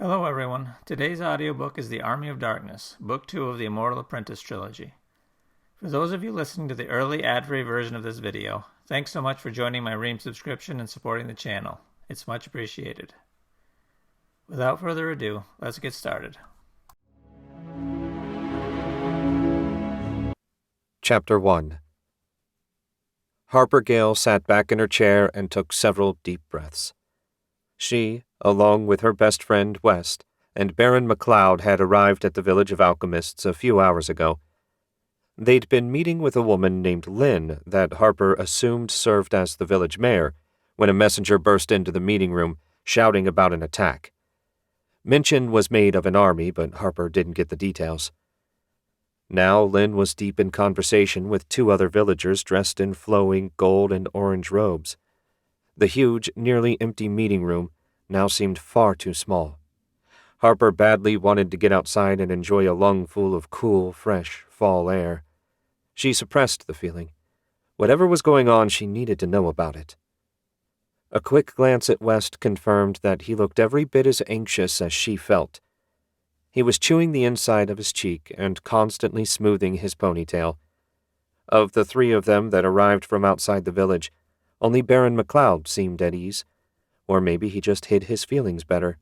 Hello everyone. Today's audiobook is The Army of Darkness, Book 2 of the Immortal Apprentice trilogy. For those of you listening to the early ad-free version of this video, thanks so much for joining my Ream subscription and supporting the channel. It's much appreciated. Without further ado, let's get started. Chapter 1. Harper Gale sat back in her chair and took several deep breaths. She, along with her best friend West, and Baron MacLeod had arrived at the village of alchemists a few hours ago. They'd been meeting with a woman named Lynn that Harper assumed served as the village mayor when a messenger burst into the meeting room, shouting about an attack. Mention was made of an army, but Harper didn't get the details. Now Lynn was deep in conversation with two other villagers dressed in flowing gold and orange robes. The huge, nearly empty meeting room now seemed far too small. Harper badly wanted to get outside and enjoy a lungful of cool, fresh fall air. She suppressed the feeling. Whatever was going on, she needed to know about it. A quick glance at West confirmed that he looked every bit as anxious as she felt. He was chewing the inside of his cheek and constantly smoothing his ponytail. Of the three of them that arrived from outside the village, only Baron MacLeod seemed at ease, or maybe he just hid his feelings better.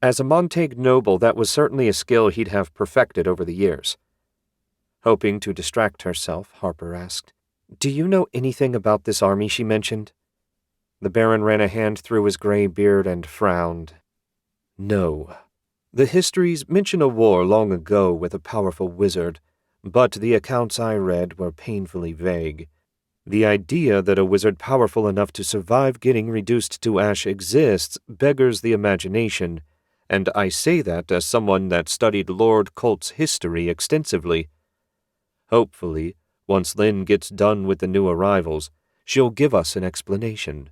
As a Montague noble, that was certainly a skill he'd have perfected over the years. Hoping to distract herself, Harper asked, "Do you know anything about this army she mentioned?" The Baron ran a hand through his gray beard and frowned. "No. The histories mention a war long ago with a powerful wizard, but the accounts I read were painfully vague. The idea that a wizard powerful enough to survive getting reduced to ash exists beggars the imagination, and I say that as someone that studied Lord Colt's history extensively. Hopefully, once Lynn gets done with the new arrivals, she'll give us an explanation."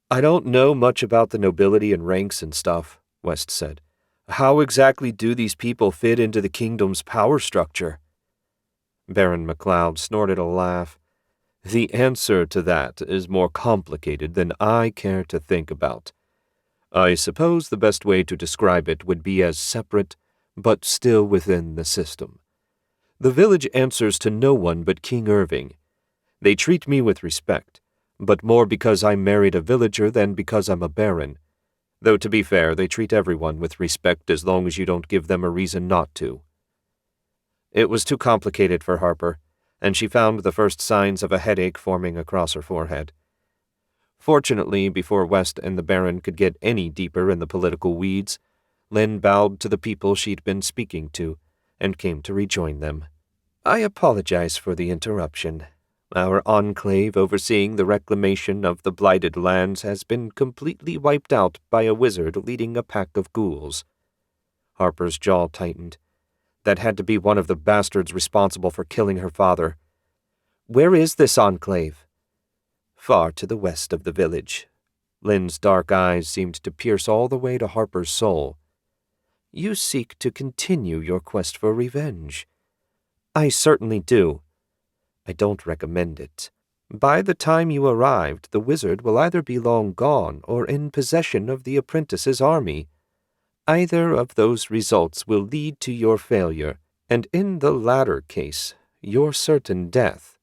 "I don't know much about the nobility and ranks and stuff," West said. "How exactly do these people fit into the kingdom's power structure?" Baron MacLeod snorted a laugh. "The answer to that is more complicated than I care to think about. I suppose the best way to describe it would be as separate, but still within the system. The village answers to no one but King Irving. They treat me with respect, but more because I married a villager than because I'm a baron. Though to be fair, they treat everyone with respect as long as you don't give them a reason not to." It was too complicated for Harper, and she found the first signs of a headache forming across her forehead. Fortunately, before West and the Baron could get any deeper in the political weeds, Lynn bowed to the people she'd been speaking to and came to rejoin them. "I apologize for the interruption. Our enclave overseeing the reclamation of the blighted lands has been completely wiped out by a wizard leading a pack of ghouls." Harper's jaw tightened. That had to be one of the bastards responsible for killing her father. "Where is this enclave?" "Far to the west of the village." Lynn's dark eyes seemed to pierce all the way to Harper's soul. "You seek to continue your quest for revenge." "I certainly do." "I don't recommend it. By the time you arrived, the wizard will either be long gone or in possession of the apprentice's army. Either of those results will lead to your failure, and in the latter case, your certain death."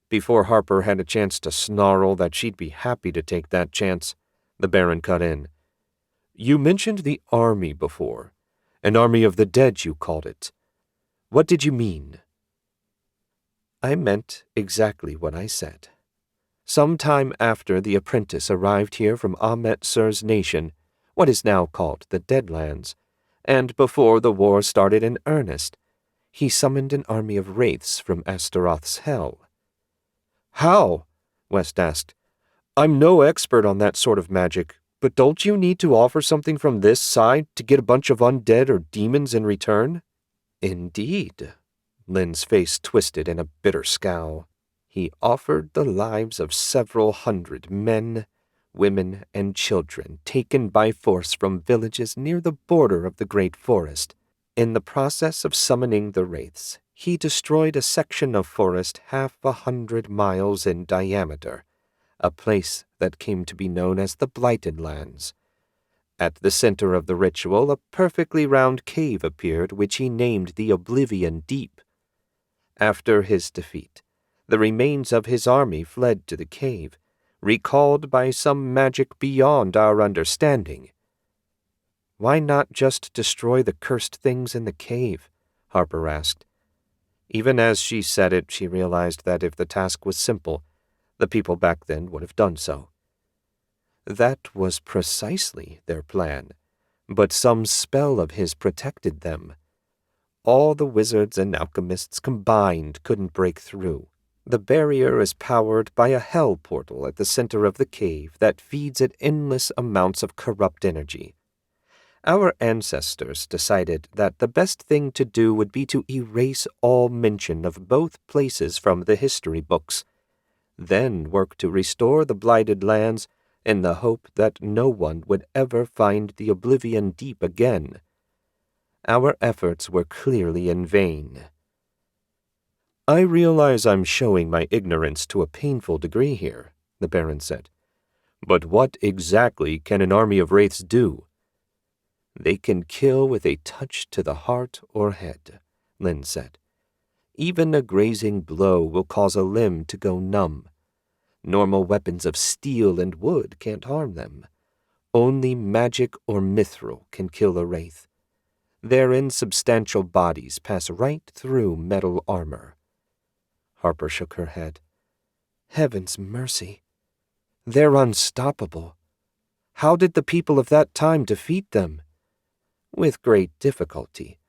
Before Harper had a chance to snarl that she'd be happy to take that chance, the Baron cut in. "You mentioned the army before. An army of the dead, you called it. What did you mean?" "I meant exactly what I said. Some time after the apprentice arrived here from Ahmet Sur's nation, what is now called the Deadlands, and before the war started in earnest, he summoned an army of wraiths from Astaroth's hell." "How?" West asked. "I'm no expert on that sort of magic, but don't you need to offer something from this side to get a bunch of undead or demons in return?" "Indeed." Lynn's face twisted in a bitter scowl. "He offered the lives of several hundred men, women, and children taken by force from villages near the border of the Great Forest. In the process of summoning the wraiths, he destroyed a section of forest 100 miles in diameter, a place that came to be known as the Blighted Lands. At the center of the ritual, a perfectly round cave appeared, which he named the Oblivion Deep. After his defeat, the remains of his army fled to the cave, recalled by some magic beyond our understanding. "Why not just destroy the cursed things in the cave?" Harper asked. Even as she said it, she realized that if the task was simple, the people back then would have done so. That was precisely their plan, but some spell of his protected them. All the wizards and alchemists combined couldn't break through. The barrier is powered by a hell portal at the center of the cave that feeds it endless amounts of corrupt energy. Our ancestors decided that the best thing to do would be to erase all mention of both places from the history books, then work to restore the blighted lands in the hope that no one would ever find the Oblivion Deep again. Our efforts were clearly in vain. "I realize I'm showing my ignorance to a painful degree here," the Baron said. "But what exactly can an army of wraiths do?" "They can kill with a touch to the heart or head," Lynn said. "Even a grazing blow will cause a limb to go numb. Normal weapons of steel and wood can't harm them. Only magic or mithril can kill a wraith. Their insubstantial bodies pass right through metal armor." Harper shook her head. "Heaven's mercy. They're unstoppable. How did the people of that time defeat them?" "With great difficulty.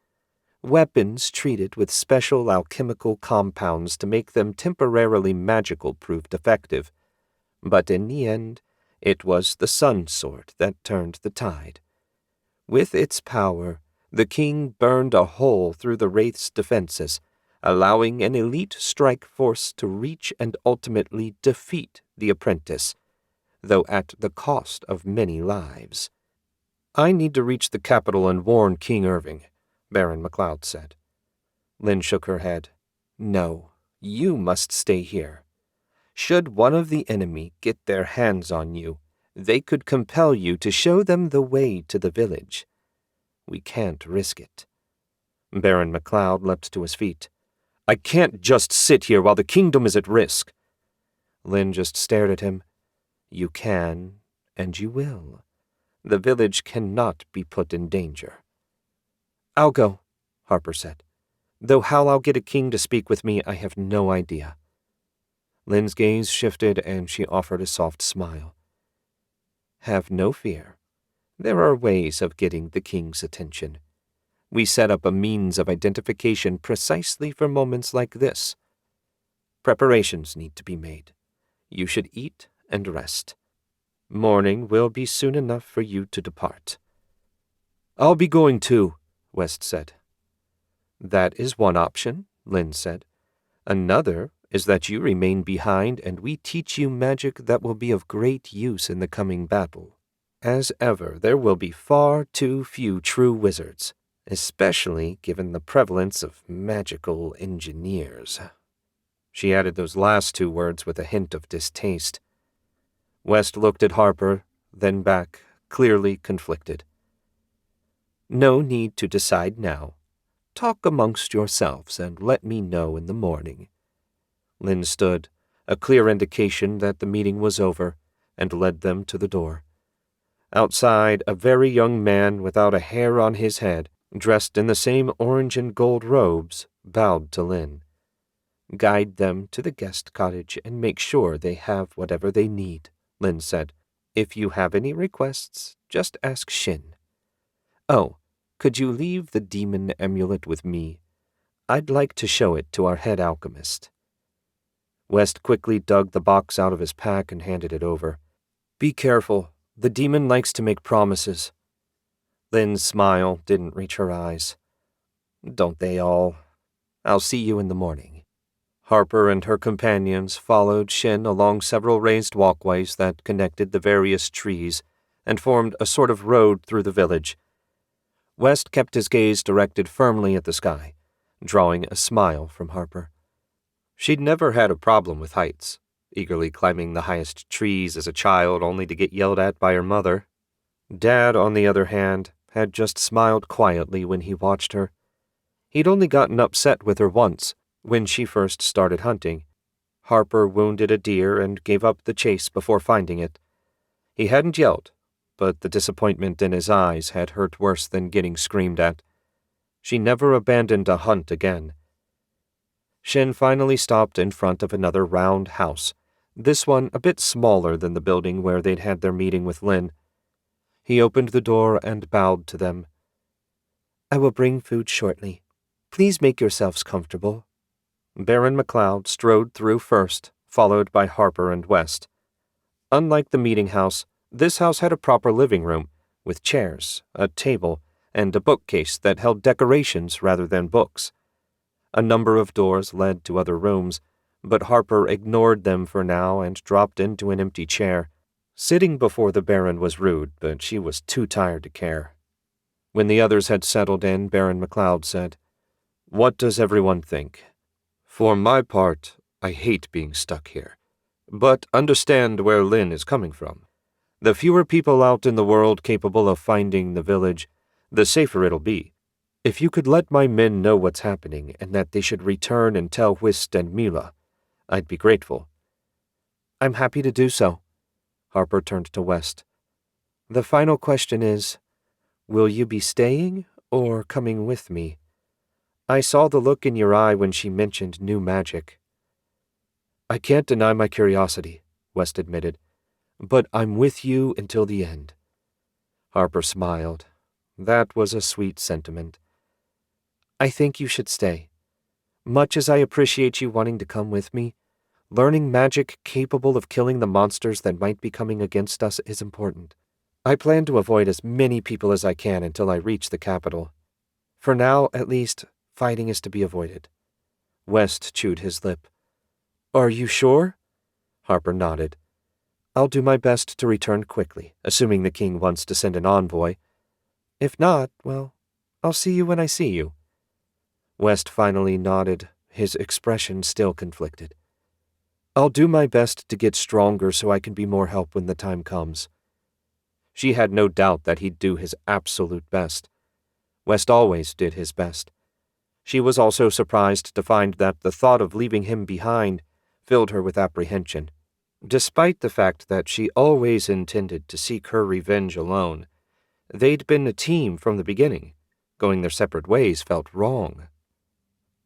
Weapons treated with special alchemical compounds to make them temporarily magical proved effective, but in the end, it was the sun sword that turned the tide. With its power, the king burned a hole through the wraith's defenses, allowing an elite strike force to reach and ultimately defeat the apprentice, though at the cost of many lives." "I need to reach the capital and warn King Irving," Baron MacLeod said. Lynn shook her head. "No, you must stay here. Should one of the enemy get their hands on you, they could compel you to show them the way to the village. We can't risk it." Baron MacLeod leapt to his feet. "I can't just sit here while the kingdom is at risk." Lynn just stared at him. "You can, and you will. The village cannot be put in danger." "I'll go," Harper said. "Though how I'll get a king to speak with me, I have no idea." Lynn's gaze shifted, and she offered a soft smile. "Have no fear. There are ways of getting the king's attention. We set up a means of identification precisely for moments like this. Preparations need to be made. You should eat and rest. Morning will be soon enough for you to depart." "I'll be going too," West said. "That is one option," Lynn said. "Another is that you remain behind and we teach you magic that will be of great use in the coming battle. As ever, there will be far too few true wizards, especially given the prevalence of magical engineers." She added those last two words with a hint of distaste. West looked at Harper, then back, clearly conflicted. "No need to decide now. Talk amongst yourselves and let me know in the morning." Lynn stood, a clear indication that the meeting was over, and led them to the door. Outside, a very young man without a hair on his head, dressed in the same orange and gold robes, bowed to Lynn. "Guide them to the guest cottage and make sure they have whatever they need," Lynn said. "If you have any requests, just ask Shin. Oh, could you leave the demon amulet with me? I'd like to show it to our head alchemist." West quickly dug the box out of his pack and handed it over. "Be careful. The demon likes to make promises." Lynn's smile didn't reach her eyes. "Don't they all? I'll see you in the morning." Harper and her companions followed Shin along several raised walkways that connected the various trees and formed a sort of road through the village. West kept his gaze directed firmly at the sky, drawing a smile from Harper. She'd never had a problem with heights, eagerly climbing the highest trees as a child only to get yelled at by her mother. Dad, on the other hand, had just smiled quietly when he watched her. He'd only gotten upset with her once, when she first started hunting. Harper wounded a deer and gave up the chase before finding it. He hadn't yelled, but the disappointment in his eyes had hurt worse than getting screamed at. She never abandoned a hunt again. Shin finally stopped in front of another round house, this one a bit smaller than the building where they'd had their meeting with Lin. He opened the door and bowed to them. "I will bring food shortly. Please make yourselves comfortable." Baron McLeod strode through first, followed by Harper and West. Unlike the meeting house, this house had a proper living room, with chairs, a table, and a bookcase that held decorations rather than books. A number of doors led to other rooms, but Harper ignored them for now and dropped into an empty chair. Sitting before the Baron was rude, but she was too tired to care. When the others had settled in, Baron McLeod said, "What does everyone think? For my part, I hate being stuck here, but understand where Lin is coming from. The fewer people out in the world capable of finding the village, the safer it'll be. If you could let my men know what's happening and that they should return and tell Whist and Mila, I'd be grateful." "I'm happy to do so." Harper turned to West. "The final question is, will you be staying or coming with me? I saw the look in your eye when she mentioned new magic." "I can't deny my curiosity," West admitted, "but I'm with you until the end." Harper smiled. That was a sweet sentiment. "I think you should stay. Much as I appreciate you wanting to come with me, learning magic capable of killing the monsters that might be coming against us is important. I plan to avoid as many people as I can until I reach the capital. For now, at least, fighting is to be avoided." West chewed his lip. "Are you sure?" Harper nodded. "I'll do my best to return quickly, assuming the king wants to send an envoy. If not, well, I'll see you when I see you." West finally nodded, his expression still conflicted. "I'll do my best to get stronger so I can be more help when the time comes." She had no doubt that he'd do his absolute best. West always did his best. She was also surprised to find that the thought of leaving him behind filled her with apprehension. Despite the fact that she always intended to seek her revenge alone, they'd been a team from the beginning. Going their separate ways felt wrong.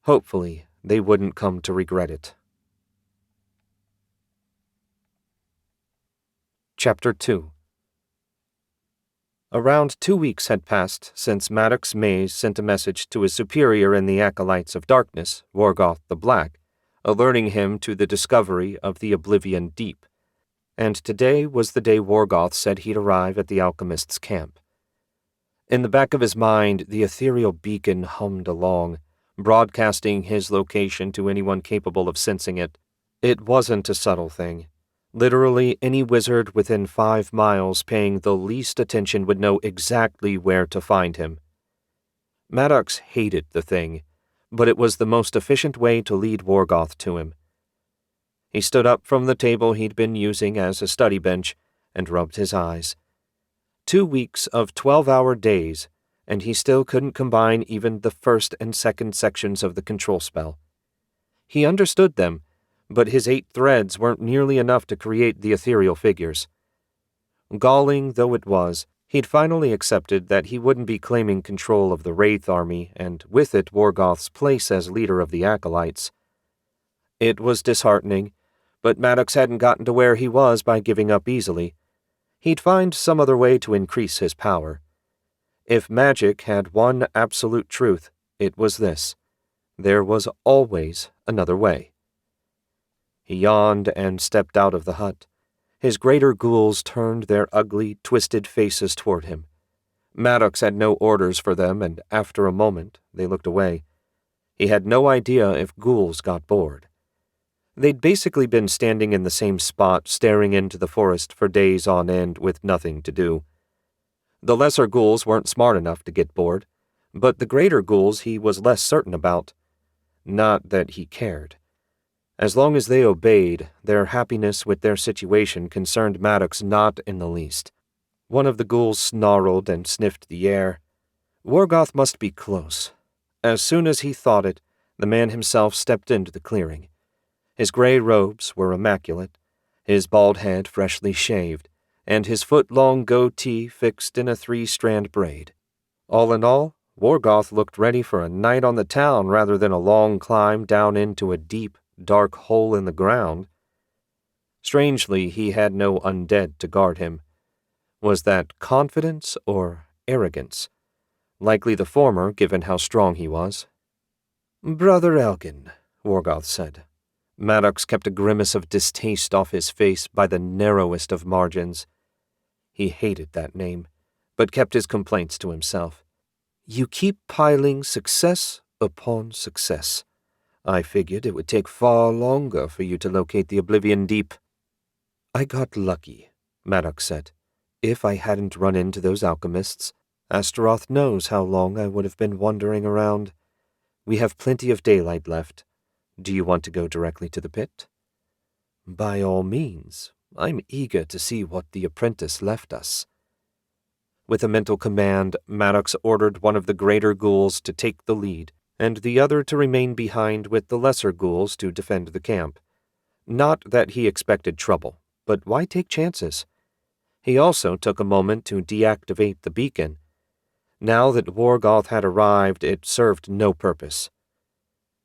Hopefully, they wouldn't come to regret it. Chapter 2. Around 2 weeks had passed since Maddox Mays sent a message to his superior in the Acolytes of Darkness, Worgoth the Black, alerting him to the discovery of the Oblivion Deep, and today was the day Worgoth said he'd arrive at the alchemist's camp. In the back of his mind, the ethereal beacon hummed along, broadcasting his location to anyone capable of sensing it. It wasn't a subtle thing. Literally, any wizard within 5 miles paying the least attention would know exactly where to find him. Maddox hated the thing, but it was the most efficient way to lead Worgoth to him. He stood up from the table he'd been using as a study bench and rubbed his eyes. 2 weeks of 12-hour days, and he still couldn't combine even the first and second sections of the control spell. He understood them, but his 8 threads weren't nearly enough to create the ethereal figures. Galling though it was, he'd finally accepted that he wouldn't be claiming control of the Wraith army, and with it Worgoth's place as leader of the Acolytes. It was disheartening, but Maddox hadn't gotten to where he was by giving up easily. He'd find some other way to increase his power. If magic had one absolute truth, it was this: there was always another way. He yawned and stepped out of the hut. His greater ghouls turned their ugly, twisted faces toward him. Maddox had no orders for them, and after a moment, they looked away. He had no idea if ghouls got bored. They'd basically been standing in the same spot, staring into the forest for days on end with nothing to do. The lesser ghouls weren't smart enough to get bored, but the greater ghouls he was less certain about. Not that he cared. As long as they obeyed, their happiness with their situation concerned Maddox not in the least. One of the ghouls snarled and sniffed the air. Worgoth must be close. As soon as he thought it, the man himself stepped into the clearing. His gray robes were immaculate, his bald head freshly shaved, and his foot-long goatee fixed in a 3-strand braid. All in all, Worgoth looked ready for a night on the town rather than a long climb down into a deep, dark hole in the ground. Strangely, he had no undead to guard him. Was that confidence or arrogance? Likely the former, given how strong he was. "Brother Elgin," Worgoth said. Maddox kept a grimace of distaste off his face by the narrowest of margins. He hated that name, but kept his complaints to himself. "You keep piling success upon success. I figured it would take far longer for you to locate the Oblivion Deep." "I got lucky," Maddox said. "If I hadn't run into those alchemists, Astaroth knows how long I would have been wandering around. We have plenty of daylight left. Do you want to go directly to the pit?" "By all means. I'm eager to see what the apprentice left us." With a mental command, Maddox ordered one of the greater ghouls to take the lead, and the other to remain behind with the lesser ghouls to defend the camp. Not that he expected trouble, but why take chances? He also took a moment to deactivate the beacon. Now that Worgoth had arrived, it served no purpose.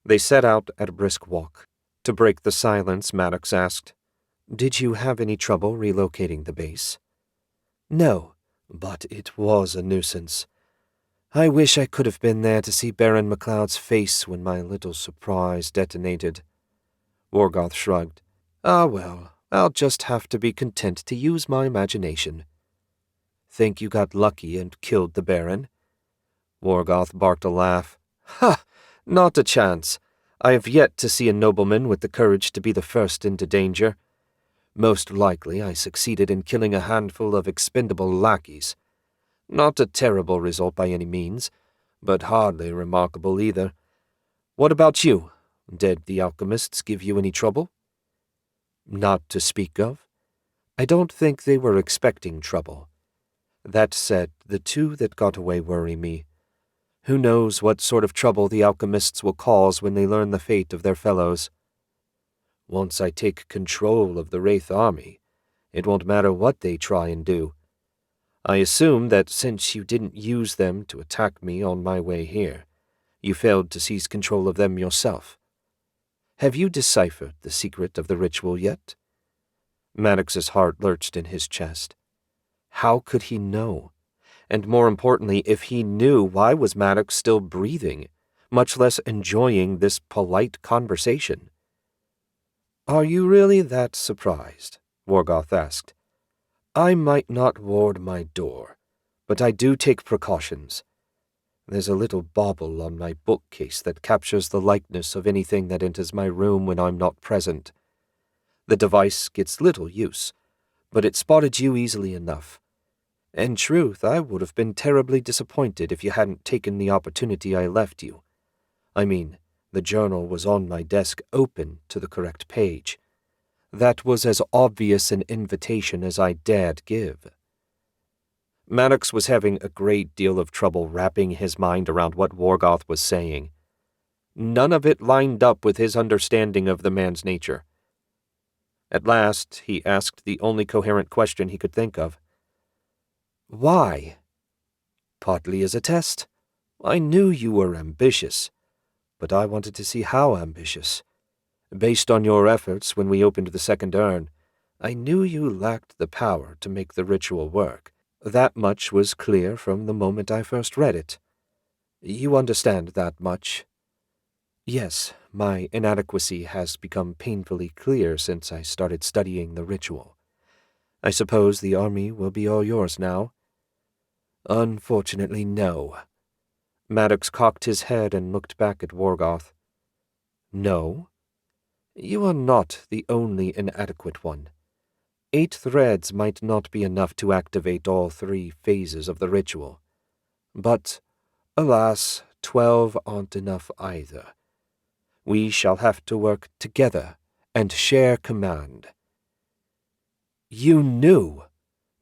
They set out at a brisk walk. To break the silence, Maddox asked, "Did you have any trouble relocating the base?" "No, but it was a nuisance. I wish I could have been there to see Baron MacLeod's face when my little surprise detonated." Worgoth shrugged. "Ah well, I'll just have to be content to use my imagination." "Think you got lucky and killed the Baron?" Worgoth barked a laugh. "Ha! Not a chance. I have yet to see a nobleman with the courage to be the first into danger. Most likely I succeeded in killing a handful of expendable lackeys. Not a terrible result by any means, but hardly remarkable either. What about you? Did the alchemists give you any trouble?" "Not to speak of. I don't think they were expecting trouble. That said, the two that got away worry me. Who knows what sort of trouble the alchemists will cause when they learn the fate of their fellows. Once I take control of the Wraith army, it won't matter what they try and do. I assume that since you didn't use them to attack me on my way here, you failed to seize control of them yourself. Have you deciphered the secret of the ritual yet?" Maddox's heart lurched in his chest. How could he know? And more importantly, if he knew, why was Maddox still breathing, much less enjoying this polite conversation? "Are you really that surprised?" Worgoth asked. "I might not ward my door, but I do take precautions. There's a little bauble on my bookcase that captures the likeness of anything that enters my room when I'm not present. The device gets little use, but it spotted you easily enough. In truth, I would have been terribly disappointed if you hadn't taken the opportunity I left you. I mean, the journal was on my desk open to the correct page. That was as obvious an invitation as I dared give." Maddox was having a great deal of trouble wrapping his mind around what Worgoth was saying. None of it lined up with his understanding of the man's nature. At last, he asked the only coherent question he could think of. "Why?" "Partly as a test. I knew you were ambitious, but I wanted to see how ambitious. Based on your efforts when we opened the second urn, I knew you lacked the power to make the ritual work. That much was clear from the moment I first read it. You understand that much?" "Yes, my inadequacy has become painfully clear since I started studying the ritual. I suppose the army will be all yours now?" "Unfortunately, no." Maddox cocked his head and looked back at Worgoth. "No? You are not the only inadequate one. 8 threads might not be enough to activate all 3 phases of the ritual. But, alas, 12 aren't enough either. We shall have to work together and share command." "You knew?"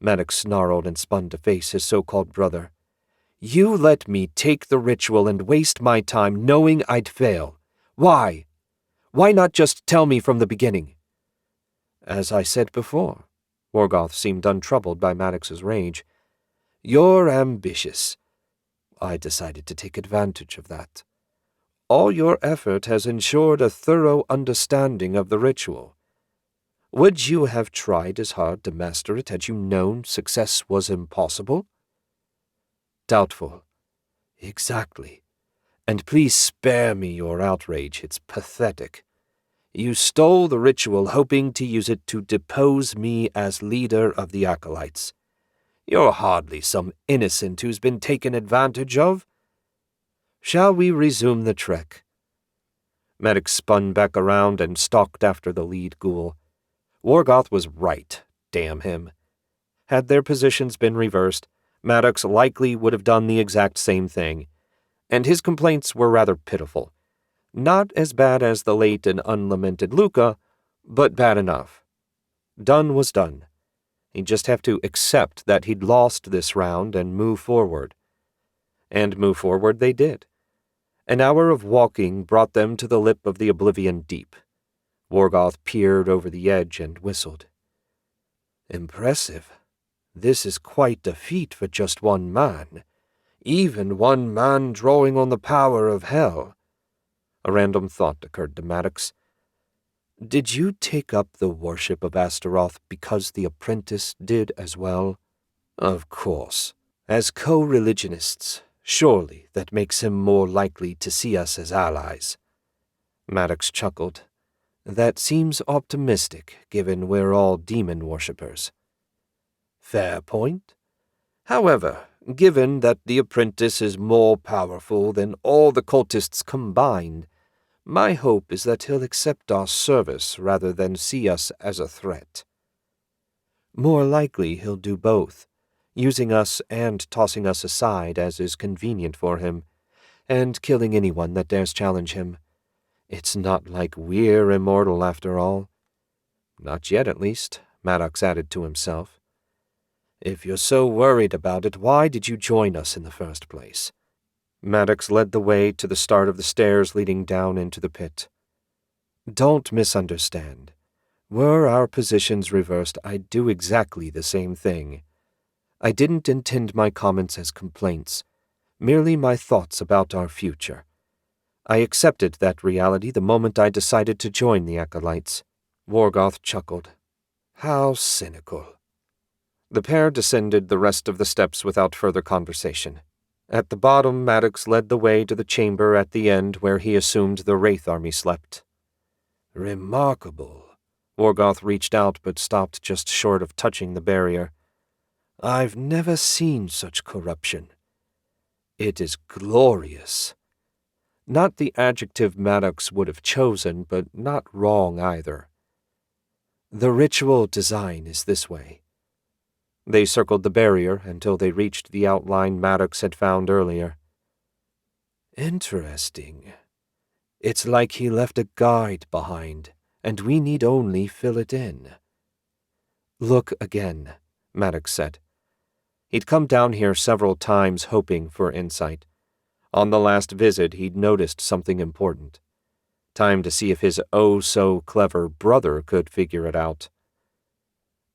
Maddox snarled and spun to face his so-called brother. "You let me take the ritual and waste my time knowing I'd fail. Why? Why not just tell me from the beginning?" "As I said before," Morgoth seemed untroubled by Maddox's rage, "you're ambitious. I decided to take advantage of that. All your effort has ensured a thorough understanding of the ritual. Would you have tried as hard to master it had you known success was impossible?" "Doubtful." "Exactly. And please spare me your outrage. It's pathetic. You stole the ritual hoping to use it to depose me as leader of the Acolytes. You're hardly some innocent who's been taken advantage of. Shall we resume the trek?" Maddox spun back around and stalked after the lead ghoul. Morgoth was right, damn him. Had their positions been reversed, Maddox likely would have done the exact same thing, and his complaints were rather pitiful. Not as bad as the late and unlamented Luca, but bad enough. Done was done. He'd just have to accept that he'd lost this round and move forward. And move forward they did. An hour of walking brought them to the lip of the Oblivion Deep. Morgoth peered over the edge and whistled. "Impressive. This is quite a feat for just one man. Even one man drawing on the power of hell." A random thought occurred to Maddox. "Did you take up the worship of Astaroth because the apprentice did as well?" "Of course. As co-religionists, surely that makes him more likely to see us as allies." Maddox chuckled. "That seems optimistic, given we're all demon worshippers." "Fair point. However, given that the apprentice is more powerful than all the cultists combined, my hope is that he'll accept our service rather than see us as a threat." "More likely he'll do both, using us and tossing us aside as is convenient for him, and killing anyone that dares challenge him. It's not like we're immortal after all." "Not yet, at least," Maddox added to himself. "If you're so worried about it, why did you join us in the first place?" Maddox led the way to the start of the stairs leading down into the pit. "Don't misunderstand. Were our positions reversed, I'd do exactly the same thing. I didn't intend my comments as complaints, merely my thoughts about our future. I accepted that reality the moment I decided to join the Acolytes." Morgoth chuckled. "How cynical." The pair descended the rest of the steps without further conversation. At the bottom, Maddox led the way to the chamber at the end where he assumed the Wraith army slept. "Remarkable." Morgoth reached out but stopped just short of touching the barrier. "I've never seen such corruption. It is glorious." Not the adjective Maddox would have chosen, but not wrong either. "The ritual design is this way." They circled the barrier until they reached the outline Maddox had found earlier. "Interesting. It's like he left a guide behind, and we need only fill it in." "Look again," Maddox said. He'd come down here several times hoping for insight. On the last visit, he'd noticed something important. Time to see if his oh-so-clever brother could figure it out.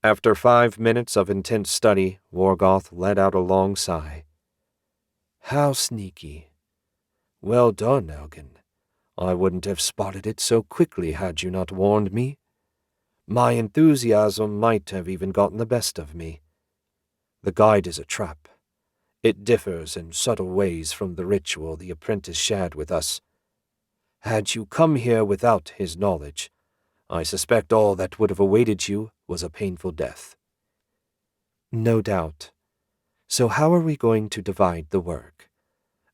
After 5 minutes of intense study, Morgoth let out a long sigh. "How sneaky. Well done, Elgin. I wouldn't have spotted it so quickly had you not warned me. My enthusiasm might have even gotten the best of me. The guide is a trap. It differs in subtle ways from the ritual the apprentice shared with us. Had you come here without his knowledge, I suspect all that would have awaited you was a painful death." "No doubt. So how are we going to divide the work?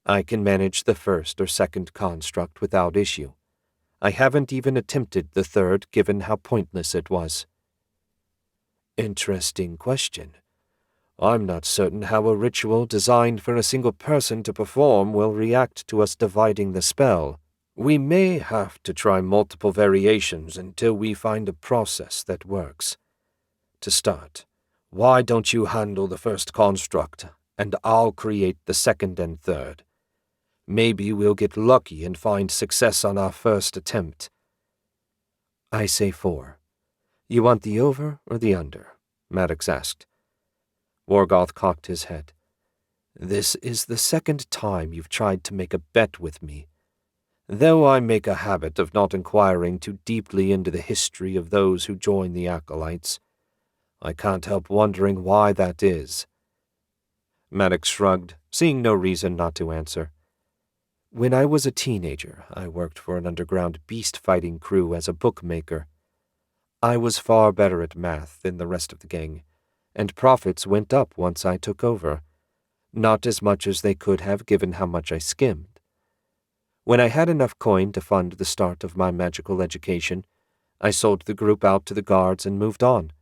I can manage the first or second construct without issue. I haven't even attempted the third, given how pointless it was." "Interesting question. I'm not certain how a ritual designed for a single person to perform will react to us dividing the spell. We may have to try multiple variations until we find a process that works. To start, Why don't you handle the first construct, and I'll create the second and third? Maybe we'll get lucky and find success on our first attempt. I say 4. You want the over or the under? Maddox asked. Worgoth cocked his head. This is the second time you've tried to make a bet with me. Though I make a habit of not inquiring too deeply into the history of those who join the Acolytes, I can't help wondering why that is. Maddox shrugged, seeing no reason not to answer. When I was a teenager, I worked for an underground beast-fighting crew as a bookmaker. I was far better at math than the rest of the gang, and profits went up once I took over. Not as much as they could have given how much I skimmed. When I had enough coin to fund the start of my magical education, I sold the group out to the guards and moved on.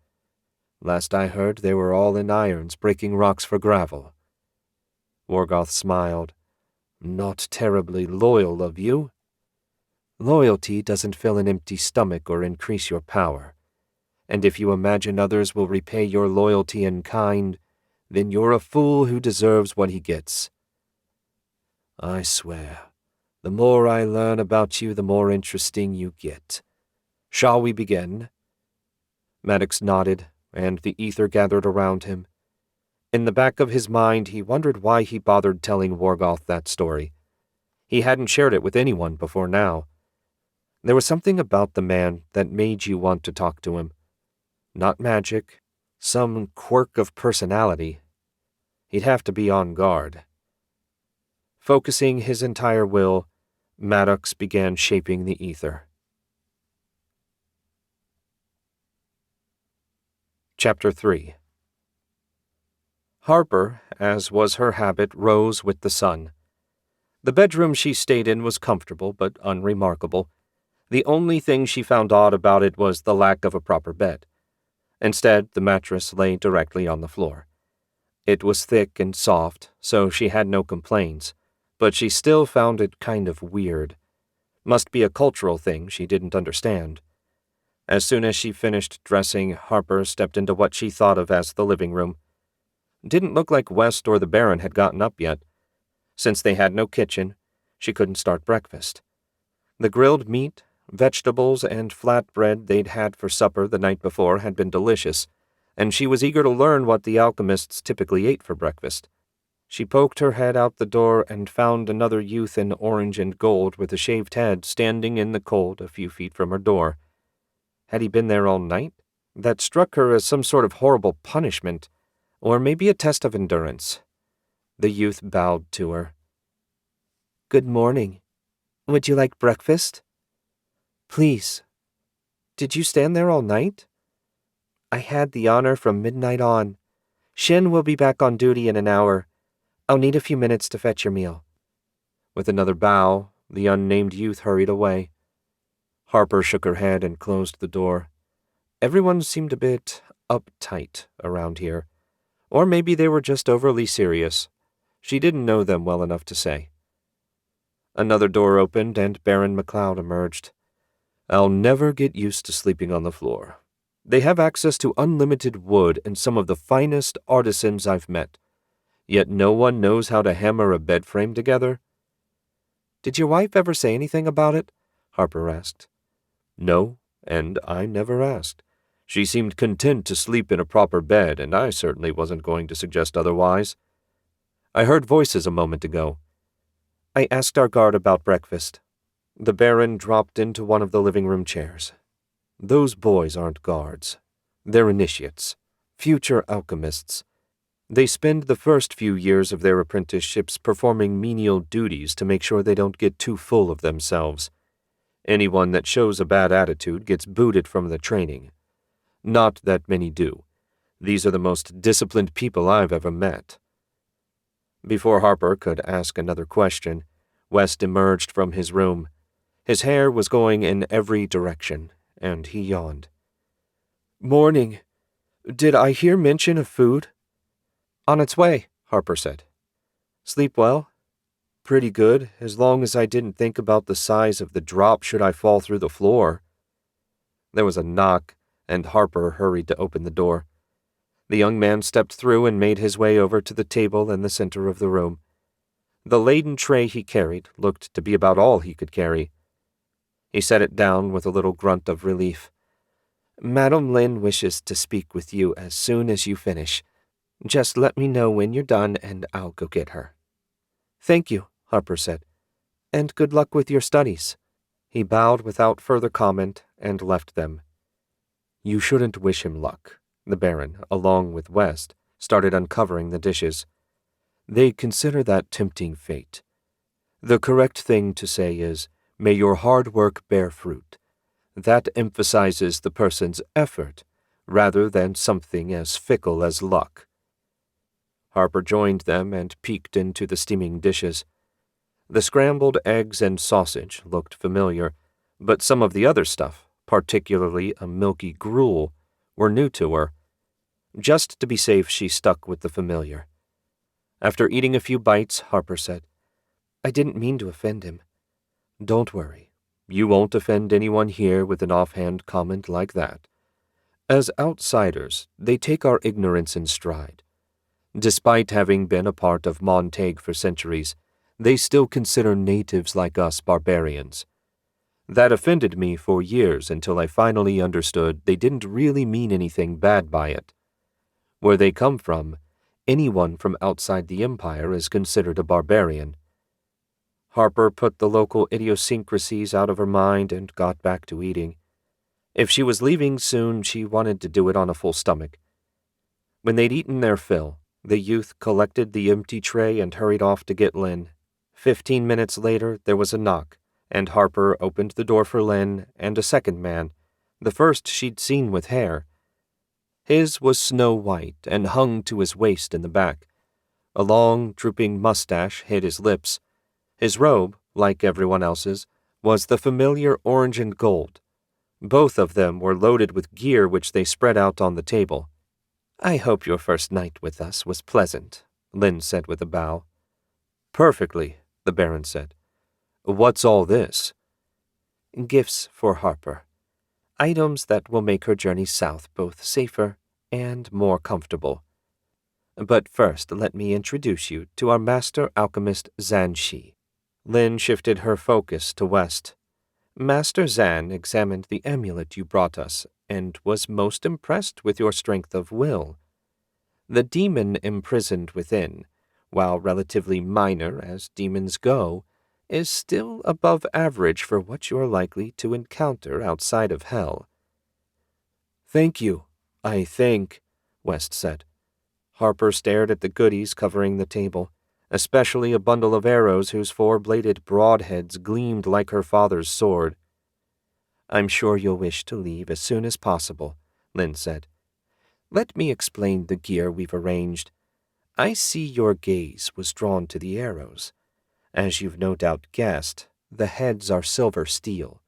Last I heard, they were all in irons breaking rocks for gravel. Worgoth smiled. Not terribly loyal of you. Loyalty doesn't fill an empty stomach or increase your power. And if you imagine others will repay your loyalty in kind, then you're a fool who deserves what he gets. I swear, the more I learn about you, the more interesting you get. Shall we begin? Maddox nodded, and the ether gathered around him. In the back of his mind, he wondered why he bothered telling Worgoth that story. He hadn't shared it with anyone before now. There was something about the man that made you want to talk to him. Not magic, some quirk of personality. He'd have to be on guard. Focusing his entire will, Maddox began shaping the ether. Chapter 3. Harper, as was her habit, rose with the sun. The bedroom she stayed in was comfortable but unremarkable. The only thing she found odd about it was the lack of a proper bed. Instead, the mattress lay directly on the floor. It was thick and soft, so she had no complaints, but she still found it kind of weird. Must be a cultural thing she didn't understand. As soon as she finished dressing, Harper stepped into what she thought of as the living room. Didn't look like West or the Baron had gotten up yet. Since they had no kitchen, she couldn't start breakfast. The grilled meat, vegetables, and flatbread they'd had for supper the night before had been delicious, and she was eager to learn what the alchemists typically ate for breakfast. She poked her head out the door and found another youth in orange and gold with a shaved head standing in the cold a few feet from her door. Had he been there all night? That struck her as some sort of horrible punishment, or maybe a test of endurance. The youth bowed to her. Good morning. Would you like breakfast? Please. Did you stand there all night? I had the honor from midnight on. Shin will be back on duty in an hour. I'll need a few minutes to fetch your meal. With another bow, the unnamed youth hurried away. Harper shook her head and closed the door. Everyone seemed a bit uptight around here. Or maybe they were just overly serious. She didn't know them well enough to say. Another door opened and Baron MacLeod emerged. I'll never get used to sleeping on the floor. They have access to unlimited wood and some of the finest artisans I've met. Yet no one knows how to hammer a bed frame together. Did your wife ever say anything about it? Harper asked. No, and I never asked. She seemed content to sleep in a proper bed, and I certainly wasn't going to suggest otherwise. I heard voices a moment ago. I asked our guard about breakfast. The Baron dropped into one of the living room chairs. Those boys aren't guards. They're initiates, future alchemists. They spend the first few years of their apprenticeships performing menial duties to make sure they don't get too full of themselves. Anyone that shows a bad attitude gets booted from the training. Not that many do. These are the most disciplined people I've ever met. Before Harper could ask another question, West emerged from his room. His hair was going in every direction, and he yawned. Morning. Did I hear mention of food? On its way, Harper said. Sleep well? Pretty good, as long as I didn't think about the size of the drop should I fall through the floor. There was a knock, and Harper hurried to open the door. The young man stepped through and made his way over to the table in the center of the room. The laden tray he carried looked to be about all he could carry. He set it down with a little grunt of relief. "Madam Lin wishes to speak with you as soon as you finish. Just let me know when you're done and I'll go get her." "Thank you," Harper said, "and good luck with your studies." He bowed without further comment and left them. "You shouldn't wish him luck." The Baron, along with West, started uncovering the dishes. "They consider that tempting fate. The correct thing to say is, may your hard work bear fruit. That emphasizes the person's effort, rather than something as fickle as luck." Harper joined them and peeked into the steaming dishes. The scrambled eggs and sausage looked familiar, but some of the other stuff, particularly a milky gruel, were new to her. Just to be safe, she stuck with the familiar. After eating a few bites, Harper said, "I didn't mean to offend him." "Don't worry. You won't offend anyone here with an offhand comment like that. As outsiders, they take our ignorance in stride. Despite having been a part of Montague for centuries, they still consider natives like us barbarians. That offended me for years until I finally understood they didn't really mean anything bad by it. Where they come from, anyone from outside the Empire is considered a barbarian." Harper put the local idiosyncrasies out of her mind and got back to eating. If she was leaving soon, she wanted to do it on a full stomach. When they'd eaten their fill, the youth collected the empty tray and hurried off to get Lin. 15 minutes later, there was a knock, and Harper opened the door for Lin and a second man, the first she'd seen with hair. His was snow-white and hung to his waist in the back. A long, drooping mustache hid his lips. His robe, like everyone else's, was the familiar orange and gold. Both of them were loaded with gear which they spread out on the table. "I hope your first night with us was pleasant," Lin said with a bow. "Perfectly," the Baron said. "What's all this?" "Gifts for Harper. Items that will make her journey south both safer and more comfortable. But first, let me introduce you to our master alchemist Zan Shi." Lin shifted her focus to West. "Master Zan examined the amulet you brought us and was most impressed with your strength of will. The demon imprisoned within, while relatively minor as demons go, is still above average for what you're likely to encounter outside of hell." "Thank you, I think," West said. Harper stared at the goodies covering the table, especially a bundle of arrows whose four-bladed broadheads gleamed like her father's sword. "I'm sure you'll wish to leave as soon as possible," Lin said. "Let me explain the gear we've arranged. I see your gaze was drawn to the arrows. As you've no doubt guessed, the heads are silver steel.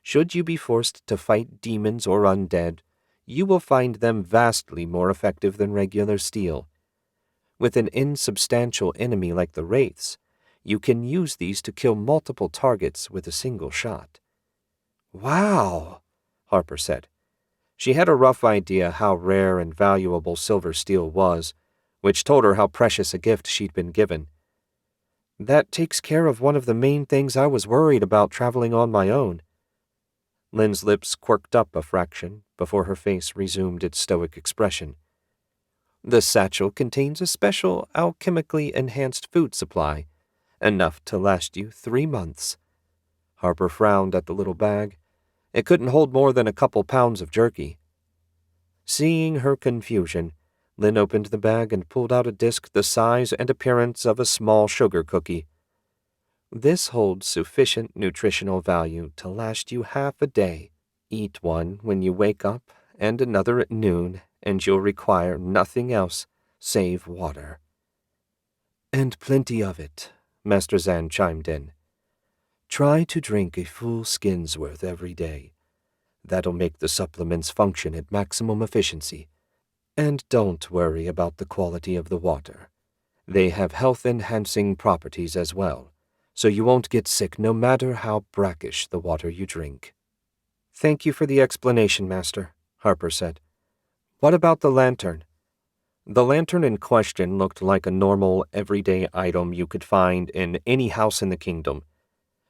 Should you be forced to fight demons or undead, you will find them vastly more effective than regular steel. With an insubstantial enemy like the Wraiths, you can use these to kill multiple targets with a single shot." "Wow," Harper said. She had a rough idea how rare and valuable silver steel was, which told her how precious a gift she'd been given. "That takes care of one of the main things I was worried about traveling on my own." Lin's lips quirked up a fraction before her face resumed its stoic expression. "The satchel contains a special alchemically enhanced food supply, enough to last you 3 months. Harper frowned at the little bag. It couldn't hold more than a couple pounds of jerky. Seeing her confusion, Lin opened the bag and pulled out a disc the size and appearance of a small sugar cookie. "This holds sufficient nutritional value to last you half a day. Eat one when you wake up and another at noon, and you'll require nothing else save water." "And plenty of it," Master Zan chimed in. "Try to drink a full skin's worth every day. That'll make the supplements function at maximum efficiency. And don't worry about the quality of the water. They have health-enhancing properties as well, so you won't get sick no matter how brackish the water you drink." "Thank you for the explanation, Master," Harper said. "What about the lantern?" The lantern in question looked like a normal, everyday item you could find in any house in the kingdom.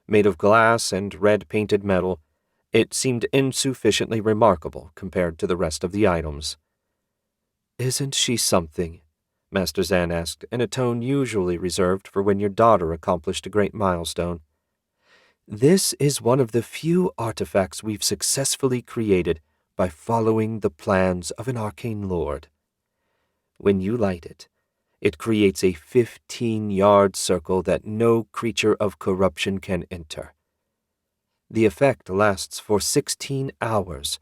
Made of glass and red-painted metal, it seemed insufficiently remarkable compared to the rest of the items. "Isn't she something?" Master Zan asked, in a tone usually reserved for when your daughter accomplished a great milestone. "This is one of the few artifacts we've successfully created by following the plans of an arcane lord. When you light it, it creates a 15-yard circle that no creature of corruption can enter. The effect lasts for 16 hours,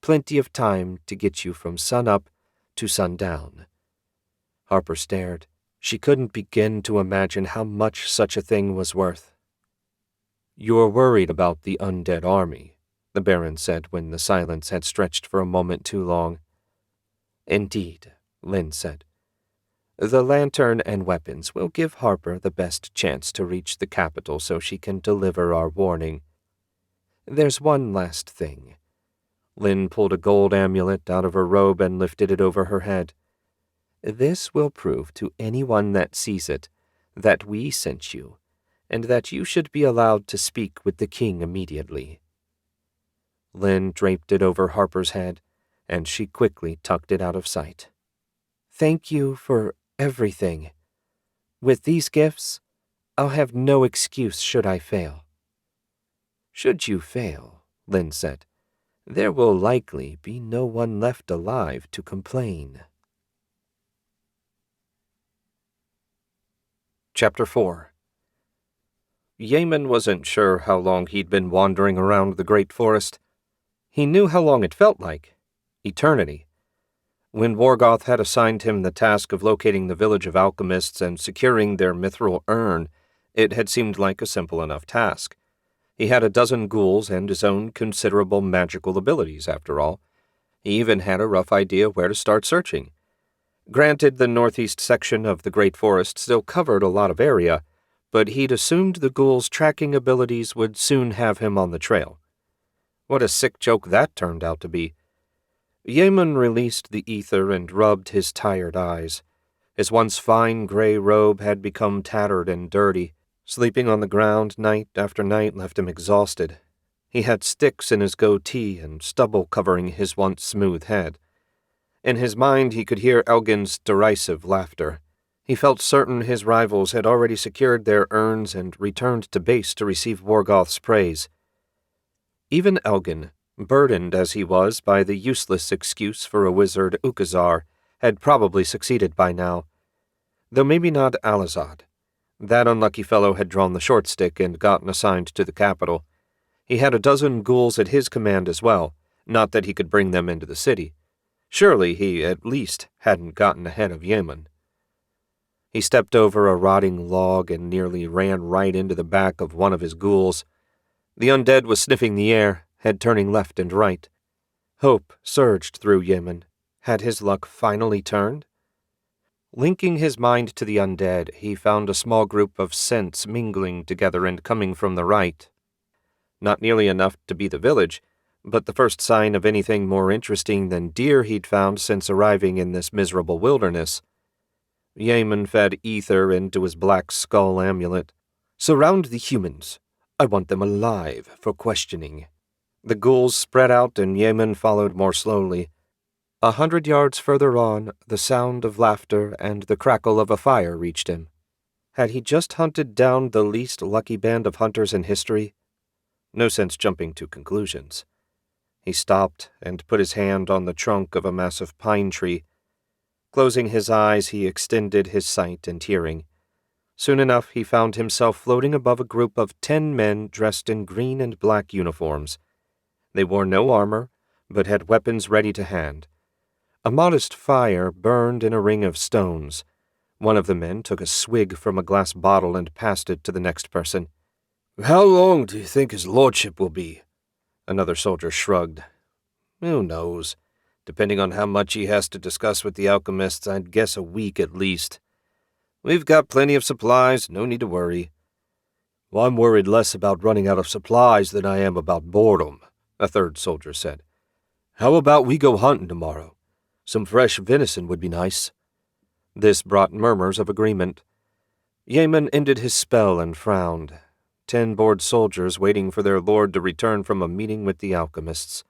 plenty of time to get you from sunup to sundown." Harper stared. She couldn't begin to imagine how much such a thing was worth. "You're worried about the undead army," the Baron said when the silence had stretched for a moment too long. "Indeed," Lynn said. "The lantern and weapons will give Harper the best chance to reach the capital so she can deliver our warning. There's one last thing." Lynn pulled a gold amulet out of her robe and lifted it over her head. "This will prove to anyone that sees it that we sent you, and that you should be allowed to speak with the king immediately." Lynn draped it over Harper's head, and she quickly tucked it out of sight. "Thank you for everything. With these gifts, I'll have no excuse should I fail." "Should you fail," Lynn said, "there will likely be no one left alive to complain." Chapter 4. Yaemon wasn't sure how long he'd been wandering around the Great Forest. He knew how long it felt like. Eternity. When Morgoth had assigned him the task of locating the village of alchemists and securing their mithril urn, it had seemed like a simple enough task. He had a dozen ghouls and his own considerable magical abilities, after all. He even had a rough idea where to start searching. Granted, the northeast section of the Great Forest still covered a lot of area, but he'd assumed the ghouls' tracking abilities would soon have him on the trail. What a sick joke that turned out to be. Yaemon released the ether and rubbed his tired eyes. His once fine gray robe had become tattered and dirty. Sleeping on the ground night after night left him exhausted. He had sticks in his goatee and stubble covering his once smooth head. In his mind he could hear Elgin's derisive laughter. He felt certain his rivals had already secured their urns and returned to base to receive Morgoth's praise. Even Elgin, burdened as he was by the useless excuse for a wizard Ukazar, had probably succeeded by now. Though maybe not Alazad. That unlucky fellow had drawn the short stick and gotten assigned to the capital. He had a dozen ghouls at his command as well, not that he could bring them into the city. Surely he, at least, hadn't gotten ahead of Yaemon. He stepped over a rotting log and nearly ran right into the back of one of his ghouls. The undead was sniffing the air, head turning left and right. Hope surged through Yaemon. Had his luck finally turned? Linking his mind to the undead, he found a small group of scents mingling together and coming from the right. Not nearly enough to be the village, but the first sign of anything more interesting than deer he'd found since arriving in this miserable wilderness. Yaemon fed ether into his black skull amulet. "Surround the humans. I want them alive for questioning." The ghouls spread out and Yaemon followed more slowly. 100 yards further on, the sound of laughter and the crackle of a fire reached him. Had he just hunted down the least lucky band of hunters in history? No sense jumping to conclusions. He stopped and put his hand on the trunk of a massive pine tree. Closing his eyes, he extended his sight and hearing. Soon enough, he found himself floating above a group of 10 men dressed in green and black uniforms. They wore no armor, but had weapons ready to hand. A modest fire burned in a ring of stones. One of the men took a swig from a glass bottle and passed it to the next person. "How long do you think his lordship will be?" Another soldier shrugged. "Who knows? Depending on how much he has to discuss with the alchemists, I'd guess a week at least. We've got plenty of supplies, no need to worry." "Well, I'm worried less about running out of supplies than I am about boredom," a third soldier said. "How about we go hunting tomorrow? Some fresh venison would be nice." This brought murmurs of agreement. Yemen ended his spell and frowned. 10 bored soldiers waiting for their lord to return from a meeting with the alchemists.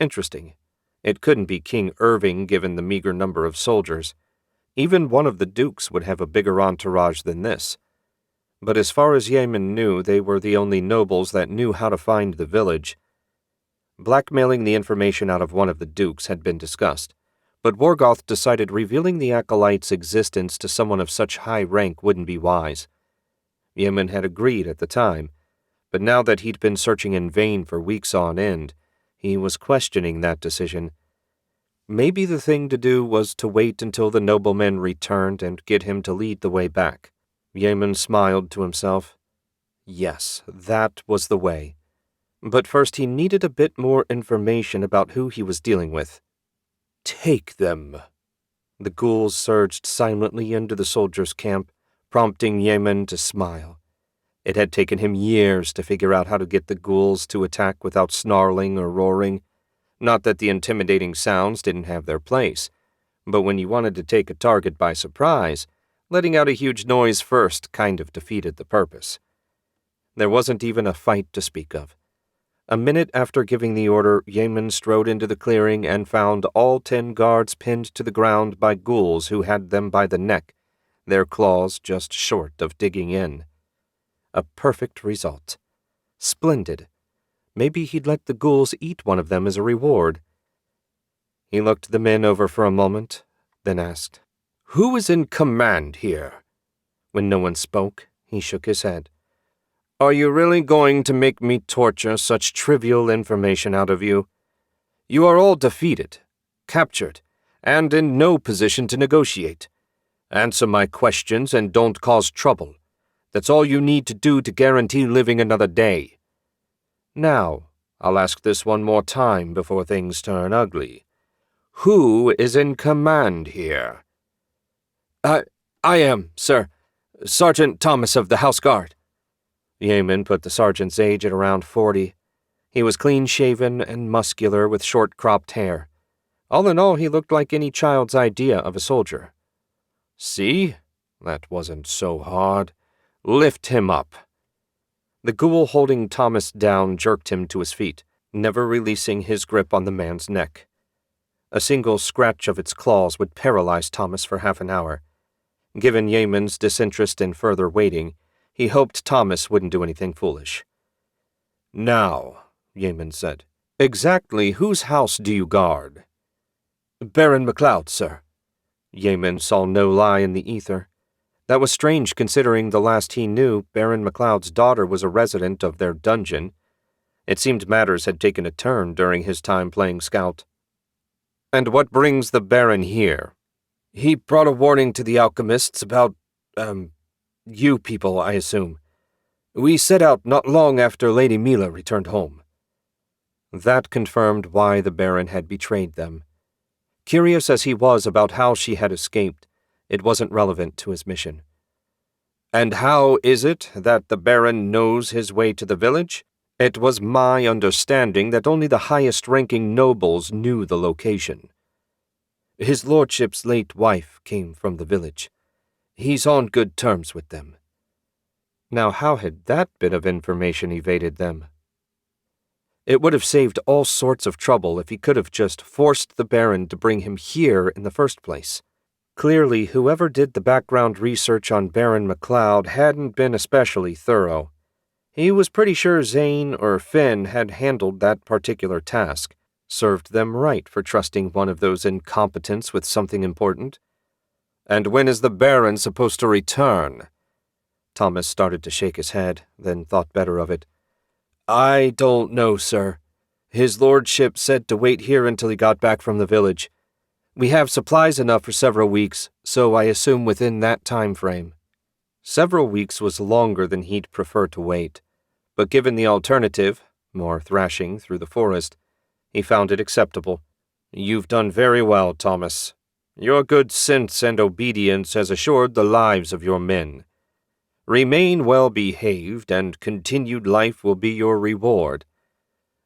Interesting. It couldn't be King Irving given the meager number of soldiers. Even one of the dukes would have a bigger entourage than this. But as far as Yemen knew, they were the only nobles that knew how to find the village. Blackmailing the information out of one of the dukes had been discussed, but Worgoth decided revealing the acolyte's existence to someone of such high rank wouldn't be wise. Yemen had agreed at the time, but now that he'd been searching in vain for weeks on end, he was questioning that decision. Maybe the thing to do was to wait until the noblemen returned and get him to lead the way back. Yemen smiled to himself. Yes, that was the way. But first he needed a bit more information about who he was dealing with. "Take them." The ghouls surged silently into the soldiers' camp, prompting Yemen to smile. It had taken him years to figure out how to get the ghouls to attack without snarling or roaring. Not that the intimidating sounds didn't have their place, but when you wanted to take a target by surprise, letting out a huge noise first kind of defeated the purpose. There wasn't even a fight to speak of. A minute after giving the order, Yemen strode into the clearing and found all 10 guards pinned to the ground by ghouls who had them by the neck, their claws just short of digging in. A perfect result. Splendid. Maybe he'd let the ghouls eat one of them as a reward. He looked the men over for a moment, then asked, "Who is in command here?" When no one spoke, he shook his head. "Are you really going to make me torture such trivial information out of you? You are all defeated, captured, and in no position to negotiate. Answer my questions and don't cause trouble. That's all you need to do to guarantee living another day. Now, I'll ask this one more time before things turn ugly. Who is in command here?" I am, sir. Sergeant Thomas of the House Guard." Yemen put the sergeant's age at around 40. He was clean-shaven and muscular with short-cropped hair. All in all, he looked like any child's idea of a soldier. "See? That wasn't so hard. Lift him up." The ghoul holding Thomas down jerked him to his feet, never releasing his grip on the man's neck. A single scratch of its claws would paralyze Thomas for half an hour. Given Yemen's disinterest in further waiting, he hoped Thomas wouldn't do anything foolish. "Now," Yemen said, "exactly whose house do you guard?" "Baron MacLeod, sir." Yemen saw no lie in the ether. That was strange considering the last he knew, Baron MacLeod's daughter was a resident of their dungeon. It seemed matters had taken a turn during his time playing scout. "And what brings the Baron here?" "He brought a warning to the alchemists about, you people, I assume. We set out not long after Lady Mila returned home." That confirmed why the Baron had betrayed them. Curious as he was about how she had escaped, it wasn't relevant to his mission. "And how is it that the Baron knows his way to the village? It was my understanding that only the highest-ranking nobles knew the location. His lordship's late wife came from the village. He's on good terms with them." Now how had that bit of information evaded them? It would have saved all sorts of trouble if he could have just forced the Baron to bring him here in the first place. Clearly, whoever did the background research on Baron MacLeod hadn't been especially thorough. He was pretty sure Zane or Finn had handled that particular task, served them right for trusting one of those incompetents with something important. "And when is the Baron supposed to return?" Thomas started to shake his head, then thought better of it. "I don't know, sir. His lordship said to wait here until he got back from the village. We have supplies enough for several weeks, so I assume within that time frame." Several weeks was longer than he'd prefer to wait, but given the alternative, more thrashing through the forest, he found it acceptable. "You've done very well, Thomas. Your good sense and obedience has assured the lives of your men. Remain well-behaved, and continued life will be your reward.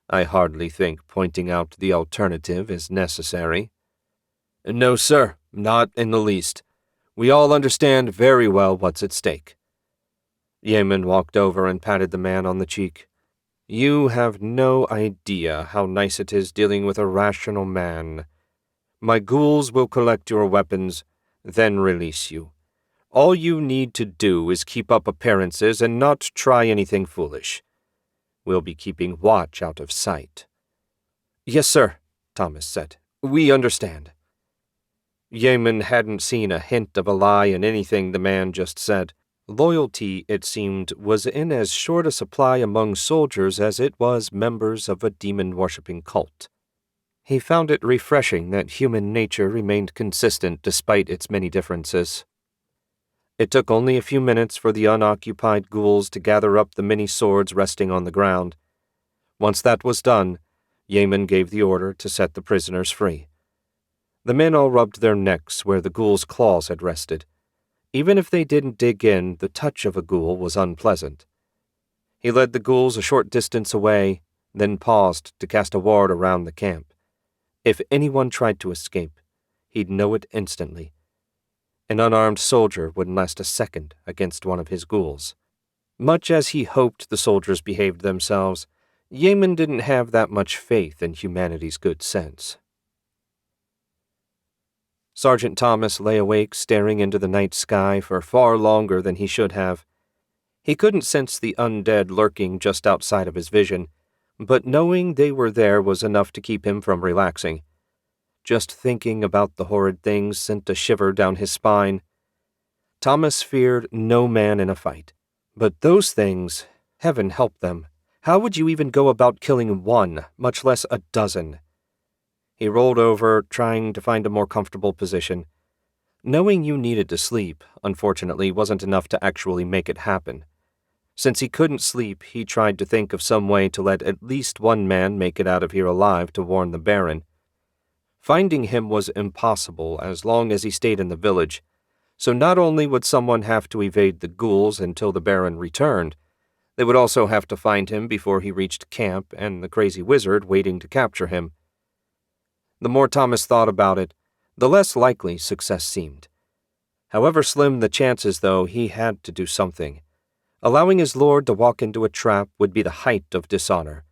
I hardly think pointing out the alternative is necessary." No, sir, not in the least. We all understand very well what's at stake. Yemen walked over and patted the man on the cheek. You have no idea how nice it is dealing with a rational man. My ghouls will collect your weapons, then release you. All you need to do is keep up appearances and not try anything foolish. We'll be keeping watch out of sight. Yes, sir, Thomas said. We understand. Yemen hadn't seen a hint of a lie in anything the man just said. Loyalty, it seemed, was in as short a supply among soldiers as it was members of a demon-worshipping cult. He found it refreshing that human nature remained consistent despite its many differences. It took only a few minutes for the unoccupied ghouls to gather up the many swords resting on the ground. Once that was done, Yemen gave the order to set the prisoners free. The men all rubbed their necks where the ghouls' claws had rested. Even if they didn't dig in, the touch of a ghoul was unpleasant. He led the ghouls a short distance away, then paused to cast a ward around the camp. If anyone tried to escape, he'd know it instantly. An unarmed soldier wouldn't last a second against one of his ghouls. Much as he hoped the soldiers behaved themselves, Yemen didn't have that much faith in humanity's good sense. Sergeant Thomas lay awake staring into the night sky for far longer than he should have. He couldn't sense the undead lurking just outside of his vision, but knowing they were there was enough to keep him from relaxing. Just thinking about the horrid things sent a shiver down his spine. Thomas feared no man in a fight, but those things, heaven help them. How would you even go about killing one, much less a dozen? He rolled over, trying to find a more comfortable position. Knowing you needed to sleep, unfortunately, wasn't enough to actually make it happen. Since he couldn't sleep, he tried to think of some way to let at least one man make it out of here alive to warn the Baron. Finding him was impossible as long as he stayed in the village, so not only would someone have to evade the ghouls until the Baron returned, they would also have to find him before he reached camp and the crazy wizard waiting to capture him. The more Thomas thought about it, the less likely success seemed. However slim the chances, though, he had to do something. Allowing his lord to walk into a trap would be the height of dishonor.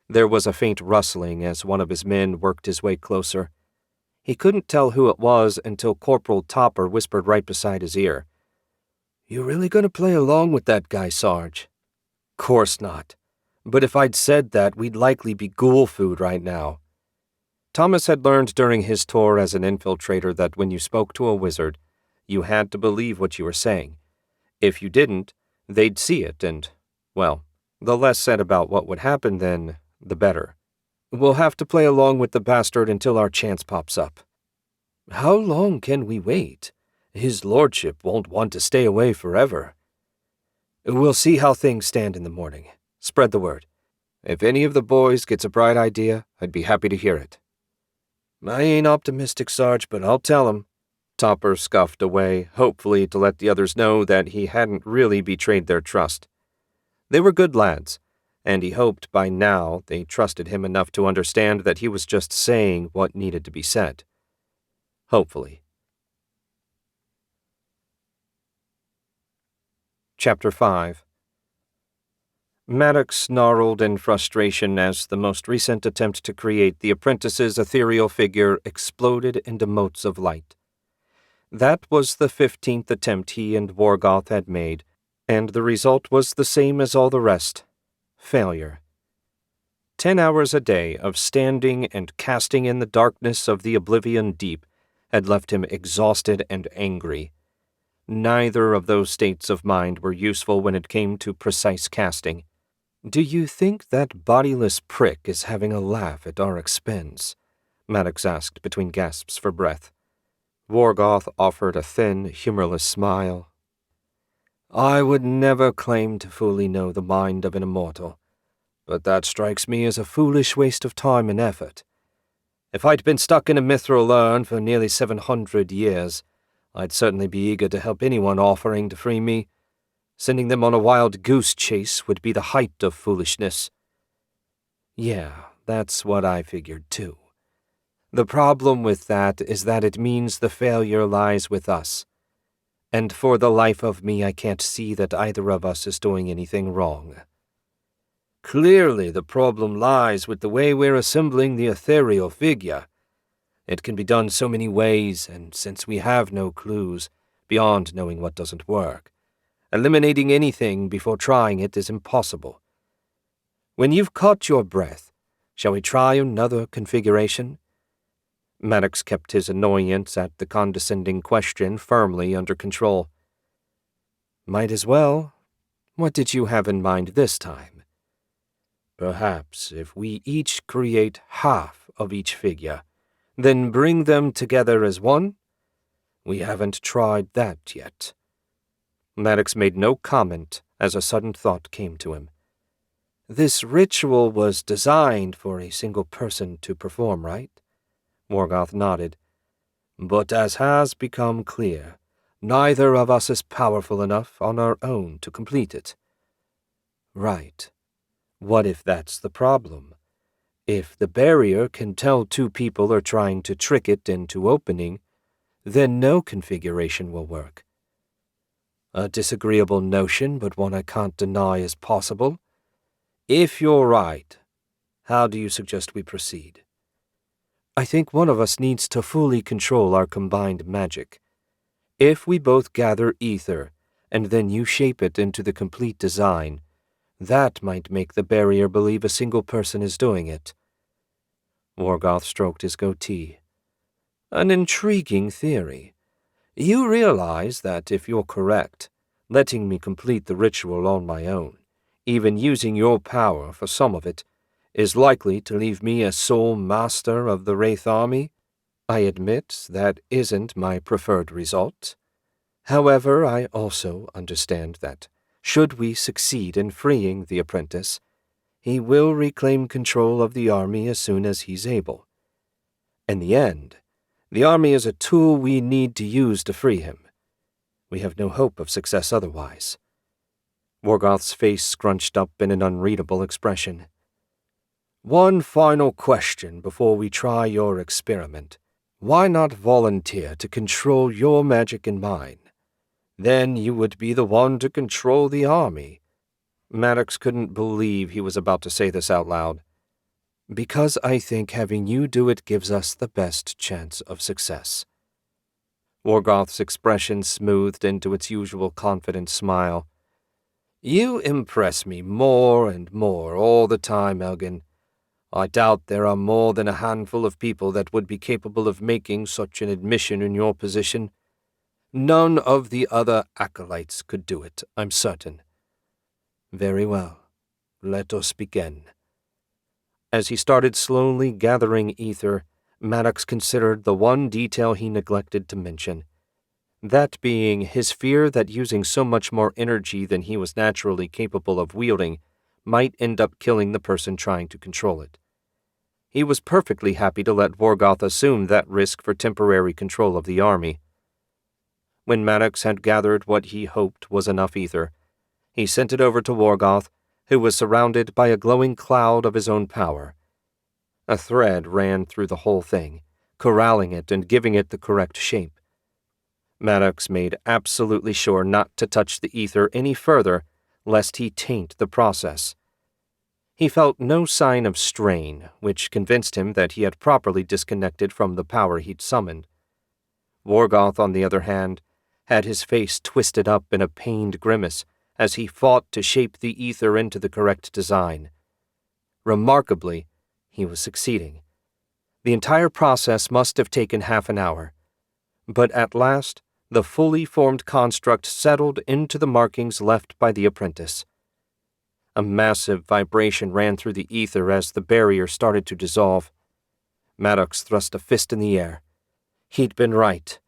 There was a faint rustling as one of his men worked his way closer. He couldn't tell who it was until Corporal Topper whispered right beside his ear. "You really gonna play along with that guy, Sarge?" "Course not. But if I'd said that, we'd likely be ghoul food right now." Thomas had learned during his tour as an infiltrator that when you spoke to a wizard, you had to believe what you were saying. If you didn't, they'd see it and, well, the less said about what would happen then, the better. "We'll have to play along with the bastard until our chance pops up." "How long can we wait? His lordship won't want to stay away forever." "We'll see how things stand in the morning. Spread the word. If any of the boys gets a bright idea, I'd be happy to hear it." "I ain't optimistic, Sarge, but I'll tell him." Topper scuffed away, hopefully to let the others know that he hadn't really betrayed their trust. They were good lads, and he hoped by now they trusted him enough to understand that he was just saying what needed to be said. Hopefully. Chapter 5. Maddox snarled in frustration as the most recent attempt to create the apprentice's ethereal figure exploded into motes of light. That was the 15th attempt he and Worgoth had made, and the result was the same as all the rest. Failure. 10 hours a day of standing and casting in the darkness of the oblivion deep had left him exhausted and angry. Neither of those states of mind were useful when it came to precise casting. "Do you think that bodiless prick is having a laugh at our expense?" Maddox asked between gasps for breath. Worgoth offered a thin, humorless smile. "I would never claim to fully know the mind of an immortal, but that strikes me as a foolish waste of time and effort. If I'd been stuck in a mithril urn for nearly 700 years, I'd certainly be eager to help anyone offering to free me. Sending them on a wild goose chase would be the height of foolishness." "Yeah, that's what I figured too." The problem with that is that it means the failure lies with us. And for the life of me, I can't see that either of us is doing anything wrong. Clearly, the problem lies with the way we're assembling the ethereal figure. It can be done so many ways, and since we have no clues, beyond knowing what doesn't work, eliminating anything before trying it is impossible. When you've caught your breath, shall we try another configuration? Maddox kept his annoyance at the condescending question firmly under control. Might as well. What did you have in mind this time? Perhaps if we each create half of each figure, then bring them together as one? We haven't tried that yet. Maddox made no comment as a sudden thought came to him. This ritual was designed for a single person to perform, right? Morgoth nodded. But as has become clear, neither of us is powerful enough on our own to complete it. Right. What if that's the problem? If the barrier can tell two people are trying to trick it into opening, then no configuration will work. A disagreeable notion, but one I can't deny is possible. If you're right, how do you suggest we proceed? I think one of us needs to fully control our combined magic. If we both gather ether, and then you shape it into the complete design, that might make the barrier believe a single person is doing it. Morgoth stroked his goatee. An intriguing theory. You realize that if you're correct, letting me complete the ritual on my own, even using your power for some of it, is likely to leave me as sole master of the Wraith army? I admit that isn't my preferred result. However, I also understand that, should we succeed in freeing the apprentice, he will reclaim control of the army as soon as he's able. In the end, the army is a tool we need to use to free him. We have no hope of success otherwise. Morgoth's face scrunched up in an unreadable expression. One final question before we try your experiment. Why not volunteer to control your magic and mine? Then you would be the one to control the army. Maddox couldn't believe he was about to say this out loud. Because I think having you do it gives us the best chance of success. Morgoth's expression smoothed into its usual confident smile. You impress me more and more all the time, Elgin. I doubt there are more than a handful of people that would be capable of making such an admission in your position. None of the other acolytes could do it, I'm certain. Very well. Let us begin. As he started slowly gathering ether, Maddox considered the one detail he neglected to mention. That being his fear that using so much more energy than he was naturally capable of wielding might end up killing the person trying to control it. He was perfectly happy to let Morgoth assume that risk for temporary control of the army. When Maddox had gathered what he hoped was enough ether, he sent it over to Morgoth, who was surrounded by a glowing cloud of his own power. A thread ran through the whole thing, corralling it and giving it the correct shape. Maddox made absolutely sure not to touch the ether any further, lest he taint the process. He felt no sign of strain, which convinced him that he had properly disconnected from the power he'd summoned. Morgoth, on the other hand, had his face twisted up in a pained grimace as he fought to shape the ether into the correct design. Remarkably, he was succeeding. The entire process must have taken half an hour, but at last the fully formed construct settled into the markings left by the apprentice. A massive vibration ran through the ether as the barrier started to dissolve. Maddox thrust a fist in the air. He'd been right.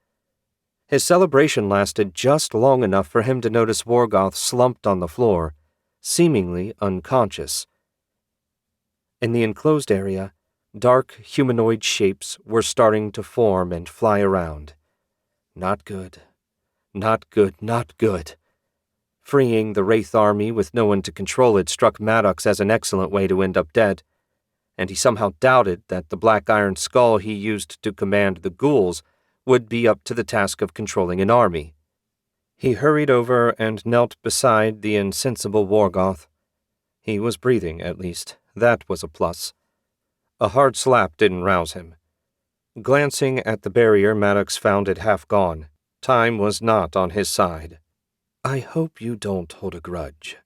His celebration lasted just long enough for him to notice Morgoth slumped on the floor, seemingly unconscious. In the enclosed area, dark humanoid shapes were starting to form and fly around. Not good. Not good, not good. Freeing the Wraith army with no one to control it struck Maddox as an excellent way to end up dead. and he somehow doubted that the black iron skull he used to command the ghouls would be up to the task of controlling an army. He hurried over and knelt beside the insensible Worgoth. He was breathing, at least. That was a plus. A hard slap didn't rouse him. Glancing at the barrier, Maddox found it half gone. Time was not on his side. "I hope you don't hold a grudge."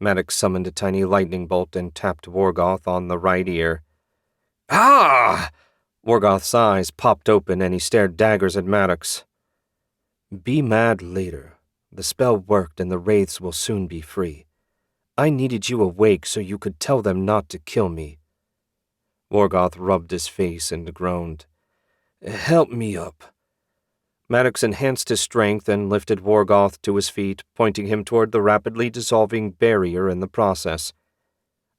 Maddox summoned a tiny lightning bolt and tapped Worgoth on the right ear. "Ah!" Worgoth's eyes popped open and he stared daggers at Maddox. "Be mad later. The spell worked and the wraiths will soon be free. I needed you awake so you could tell them not to kill me." Worgoth rubbed his face and groaned. "Help me up." Maddox enhanced his strength and lifted Worgoth to his feet, pointing him toward the rapidly dissolving barrier in the process.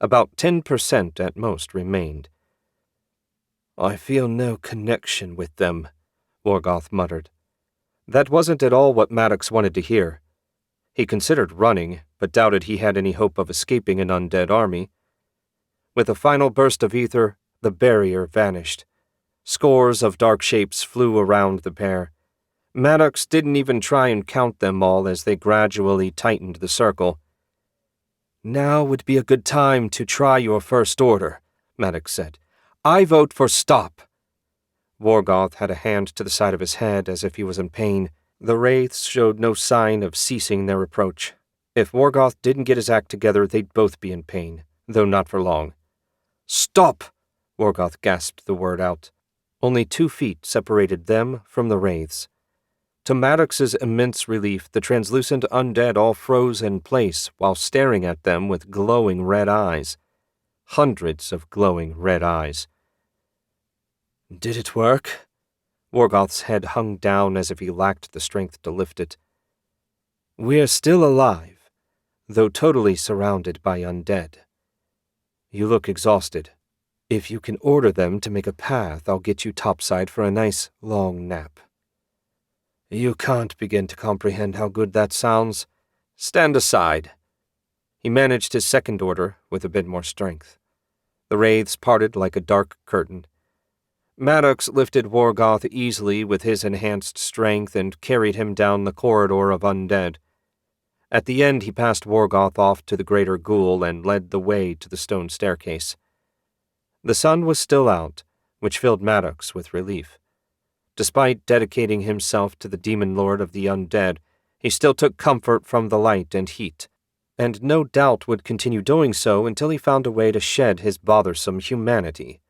About 10% at most remained. "I feel no connection with them," Worgoth muttered. That wasn't at all what Maddox wanted to hear. He considered running, but doubted he had any hope of escaping an undead army. With a final burst of ether, the barrier vanished. Scores of dark shapes flew around the pair. Maddox didn't even try and count them all as they gradually tightened the circle. "Now would be a good time to try your first order," Maddox said. "I vote for stop." Worgoth had a hand to the side of his head as if he was in pain. The wraiths showed no sign of ceasing their approach. If Worgoth didn't get his act together, they'd both be in pain, though not for long. "Stop!" Worgoth gasped the word out. Only 2 feet separated them from the wraiths. To Maddox's immense relief, the translucent undead all froze in place while staring at them with glowing red eyes. Hundreds of glowing red eyes. "Did it work?" Worgoth's head hung down as if he lacked the strength to lift it. "We're still alive, though totally surrounded by undead. You look exhausted. If you can order them to make a path, I'll get you topside for a nice, long nap." "You can't begin to comprehend how good that sounds. Stand aside." He managed his second order with a bit more strength. The wraiths parted like a dark curtain. Maddox lifted Worgoth easily with his enhanced strength and carried him down the corridor of undead. At the end he passed Worgoth off to the greater ghoul and led the way to the stone staircase. The sun was still out, which filled Maddox with relief. Despite dedicating himself to the demon lord of the undead, he still took comfort from the light and heat, and no doubt would continue doing so until he found a way to shed his bothersome humanity.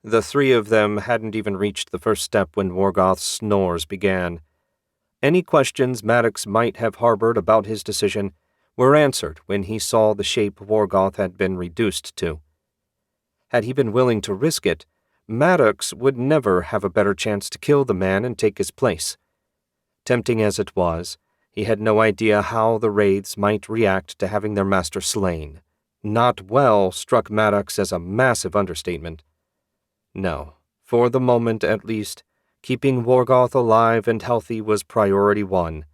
The 3 of them hadn't even reached the first step when Worgoth's snores began. Any questions Maddox might have harbored about his decision were answered when he saw the shape Worgoth had been reduced to. Had he been willing to risk it, Maddox would never have a better chance to kill the man and take his place. Tempting as it was, he had no idea how the wraiths might react to having their master slain. Not well struck Maddox as a massive understatement. No, for the moment at least, keeping Worgoth alive and healthy was priority 1.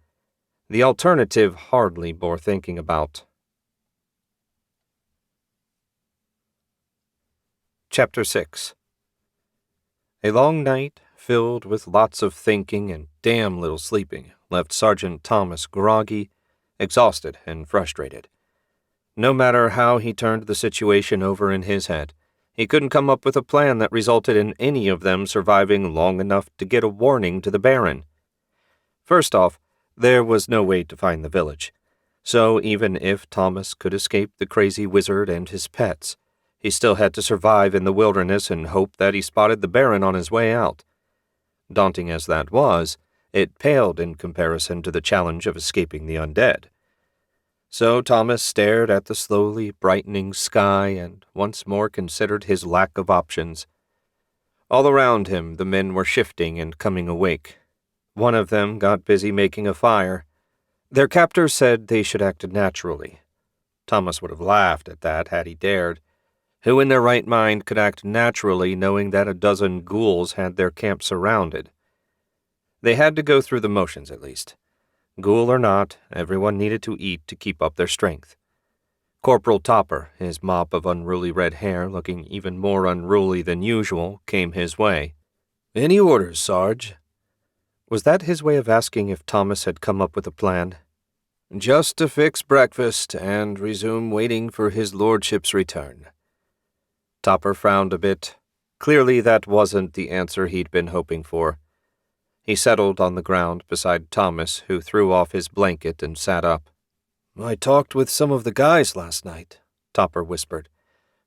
The alternative hardly bore thinking about. Chapter 6. A long night, filled with lots of thinking and damn little sleeping, left Sergeant Thomas groggy, exhausted, and frustrated. No matter how he turned the situation over in his head, he couldn't come up with a plan that resulted in any of them surviving long enough to get a warning to the Baron. First off, there was no way to find the village, so even if Thomas could escape the crazy wizard and his pets, he still had to survive in the wilderness and hope that he spotted the Baron on his way out. Daunting as that was, it paled in comparison to the challenge of escaping the undead. So Thomas stared at the slowly brightening sky and once more considered his lack of options. All around him the men were shifting and coming awake. One of them got busy making a fire. Their captor said they should act naturally. Thomas would have laughed at that had he dared. Who in their right mind could act naturally knowing that a dozen ghouls had their camp surrounded? They had to go through the motions at least. Ghoul or not, everyone needed to eat to keep up their strength. Corporal Topper, his mop of unruly red hair looking even more unruly than usual, came his way. "Any orders, Sarge?" Was that his way of asking if Thomas had come up with a plan? "Just to fix breakfast and resume waiting for his lordship's return." Topper frowned a bit. Clearly that wasn't the answer he'd been hoping for. He settled on the ground beside Thomas, who threw off his blanket and sat up. "I talked with some of the guys last night," Topper whispered.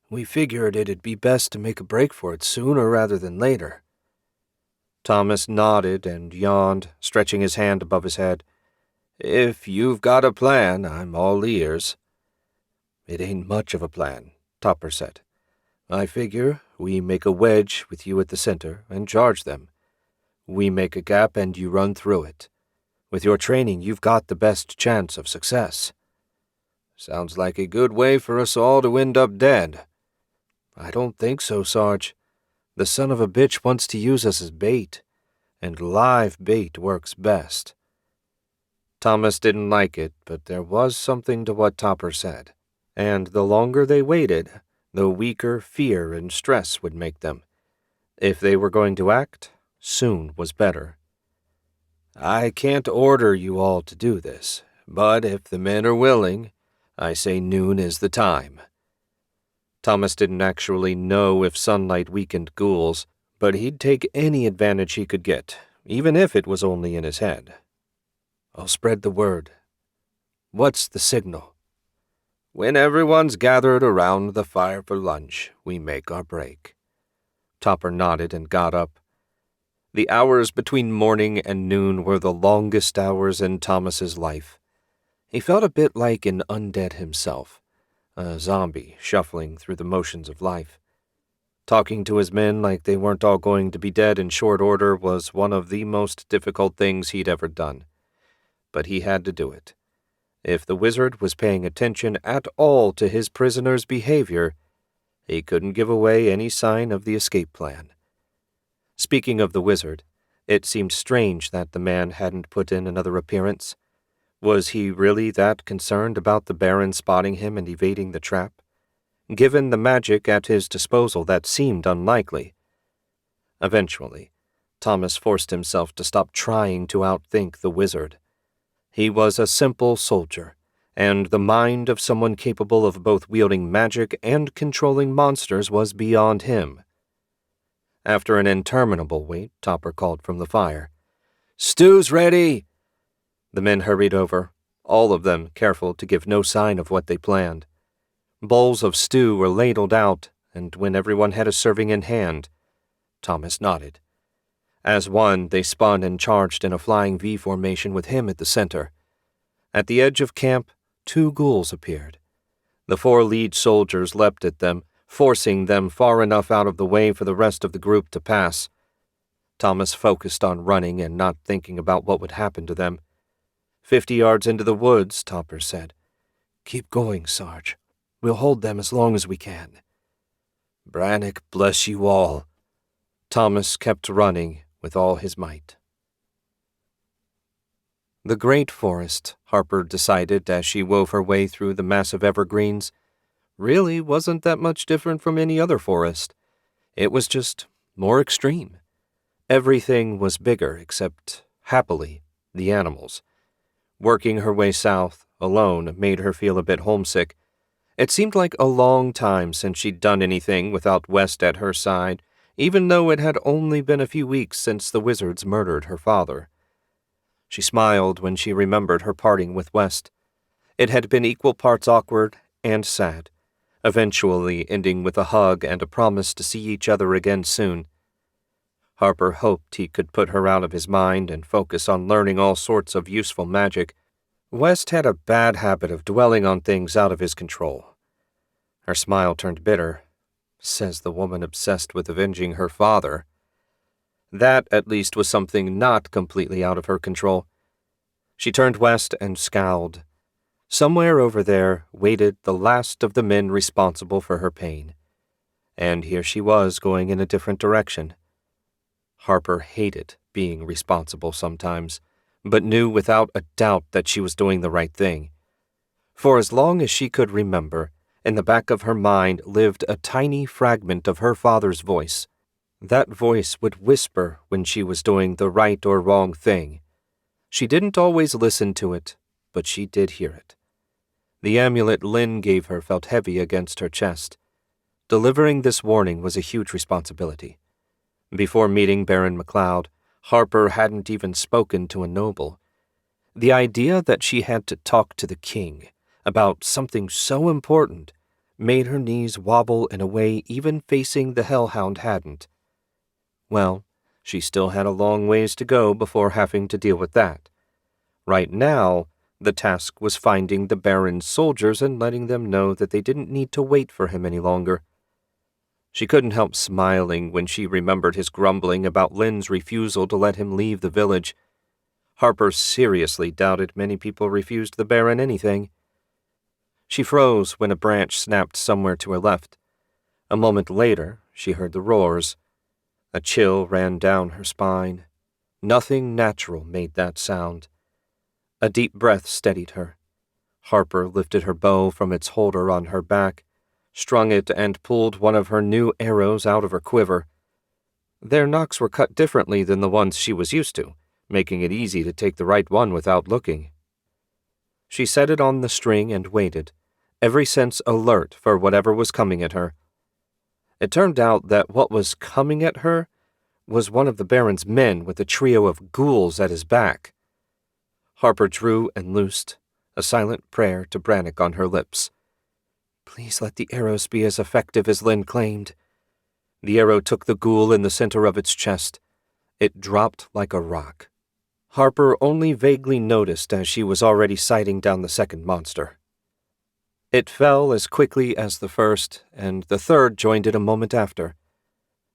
"We figured it'd be best to make a break for it sooner rather than later." Thomas nodded and yawned, stretching his hand above his head. "If you've got a plan, I'm all ears." "It ain't much of a plan," Topper said. "I figure we make a wedge with you at the center and charge them. We make a gap and you run through it. With your training, you've got the best chance of success." "Sounds like a good way for us all to end up dead." "I don't think so, Sarge. The son of a bitch wants to use us as bait, and live bait works best." Thomas didn't like it, but there was something to what Topper said, and the longer they waited, the weaker fear and stress would make them. If they were going to act, soon was better. "I can't order you all to do this, but if the men are willing, I say noon is the time." Thomas didn't actually know if sunlight weakened ghouls, but he'd take any advantage he could get, even if it was only in his head. "I'll spread the word. What's the signal?" "When everyone's gathered around the fire for lunch, we make our break." Topper nodded and got up. The hours between morning and noon were the longest hours in Thomas's life. He felt a bit like an undead himself, a zombie shuffling through the motions of life. Talking to his men like they weren't all going to be dead in short order was one of the most difficult things he'd ever done. But he had to do it. If the wizard was paying attention at all to his prisoner's behavior, he couldn't give away any sign of the escape plan. Speaking of the wizard, it seemed strange that the man hadn't put in another appearance. Was he really that concerned about the Baron spotting him and evading the trap? Given the magic at his disposal, that seemed unlikely. Eventually, Thomas forced himself to stop trying to outthink the wizard. He was a simple soldier, and the mind of someone capable of both wielding magic and controlling monsters was beyond him. After an interminable wait, Topper called from the fire. "Stew's ready!" The men hurried over, all of them careful to give no sign of what they planned. Bowls of stew were ladled out, and when everyone had a serving in hand, Thomas nodded. As one, they spun and charged in a flying V formation with him at the center. At the edge of camp, 2 ghouls appeared. The 4 lead soldiers leapt at them, forcing them far enough out of the way for the rest of the group to pass. Thomas focused on running and not thinking about what would happen to them. 50 yards into the woods, Topper said, "Keep going, Sarge. We'll hold them as long as we can." "Brannock bless you all." Thomas kept running with all his might. The great forest, Harper decided as she wove her way through the massive evergreens, really wasn't that much different from any other forest. It was just more extreme. Everything was bigger except, happily, the animals. Working her way south, alone, made her feel a bit homesick. It seemed like a long time since she'd done anything without West at her side, even though it had only been a few weeks since the wizards murdered her father. She smiled when she remembered her parting with West. It had been equal parts awkward and sad, eventually ending with a hug and a promise to see each other again soon. Harper hoped he could put her out of his mind and focus on learning all sorts of useful magic. West had a bad habit of dwelling on things out of his control. Her smile turned bitter. Says the woman obsessed with avenging her father. That, at least, was something not completely out of her control. She turned west and scowled. Somewhere over there waited the last of the men responsible for her pain. And here she was going in a different direction. Harper hated being responsible sometimes, but knew without a doubt that she was doing the right thing. For as long as she could remember, in the back of her mind lived a tiny fragment of her father's voice. That voice would whisper when she was doing the right or wrong thing. She didn't always listen to it, but she did hear it. The amulet Lynn gave her felt heavy against her chest. Delivering this warning was a huge responsibility. Before meeting Baron MacLeod, Harper hadn't even spoken to a noble. The idea that she had to talk to the king about something so important made her knees wobble in a way even facing the hellhound hadn't. Well, she still had a long ways to go before having to deal with that. Right now, the task was finding the Baron's soldiers and letting them know that they didn't need to wait for him any longer. She couldn't help smiling when she remembered his grumbling about Lynn's refusal to let him leave the village. Harper seriously doubted many people refused the Baron anything. She froze when a branch snapped somewhere to her left. A moment later, she heard the roars. A chill ran down her spine. Nothing natural made that sound. A deep breath steadied her. Harper lifted her bow from its holder on her back, strung it, and pulled one of her new arrows out of her quiver. Their nocks were cut differently than the ones she was used to, making it easy to take the right one without looking. She set it on the string and waited, every sense alert for whatever was coming at her. It turned out that what was coming at her was one of the Baron's men with a trio of ghouls at his back. Harper drew and loosed, a silent prayer to Brannock on her lips. Please let the arrows be as effective as Lynn claimed. The arrow took the ghoul in the center of its chest. It dropped like a rock. Harper only vaguely noticed as she was already sighting down the second monster. It fell as quickly as the first, and the third joined it a moment after.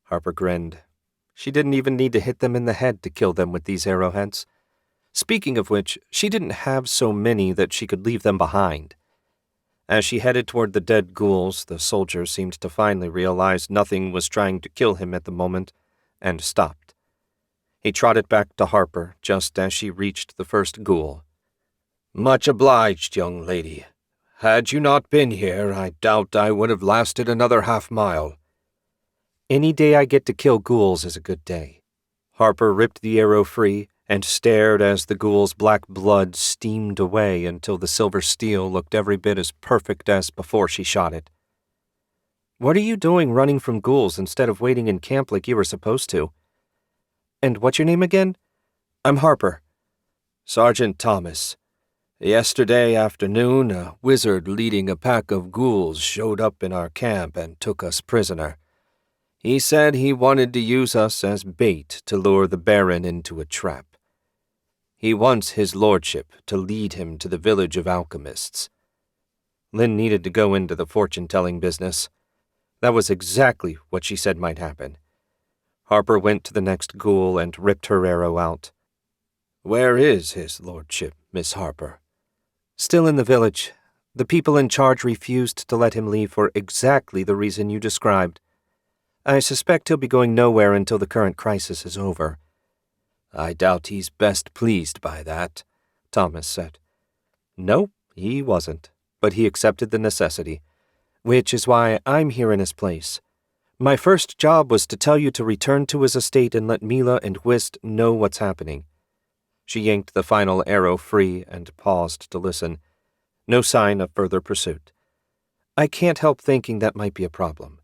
Harper grinned. She didn't even need to hit them in the head to kill them with these arrowheads. Speaking of which, she didn't have so many that she could leave them behind. As she headed toward the dead ghouls, the soldier seemed to finally realize nothing was trying to kill him at the moment, and stopped. He trotted back to Harper just as she reached the first ghoul. Much obliged, young lady. Had you not been here, I doubt I would have lasted another half-mile. Any day I get to kill ghouls is a good day. Harper ripped the arrow free and stared as the ghoul's black blood steamed away until the silver steel looked every bit as perfect as before she shot it. What are you doing running from ghouls instead of waiting in camp like you were supposed to? And what's your name again? I'm Harper. Sergeant Thomas. Yesterday afternoon, a wizard leading a pack of ghouls showed up in our camp and took us prisoner. He said he wanted to use us as bait to lure the Baron into a trap. He wants his lordship to lead him to the village of alchemists. Lynn needed to go into the fortune-telling business. That was exactly what she said might happen. Harper went to the next ghoul and ripped her arrow out. Where is his lordship, Miss Harper? Still in the village. The people in charge refused to let him leave for exactly the reason you described. I suspect he'll be going nowhere until the current crisis is over. I doubt he's best pleased by that, Thomas said. No, he wasn't, but he accepted the necessity, which is why I'm here in his place. My first job was to tell you to return to his estate and let Mila and Whist know what's happening. She yanked the final arrow free and paused to listen. No sign of further pursuit. I can't help thinking that might be a problem.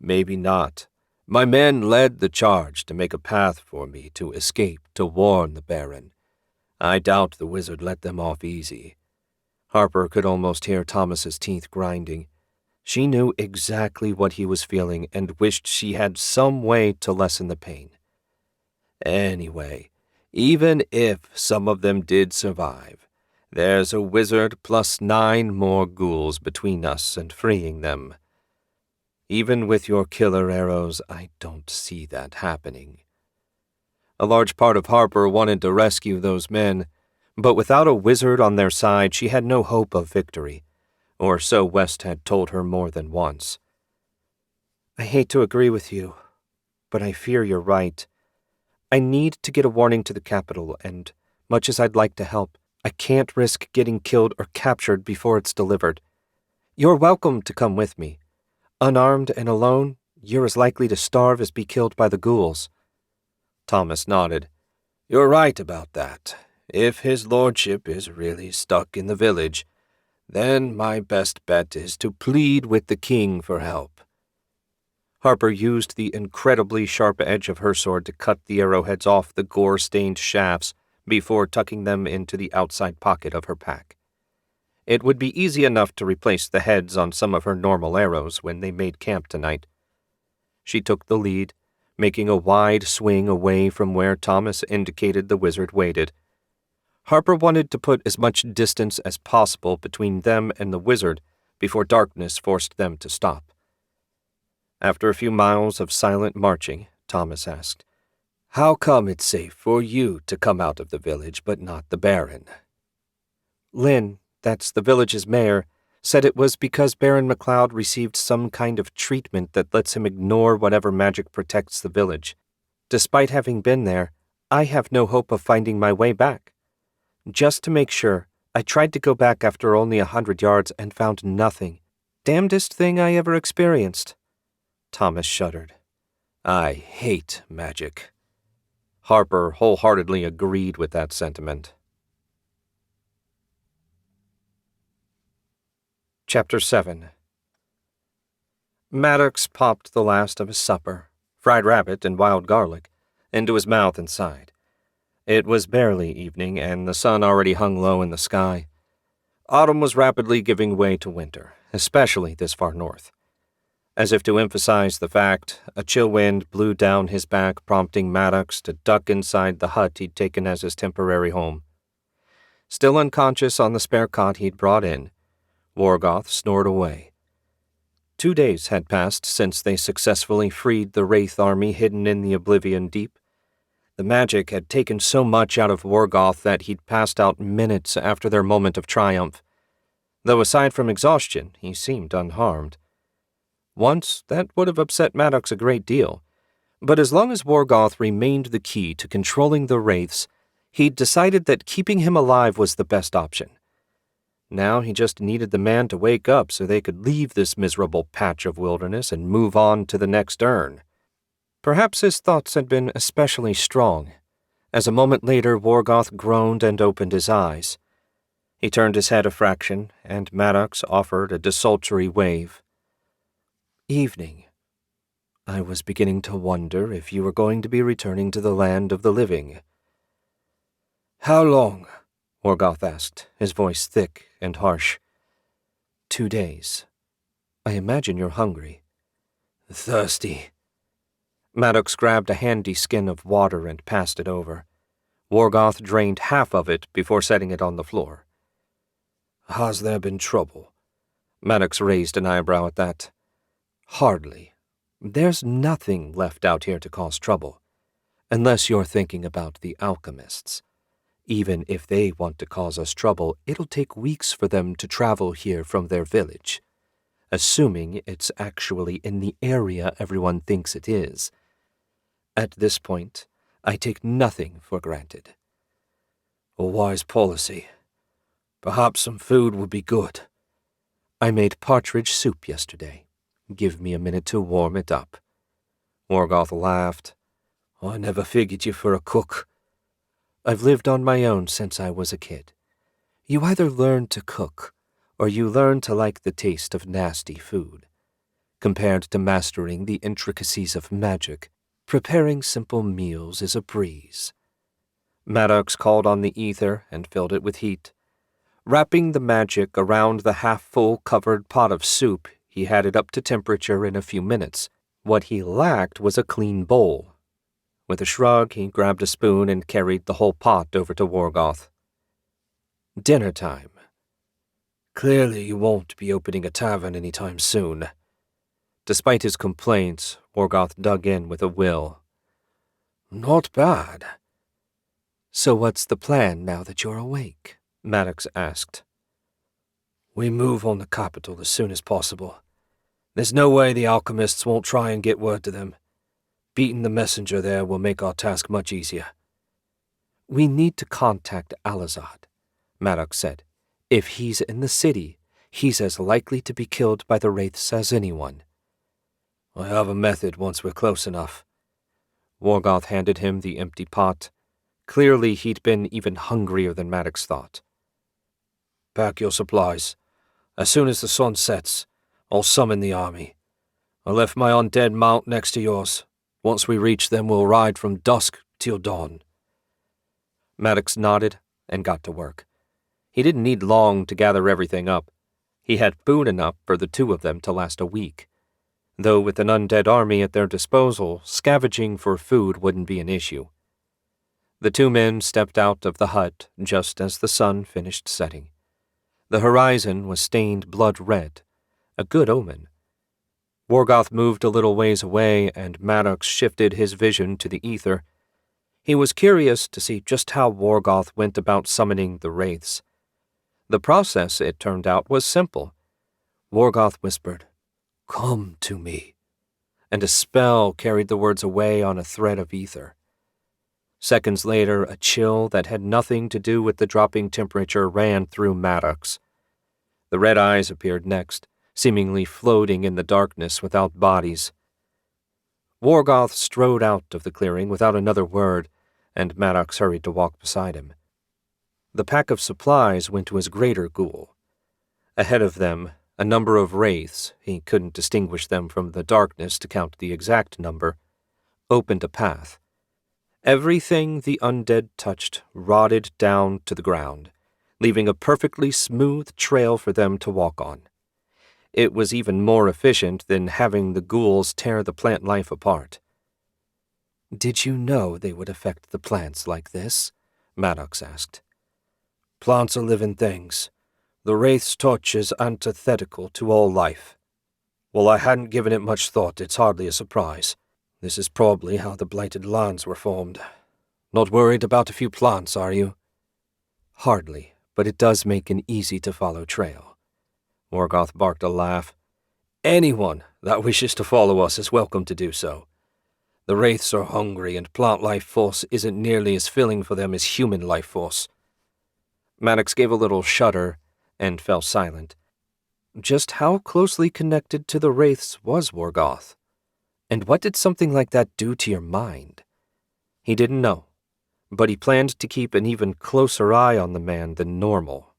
Maybe not. My men led the charge to make a path for me to escape to warn the Baron. I doubt the wizard let them off easy. Harper could almost hear Thomas's teeth grinding. She knew exactly what he was feeling and wished she had some way to lessen the pain. Anyway, even if some of them did survive, there's a wizard plus 9 more ghouls between us and freeing them. Even with your killer arrows, I don't see that happening. A large part of Harper wanted to rescue those men, but without a wizard on their side, she had no hope of victory, or so West had told her more than once. I hate to agree with you, but I fear you're right. I need to get a warning to the capital, and much as I'd like to help, I can't risk getting killed or captured before it's delivered. You're welcome to come with me. Unarmed and alone, you're as likely to starve as be killed by the ghouls." Thomas nodded. "You're right about that. If his lordship is really stuck in the village, then my best bet is to plead with the king for help." Harper used the incredibly sharp edge of her sword to cut the arrowheads off the gore-stained shafts before tucking them into the outside pocket of her pack. It would be easy enough to replace the heads on some of her normal arrows when they made camp tonight. She took the lead, making a wide swing away from where Thomas indicated the wizard waited. Harper wanted to put as much distance as possible between them and the wizard before darkness forced them to stop. After a few miles of silent marching, Thomas asked, "How come it's safe for you to come out of the village but not the Baron?" "Lynn, that's the village's mayor, said it was because Baron McLeod received some kind of treatment that lets him ignore whatever magic protects the village. Despite having been there, I have no hope of finding my way back. Just to make sure, I tried to go back after only 100 yards and found nothing. Damnedest thing I ever experienced." Thomas shuddered. "I hate magic." Harper wholeheartedly agreed with that sentiment. Chapter 7. Maddox popped the last of his supper, fried rabbit and wild garlic, into his mouth and sighed. It was barely evening, and the sun already hung low in the sky. Autumn was rapidly giving way to winter, especially this far north. As if to emphasize the fact, a chill wind blew down his back, prompting Maddox to duck inside the hut he'd taken as his temporary home. Still unconscious on the spare cot he'd brought in, Worgoth snored away. 2 days had passed since they successfully freed the Wraith army hidden in the Oblivion Deep. The magic had taken so much out of Worgoth that he'd passed out minutes after their moment of triumph. Though aside from exhaustion, he seemed unharmed. Once, that would have upset Maddox a great deal, but as long as Worgoth remained the key to controlling the Wraiths, he'd decided that keeping him alive was the best option. Now he just needed the man to wake up so they could leave this miserable patch of wilderness and move on to the next urn. Perhaps his thoughts had been especially strong, as a moment later Worgoth groaned and opened his eyes. He turned his head a fraction, and Maddox offered a desultory wave. "Evening. I was beginning to wonder if you were going to be returning to the land of the living." "How long?" Worgoth asked, his voice thick and harsh. 2 days. I imagine you're hungry." "Thirsty." Maddox grabbed a handy skin of water and passed it over. Worgoth drained half of it before setting it on the floor. "Has there been trouble?" Maddox raised an eyebrow at that. "Hardly. There's nothing left out here to cause trouble, unless you're thinking about the alchemists. Even if they want to cause us trouble, it'll take weeks for them to travel here from their village, assuming it's actually in the area everyone thinks it is. At this point, I take nothing for granted." "A wise policy. Perhaps some food would be good." "I made partridge soup yesterday. Give me a minute to warm it up." Worgoth laughed. "I never figured you for a cook." "I've lived on my own since I was a kid. You either learn to cook, or you learn to like the taste of nasty food. Compared to mastering the intricacies of magic, preparing simple meals is a breeze." Maddox called on the ether and filled it with heat. Wrapping the magic around the half-full covered pot of soup, he had it up to temperature in a few minutes. What he lacked was a clean bowl. With a shrug, he grabbed a spoon and carried the whole pot over to Worgoth. "Dinner time." "Clearly you won't be opening a tavern any time soon." Despite his complaints, Worgoth dug in with a will. "Not bad." "So what's the plan now that you're awake?" Maddox asked. "We move on the capital as soon as possible. There's no way the alchemists won't try and get word to them. Beating the messenger there will make our task much easier." "We need to contact Alazad. Maddox said. "If he's in the city, he's as likely to be killed by the wraiths as anyone." "I have a method once we're close enough." Morgoth handed him the empty pot. Clearly he'd been even hungrier than Maddox thought. "Pack your supplies. As soon as the sun sets, I'll summon the army. I left my undead mount next to yours. Once we reach them, we'll ride from dusk till dawn." Maddox nodded and got to work. He didn't need long to gather everything up. He had food enough for the two of them to last a week. Though with an undead army at their disposal, scavenging for food wouldn't be an issue. The two men stepped out of the hut just as the sun finished setting. The horizon was stained blood red, a good omen. Morgoth moved a little ways away, and Maddox shifted his vision to the ether. He was curious to see just how Morgoth went about summoning the wraiths. The process, it turned out, was simple. Morgoth whispered, "Come to me," and a spell carried the words away on a thread of ether. Seconds later, a chill that had nothing to do with the dropping temperature ran through Maddox. The red eyes appeared next, seemingly floating in the darkness without bodies. Morgoth strode out of the clearing without another word, and Maddox hurried to walk beside him. The pack of supplies went to his greater ghoul. Ahead of them, a number of wraiths, he couldn't distinguish them from the darkness to count the exact number, opened a path. Everything the undead touched rotted down to the ground, leaving a perfectly smooth trail for them to walk on. It was even more efficient than having the ghouls tear the plant life apart. "Did you know they would affect the plants like this?" Maddox asked. "Plants are living things. The wraith's touch is antithetical to all life. Well, I hadn't given it much thought. It's hardly a surprise. This is probably how the blighted lands were formed. Not worried about a few plants, are you?" "Hardly, but it does make an easy-to-follow trail." Morgoth barked a laugh. "Anyone that wishes to follow us is welcome to do so. The wraiths are hungry, and plant life force isn't nearly as filling for them as human life force." Maddox gave a little shudder and fell silent. Just how closely connected to the wraiths was Morgoth? And what did something like that do to your mind? He didn't know, but he planned to keep an even closer eye on the man than normal.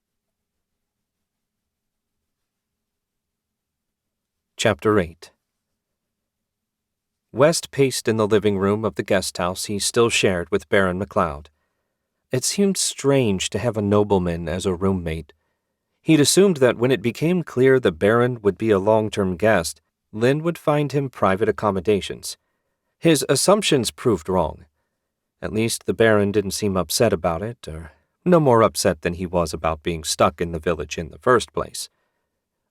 Chapter 8. West paced in the living room of the guest house he still shared with Baron MacLeod. It seemed strange to have a nobleman as a roommate. He'd assumed that when it became clear the Baron would be a long-term guest, Lynn would find him private accommodations. His assumptions proved wrong. At least the Baron didn't seem upset about it, or no more upset than he was about being stuck in the village in the first place.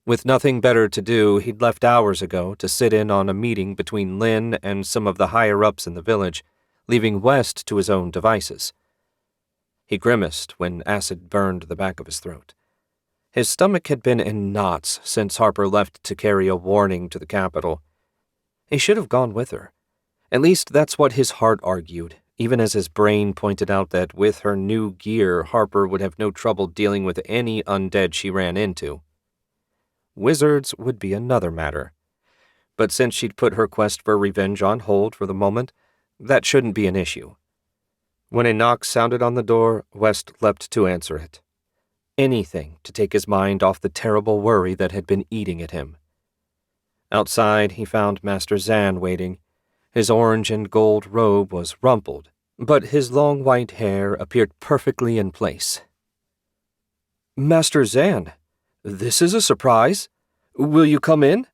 With nothing better to do, he'd left hours ago to sit in on a meeting between Lynn and some of the higher-ups in the village, leaving West to his own devices. He grimaced when acid burned the back of his throat. His stomach had been in knots since Harper left to carry a warning to the capital. He should have gone with her. At least that's what his heart argued, even as his brain pointed out that with her new gear, Harper would have no trouble dealing with any undead she ran into. Wizards would be another matter. But since she'd put her quest for revenge on hold for the moment, that shouldn't be an issue. When a knock sounded on the door, West leapt to answer it. Anything to take his mind off the terrible worry that had been eating at him. Outside, he found Master Zan waiting. His orange and gold robe was rumpled, but his long white hair appeared perfectly in place. "Master Zan, this is a surprise. Will you come in?"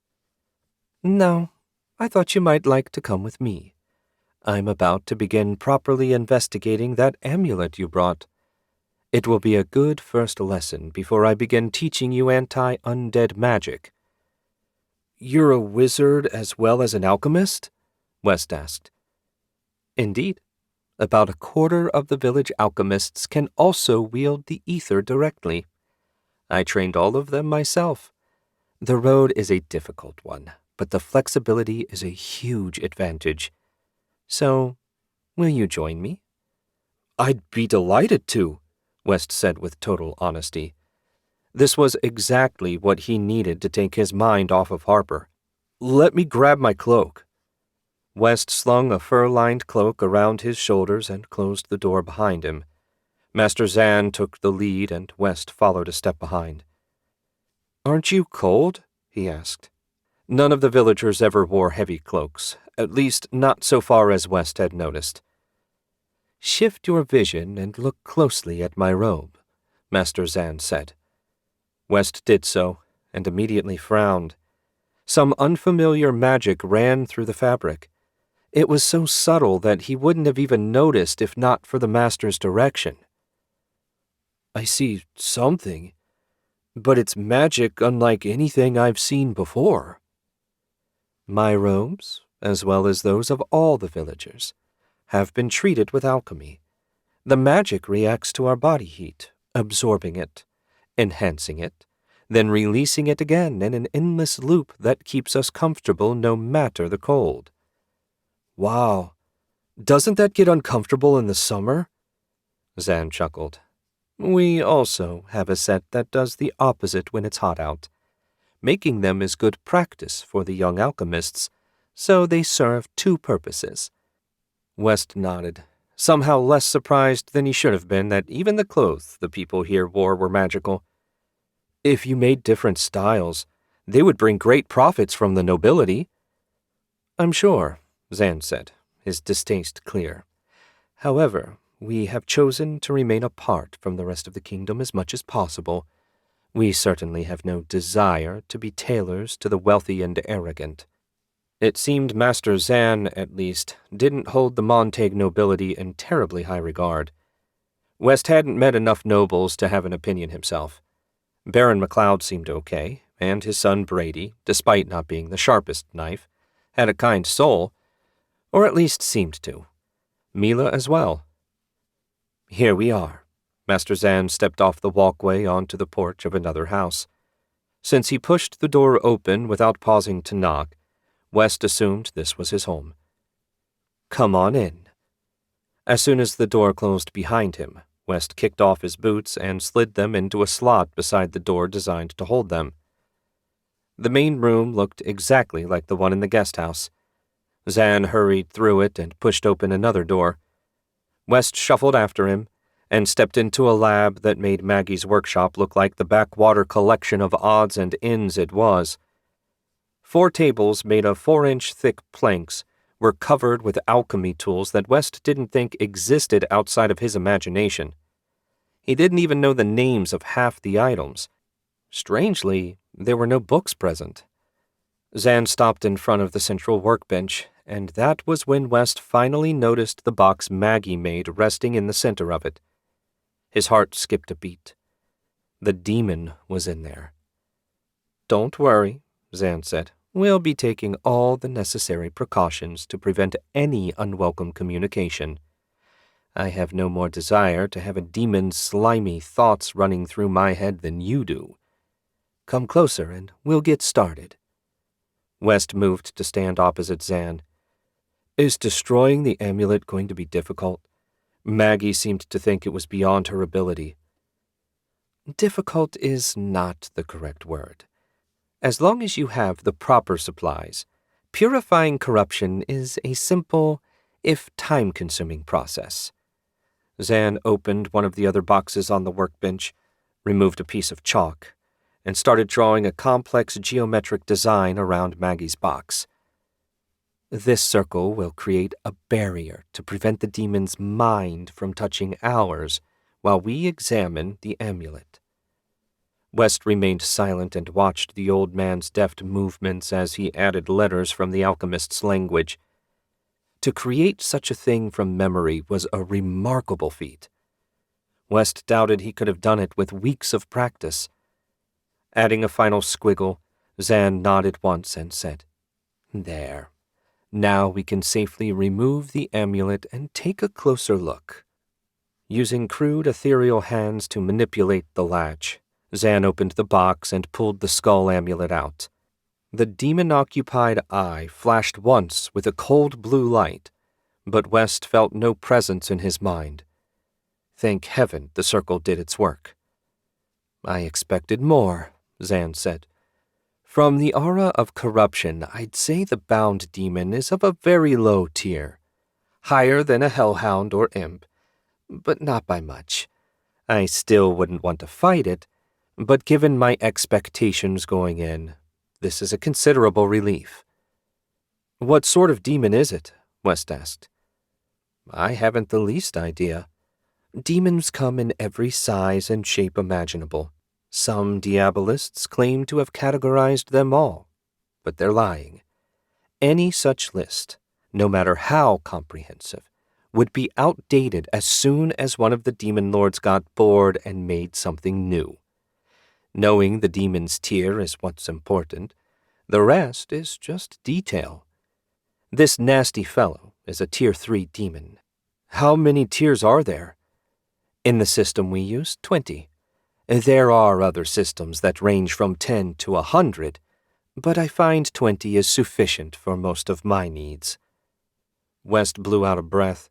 "No, I thought you might like to come with me. I'm about to begin properly investigating that amulet you brought. It will be a good first lesson before I begin teaching you anti-undead magic." "You're a wizard as well as an alchemist?" West asked. "Indeed. About a quarter of the village alchemists can also wield the ether directly. I trained all of them myself. The road is a difficult one, but the flexibility is a huge advantage. So, will you join me?" "I'd be delighted to. West said with total honesty. This was exactly what he needed to take his mind off of Harper. "Let me grab my cloak." West slung a fur-lined cloak around his shoulders and closed the door behind him. Master Zan took the lead and West followed a step behind. "Aren't you cold?" he asked. None of the villagers ever wore heavy cloaks, at least not so far as West had noticed. "Shift your vision and look closely at my robe," Master Zan said. West did so, and immediately frowned. Some unfamiliar magic ran through the fabric. It was so subtle that he wouldn't have even noticed if not for the master's direction. "I see something, but it's magic unlike anything I've seen before." "My robes, as well as those of all the villagers, have been treated with alchemy. The magic reacts to our body heat, absorbing it, enhancing it, then releasing it again in an endless loop that keeps us comfortable no matter the cold." "Wow. Doesn't that get uncomfortable in the summer?" Zan chuckled. "We also have a set that does the opposite when it's hot out. Making them is good practice for the young alchemists, so they serve two purposes." West nodded, somehow less surprised than he should have been that even the clothes the people here wore were magical. "If you made different styles, they would bring great profits from the nobility." "I'm sure," Zan said, his distaste clear. "However, we have chosen to remain apart from the rest of the kingdom as much as possible. We certainly have no desire to be tailors to the wealthy and arrogant." It seemed Master Zan, at least, didn't hold the Montague nobility in terribly high regard. West hadn't met enough nobles to have an opinion himself. Baron MacLeod seemed okay, and his son Brady, despite not being the sharpest knife, had a kind soul, or at least seemed to. Mila as well. "Here we are." Master Zan stepped off the walkway onto the porch of another house. Since he pushed the door open without pausing to knock, West assumed this was his home. "Come on in." As soon as the door closed behind him, West kicked off his boots and slid them into a slot beside the door designed to hold them. The main room looked exactly like the one in the guest house. Zan hurried through it and pushed open another door. West shuffled after him and stepped into a lab that made Maggie's workshop look like the backwater collection of odds and ends it was. 4 tables made of 4-inch thick planks were covered with alchemy tools that West didn't think existed outside of his imagination. He didn't even know the names of half the items. Strangely, there were no books present. Zan stopped in front of the central workbench, and that was when West finally noticed the box Maggie made resting in the center of it. His heart skipped a beat. The demon was in there. "Don't worry," Zan said. "We'll be taking all the necessary precautions to prevent any unwelcome communication. I have no more desire to have a demon's slimy thoughts running through my head than you do. Come closer and we'll get started." West moved to stand opposite Zan. "Is destroying the amulet going to be difficult?" Maggie seemed to think it was beyond her ability. "Difficult is not the correct word. As long as you have the proper supplies, purifying corruption is a simple, if time-consuming process." Zan opened one of the other boxes on the workbench, removed a piece of chalk, and started drawing a complex geometric design around Maggie's box. "This circle will create a barrier to prevent the demon's mind from touching ours while we examine the amulet." West remained silent and watched the old man's deft movements as he added letters from the alchemist's language. To create such a thing from memory was a remarkable feat. West doubted he could have done it with weeks of practice. Adding a final squiggle, Zan nodded once and said, "There. Now we can safely remove the amulet and take a closer look." Using crude ethereal hands to manipulate the latch, Zan opened the box and pulled the skull amulet out. The demon-occupied eye flashed once with a cold blue light, but West felt no presence in his mind. Thank heaven the circle did its work. I expected more, Zan said. From the aura of corruption, I'd say the bound demon is of a very low tier. Higher than a hellhound or imp, but not by much. I still wouldn't want to fight it, but given my expectations going in, this is a considerable relief. What sort of demon is it? West asked. I haven't the least idea. Demons come in every size and shape imaginable. Some diabolists claim to have categorized them all, but they're lying. Any such list, no matter how comprehensive, would be outdated as soon as one of the demon lords got bored and made something new. Knowing the demon's tier is what's important. The rest is just detail. This nasty fellow is a Tier 3 demon. How many tiers are there? In the system we use, 20. There are other systems that range from 10 to 100, but I find 20 is sufficient for most of my needs. West blew out a breath.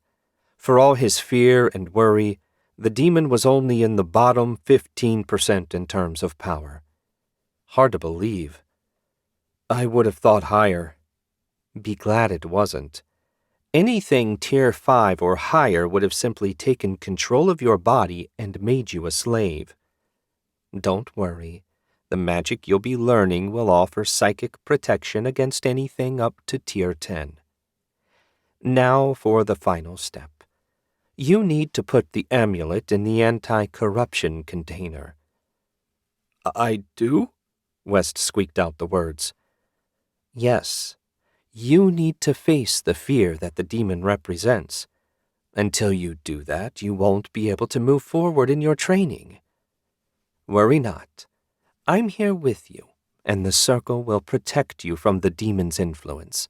For all his fear and worry, the demon was only in the bottom 15% in terms of power. Hard to believe. I would have thought higher. Be glad it wasn't. Anything Tier 5 or higher would have simply taken control of your body and made you a slave. Don't worry. The magic you'll be learning will offer psychic protection against anything up to Tier 10. Now for the final step. You need to put the amulet in the anti-corruption container. I do? West squeaked out the words. Yes. You need to face the fear that the demon represents. Until you do that, you won't be able to move forward in your training. Worry not. I'm here with you, and the circle will protect you from the demon's influence.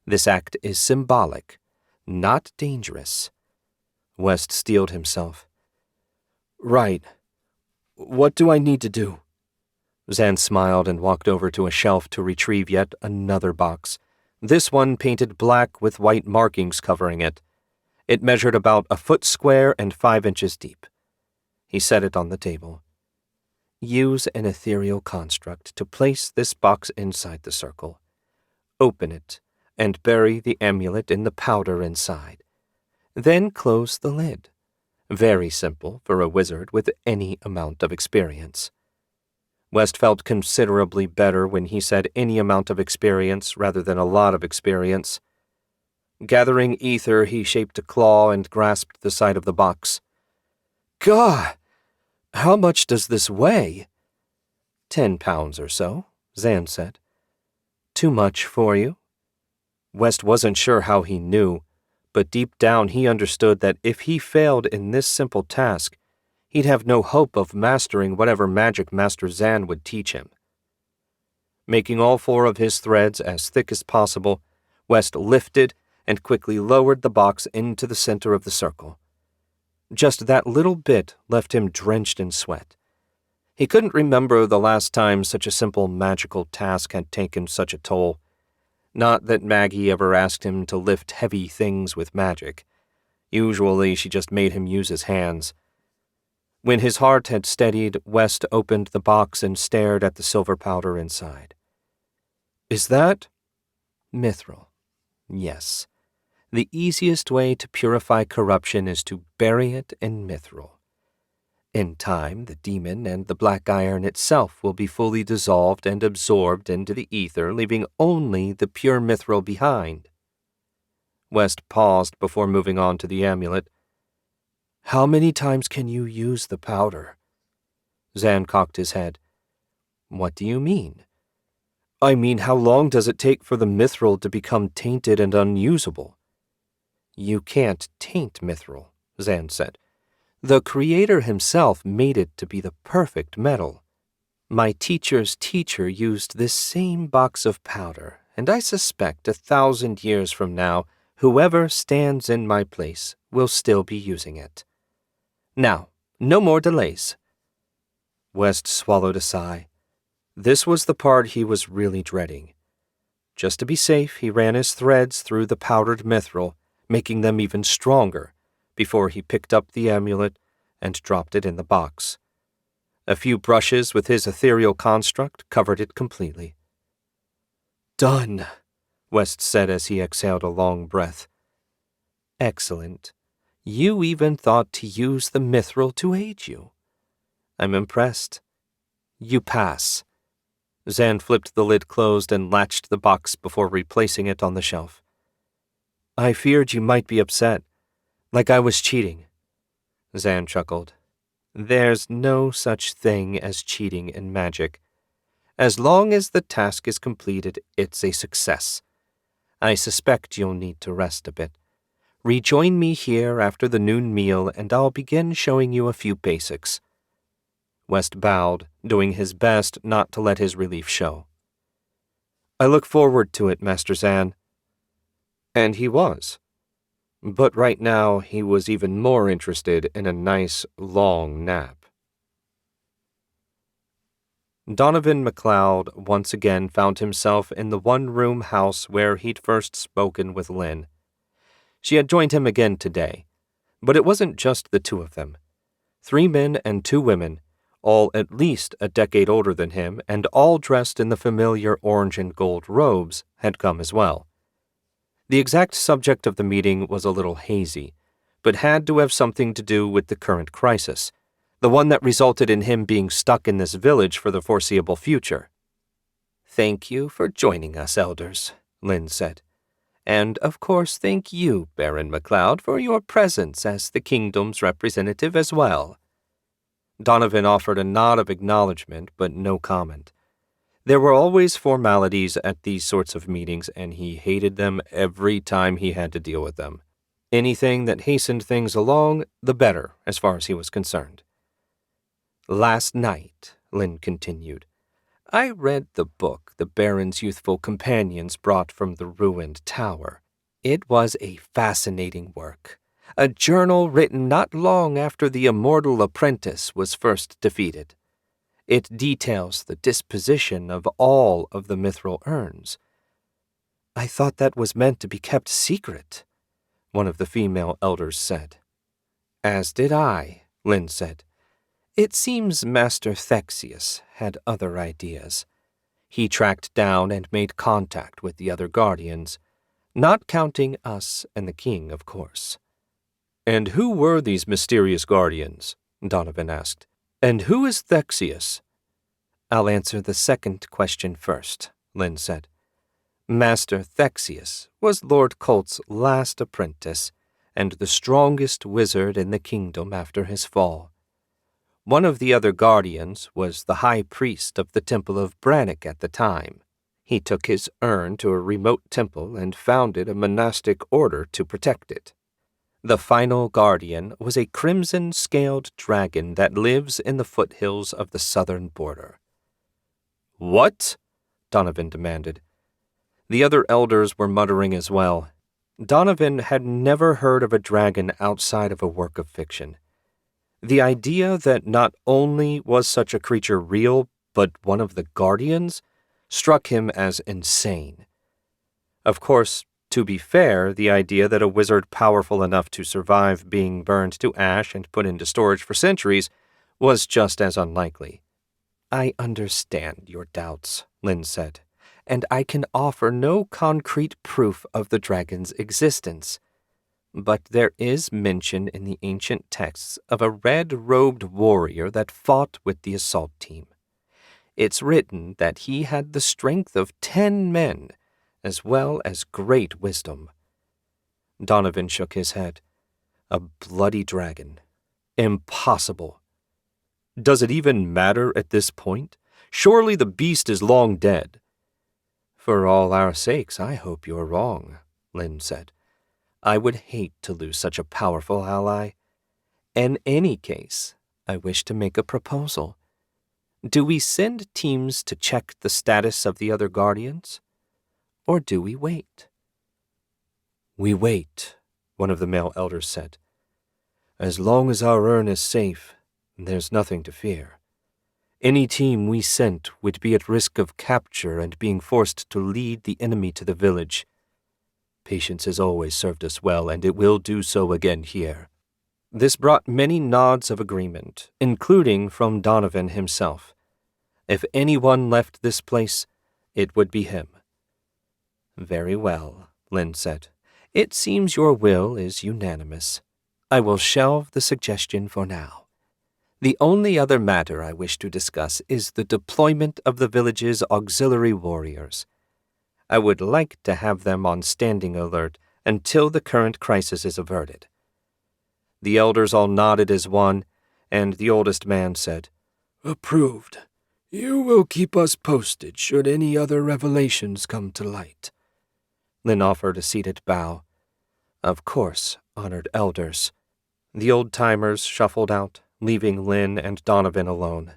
This act is symbolic, not dangerous. West steeled himself. Right. What do I need to do? Zan smiled and walked over to a shelf to retrieve yet another box, this one painted black with white markings covering it. It measured about 1 foot square and 5 inches deep. He set it on the table. Use an ethereal construct to place this box inside the circle. Open it and bury the amulet in the powder inside. Then close the lid. Very simple for a wizard with any amount of experience. West felt considerably better when he said any amount of experience rather than a lot of experience. Gathering ether, he shaped a claw and grasped the side of the box. God! How much does this weigh? 10 pounds or so, Zan said. Too much for you? West wasn't sure how he knew, but deep down he understood that if he failed in this simple task, he'd have no hope of mastering whatever magic Master Zan would teach him. Making all 4 of his threads as thick as possible, West lifted and quickly lowered the box into the center of the circle. Just that little bit left him drenched in sweat. He couldn't remember the last time such a simple magical task had taken such a toll. Not that Maggie ever asked him to lift heavy things with magic. Usually she just made him use his hands. When his heart had steadied, West opened the box and stared at the silver powder inside. Is that mithril? Yes. The easiest way to purify corruption is to bury it in mithril. In time, the demon and the black iron itself will be fully dissolved and absorbed into the ether, leaving only the pure mithril behind. West paused before moving on to the amulet. How many times can you use the powder? Zan cocked his head. What do you mean? I mean, how long does it take for the mithril to become tainted and unusable? You can't taint mithril, Zan said. The Creator himself made it to be the perfect metal. My teacher's teacher used this same box of powder, and I suspect 1,000 years from now, whoever stands in my place will still be using it. Now, no more delays. West swallowed a sigh. This was the part he was really dreading. Just to be safe, he ran his threads through the powdered mithril, making them even stronger, before he picked up the amulet and dropped it in the box. A few brushes with his ethereal construct covered it completely. "Done," West said as he exhaled a long breath. "Excellent. You even thought to use the mithril to aid you. I'm impressed. You pass." Zan flipped the lid closed and latched the box before replacing it on the shelf. "I feared you might be upset, like I was cheating." Zan chuckled. "There's no such thing as cheating in magic. As long as the task is completed, it's a success. I suspect you'll need to rest a bit. Rejoin me here after the noon meal and I'll begin showing you a few basics." West bowed, doing his best not to let his relief show. "I look forward to it, Master Zan." And he was. But right now he was even more interested in a nice, long nap. Donovan MacLeod once again found himself in the one-room house where he'd first spoken with Lynn. She had joined him again today, but it wasn't just the two of them. 3 men and 2 women, all at least a decade older than him and all dressed in the familiar orange and gold robes, had come as well. The exact subject of the meeting was a little hazy, but had to have something to do with the current crisis, the one that resulted in him being stuck in this village for the foreseeable future. "Thank you for joining us, elders," Lynn said. "And, of course, thank you, Baron MacLeod, for your presence as the kingdom's representative as well." Donovan offered a nod of acknowledgement, but no comment. There were always formalities at these sorts of meetings, and he hated them every time he had to deal with them. Anything that hastened things along, the better, as far as he was concerned. "Last night," Lynn continued, "I read the book the Baron's youthful companions brought from the ruined tower. It was a fascinating work, a journal written not long after the immortal apprentice was first defeated. It details the disposition of all of the mithril urns." "I thought that was meant to be kept secret," one of the female elders said. "As did I," Lynn said. "It seems Master Thexius had other ideas. He tracked down and made contact with the other guardians, not counting us and the king, of course." "And who were these mysterious guardians?" Donovan asked. "And who is Thexius?" "I'll answer the second question first," Lynn said. "Master Thexius was Lord Colt's last apprentice and the strongest wizard in the kingdom after his fall. One of the other guardians was the high priest of the Temple of Brannock at the time. He took his urn to a remote temple and founded a monastic order to protect it. The final guardian was a crimson-scaled dragon that lives in the foothills of the southern border." "What?" Donovan demanded. The other elders were muttering as well. Donovan had never heard of a dragon outside of a work of fiction. The idea that not only was such a creature real, but one of the guardians, struck him as insane. Of course, to be fair, the idea that a wizard powerful enough to survive being burned to ash and put into storage for centuries was just as unlikely. "I understand your doubts," Lynn said, "and I can offer no concrete proof of the dragon's existence. But there is mention in the ancient texts of a red-robed warrior that fought with the assault team. It's written that he had the strength of 10 men, as well as great wisdom." Donovan shook his head. "A bloody dragon. Impossible." "Does it even matter at this point? Surely the beast is long dead." "For all our sakes, I hope you're wrong," Lynn said. "I would hate to lose such a powerful ally. In any case, I wish to make a proposal. Do we send teams to check the status of the other guardians? Or do we wait?" "We wait," one of the male elders said. "As long as our urn is safe, there's nothing to fear. Any team we sent would be at risk of capture and being forced to lead the enemy to the village. Patience has always served us well, and it will do so again here." This brought many nods of agreement, including from Donovan himself. If anyone left this place, it would be him. Very well, Lynn said. It seems your will is unanimous. I will shelve the suggestion for now. The only other matter I wish to discuss is the deployment of the village's auxiliary warriors. I would like to have them on standing alert until the current crisis is averted. The elders all nodded as one, and the oldest man said, "Approved. You will keep us posted should any other revelations come to light." Lynn offered a seated bow. "Of course, honored elders." The old-timers shuffled out, leaving Lynn and Donovan alone.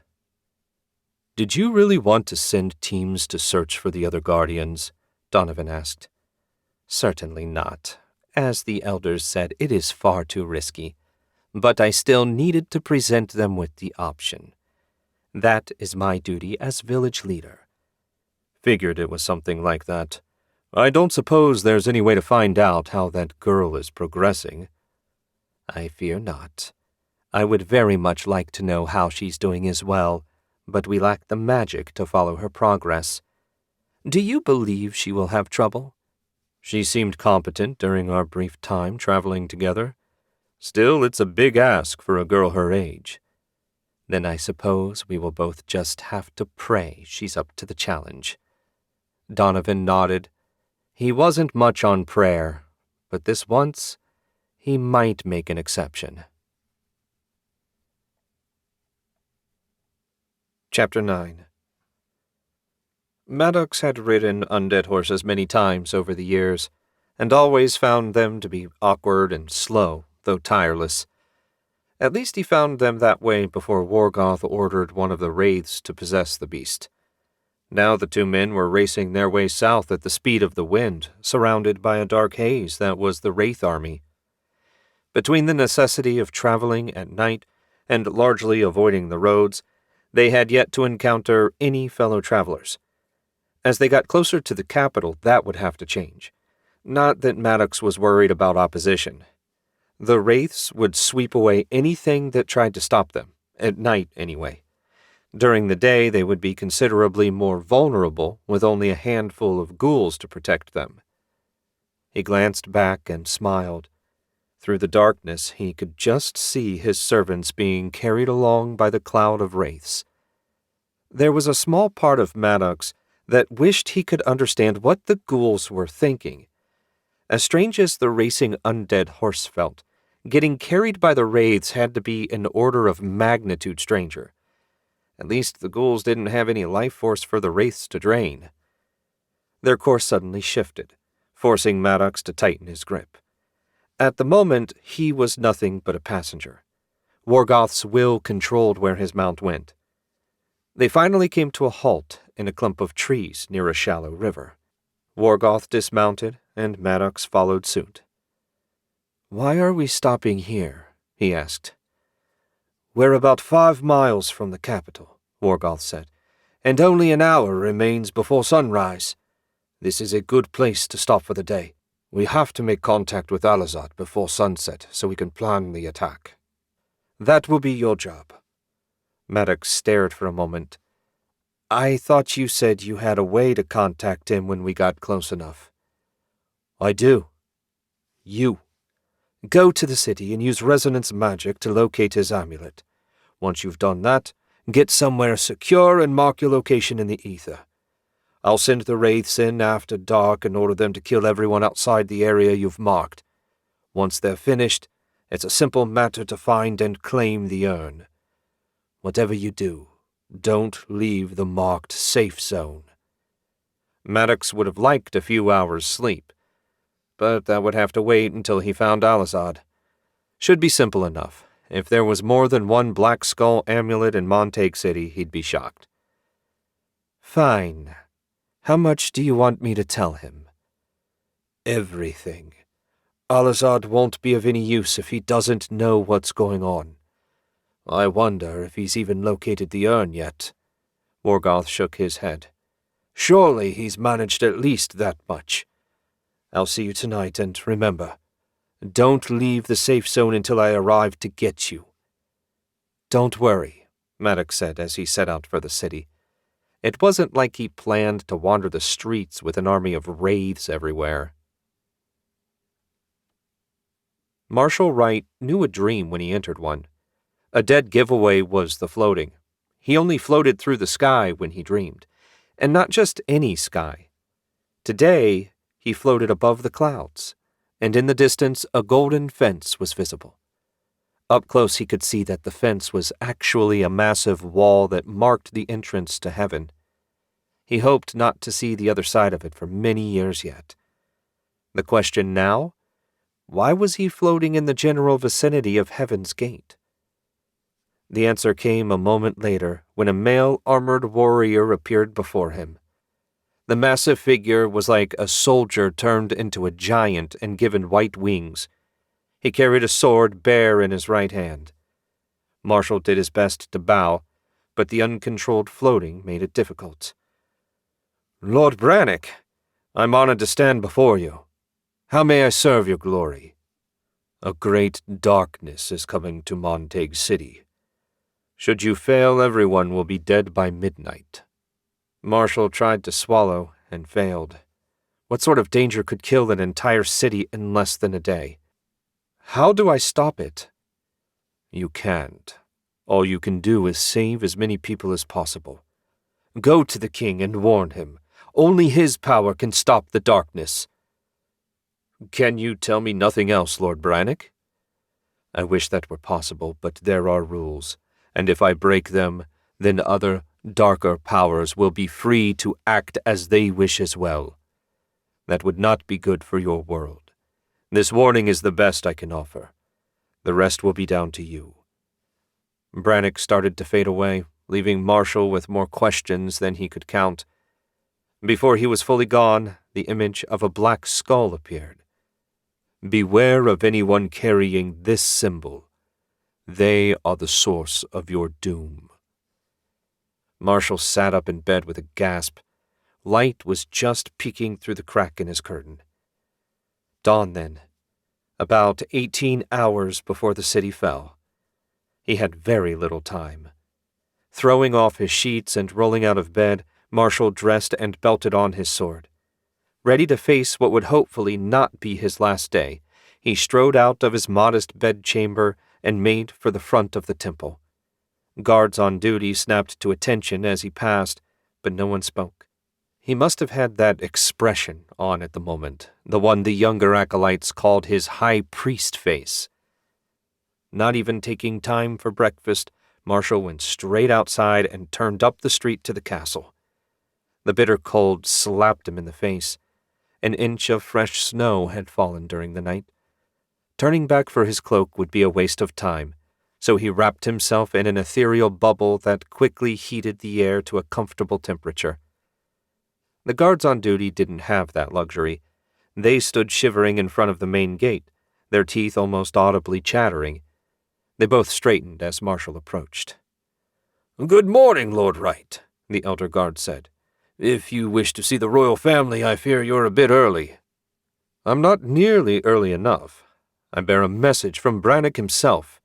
"Did you really want to send teams to search for the other guardians?" Donovan asked. "Certainly not. As the elders said, it is far too risky. But I still needed to present them with the option. That is my duty as village leader." "Figured it was something like that. I don't suppose there's any way to find out how that girl is progressing." "I fear not. I would very much like to know how she's doing as well, but we lack the magic to follow her progress. Do you believe she will have trouble?" "She seemed competent during our brief time traveling together. Still, it's a big ask for a girl her age." "Then I suppose we will both just have to pray she's up to the challenge." Donovan nodded. He wasn't much on prayer, but this once, he might make an exception. Chapter 9. Maddox had ridden undead horses many times over the years, and always found them to be awkward and slow, though tireless. At least he found them that way before Wargoth ordered one of the wraiths to possess the beast. Now the two men were racing their way south at the speed of the wind, surrounded by a dark haze that was the wraith army. Between the necessity of traveling at night and largely avoiding the roads, they had yet to encounter any fellow travelers. As they got closer to the capital, that would have to change. Not that Maddox was worried about opposition. The wraiths would sweep away anything that tried to stop them, at night anyway. During the day, they would be considerably more vulnerable, with only a handful of ghouls to protect them. He glanced back and smiled. Through the darkness, he could just see his servants being carried along by the cloud of wraiths. There was a small part of Maddox that wished he could understand what the ghouls were thinking. As strange as the racing undead horse felt, getting carried by the wraiths had to be an order of magnitude stranger. At least the ghouls didn't have any life force for the wraiths to drain. Their course suddenly shifted, forcing Maddox to tighten his grip. At the moment, he was nothing but a passenger. Wargoth's will controlled where his mount went. They finally came to a halt in a clump of trees near a shallow river. Wargoth dismounted, and Maddox followed suit. "Why are we stopping here?" he asked. "We're about 5 miles from the capital," Wargoth said, "and only an hour remains before sunrise. This is a good place to stop for the day. We have to make contact with Alazad before sunset so we can plan the attack." "That will be your job." Maddox stared for a moment. "I thought you said you had a way to contact him when we got close enough." "I do." "You. Go to the city and use resonance magic to locate his amulet. Once you've done that, get somewhere secure and mark your location in the ether. I'll send the wraiths in after dark and order them to kill everyone outside the area you've marked. Once they're finished, it's a simple matter to find and claim the urn. Whatever you do, don't leave the marked safe zone." Maddox would have liked a few hours' sleep, but that would have to wait until he found Alazad. Should be simple enough. If there was more than one Black Skull amulet in Montague City, he'd be shocked. "Fine. How much do you want me to tell him?" "Everything. Alazad won't be of any use if he doesn't know what's going on. I wonder if he's even located the urn yet." Wargoth shook his head. "Surely he's managed at least that much. I'll see you tonight, and remember, Don't leave the safe zone until I arrive to get you." "Don't worry," Maddox said as he set out for the city. It wasn't like he planned to wander the streets with an army of wraiths everywhere. Marshall Wright knew a dream when he entered one. A dead giveaway was the floating. He only floated through the sky when he dreamed, and not just any sky. Today, he floated above the clouds, and in the distance a golden fence was visible. Up close he could see that the fence was actually a massive wall that marked the entrance to heaven. He hoped not to see the other side of it for many years yet. The question now? Why was he floating in the general vicinity of Heaven's Gate? The answer came a moment later when a male armored warrior appeared before him. The massive figure was like a soldier turned into a giant and given white wings. He carried a sword bare in his right hand. Marshall did his best to bow, but the uncontrolled floating made it difficult. "Lord Brannock, I'm honored to stand before you. How may I serve your glory?" "A great darkness is coming to Montague City. Should you fail, everyone will be dead by midnight." Marshall tried to swallow and failed. What sort of danger could kill an entire city in less than a day? "How do I stop it?" "You can't. All you can do is save as many people as possible. Go to the king and warn him. Only his power can stop the darkness." "Can you tell me nothing else, Lord Brannock?" "I wish that were possible, but there are rules, and if I break them, then other, darker powers will be free to act as they wish as well. That would not be good for your world. This warning is the best I can offer. The rest will be down to you." Brannock started to fade away, leaving Marshall with more questions than he could count. Before he was fully gone, the image of a black skull appeared. "Beware of anyone carrying this symbol. They are the source of your doom." Marshall sat up in bed with a gasp. Light was just peeking through the crack in his curtain. Dawn then, about 18 hours before the city fell. He had very little time. Throwing off his sheets and rolling out of bed, Marshall dressed and belted on his sword. Ready to face what would hopefully not be his last day, he strode out of his modest bedchamber and made for the front of the temple. Guards on duty snapped to attention as he passed, but no one spoke. He must have had that expression on at the moment, the one the younger acolytes called his high priest face. Not even taking time for breakfast, Marshall went straight outside and turned up the street to the castle. The bitter cold slapped him in the face. An inch of fresh snow had fallen during the night. Turning back for his cloak would be a waste of time, so he wrapped himself in an ethereal bubble that quickly heated the air to a comfortable temperature. The guards on duty didn't have that luxury. They stood shivering in front of the main gate, their teeth almost audibly chattering. They both straightened as Marshall approached. "Good morning, Lord Wright," the elder guard said. "If you wish to see the royal family, I fear you're a bit early." "I'm not nearly early enough. I bear a message from Brannock himself."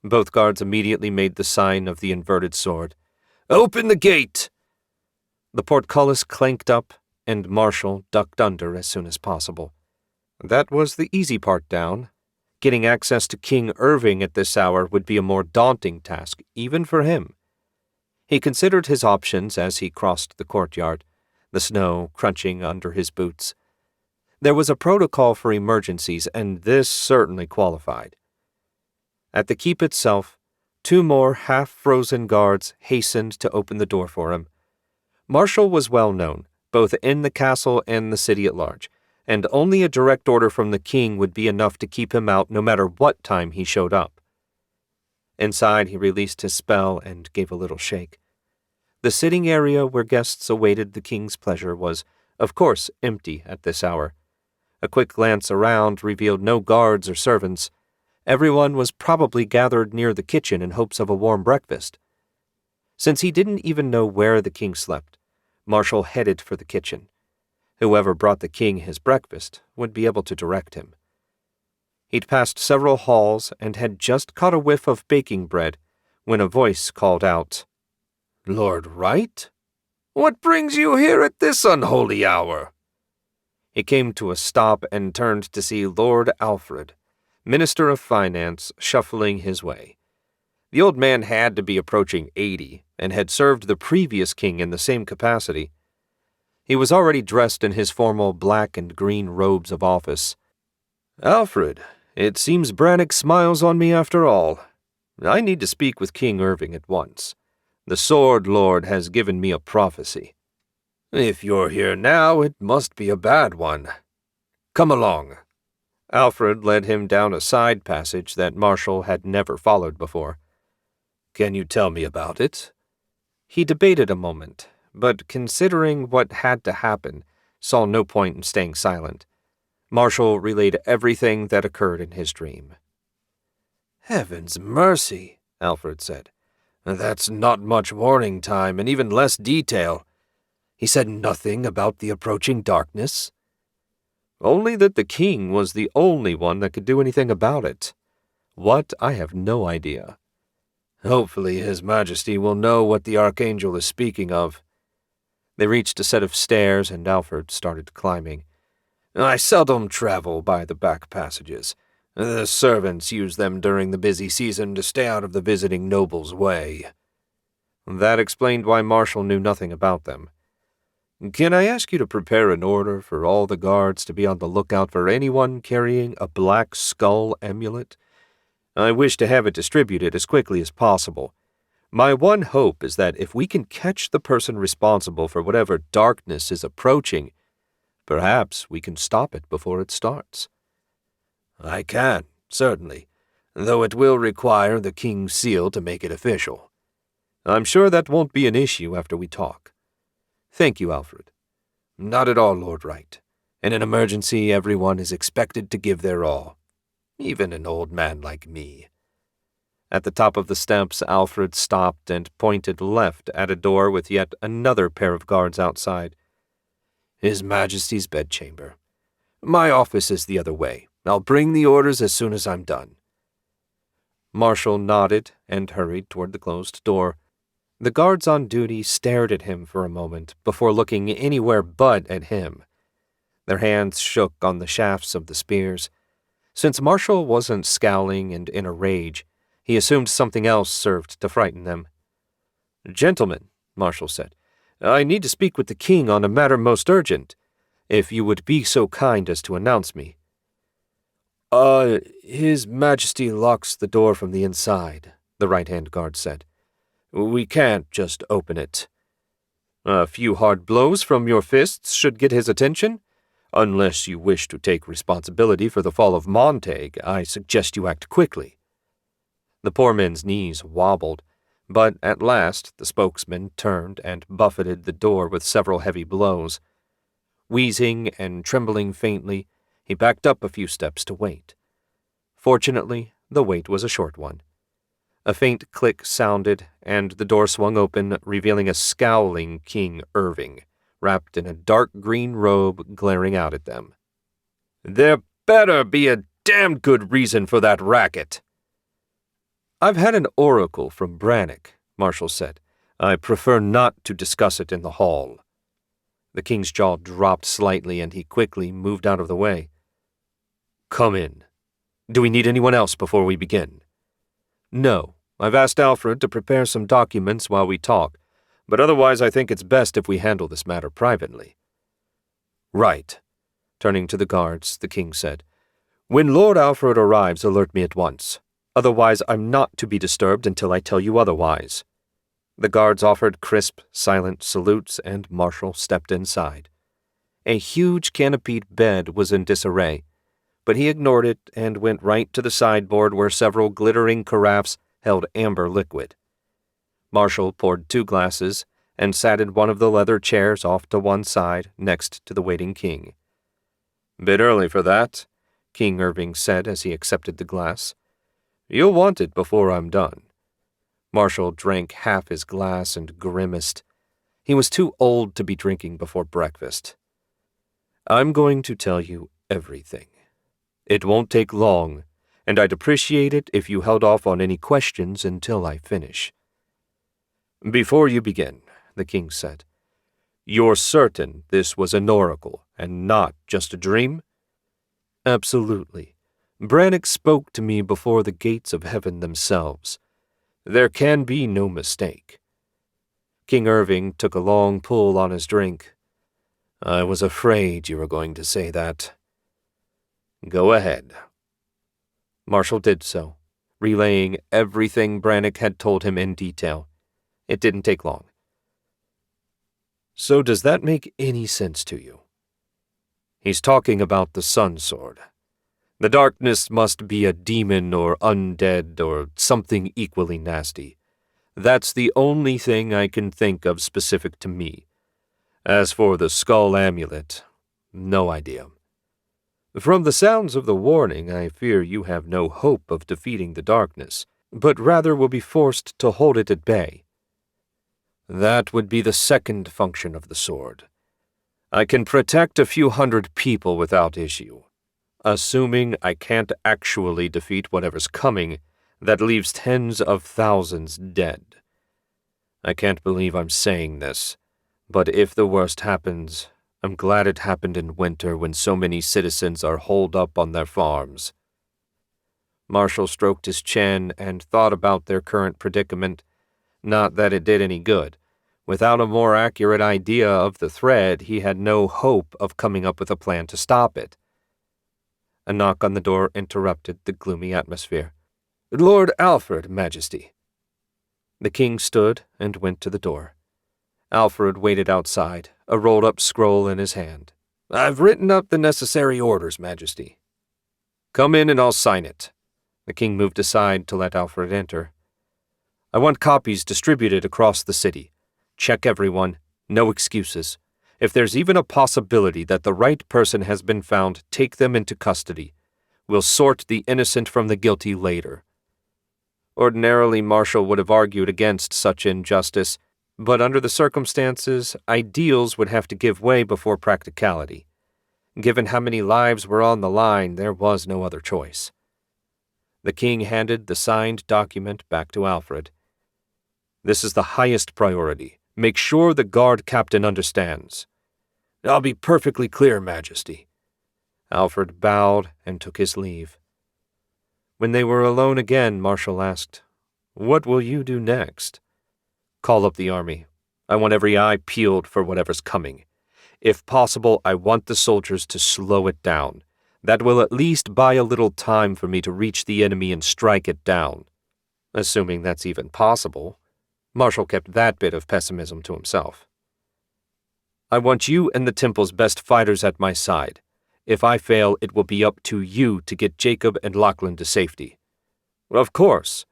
Both guards immediately made the sign of the inverted sword. "Open the gate!" The portcullis clanked up, and Marshall ducked under as soon as possible. That was the easy part down. Getting access to King Irving at this hour would be a more daunting task, even for him. He considered his options as he crossed the courtyard, the snow crunching under his boots. There was a protocol for emergencies, and this certainly qualified. At the keep itself, 2 more half-frozen guards hastened to open the door for him. Marshall was well known, both in the castle and the city at large, and only a direct order from the king would be enough to keep him out no matter what time he showed up. Inside, he released his spell and gave a little shake. The sitting area where guests awaited the king's pleasure was, of course, empty at this hour. A quick glance around revealed no guards or servants. Everyone was probably gathered near the kitchen in hopes of a warm breakfast. Since he didn't even know where the king slept, Marshall headed for the kitchen. Whoever brought the king his breakfast would be able to direct him. He'd passed several halls and had just caught a whiff of baking bread when a voice called out, "Lord Wright? What brings you here at this unholy hour?" He came to a stop and turned to see Lord Alfred, Minister of Finance, shuffling his way. The old man had to be approaching 80 and had served the previous king in the same capacity. He was already dressed in his formal black and green robes of office. "Alfred, it seems Brannock smiles on me after all. I need to speak with King Irving at once. The Sword Lord has given me a prophecy." "If you're here now, it must be a bad one. Come along." Alfred led him down a side passage that Marshall had never followed before. "Can you tell me about it?" He debated a moment, but considering what had to happen, saw no point in staying silent. Marshall relayed everything that occurred in his dream. "Heaven's mercy," Alfred said. "That's not much warning time and even less detail. He said nothing about the approaching darkness?" "Only that the king was the only one that could do anything about it. What, I have no idea." "Hopefully His Majesty will know what the Archangel is speaking of." They reached a set of stairs and Alfred started climbing. "I seldom travel by the back passages. The servants use them during the busy season to stay out of the visiting noble's way." That explained why Marshall knew nothing about them. "Can I ask you to prepare an order for all the guards to be on the lookout for anyone carrying a black skull amulet? I wish to have it distributed as quickly as possible. My one hope is that if we can catch the person responsible for whatever darkness is approaching, perhaps we can stop it before it starts." "I can, certainly, though it will require the king's seal to make it official." "I'm sure that won't be an issue after we talk." "Thank you, Alfred." "Not at all, Lord Wright. In an emergency, everyone is expected to give their all, even an old man like me." At the top of the steps, Alfred stopped and pointed left at a door with yet another pair of guards outside. "His Majesty's bedchamber. My office is the other way. I'll bring the orders as soon as I'm done." Marshall nodded and hurried toward the closed door. The guards on duty stared at him for a moment before looking anywhere but at him. Their hands shook on the shafts of the spears. Since Marshall wasn't scowling and in a rage, he assumed something else served to frighten them. "Gentlemen," Marshall said, "I need to speak with the king on a matter most urgent. If you would be so kind as to announce me." His Majesty locks the door from the inside," the right-hand guard said. "We can't just open it." "A few hard blows from your fists should get his attention. Unless you wish to take responsibility for the fall of Montague, I suggest you act quickly." The poor man's knees wobbled, but at last the spokesman turned and buffeted the door with several heavy blows. Wheezing and trembling faintly, he backed up a few steps to wait. Fortunately, the wait was a short one. A faint click sounded, and the door swung open, revealing a scowling King Irving, wrapped in a dark green robe, glaring out at them. "There better be a damned good reason for that racket." "I've had an oracle from Brannock," Marshall said. "I prefer not to discuss it in the hall." The king's jaw dropped slightly, and he quickly moved out of the way. "Come in. Do we need anyone else before we begin?" "No. I've asked Alfred to prepare some documents while we talk, but otherwise I think it's best if we handle this matter privately." "Right." Turning to the guards, the king said, "When Lord Alfred arrives, alert me at once. Otherwise, I'm not to be disturbed until I tell you otherwise." The guards offered crisp, silent salutes, and Marshall stepped inside. A huge canopied bed was in disarray, but he ignored it and went right to the sideboard where several glittering carafes held amber liquid. Marshall poured 2 glasses and sat in one of the leather chairs off to one side next to the waiting king. "Bit early for that," King Irving said as he accepted the glass. "You'll want it before I'm done." Marshall drank half his glass and grimaced. He was too old to be drinking before breakfast. "I'm going to tell you everything. It won't take long, and I'd appreciate it if you held off on any questions until I finish." "Before you begin," the king said, "you're certain this was an oracle and not just a dream?" "Absolutely. Brannock spoke to me before the gates of heaven themselves. There can be no mistake." King Irving took a long pull on his drink. "I was afraid you were going to say that." "Go ahead." Marshall did so, relaying everything Brannock had told him in detail. It didn't take long. "So does that make any sense to you?" "He's talking about the Sun Sword. The darkness must be a demon or undead or something equally nasty. That's the only thing I can think of specific to me. As for the skull amulet, no idea. From the sounds of the warning, I fear you have no hope of defeating the darkness, but rather will be forced to hold it at bay. That would be the second function of the sword. I can protect a few hundred people without issue. Assuming I can't actually defeat whatever's coming, that leaves tens of thousands dead. I can't believe I'm saying this, but if the worst happens, I'm glad it happened in winter when so many citizens are holed up on their farms." Marshall stroked his chin and thought about their current predicament. Not that it did any good. Without a more accurate idea of the threat, he had no hope of coming up with a plan to stop it. A knock on the door interrupted the gloomy atmosphere. "Lord Alfred, Majesty." The king stood and went to the door. Alfred waited outside, a rolled-up scroll in his hand. "I've written up the necessary orders, Majesty." "Come in and I'll sign it." The king moved aside to let Alfred enter. "I want copies distributed across the city. Check everyone, no excuses. If there's even a possibility that the right person has been found, take them into custody. We'll sort the innocent from the guilty later." Ordinarily, Marshall would have argued against such injustice, but under the circumstances, ideals would have to give way before practicality. Given how many lives were on the line, there was no other choice. The king handed the signed document back to Alfred. "This is the highest priority. Make sure the guard captain understands." "I'll be perfectly clear, Majesty." Alfred bowed and took his leave. When they were alone again, Marshall asked, "What will you do next?" "Call up the army. I want every eye peeled for whatever's coming. If possible, I want the soldiers to slow it down. That will at least buy a little time for me to reach the enemy and strike it down." Assuming that's even possible. Marshall kept that bit of pessimism to himself. "I want you and the Temple's best fighters at my side. If I fail, it will be up to you to get Jacob and Lachlan to safety." "Of course.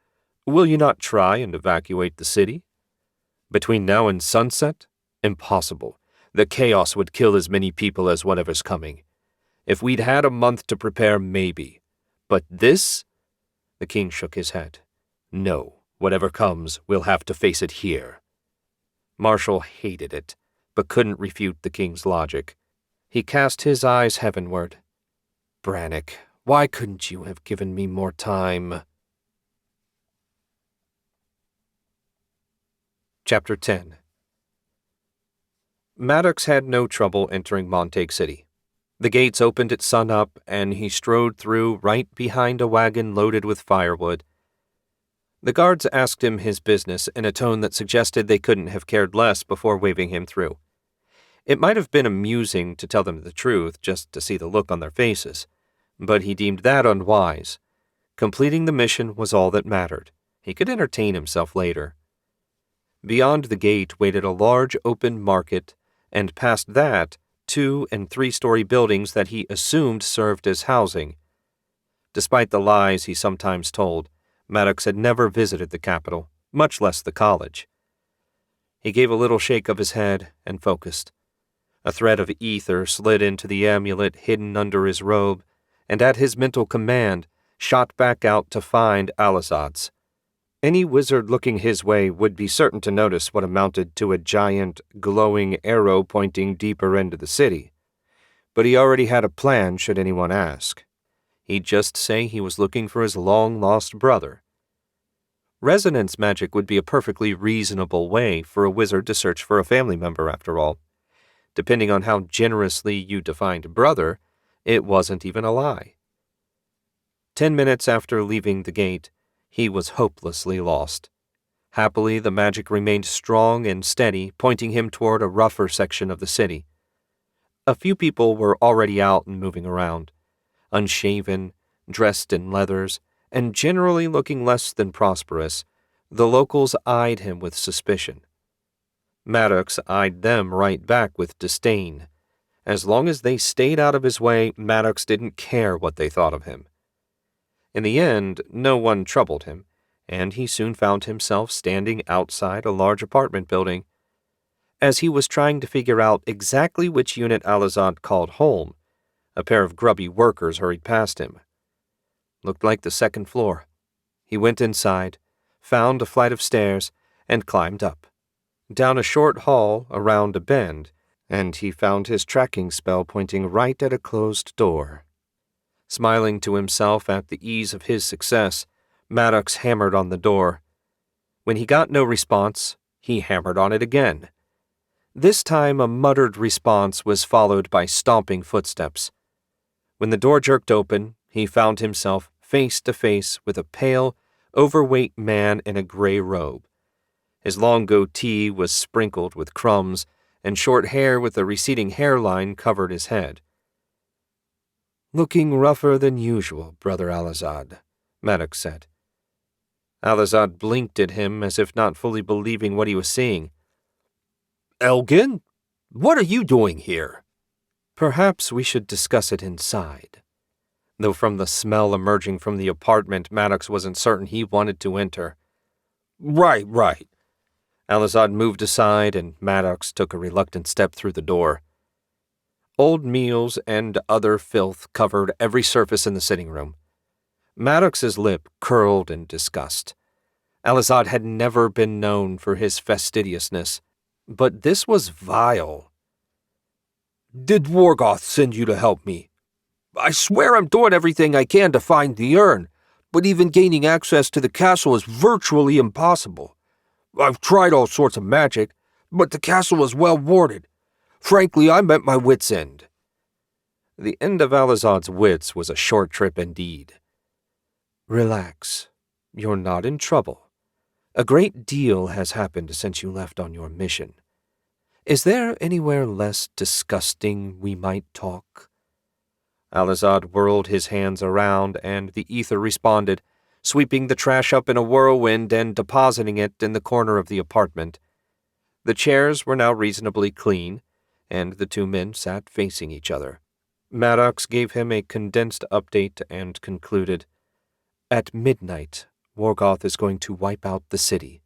Will you not try and evacuate the city?" "Between now and sunset? Impossible. The chaos would kill as many people as whatever's coming. If we'd had a month to prepare, maybe. But this?" The king shook his head. "No. Whatever comes, we'll have to face it here." Marshall hated it, but couldn't refute the king's logic. He cast his eyes heavenward. "Brannock, why couldn't you have given me more time?" Chapter 10. Maddox had no trouble entering Montague City. The gates opened at sunup, and he strode through right behind a wagon loaded with firewood. The guards asked him his business in a tone that suggested they couldn't have cared less before waving him through. It might have been amusing to tell them the truth, just to see the look on their faces, but he deemed that unwise. Completing the mission was all that mattered. He could entertain himself later. Beyond the gate waited a large open market, and past that, 2- and 3-story buildings that he assumed served as housing. Despite the lies he sometimes told, Maddox had never visited the capital, much less the college. He gave a little shake of his head and focused. A thread of ether slid into the amulet hidden under his robe, and at his mental command, shot back out to find Alizad's. Any wizard looking his way would be certain to notice what amounted to a giant, glowing arrow pointing deeper into the city. But he already had a plan should anyone ask. He'd just say he was looking for his long-lost brother. Resonance magic would be a perfectly reasonable way for a wizard to search for a family member, after all. Depending on how generously you defined brother, it wasn't even a lie. 10 minutes after leaving the gate, he was hopelessly lost. Happily, the magic remained strong and steady, pointing him toward a rougher section of the city. A few people were already out and moving around, unshaven, dressed in leathers, and generally looking less than prosperous. The locals eyed him with suspicion. Maddox eyed them right back with disdain. As long as they stayed out of his way, Maddox didn't care what they thought of him. In the end, no one troubled him, and he soon found himself standing outside a large apartment building. As he was trying to figure out exactly which unit Alazad called home, a pair of grubby workers hurried past him. Looked like the second floor. He went inside, found a flight of stairs, and climbed up. Down a short hall, around a bend, and he found his tracking spell pointing right at a closed door. Smiling to himself at the ease of his success, Maddox hammered on the door. When he got no response, he hammered on it again. This time a muttered response was followed by stomping footsteps. When the door jerked open, he found himself face to face with a pale, overweight man in a gray robe. His long goatee was sprinkled with crumbs, and short hair with a receding hairline covered his head. "Looking rougher than usual, Brother Alazad," Maddox said. Alazad blinked at him as if not fully believing what he was seeing. "Elgin? What are you doing here?" "Perhaps we should discuss it inside." Though from the smell emerging from the apartment, Maddox wasn't certain he wanted to enter. Right. Alazad moved aside, and Maddox took a reluctant step through the door. Old meals and other filth covered every surface in the sitting room. Maddox's lip curled in disgust. Alazad had never been known for his fastidiousness, but this was vile. "Did Worgoth send you to help me? I swear I'm doing everything I can to find the urn, but even gaining access to the castle is virtually impossible. I've tried all sorts of magic, but the castle is well warded. Frankly, I'm at my wits' end." The end of Alazad's wits was a short trip indeed. "Relax. You're not in trouble. A great deal has happened since you left on your mission. Is there anywhere less disgusting we might talk?" Alazad whirled his hands around, and the ether responded, sweeping the trash up in a whirlwind and depositing it in the corner of the apartment. The chairs were now reasonably clean, and the two men sat facing each other. Maddox gave him a condensed update and concluded, "At midnight, Worgoth is going to wipe out the city.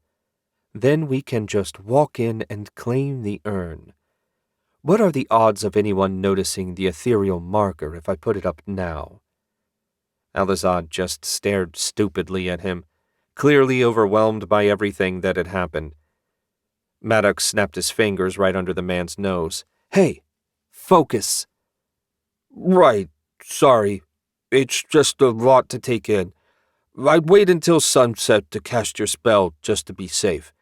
Then we can just walk in and claim the urn. What are the odds of anyone noticing the ethereal marker if I put it up now?" Alazad just stared stupidly at him, clearly overwhelmed by everything that had happened. Maddox snapped his fingers right under the man's nose. "Hey, focus." "Right, sorry. It's just a lot to take in. I'd wait until sunset to cast your spell just to be safe.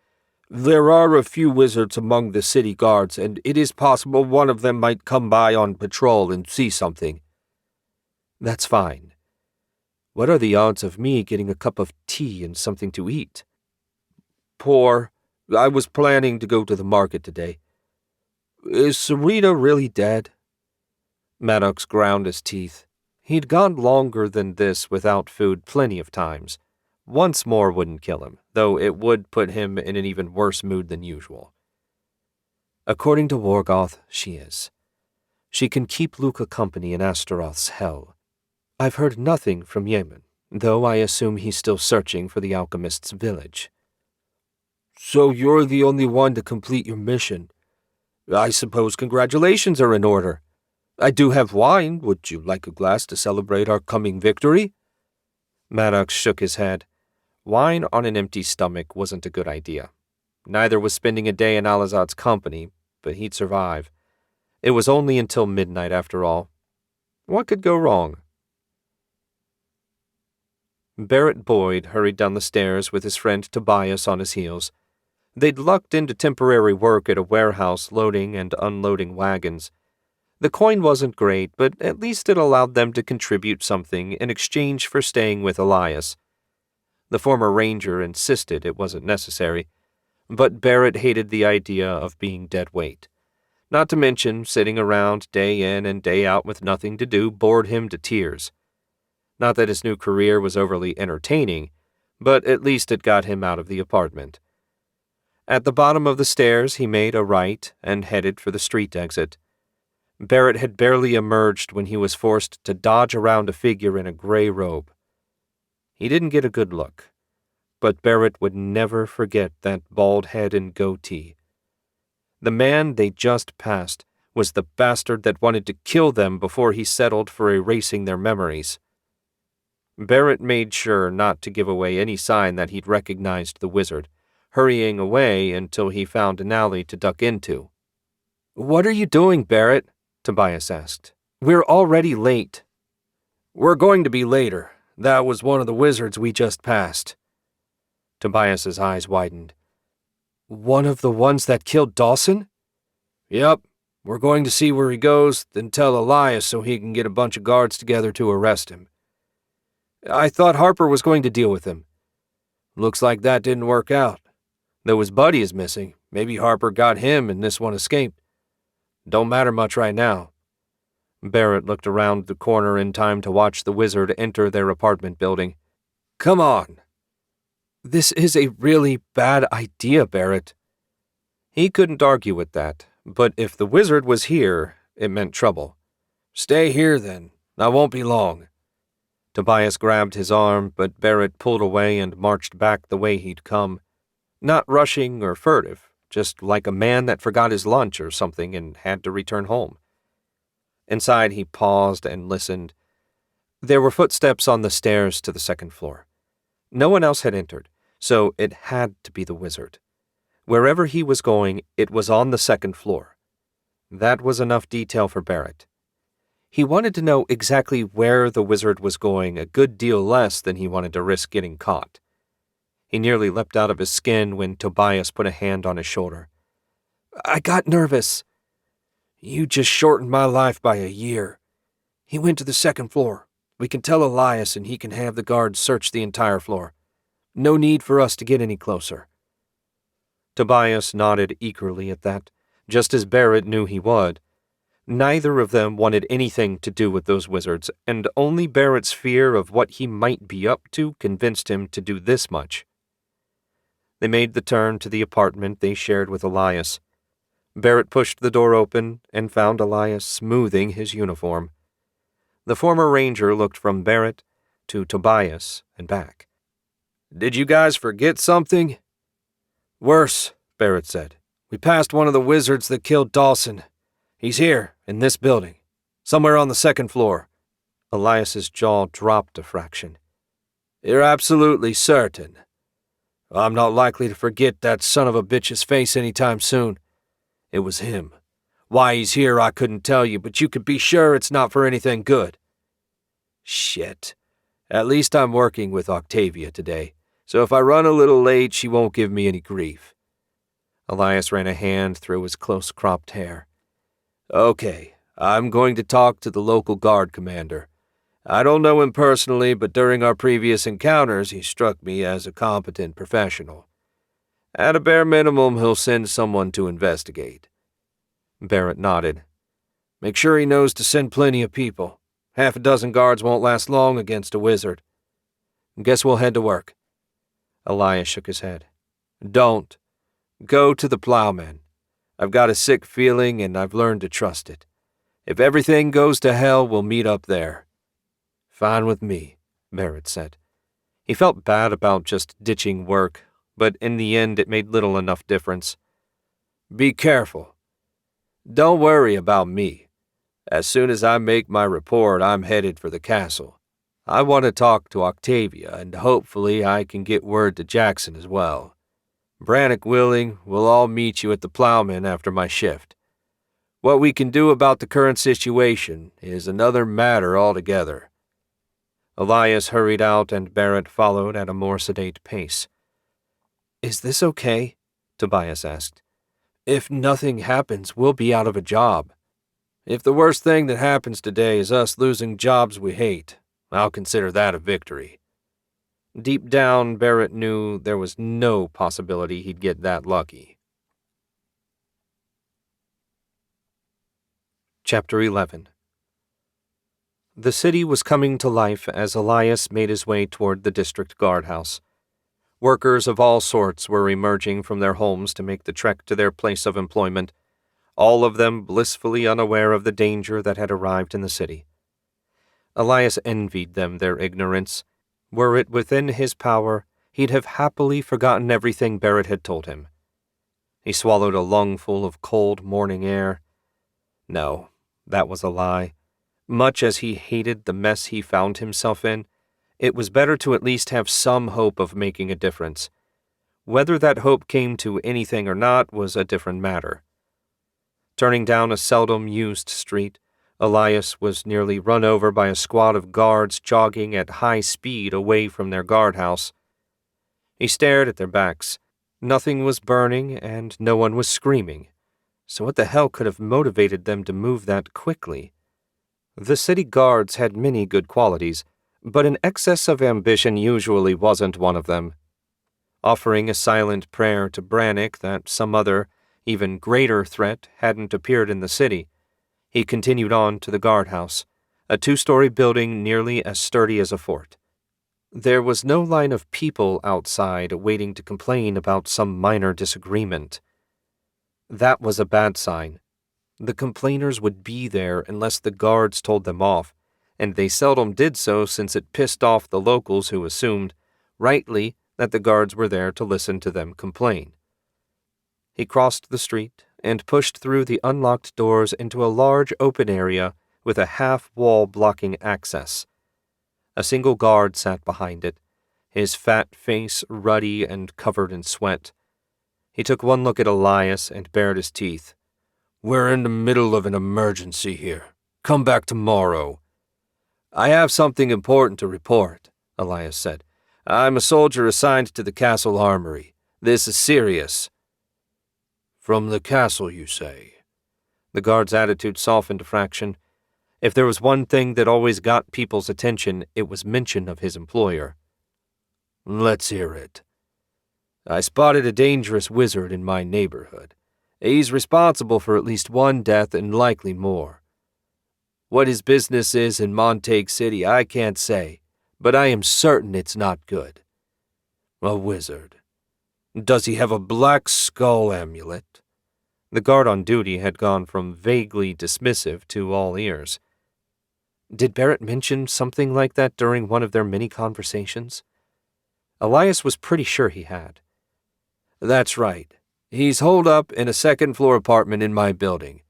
There are a few wizards among the city guards, and it is possible one of them might come by on patrol and see something." "That's fine. What are the odds of me getting a cup of tea and something to eat?" "Poor. I was planning to go to the market today. Is Serena really dead?" Maddox ground his teeth. He'd gone longer than this without food plenty of times. Once more wouldn't kill him, though it would put him in an even worse mood than usual. "According to Worgoth, she is. She can keep Luca company in Astaroth's hell. I've heard nothing from Yemen, though I assume he's still searching for the alchemist's village." "So you're the only one to complete your mission. I suppose congratulations are in order. I do have wine. Would you like a glass to celebrate our coming victory?" Maddox shook his head. Wine on an empty stomach wasn't a good idea. Neither was spending a day in Alazad's company, but he'd survive. It was only until midnight after all. What could go wrong? Barrett Boyd hurried down the stairs with his friend Tobias on his heels. They'd lucked into temporary work at a warehouse loading and unloading wagons. The coin wasn't great, but at least it allowed them to contribute something in exchange for staying with Elias. The former ranger insisted it wasn't necessary, but Barrett hated the idea of being dead weight. Not to mention, sitting around day in and day out with nothing to do bored him to tears. Not that his new career was overly entertaining, but at least it got him out of the apartment. At the bottom of the stairs, he made a right and headed for the street exit. Barrett had barely emerged when he was forced to dodge around a figure in a gray robe. He didn't get a good look, but Barrett would never forget that bald head and goatee. The man they just passed was the bastard that wanted to kill them before he settled for erasing their memories. Barrett made sure not to give away any sign that he'd recognized the wizard, hurrying away until he found an alley to duck into. "What are you doing, Barrett?" Tobias asked. "We're already late." "We're going to be later. That was one of the wizards we just passed." Tobias's eyes widened. "One of the ones that killed Dawson?" "Yep. We're going to see where he goes, then tell Elias so he can get a bunch of guards together to arrest him." "I thought Harper was going to deal with him." "Looks like that didn't work out. Though his buddy is missing, maybe Harper got him and this one escaped. Don't matter much right now." Barrett looked around the corner in time to watch the wizard enter their apartment building. "Come on." "This is a really bad idea, Barrett." He couldn't argue with that, but if the wizard was here, it meant trouble. "Stay here, then. I won't be long." Tobias grabbed his arm, but Barrett pulled away and marched back the way he'd come. Not rushing or furtive, just like a man that forgot his lunch or something and had to return home. Inside, he paused and listened. There were footsteps on the stairs to the second floor. No one else had entered, so it had to be the wizard. Wherever he was going, it was on the second floor. That was enough detail for Barrett. He wanted to know exactly where the wizard was going a good deal less than he wanted to risk getting caught. He nearly leapt out of his skin when Tobias put a hand on his shoulder. "I got nervous." "You just shortened my life by a year. He went to the second floor. We can tell Elias and he can have the guards search the entire floor. No need for us to get any closer." Tobias nodded eagerly at that, just as Barrett knew he would. Neither of them wanted anything to do with those wizards, and only Barrett's fear of what he might be up to convinced him to do this much. They made the turn to the apartment they shared with Elias. Barrett pushed the door open and found Elias smoothing his uniform. The former ranger looked from Barrett to Tobias and back. "Did you guys forget something?" "Worse," Barrett said. "We passed one of the wizards that killed Dawson. He's here, in this building, somewhere on the second floor." Elias's jaw dropped a fraction. "You're absolutely certain?" "I'm not likely to forget that son of a bitch's face any time soon. It was him. Why he's here I couldn't tell you, but you could be sure it's not for anything good." "Shit. At least I'm working with Octavia today, so if I run a little late, she won't give me any grief." Elias ran a hand through his close-cropped hair. "Okay, I'm going to talk to the local guard commander. I don't know him personally, but during our previous encounters, he struck me as a competent professional. At a bare minimum, he'll send someone to investigate." Barrett nodded. "Make sure he knows to send plenty of people. Half a dozen guards won't last long against a wizard. Guess we'll head to work." Elias shook his head. "Don't. Go to the Plowman. I've got a sick feeling and I've learned to trust it. If everything goes to hell, we'll meet up there." "Fine with me," Barrett said. He felt bad about just ditching work, but in the end it made little enough difference. "Be careful. Don't worry about me. As soon as I make my report, I'm headed for the castle. I want to talk to Octavia, and hopefully I can get word to Jackson as well. Brannock willing, we'll all meet you at the Plowman after my shift. What we can do about the current situation is another matter altogether." Elias hurried out, and Barrett followed at a more sedate pace. "Is this okay?" Tobias asked. "If nothing happens, we'll be out of a job." "If the worst thing that happens today is us losing jobs we hate, I'll consider that a victory." Deep down, Barrett knew there was no possibility he'd get that lucky. Chapter 11. The city was coming to life as Elias made his way toward the district guardhouse. Workers of all sorts were emerging from their homes to make the trek to their place of employment, all of them blissfully unaware of the danger that had arrived in the city. Elias envied them their ignorance. Were it within his power, he'd have happily forgotten everything Barrett had told him. He swallowed a lungful of cold morning air. No, that was a lie. Much as he hated the mess he found himself in, it was better to at least have some hope of making a difference. Whether that hope came to anything or not was a different matter. Turning down a seldom-used street, Elias was nearly run over by a squad of guards jogging at high speed away from their guardhouse. He stared at their backs. Nothing was burning, and no one was screaming. So what the hell could have motivated them to move that quickly? The city guards had many good qualities, but an excess of ambition usually wasn't one of them. Offering a silent prayer to Brannick that some other, even greater threat hadn't appeared in the city, he continued on to the guardhouse, a 2-story building nearly as sturdy as a fort. There was no line of people outside waiting to complain about some minor disagreement. That was a bad sign. The complainers would be there unless the guards told them off, and they seldom did so since it pissed off the locals who assumed, rightly, that the guards were there to listen to them complain. He crossed the street and pushed through the unlocked doors into a large open area with a half-wall blocking access. A single guard sat behind it, his fat face ruddy and covered in sweat. He took one look at Elias and bared his teeth. "We're in the middle of an emergency here. Come back tomorrow." "I have something important to report," Elias said. "I'm a soldier assigned to the castle armory. This is serious." "From the castle, you say?" The guard's attitude softened a fraction. If there was one thing that always got people's attention, it was mention of his employer. "Let's hear it." "I spotted a dangerous wizard in my neighborhood. He's responsible for at least one death and likely more. What his business is in Montague City, I can't say, but I am certain it's not good." "A wizard. Does he have a black skull amulet?" The guard on duty had gone from vaguely dismissive to all ears. Did Barrett mention something like that during one of their many conversations? Elias was pretty sure he had. "That's right. He's holed up in a second-floor apartment in my building.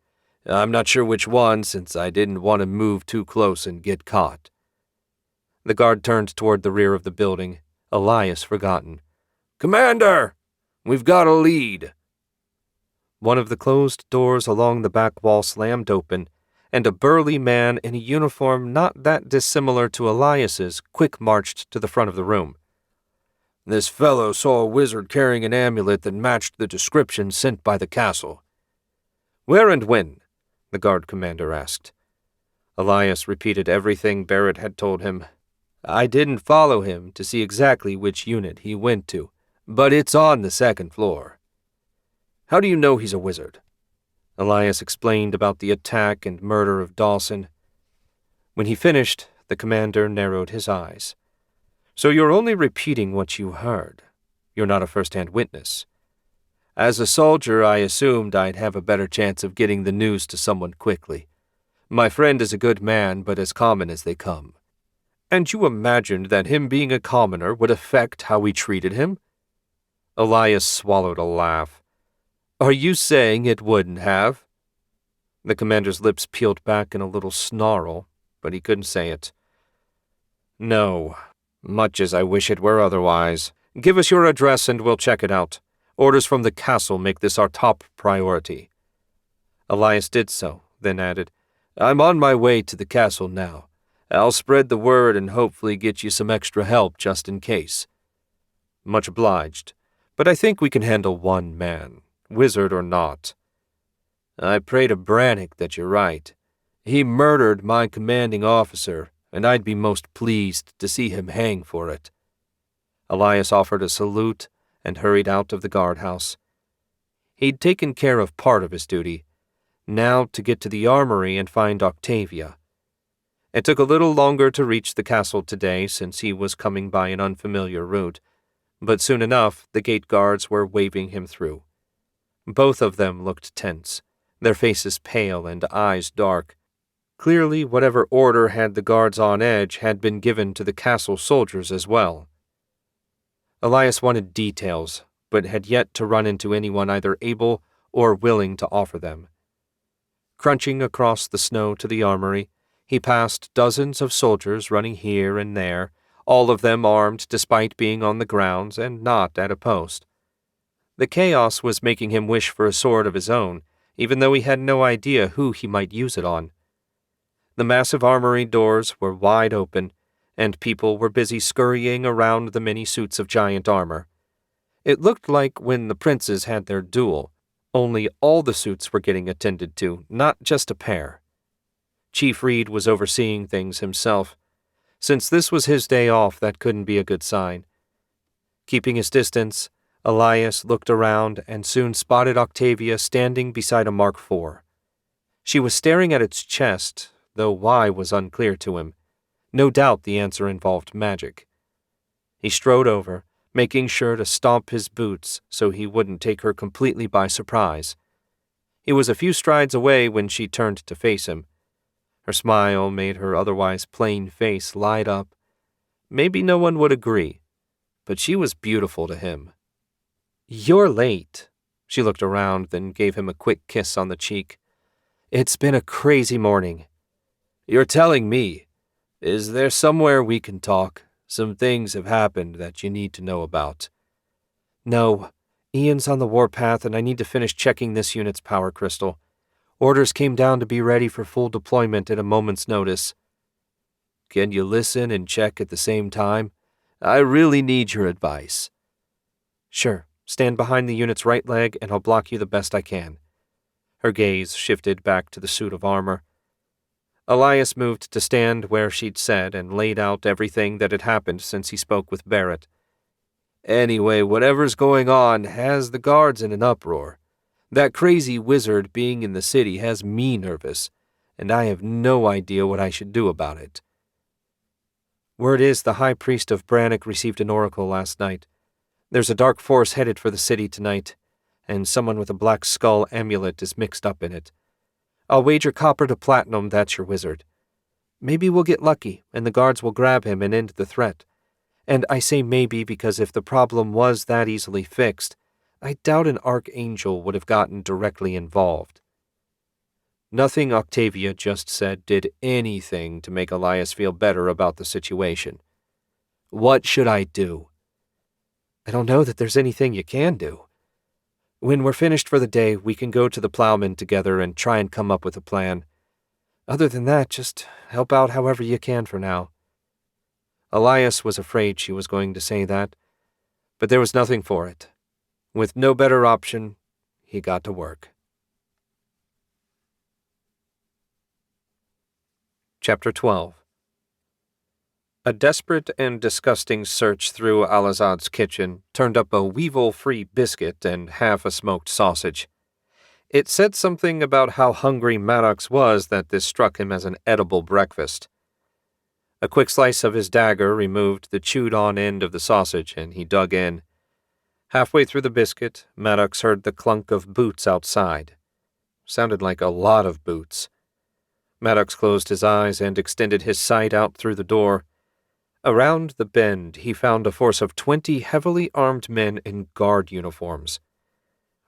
I'm not sure which one, since I didn't want to move too close and get caught." The guard turned toward the rear of the building, Elias forgotten. "Commander! We've got a lead." One of the closed doors along the back wall slammed open, and a burly man in a uniform not that dissimilar to Elias's quick-marched to the front of the room. "This fellow saw a wizard carrying an amulet that matched the description sent by the castle." "Where and when?" the guard commander asked. Elias repeated everything Barrett had told him. "I didn't follow him to see exactly which unit he went to, but it's on the second floor." "How do you know he's a wizard?" Elias explained about the attack and murder of Dawson. When he finished, the commander narrowed his eyes. "So you're only repeating what you heard. You're not a first-hand witness." "As a soldier, I assumed I'd have a better chance of getting the news to someone quickly. My friend is a good man, but as common as they come." "And you imagined that him being a commoner would affect how we treated him?" Elias swallowed a laugh. "Are you saying it wouldn't have?" The commander's lips peeled back in a little snarl, but he couldn't say it. "No, much as I wish it were otherwise. Give us your address and we'll check it out. Orders from the castle make this our top priority." Elias did so, then added, "I'm on my way to the castle now. I'll spread the word and hopefully get you some extra help just in case." "Much obliged, but I think we can handle one man, wizard or not." "I pray to Brannock that you're right. He murdered my commanding officer, and I'd be most pleased to see him hang for it." Elias offered a salute and hurried out of the guardhouse. He'd taken care of part of his duty, now to get to the armory and find Octavia. It took a little longer to reach the castle today since he was coming by an unfamiliar route, but soon enough the gate guards were waving him through. Both of them looked tense, their faces pale and eyes dark. Clearly, whatever order had the guards on edge had been given to the castle soldiers as well. Elias wanted details, but had yet to run into anyone either able or willing to offer them. Crunching across the snow to the armory, he passed dozens of soldiers running here and there, all of them armed despite being on the grounds and not at a post. The chaos was making him wish for a sword of his own, even though he had no idea who he might use it on. The massive armory doors were wide open, and people were busy scurrying around the many suits of giant armor. It looked like when the princes had their duel, only all the suits were getting attended to, not just a pair. Chief Reed was overseeing things himself. Since this was his day off, that couldn't be a good sign. Keeping his distance, Elias looked around and soon spotted Octavia standing beside a Mark IV. She was staring at its chest, though why was unclear to him. No doubt the answer involved magic. He strode over, making sure to stomp his boots so he wouldn't take her completely by surprise. He was a few strides away when she turned to face him. Her smile made her otherwise plain face light up. Maybe no one would agree, but she was beautiful to him. "You're late." She looked around, then gave him a quick kiss on the cheek. "It's been a crazy morning." "You're telling me. Is there somewhere we can talk? Some things have happened that you need to know about." "No. Ian's on the warpath and I need to finish checking this unit's power crystal. Orders came down to be ready for full deployment at a moment's notice." "Can you listen and check at the same time? I really need your advice." "Sure. Stand behind the unit's right leg and I'll block you the best I can." Her gaze shifted back to the suit of armor. Elias moved to stand where she'd said and laid out everything that had happened since he spoke with Barrett. "Anyway, whatever's going on has the guards in an uproar. That crazy wizard being in the city has me nervous, and I have no idea what I should do about it." "Word is the High Priest of Brannock received an oracle last night. There's a dark force headed for the city tonight, and someone with a black skull amulet is mixed up in it. I'll wager copper to platinum that's your wizard. Maybe we'll get lucky, and the guards will grab him and end the threat. And I say maybe because if the problem was that easily fixed, I doubt an archangel would have gotten directly involved." Nothing Octavia just said did anything to make Elias feel better about the situation. "What should I do?" "I don't know that there's anything you can do. When we're finished for the day, we can go to the Plowman together and try and come up with a plan. Other than that, just help out however you can for now." Elias was afraid she was going to say that, but there was nothing for it. With no better option, he got to work. Chapter 12. A desperate and disgusting search through Alazad's kitchen turned up a weevil-free biscuit and half a smoked sausage. It said something about how hungry Maddox was that this struck him as an edible breakfast. A quick slice of his dagger removed the chewed-on end of the sausage, and he dug in. Halfway through the biscuit, Maddox heard the clunk of boots outside. Sounded like a lot of boots. Maddox closed his eyes and extended his sight out through the door. Around the bend, he found a force of 20 heavily armed men in guard uniforms.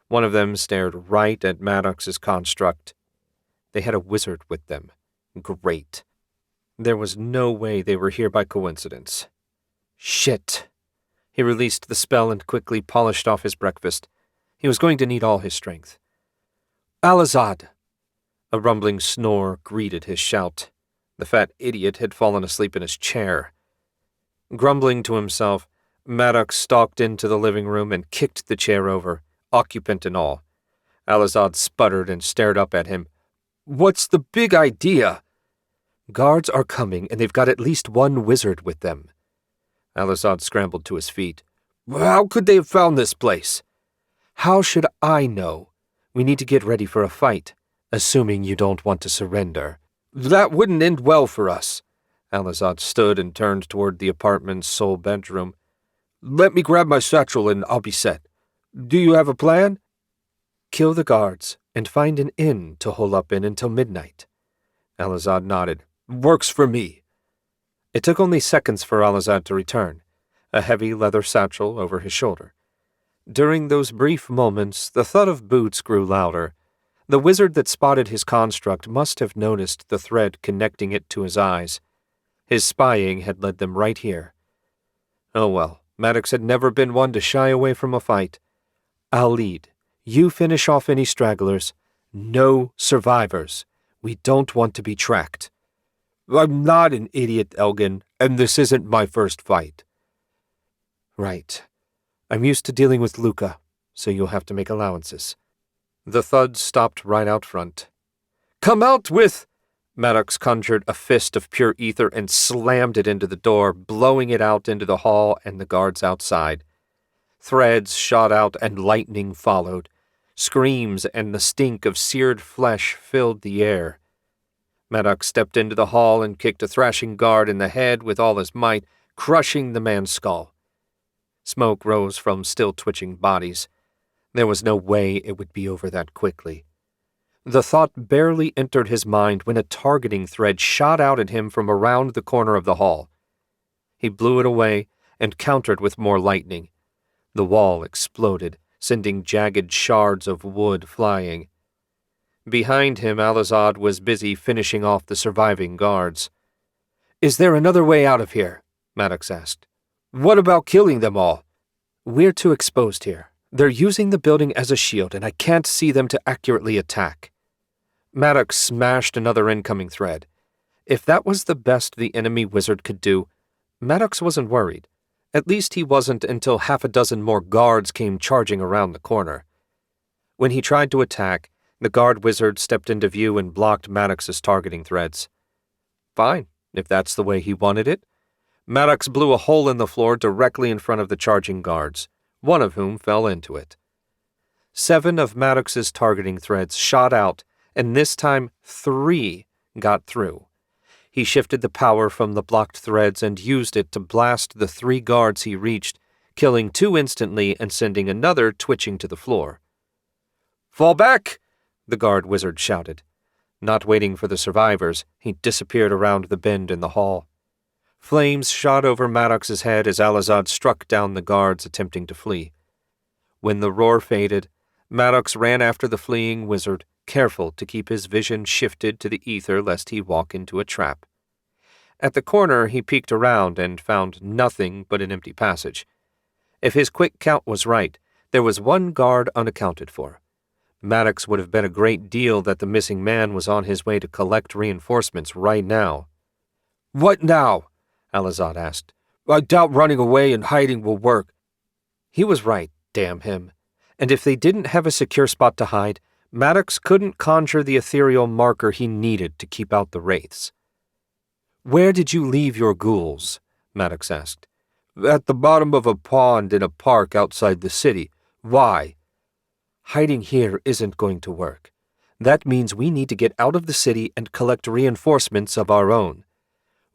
One of them stared right at Maddox's construct. They had a wizard with them. Great. There was no way they were here by coincidence. Shit. He released the spell and quickly polished off his breakfast. He was going to need all his strength. "Alazad!" A rumbling snore greeted his shout. The fat idiot had fallen asleep in his chair. Grumbling to himself, Maddox stalked into the living room and kicked the chair over, occupant and all. Alazad sputtered and stared up at him. "What's the big idea?" "Guards are coming, and they've got at least one wizard with them." Alazad scrambled to his feet. "How could they have found this place?" "How should I know? We need to get ready for a fight, assuming you don't want to surrender." "That wouldn't end well for us." Alazad stood and turned toward the apartment's sole bedroom. "Let me grab my satchel and I'll be set. Do you have a plan?" "Kill the guards and find an inn to hole up in until midnight." Alazad nodded. "Works for me." It took only seconds for Alazad to return, a heavy leather satchel over his shoulder. During those brief moments, the thud of boots grew louder. The wizard that spotted his construct must have noticed the thread connecting it to his eyes. His spying had led them right here. Oh well, Maddox had never been one to shy away from a fight. "I'll lead. You finish off any stragglers. No survivors. We don't want to be tracked." "I'm not an idiot, Elgin, and this isn't my first fight." "Right. I'm used to dealing with Luca, so you'll have to make allowances." The thud stopped right out front. "Come out with—" Maddox conjured a fist of pure ether and slammed it into the door, blowing it out into the hall and the guards outside. Threads shot out and lightning followed. Screams and the stink of seared flesh filled the air. Maddox stepped into the hall and kicked a thrashing guard in the head with all his might, crushing the man's skull. Smoke rose from still-twitching bodies. There was no way it would be over that quickly. The thought barely entered his mind when a targeting thread shot out at him from around the corner of the hall. He blew it away and countered with more lightning. The wall exploded, sending jagged shards of wood flying. Behind him, Alazad was busy finishing off the surviving guards. "Is there another way out of here?" Maddox asked. "What about killing them all?" "We're too exposed here. They're using the building as a shield, and I can't see them to accurately attack." Maddox smashed another incoming thread. If that was the best the enemy wizard could do, Maddox wasn't worried. At least he wasn't until half a dozen more guards came charging around the corner. When he tried to attack, the guard wizard stepped into view and blocked Maddox's targeting threads. Fine, if that's the way he wanted it. Maddox blew a hole in the floor directly in front of the charging guards, one of whom fell into it. 7 of Maddox's targeting threads shot out, and this time 3 got through. He shifted the power from the blocked threads and used it to blast the 3 guards he reached, killing 2 instantly and sending another twitching to the floor. "Fall back!" the guard wizard shouted. Not waiting for the survivors, he disappeared around the bend in the hall. Flames shot over Maddox's head as Alazad struck down the guards attempting to flee. When the roar faded, Maddox ran after the fleeing wizard, careful to keep his vision shifted to the ether lest he walk into a trap. At the corner, he peeked around and found nothing but an empty passage. If his quick count was right, there was 1 guard unaccounted for. Maddox would have bet a great deal that the missing man was on his way to collect reinforcements right now. "What now?" Alazad asked. "I doubt running away and hiding will work." He was right, damn him. And if they didn't have a secure spot to hide, Maddox couldn't conjure the ethereal marker he needed to keep out the wraiths. "Where did you leave your ghouls?" Maddox asked. "At the bottom of a pond in a park outside the city. Why?" "Hiding here isn't going to work. That means we need to get out of the city and collect reinforcements of our own.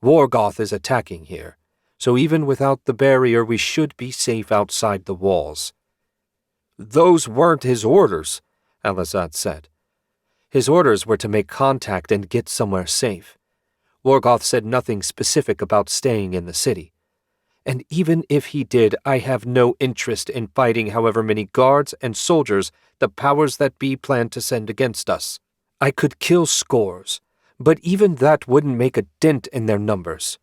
Worgoth is attacking here, so even without the barrier we should be safe outside the walls." "Those weren't his orders," Alazad said. "His orders were to make contact and get somewhere safe. Worgoth said nothing specific about staying in the city. And even if he did, I have no interest in fighting however many guards and soldiers the powers that be plan to send against us. I could kill scores, but even that wouldn't make a dent in their numbers."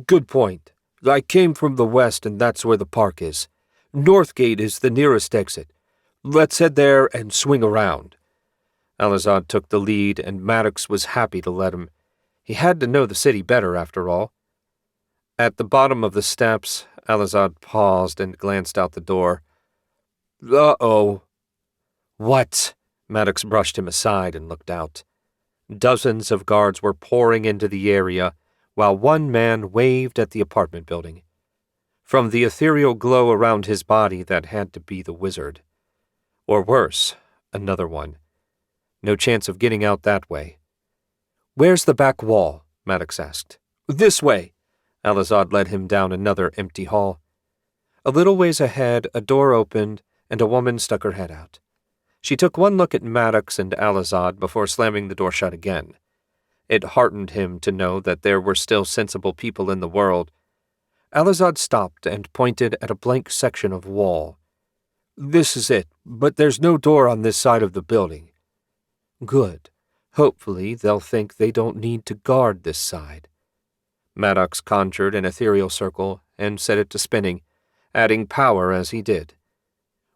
"Good point. I came from the west and that's where the park is. Northgate is the nearest exit. Let's head there and swing around." Alazad took the lead and Maddox was happy to let him. He had to know the city better, after all. At the bottom of the steps, Alizad paused and glanced out the door. Uh-oh. What? Maddox brushed him aside and looked out. Dozens of guards were pouring into the area, while one man waved at the apartment building. From the ethereal glow around his body, that had to be the wizard. Or worse, another one. No chance of getting out that way. "Where's the back wall?" Maddox asked. "This way." Alizad led him down another empty hall. A little ways ahead, a door opened, and a woman stuck her head out. She took one look at Maddox and Alizad before slamming the door shut again. It heartened him to know that there were still sensible people in the world. Alizad stopped and pointed at a blank section of wall. "This is it, but there's no door on this side of the building." "Good. Hopefully they'll think they don't need to guard this side." Maddox conjured an ethereal circle and set it to spinning, adding power as he did.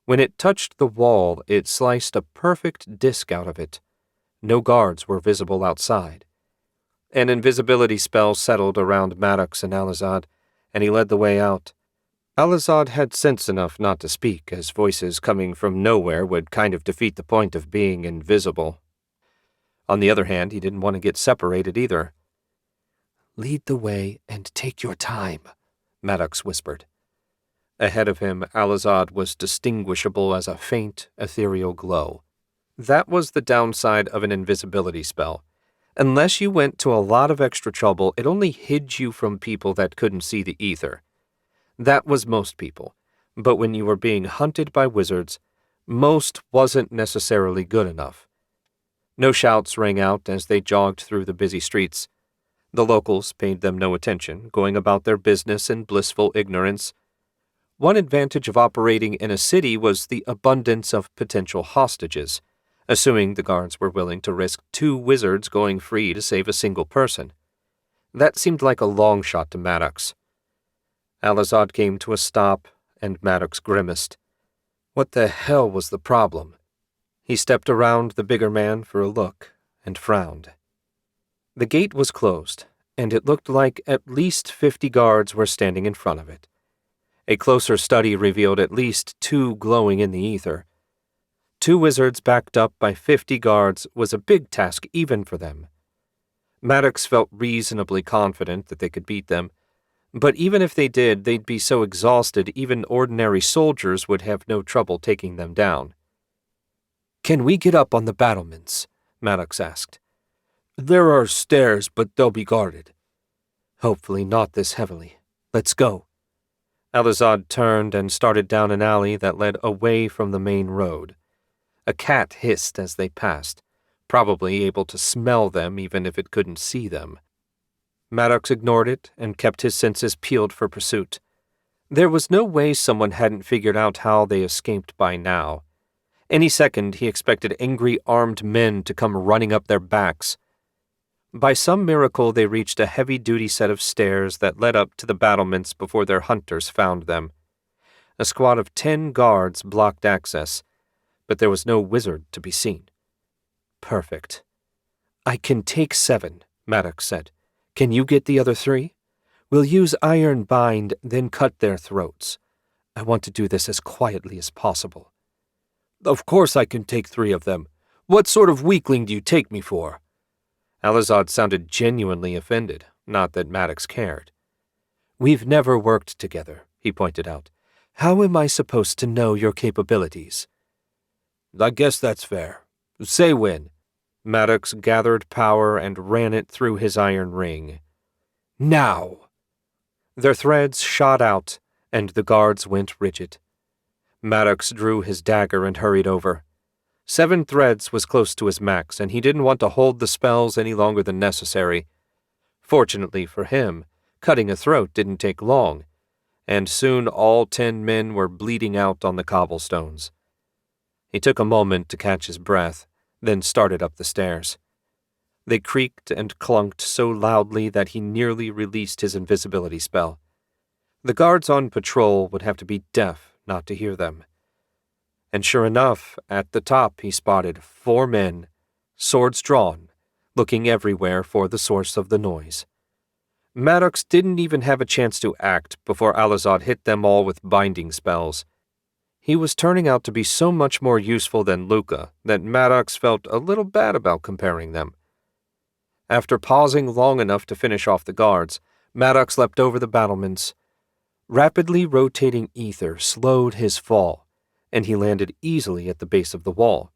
When it touched the wall, it sliced a perfect disk out of it. No guards were visible outside. An invisibility spell settled around Maddox and Alizad, and he led the way out. Alizad had sense enough not to speak, as voices coming from nowhere would kind of defeat the point of being invisible. On the other hand, he didn't want to get separated either. "Lead the way and take your time," Maddox whispered. Ahead of him, Alizad was distinguishable as a faint, ethereal glow. That was the downside of an invisibility spell. Unless you went to a lot of extra trouble, it only hid you from people that couldn't see the ether. That was most people, but when you were being hunted by wizards, most wasn't necessarily good enough. No shouts rang out as they jogged through the busy streets. The locals paid them no attention, going about their business in blissful ignorance. One advantage of operating in a city was the abundance of potential hostages, assuming the guards were willing to risk 2 wizards going free to save a single person. That seemed like a long shot to Maddox. Alizad came to a stop, and Maddox grimaced. What the hell was the problem? He stepped around the bigger man for a look, and frowned. The gate was closed, and it looked like at least 50 guards were standing in front of it. A closer study revealed at least 2 glowing in the ether. 2 wizards backed up by 50 guards was a big task even for them. Maddox felt reasonably confident that they could beat them, but even if they did, they'd be so exhausted even ordinary soldiers would have no trouble taking them down. "Can we get up on the battlements?" Maddox asked. "There are stairs, but they'll be guarded." "Hopefully not this heavily. Let's go." Alizad turned and started down an alley that led away from the main road. A cat hissed as they passed, probably able to smell them even if it couldn't see them. Maddox ignored it and kept his senses peeled for pursuit. There was no way someone hadn't figured out how they escaped by now. Any second he expected angry armed men to come running up their backs. By some miracle they reached a heavy-duty set of stairs that led up to the battlements before their hunters found them. A squad of 10 guards blocked access, but there was no wizard to be seen. Perfect. "I can take 7, Maddox said. "Can you get the other 3? We'll use iron bind, then cut their throats. I want to do this as quietly as possible." "Of course I can take 3 of them. What sort of weakling do you take me for?" Alizad sounded genuinely offended, not that Maddox cared. "We've never worked together," he pointed out. "How am I supposed to know your capabilities?" "I guess that's fair. Say when." Maddox gathered power and ran it through his iron ring. "Now!" Their threads shot out, and the guards went rigid. Maddox drew his dagger and hurried over. 7 threads was close to his max, and he didn't want to hold the spells any longer than necessary. Fortunately for him, cutting a throat didn't take long, and soon all 10 men were bleeding out on the cobblestones. He took a moment to catch his breath, then started up the stairs. They creaked and clunked so loudly that he nearly released his invisibility spell. The guards on patrol would have to be deaf not to hear them. And sure enough, at the top he spotted 4 men, swords drawn, looking everywhere for the source of the noise. Maddox didn't even have a chance to act before Alazad hit them all with binding spells. He was turning out to be so much more useful than Luca that Maddox felt a little bad about comparing them. After pausing long enough to finish off the guards, Maddox leapt over the battlements. Rapidly rotating ether slowed his fall, and he landed easily at the base of the wall.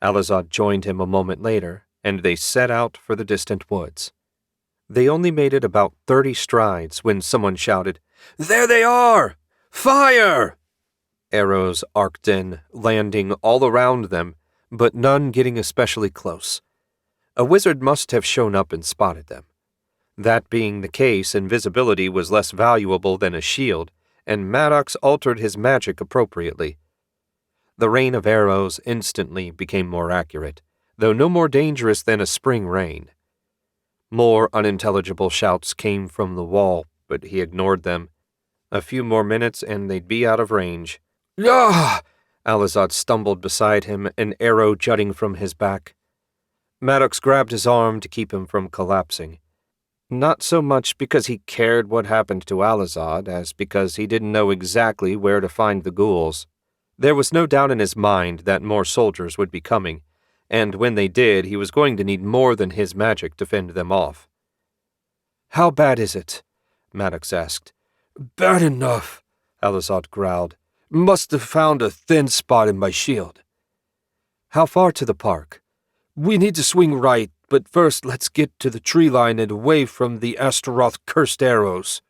Alazad joined him a moment later, and they set out for the distant woods. They only made it about 30 strides when someone shouted, "There they are! Fire!" Arrows arced in, landing all around them, but none getting especially close. A wizard must have shown up and spotted them. That being the case, invisibility was less valuable than a shield, and Maddox altered his magic appropriately. The rain of arrows instantly became more accurate, though no more dangerous than a spring rain. More unintelligible shouts came from the wall, but he ignored them. A few more minutes and they'd be out of range. "Ah!" Alazad stumbled beside him, an arrow jutting from his back. Maddox grabbed his arm to keep him from collapsing. Not so much because he cared what happened to Alazad as because he didn't know exactly where to find the ghouls. There was no doubt in his mind that more soldiers would be coming, and when they did, he was going to need more than his magic to fend them off. "How bad is it?" Maddox asked. "Bad enough," Alazad growled. "Must have found a thin spot in my shield." "How far to the park?" "We need to swing right, but first let's get to the tree line and away from the Astaroth cursed arrows."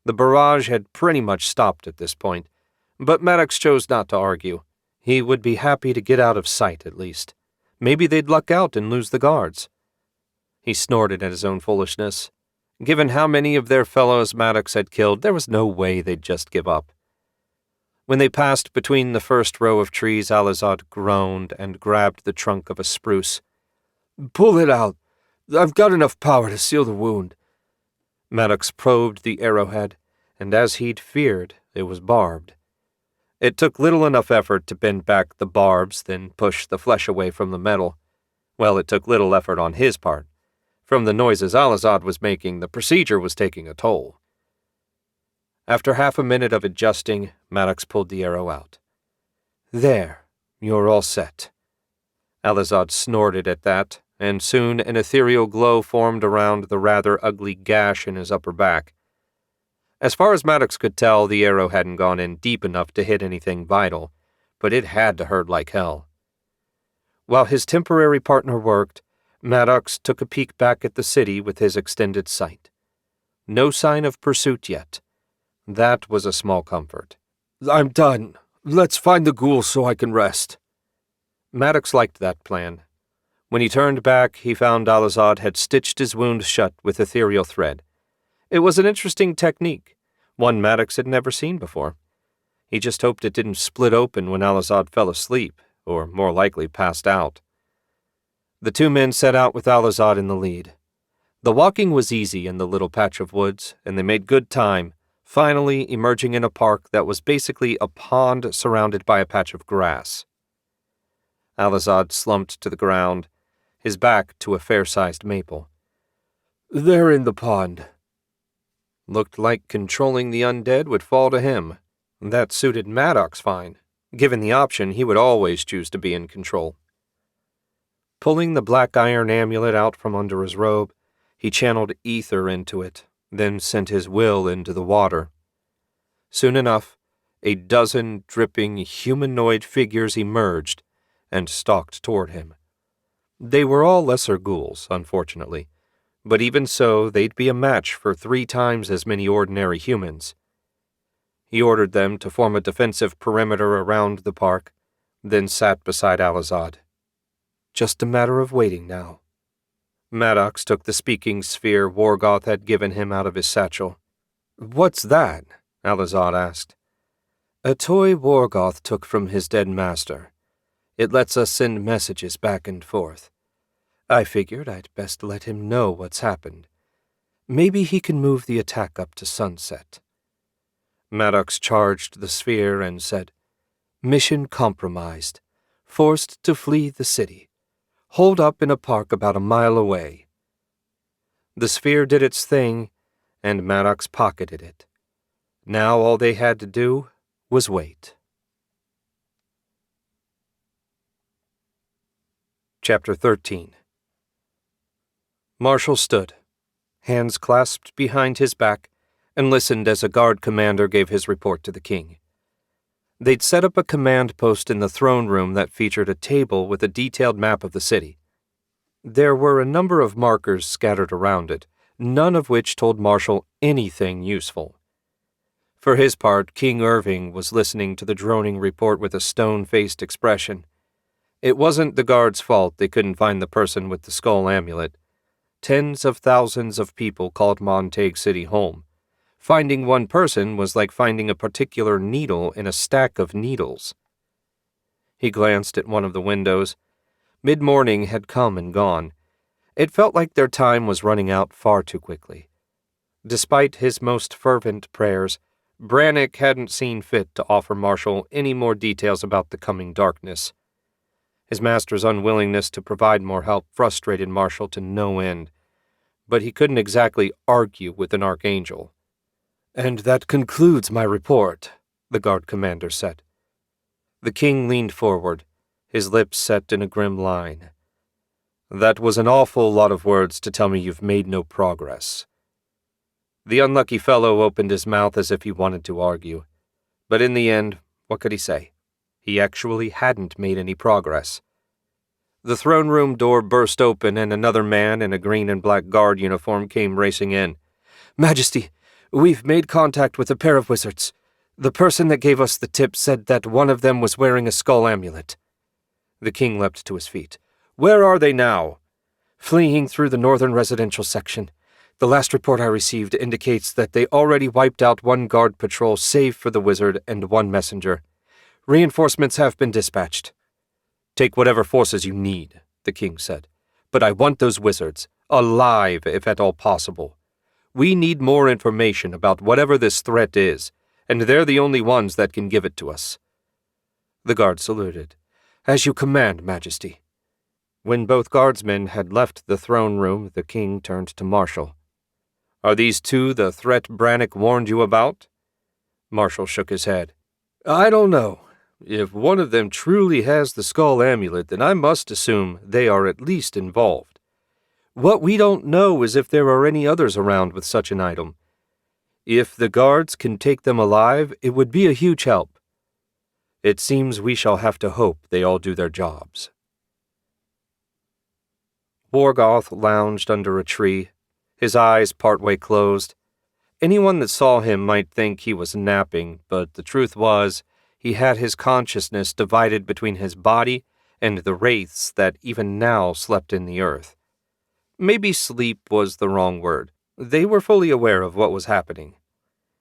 The barrage had pretty much stopped at this point, but Maddox chose not to argue. He would be happy to get out of sight, at least. Maybe they'd luck out and lose the guards. He snorted at his own foolishness. Given how many of their fellows Maddox had killed, there was no way they'd just give up. When they passed between the first row of trees, Alazad groaned and grabbed the trunk of a spruce. "Pull it out. I've got enough power to seal the wound." Maddox probed the arrowhead, and as he'd feared, it was barbed. It took little enough effort to bend back the barbs, then push the flesh away from the metal. Well, it took little effort on his part. From the noises Alazad was making, the procedure was taking a toll. After half a minute of adjusting, Maddox pulled the arrow out. "There, you're all set." Alazad snorted at that, and soon an ethereal glow formed around the rather ugly gash in his upper back. As far as Maddox could tell, the arrow hadn't gone in deep enough to hit anything vital, but it had to hurt like hell. While his temporary partner worked, Maddox took a peek back at the city with his extended sight. No sign of pursuit yet. That was a small comfort. "I'm done. Let's find the ghouls so I can rest." Maddox liked that plan. When he turned back, he found Alazad had stitched his wound shut with ethereal thread. It was an interesting technique, one Maddox had never seen before. He just hoped it didn't split open when Alazad fell asleep, or more likely passed out. The two men set out with Alazad in the lead. The walking was easy in the little patch of woods, and they made good time, finally emerging in a park that was basically a pond surrounded by a patch of grass. Alazad slumped to the ground, his back to a fair-sized maple. "They're in the pond." Looked like controlling the undead would fall to him. That suited Maddox fine. Given the option, he would always choose to be in control. Pulling the black iron amulet out from under his robe, he channeled ether into it, then sent his will into the water. Soon enough, a dozen dripping humanoid figures emerged and stalked toward him. They were all lesser ghouls, unfortunately, but even so, they'd be a match for 3 times as many ordinary humans. He ordered them to form a defensive perimeter around the park, then sat beside Alazad. Just a matter of waiting now. Maddox took the speaking sphere Worgoth had given him out of his satchel. "What's that?" Alazad asked. "A toy Worgoth took from his dead master. It lets us send messages back and forth. I figured I'd best let him know what's happened. Maybe he can move the attack up to sunset." Maddox charged the sphere and said, "Mission compromised. Forced to flee the city. holed up in a park about a mile away. The sphere did its thing, and Maddox pocketed it. Now all they had to do was wait. Chapter 13. Marshall stood, hands clasped behind his back, and listened as a guard commander gave his report to the king. They'd set up a command post in the throne room that featured a table with a detailed map of the city. There were a number of markers scattered around it, none of which told Marshall anything useful. For his part, King Irving was listening to the droning report with a stone-faced expression. It wasn't the guards' fault they couldn't find the person with the skull amulet. Tens of thousands of people called Montague City home. Finding one person was like finding a particular needle in a stack of needles. He glanced at one of the windows. Mid-morning had come and gone. It felt like their time was running out far too quickly. Despite his most fervent prayers, Brannick hadn't seen fit to offer Marshall any more details about the coming darkness. His master's unwillingness to provide more help frustrated Marshall to no end, but he couldn't exactly argue with an archangel. "And that concludes my report," the guard commander said. The king leaned forward, his lips set in a grim line. "That was an awful lot of words to tell me you've made no progress." The unlucky fellow opened his mouth as if he wanted to argue, but in the end, what could he say? He actually hadn't made any progress. The throne room door burst open and another man in a green and black guard uniform came racing in. "Majesty, we've made contact with a pair of wizards. The person that gave us the tip said that one of them was wearing a skull amulet." The king leapt to his feet. "Where are they now?" "Fleeing through the northern residential section. The last report I received indicates that they already wiped out one guard patrol save for the wizard and one messenger. Reinforcements have been dispatched." "Take whatever forces you need," the king said. "But I want those wizards, alive if at all possible. We need more information about whatever this threat is, and they're the only ones that can give it to us." The guard saluted. "As you command, Majesty." When both guardsmen had left the throne room, the king turned to Marshall. "Are these two the threat Brannick warned you about?" Marshall shook his head. "I don't know. If one of them truly has the skull amulet, then I must assume they are at least involved. What we don't know is if there are any others around with such an item. If the guards can take them alive, it would be a huge help. It seems we shall have to hope they all do their jobs." Worgoth lounged under a tree, his eyes partway closed. Anyone that saw him might think he was napping, but the truth was, he had his consciousness divided between his body and the wraiths that even now slept in the earth. Maybe sleep was the wrong word. They were fully aware of what was happening.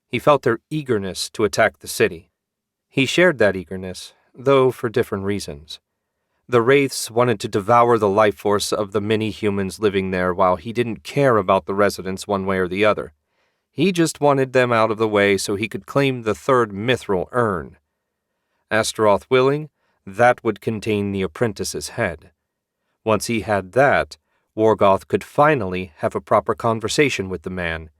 He felt their eagerness to attack the city. He shared that eagerness, though for different reasons. The wraiths wanted to devour the life force of the many humans living there while he didn't care about the residents one way or the other. He just wanted them out of the way so he could claim the third mithril urn. Astaroth willing, that would contain the apprentice's head. Once he had that, Worgoth could finally have a proper conversation with the man.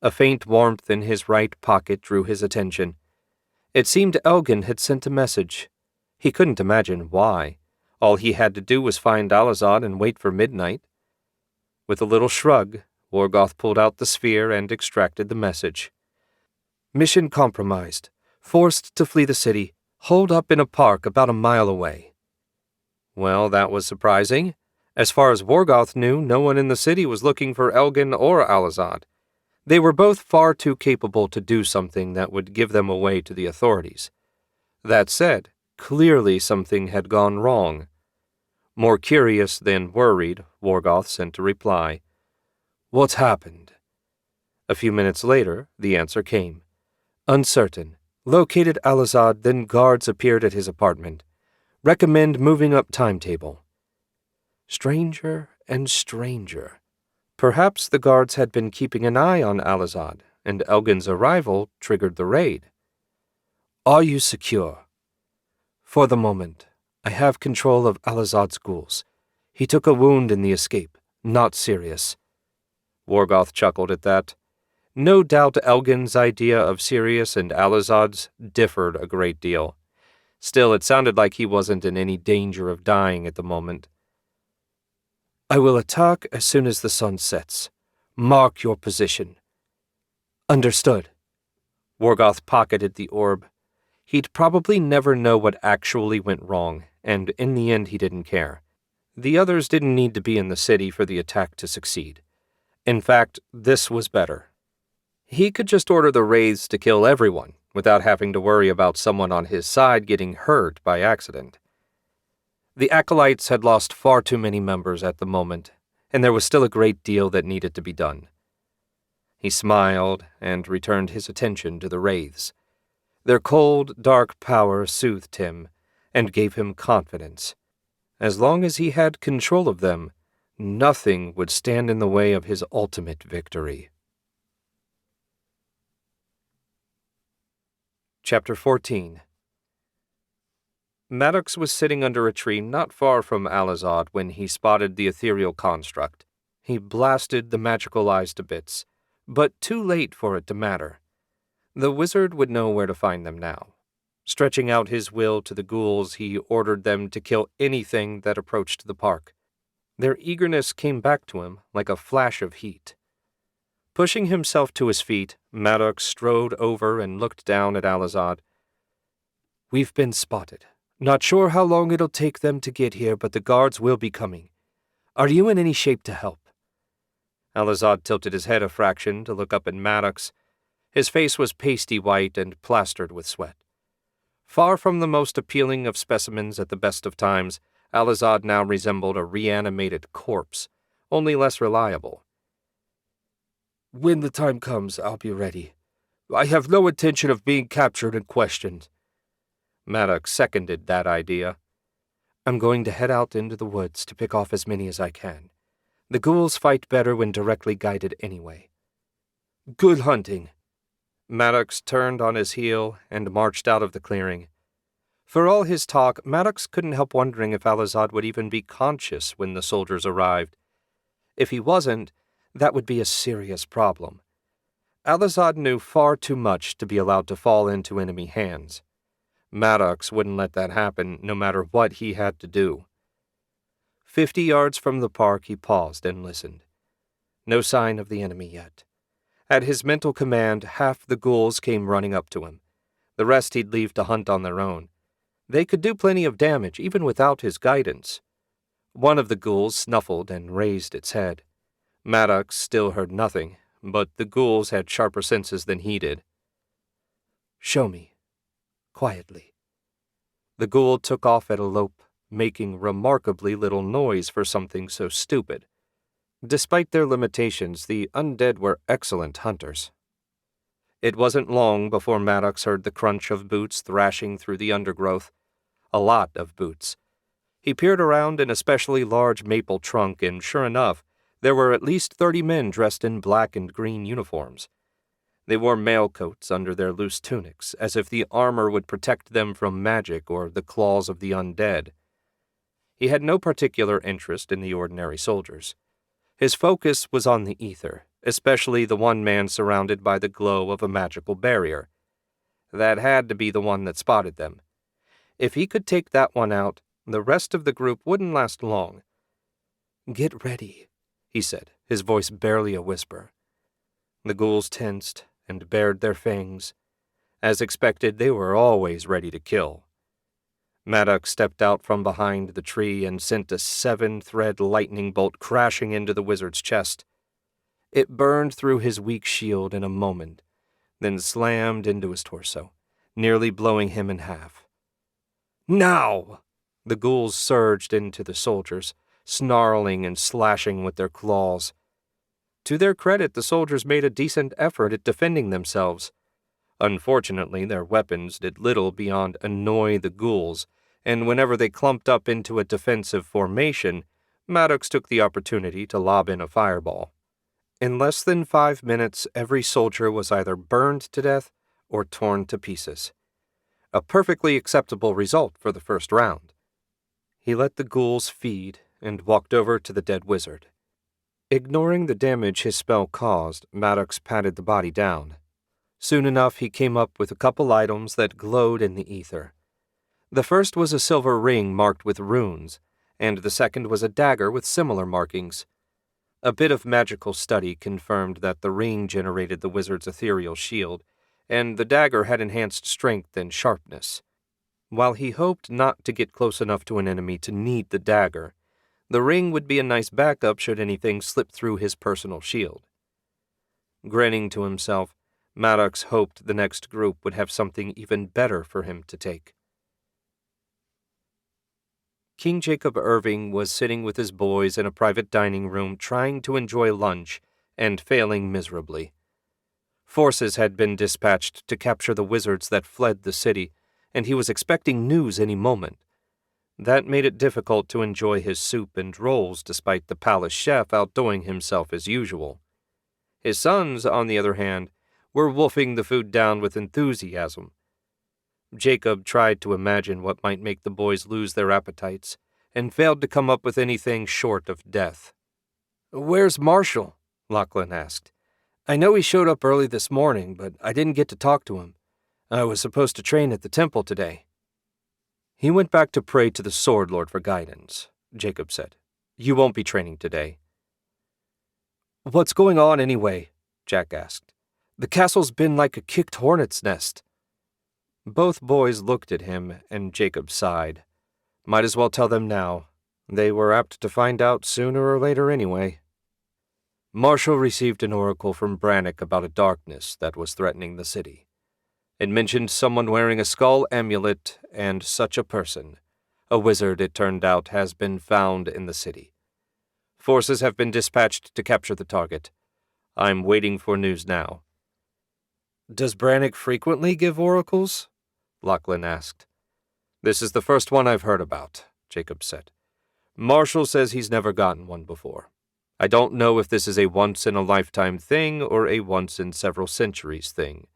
A faint warmth in his right pocket drew his attention. It seemed Elgin had sent a message. He couldn't imagine why. All he had to do was find Alazad and wait for midnight. With a little shrug, Worgoth pulled out the sphere and extracted the message. "Mission compromised. Forced to flee the city. Holed up in a park about a mile away." Well, that was surprising. As far as Worgoth knew, no one in the city was looking for Elgin or Alazad. They were both far too capable to do something that would give them away to the authorities. That said, clearly something had gone wrong. More curious than worried, Worgoth sent a reply. "What's happened?" A few minutes later, the answer came. "Uncertain. Located Alazad, then guards appeared at his apartment. Recommend moving up timetable." Stranger and stranger. Perhaps the guards had been keeping an eye on Alazad, and Elgin's arrival triggered the raid. "Are you secure?" "For the moment. I have control of Alazad's ghouls. He took a wound in the escape, not serious. Worgoth chuckled at that. No doubt Elgin's idea of Sirius and Alazad's differed a great deal. Still, it sounded like he wasn't in any danger of dying at the moment. I will attack as soon as the sun sets. Mark your position. Understood. Worgoth pocketed the orb. He'd probably never know what actually went wrong, and in the end he didn't care. The others didn't need to be in the city for the attack to succeed. In fact, this was better. He could just order the wraiths to kill everyone, without having to worry about someone on his side getting hurt by accident. The Acolytes had lost far too many members at the moment, and there was still a great deal that needed to be done. He smiled and returned his attention to the wraiths. Their cold, dark power soothed him and gave him confidence. As long as he had control of them, nothing would stand in the way of his ultimate victory. Chapter 14. Maddox was sitting under a tree not far from Alazad when he spotted the ethereal construct. He blasted the magical eyes to bits, but too late for it to matter. The wizard would know where to find them now. Stretching out his will to the ghouls, he ordered them to kill anything that approached the park. Their eagerness came back to him like a flash of heat. Pushing himself to his feet, Maddox strode over and looked down at Alazad. We've been spotted. Not sure how long it'll take them to get here, but the guards will be coming. Are you in any shape to help? Alazad tilted his head a fraction to look up at Maddox. His face was pasty white and plastered with sweat. Far from the most appealing of specimens at the best of times, Alazad now resembled a reanimated corpse, only less reliable. When the time comes, I'll be ready. I have no intention of being captured and questioned. Maddox seconded that idea. I'm going to head out into the woods to pick off as many as I can. The ghouls fight better when directly guided anyway. Good hunting. Maddox turned on his heel and marched out of the clearing. For all his talk, Maddox couldn't help wondering if Alazad would even be conscious when the soldiers arrived. If he wasn't, that would be a serious problem. Alazad knew far too much to be allowed to fall into enemy hands. Maddox wouldn't let that happen, no matter what he had to do. 50 yards from the park, he paused and listened. No sign of the enemy yet. At his mental command, half the ghouls came running up to him. The rest he'd leave to hunt on their own. They could do plenty of damage, even without his guidance. One of the ghouls snuffled and raised its head. Maddox still heard nothing, but the ghouls had sharper senses than he did. Show me. Quietly. The ghoul took off at a lope, making remarkably little noise for something so stupid. Despite their limitations, the undead were excellent hunters. It wasn't long before Maddox heard the crunch of boots thrashing through the undergrowth. A lot of boots. He peered around an especially large maple trunk, and sure enough, there were at least 30 men dressed in black and green uniforms. They wore mail coats under their loose tunics, as if the armor would protect them from magic or the claws of the undead. He had no particular interest in the ordinary soldiers. His focus was on the ether, especially the one man surrounded by the glow of a magical barrier. That had to be the one that spotted them. If he could take that one out, the rest of the group wouldn't last long. Get ready, he said, his voice barely a whisper. The ghouls tensed and bared their fangs. As expected, they were always ready to kill. Maddox stepped out from behind the tree and sent a 7-thread lightning bolt crashing into the wizard's chest. It burned through his weak shield in a moment, then slammed into his torso, nearly blowing him in half. Now! The ghouls surged into the soldiers, snarling and slashing with their claws. To their credit, the soldiers made a decent effort at defending themselves. Unfortunately, their weapons did little beyond annoy the ghouls, and whenever they clumped up into a defensive formation, Maddox took the opportunity to lob in a fireball. In less than 5 minutes, every soldier was either burned to death or torn to pieces. A perfectly acceptable result for the first round. He let the ghouls feed and walked over to the dead wizard. Ignoring the damage his spell caused, Maddox patted the body down. Soon enough, he came up with a couple items that glowed in the ether. The first was a silver ring marked with runes, and the second was a dagger with similar markings. A bit of magical study confirmed that the ring generated the wizard's ethereal shield, and the dagger had enhanced strength and sharpness. While he hoped not to get close enough to an enemy to need the dagger, the ring would be a nice backup should anything slip through his personal shield. Grinning to himself, Maddox hoped the next group would have something even better for him to take. King Jacob Irving was sitting with his boys in a private dining room trying to enjoy lunch and failing miserably. Forces had been dispatched to capture the wizards that fled the city, and he was expecting news any moment. That made it difficult to enjoy his soup and rolls despite the palace chef outdoing himself as usual. His sons, on the other hand, were wolfing the food down with enthusiasm. Jacob tried to imagine what might make the boys lose their appetites, and failed to come up with anything short of death. "Where's Marshall?" Lachlan asked. "I know he showed up early this morning, but I didn't get to talk to him. I was supposed to train at the temple today." "He went back to pray to the Sword Lord for guidance," Jacob said. "You won't be training today." "What's going on anyway?" Jack asked. "The castle's been like a kicked hornet's nest." Both boys looked at him, and Jacob sighed. Might as well tell them now. They were apt to find out sooner or later anyway. Marshall received an oracle from Brannock about a darkness that was threatening the city. It mentioned someone wearing a skull amulet and such a person. A wizard, it turned out, has been found in the city. Forces have been dispatched to capture the target. I'm waiting for news now. "Does Brannock frequently give oracles?" Lachlan asked. "This is the first one I've heard about," Jacob said. "Marshall says he's never gotten one before. I don't know if this is a once-in-a-lifetime thing or a once-in-several-centuries thing.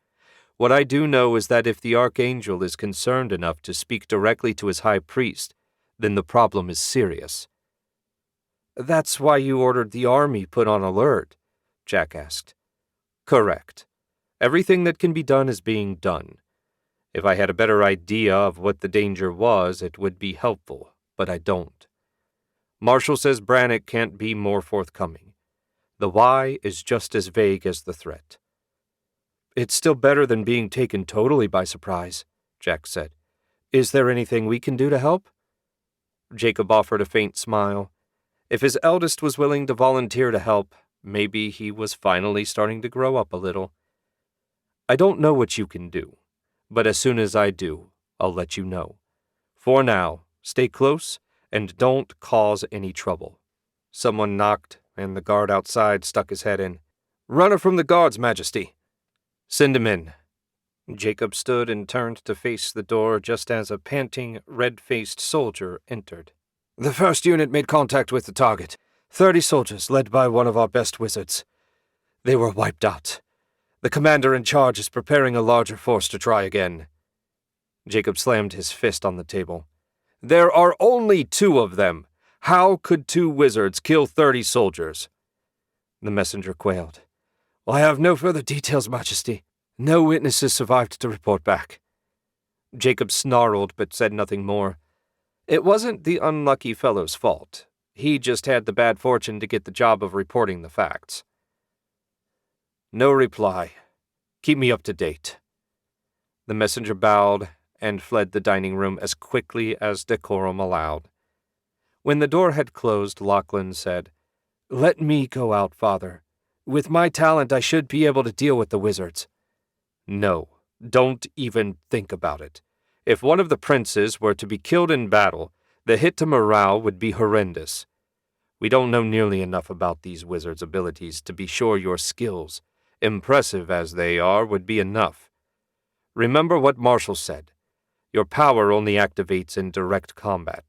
What I do know is that if the Archangel is concerned enough to speak directly to his high priest, then the problem is serious." "That's why you ordered the army put on alert?" Jack asked. "Correct. Everything that can be done is being done. If I had a better idea of what the danger was, it would be helpful, but I don't. Marshall says Brannock can't be more forthcoming. The why is just as vague as the threat." "It's still better than being taken totally by surprise," Jack said. "Is there anything we can do to help?" Jacob offered a faint smile. If his eldest was willing to volunteer to help, maybe he was finally starting to grow up a little. "I don't know what you can do, but as soon as I do, I'll let you know. For now, stay close and don't cause any trouble." Someone knocked, and the guard outside stuck his head in. "Runner from the guards, Majesty." "Send him in." Jacob stood and turned to face the door just as a panting, red-faced soldier entered. "The first unit made contact with the target. 30 soldiers led by one of our best wizards. They were wiped out. The commander in charge is preparing a larger force to try again." Jacob slammed his fist on the table. "There are only 2 of them. How could 2 wizards kill 30 soldiers? The messenger quailed. "I have no further details, Majesty. No witnesses survived to report back." Jacob snarled but said nothing more. It wasn't the unlucky fellow's fault. He just had the bad fortune to get the job of reporting the facts. "No reply. Keep me up to date." The messenger bowed and fled the dining room as quickly as decorum allowed. When the door had closed, Lachlan said, "Let me go out, Father. With my talent, I should be able to deal with the wizards." "No, don't even think about it. If one of the princes were to be killed in battle, the hit to morale would be horrendous. We don't know nearly enough about these wizards' abilities to be sure your skills, impressive as they are, would be enough. Remember what Marshall said. Your power only activates in direct combat.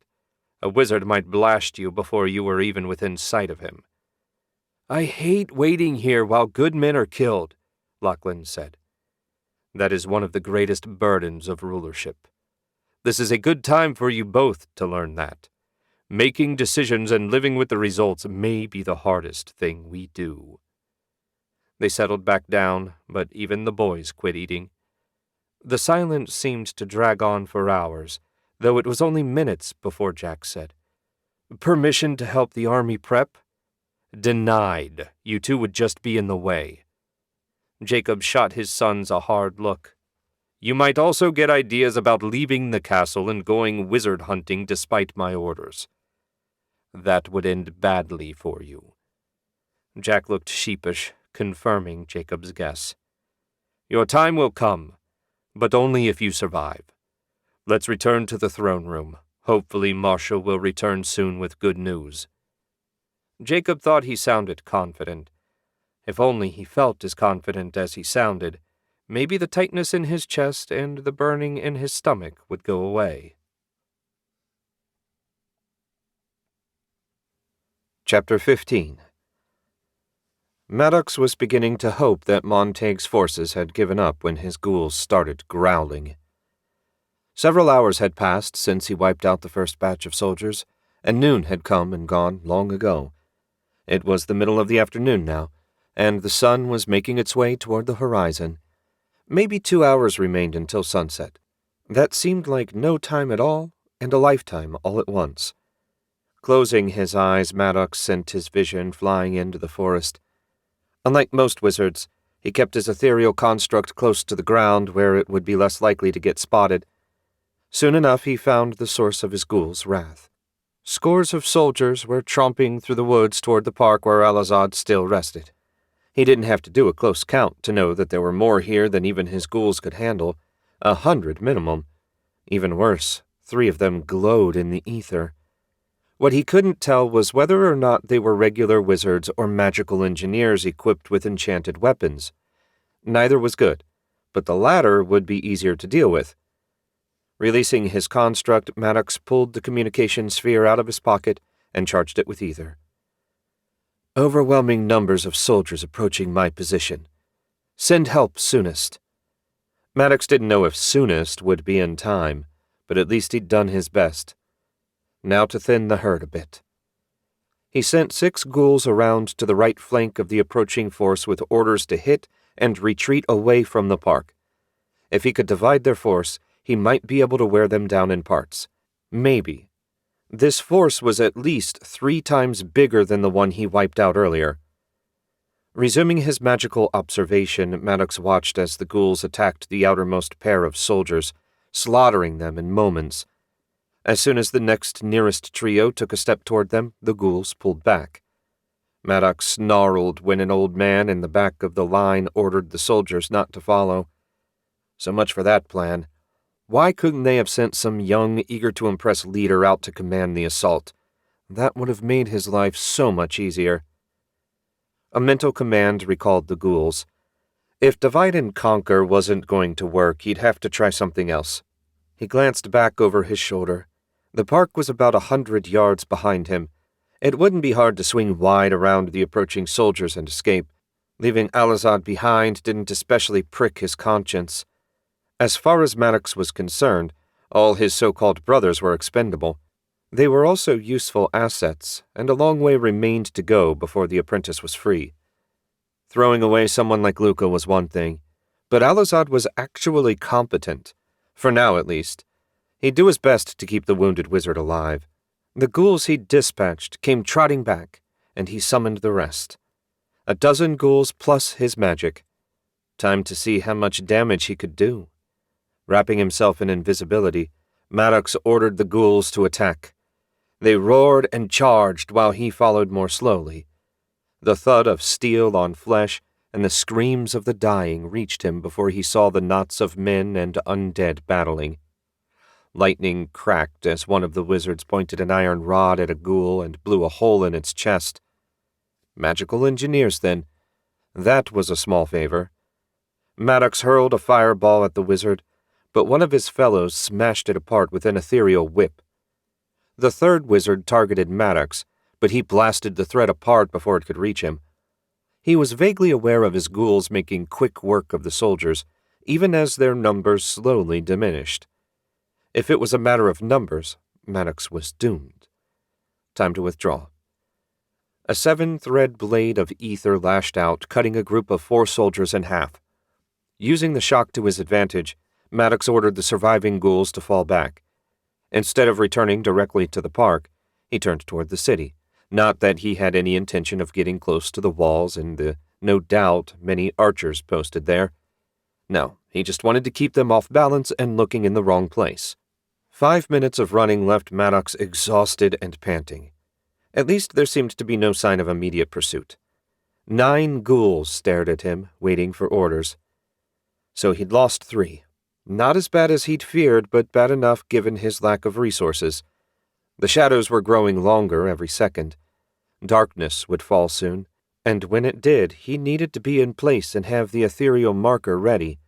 A wizard might blast you before you were even within sight of him." "I hate waiting here while good men are killed," Lachlan said. "That is one of the greatest burdens of rulership. This is a good time for you both to learn that. Making decisions and living with the results may be the hardest thing we do." They settled back down, but even the boys quit eating. The silence seemed to drag on for hours, though it was only minutes before Jack said, "Permission to help the army prep?" "Denied. You two would just be in the way." Jacob shot his sons a hard look. "You might also get ideas about leaving the castle and going wizard hunting despite my orders. That would end badly for you." Jack looked sheepish, confirming Jacob's guess. "Your time will come, but only if you survive. Let's return to the throne room. Hopefully Marshall will return soon with good news." Jacob thought he sounded confident. If only he felt as confident as he sounded, maybe the tightness in his chest and the burning in his stomach would go away. Chapter 15. Maddox was beginning to hope that Montague's forces had given up when his ghouls started growling. Several hours had passed since he wiped out the first batch of soldiers, and noon had come and gone long ago. It was the middle of the afternoon now, and the sun was making its way toward the horizon. Maybe 2 hours remained until sunset. That seemed like no time at all, and a lifetime all at once. Closing his eyes, Maddox sent his vision flying into the forest. Unlike most wizards, he kept his ethereal construct close to the ground where it would be less likely to get spotted. Soon enough he found the source of his ghouls' wrath. Scores of soldiers were tromping through the woods toward the park where Alazad still rested. He didn't have to do a close count to know that there were more here than even his ghouls could handle, 100 minimum. Even worse, 3 of them glowed in the ether. What he couldn't tell was whether or not they were regular wizards or magical engineers equipped with enchanted weapons. Neither was good, but the latter would be easier to deal with. Releasing his construct, Maddox pulled the communication sphere out of his pocket and charged it with ether. "Overwhelming numbers of soldiers approaching my position. Send help soonest." Maddox didn't know if soonest would be in time, but at least he'd done his best. Now to thin the herd a bit. He sent 6 ghouls around to the right flank of the approaching force with orders to hit and retreat away from the park. If he could divide their force, he might be able to wear them down in parts. Maybe. This force was at least 3 times bigger than the one he wiped out earlier. Resuming his magical observation, Maddox watched as the ghouls attacked the outermost pair of soldiers, slaughtering them in moments. As soon as the next nearest trio took a step toward them, the ghouls pulled back. Maddox snarled when an old man in the back of the line ordered the soldiers not to follow. So much for that plan. Why couldn't they have sent some young, eager-to-impress leader out to command the assault? That would have made his life so much easier. A mental command recalled the ghouls. If divide and conquer wasn't going to work, he'd have to try something else. He glanced back over his shoulder. The park was about 100 yards behind him. It wouldn't be hard to swing wide around the approaching soldiers and escape. Leaving Alazad behind didn't especially prick his conscience. As far as Maddox was concerned, all his so-called brothers were expendable. They were also useful assets, and a long way remained to go before the apprentice was free. Throwing away someone like Luca was one thing, but Alazad was actually competent, for now at least. He'd do his best to keep the wounded wizard alive. The ghouls he'd dispatched came trotting back, and he summoned the rest. 12 ghouls plus his magic. Time to see how much damage he could do. Wrapping himself in invisibility, Maddox ordered the ghouls to attack. They roared and charged while he followed more slowly. The thud of steel on flesh and the screams of the dying reached him before he saw the knots of men and undead battling. Lightning cracked as one of the wizards pointed an iron rod at a ghoul and blew a hole in its chest. Magical engineers, then. That was a small favor. Maddox hurled a fireball at the wizard, but one of his fellows smashed it apart with an ethereal whip. The 3rd wizard targeted Maddox, but he blasted the thread apart before it could reach him. He was vaguely aware of his ghouls making quick work of the soldiers, even as their numbers slowly diminished. If it was a matter of numbers, Maddox was doomed. Time to withdraw. A 7-thread blade of ether lashed out, cutting a group of 4 soldiers in half. Using the shock to his advantage, Maddox ordered the surviving ghouls to fall back. Instead of returning directly to the park, he turned toward the city. Not that he had any intention of getting close to the walls and the, no doubt, many archers posted there. No, he just wanted to keep them off balance and looking in the wrong place. 5 minutes of running left Maddox exhausted and panting. At least there seemed to be no sign of immediate pursuit. 9 ghouls stared at him, waiting for orders. So he'd lost 3. Not as bad as he'd feared, but bad enough given his lack of resources. The shadows were growing longer every second. Darkness would fall soon, and when it did, he needed to be in place and have the ethereal marker ready.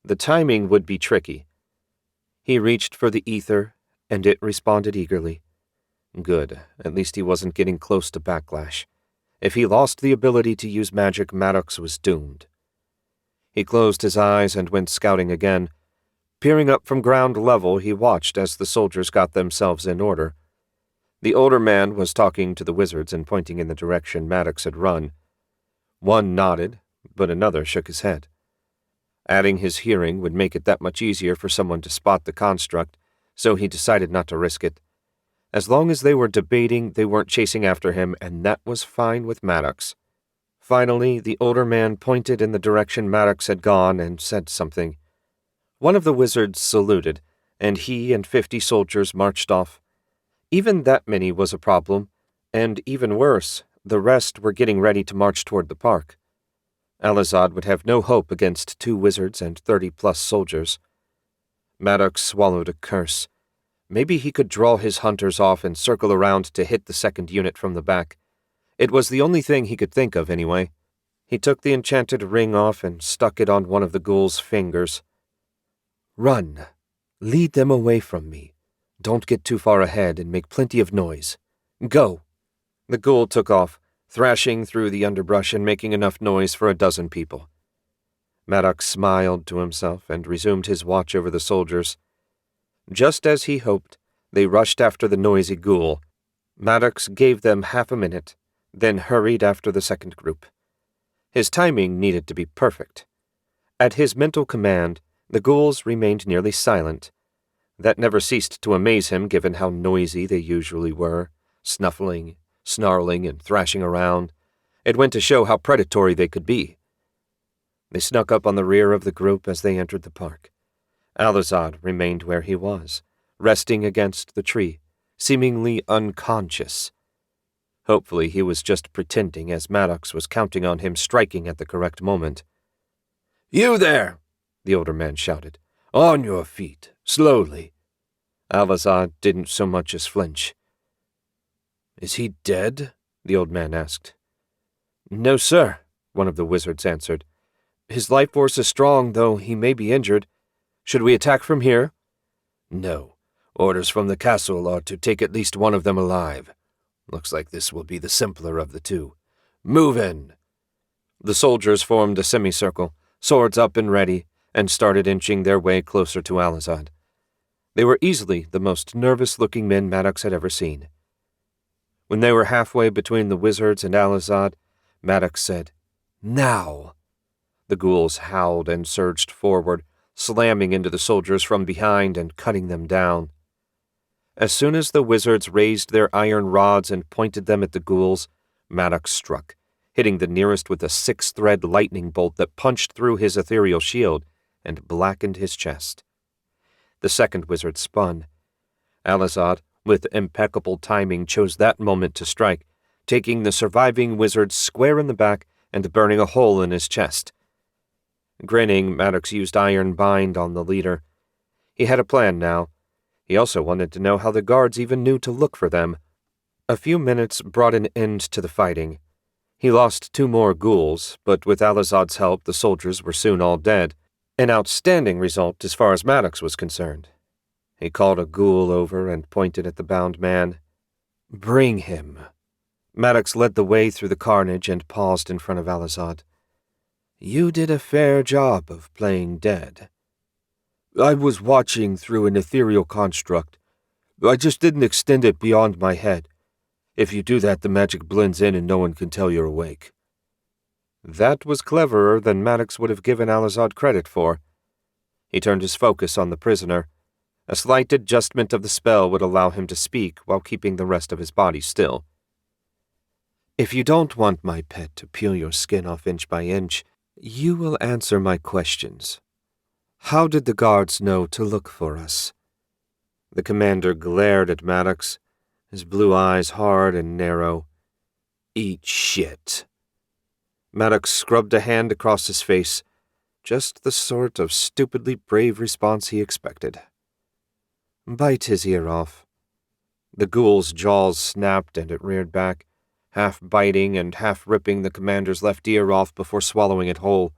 The timing would be tricky. He reached for the ether, and it responded eagerly. Good, at least he wasn't getting close to backlash. If he lost the ability to use magic, Maddox was doomed. He closed his eyes and went scouting again. Peering up from ground level, he watched as the soldiers got themselves in order. The older man was talking to the wizards and pointing in the direction Maddox had run. One nodded, but another shook his head. Adding his hearing would make it that much easier for someone to spot the construct, so he decided not to risk it. As long as they were debating, they weren't chasing after him, and that was fine with Maddox. Finally, the older man pointed in the direction Maddox had gone and said something. One of the wizards saluted, and he and 50 soldiers marched off. Even that many was a problem, and even worse, the rest were getting ready to march toward the park. Alizad would have no hope against 2 wizards and 30-plus soldiers. Maddox swallowed a curse. Maybe he could draw his hunters off and circle around to hit the second unit from the back. It was the only thing he could think of, anyway. He took the enchanted ring off and stuck it on one of the ghouls' fingers. Run. Lead them away from me. Don't get too far ahead and make plenty of noise. Go. The ghoul took off, thrashing through the underbrush and making enough noise for 12 people. Maddox smiled to himself and resumed his watch over the soldiers. Just as he hoped, they rushed after the noisy ghoul. Maddox gave them half a minute, then hurried after the second group. His timing needed to be perfect. At his mental command, the ghouls remained nearly silent. That never ceased to amaze him given how noisy they usually were, snuffling, snarling, and thrashing around. It went to show how predatory they could be. They snuck up on the rear of the group as they entered the park. Alizad remained where he was, resting against the tree, seemingly unconscious. Hopefully he was just pretending, as Maddox was counting on him striking at the correct moment. "You there!" the older man shouted. "On your feet, slowly." Alizad didn't so much as flinch. "Is he dead?" the old man asked. "No, sir," one of the wizards answered. "His life force is strong, though he may be injured. Should we attack from here?" "No. Orders from the castle are to take at least one of them alive. Looks like this will be the simpler of the 2. Move in." The soldiers formed a semicircle, swords up and ready, and started inching their way closer to Alizad. They were easily the most nervous-looking men Maddox had ever seen. When they were halfway between the wizards and Alizad, Maddox said, "Now!" The ghouls howled and surged forward, slamming into the soldiers from behind and cutting them down. As soon as the wizards raised their iron rods and pointed them at the ghouls, Maddox struck, hitting the nearest with a 6-thread lightning bolt that punched through his ethereal shield and blackened his chest. The second wizard spun. Alizad, with impeccable timing, chose that moment to strike, taking the surviving wizard square in the back and burning a hole in his chest. Grinning, Maddox used Iron Bind on the leader. He had a plan now. He also wanted to know how the guards even knew to look for them. A few minutes brought an end to the fighting. He lost 2 more ghouls, but with Alizad's help the soldiers were soon all dead. An outstanding result as far as Maddox was concerned. He called a ghoul over and pointed at the bound man. "Bring him." Maddox led the way through the carnage and paused in front of Alizad. "You did a fair job of playing dead." "I was watching through an ethereal construct. I just didn't extend it beyond my head. If you do that, the magic blends in and no one can tell you're awake." That was cleverer than Maddox would have given Alizad credit for. He turned his focus on the prisoner. A slight adjustment of the spell would allow him to speak while keeping the rest of his body still. "If you don't want my pet to peel your skin off inch by inch, you will answer my questions. How did the guards know to look for us?" The commander glared at Maddox, his blue eyes hard and narrow. "Eat shit." Maddox scrubbed a hand across his face, just the sort of stupidly brave response he expected. "Bite his ear off." The ghoul's jaws snapped and it reared back, half biting and half ripping the commander's left ear off before swallowing it whole.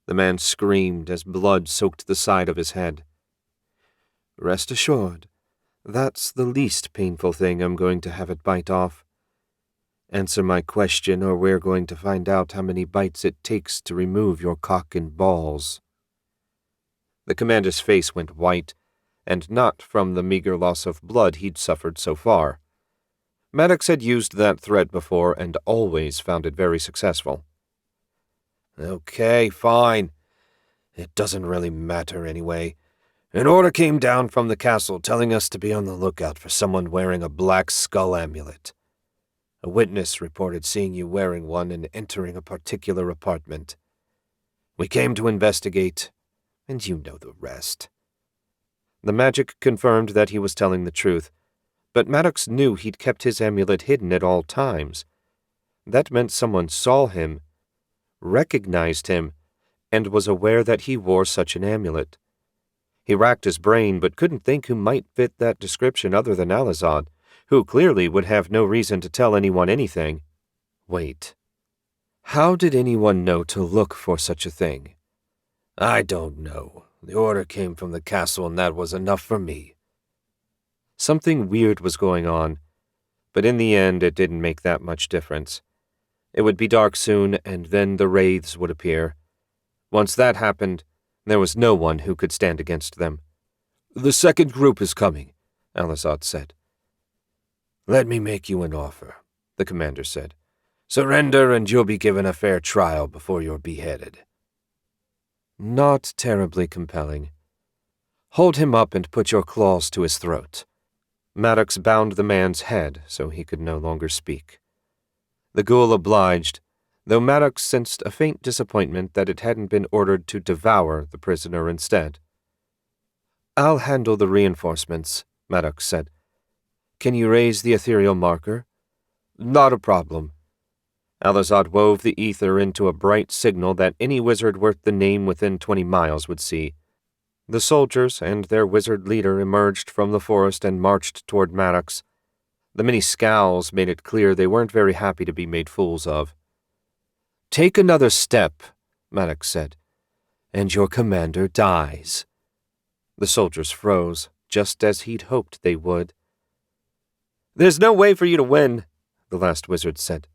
The man screamed as blood soaked the side of his head. "Rest assured, that's the least painful thing I'm going to have it bite off. Answer my question or we're going to find out how many bites it takes to remove your cock and balls." The commander's face went white, and not from the meager loss of blood he'd suffered so far. Maddox had used that threat before and always found it very successful. "Okay, fine. It doesn't really matter anyway. An order came down from the castle telling us to be on the lookout for someone wearing a black skull amulet. A witness reported seeing you wearing one and entering a particular apartment. We came to investigate, and you know the rest." The magic confirmed that he was telling the truth, but Maddox knew he'd kept his amulet hidden at all times. That meant someone saw him, recognized him, and was aware that he wore such an amulet. He racked his brain but couldn't think who might fit that description other than Alizad, who clearly would have no reason to tell anyone anything. Wait. How did anyone know to look for such a thing? "I don't know. The order came from the castle and that was enough for me." Something weird was going on, but in the end it didn't make that much difference. It would be dark soon, and then the wraiths would appear. Once that happened, there was no one who could stand against them. "The second group is coming," Alizad said. "Let me make you an offer," the commander said. "Surrender and you'll be given a fair trial before you're beheaded." Not terribly compelling. "Hold him up and put your claws to his throat." Maddox bound the man's head so he could no longer speak. The ghoul obliged, though Maddox sensed a faint disappointment that it hadn't been ordered to devour the prisoner instead. "I'll handle the reinforcements," Maddox said. "Can you raise the ethereal marker?" "Not a problem." Alizad wove the ether into a bright signal that any wizard worth the name within 20 miles would see. The soldiers and their wizard leader emerged from the forest and marched toward Maddox. The many scowls made it clear they weren't very happy to be made fools of. "Take another step," Maddox said, "and your commander dies." The soldiers froze, just as he'd hoped they would. "There's no way for you to win," the last wizard said.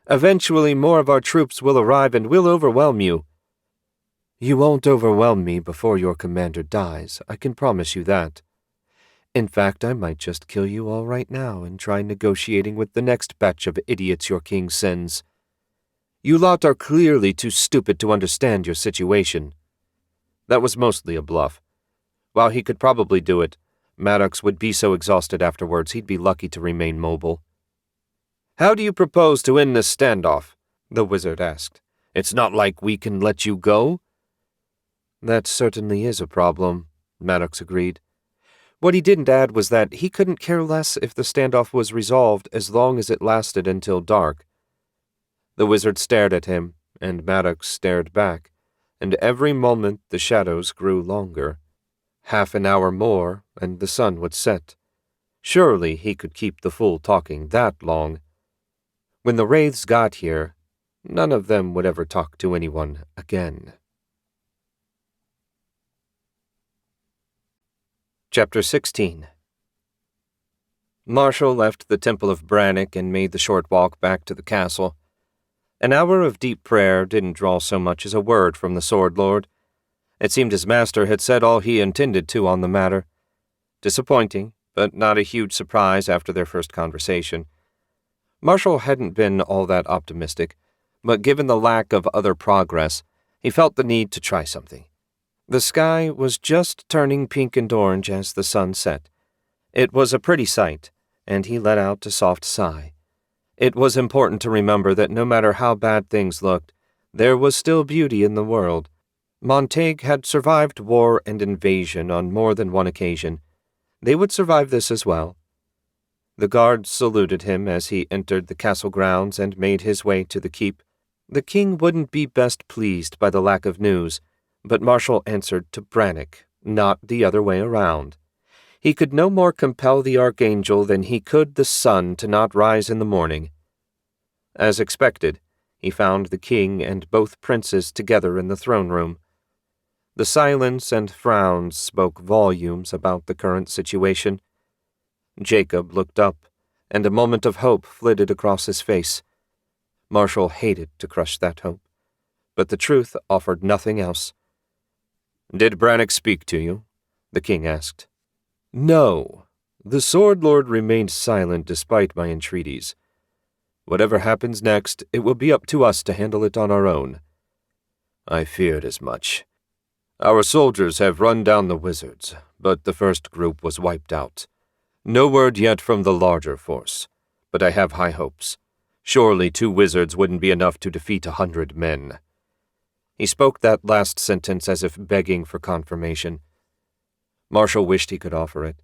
"Eventually more of our troops will arrive and we'll overwhelm you." "You won't overwhelm me before your commander dies, I can promise you that. In fact, I might just kill you all right now and try negotiating with the next batch of idiots your king sends. You lot are clearly too stupid to understand your situation." That was mostly a bluff. While he could probably do it, Maddox would be so exhausted afterwards he'd be lucky to remain mobile. "How do you propose to end this standoff?" the wizard asked. "It's not like we can let you go." "That certainly is a problem," Maddox agreed. What he didn't add was that he couldn't care less if the standoff was resolved as long as it lasted until dark. The wizard stared at him, and Maddox stared back, and every moment the shadows grew longer. Half an hour more, and the sun would set. Surely he could keep the fool talking that long. When the wraiths got here, none of them would ever talk to anyone again. Chapter 16. Marshall left the Temple of Brannick and made the short walk back to the castle. An hour of deep prayer didn't draw so much as a word from the Sword Lord. It seemed his master had said all he intended to on the matter. Disappointing, but not a huge surprise after their first conversation. Marshall hadn't been all that optimistic, but given the lack of other progress, he felt the need to try something. The sky was just turning pink and orange as the sun set. It was a pretty sight, and he let out a soft sigh. It was important to remember that no matter how bad things looked, there was still beauty in the world. Montague had survived war and invasion on more than one occasion. They would survive this as well. The guards saluted him as he entered the castle grounds and made his way to the keep. The king wouldn't be best pleased by the lack of news, but Marshall answered to Brannock, not the other way around. He could no more compel the archangel than he could the sun to not rise in the morning. As expected, he found the king and both princes together in the throne room. The silence and frowns spoke volumes about the current situation. Jacob looked up, and a moment of hope flitted across his face. Marshall hated to crush that hope, but the truth offered nothing else. "Did Brannock speak to you?" the king asked. "No. The Sword Lord remained silent despite my entreaties. Whatever happens next, it will be up to us to handle it on our own." "I feared as much. Our soldiers have run down the wizards, but the first group was wiped out. No word yet from the larger force, but I have high hopes. Surely 2 wizards wouldn't be enough to defeat 100 men." He spoke that last sentence as if begging for confirmation. Marshall wished he could offer it.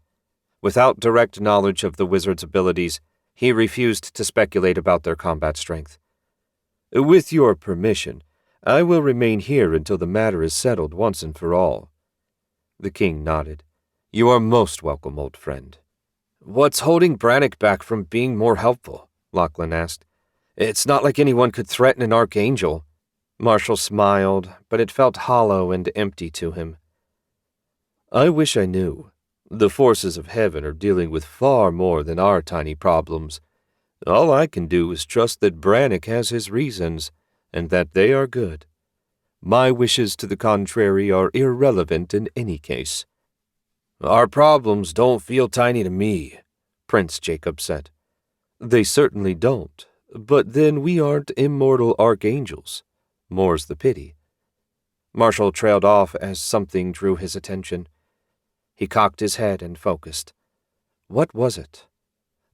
Without direct knowledge of the wizards' abilities, he refused to speculate about their combat strength. "With your permission, I will remain here until the matter is settled once and for all." The king nodded. "You are most welcome, old friend." "What's holding Brannock back from being more helpful?" Lachlan asked. "It's not like anyone could threaten an archangel." Marshall smiled, but it felt hollow and empty to him. "I wish I knew. The forces of heaven are dealing with far more than our tiny problems. All I can do is trust that Brannock has his reasons, and that they are good. My wishes to the contrary are irrelevant in any case." "Our problems don't feel tiny to me," Prince Jacob said. "They certainly don't, but then we aren't immortal archangels. More's the pity." Marshall trailed off as something drew his attention. He cocked his head and focused. What was it?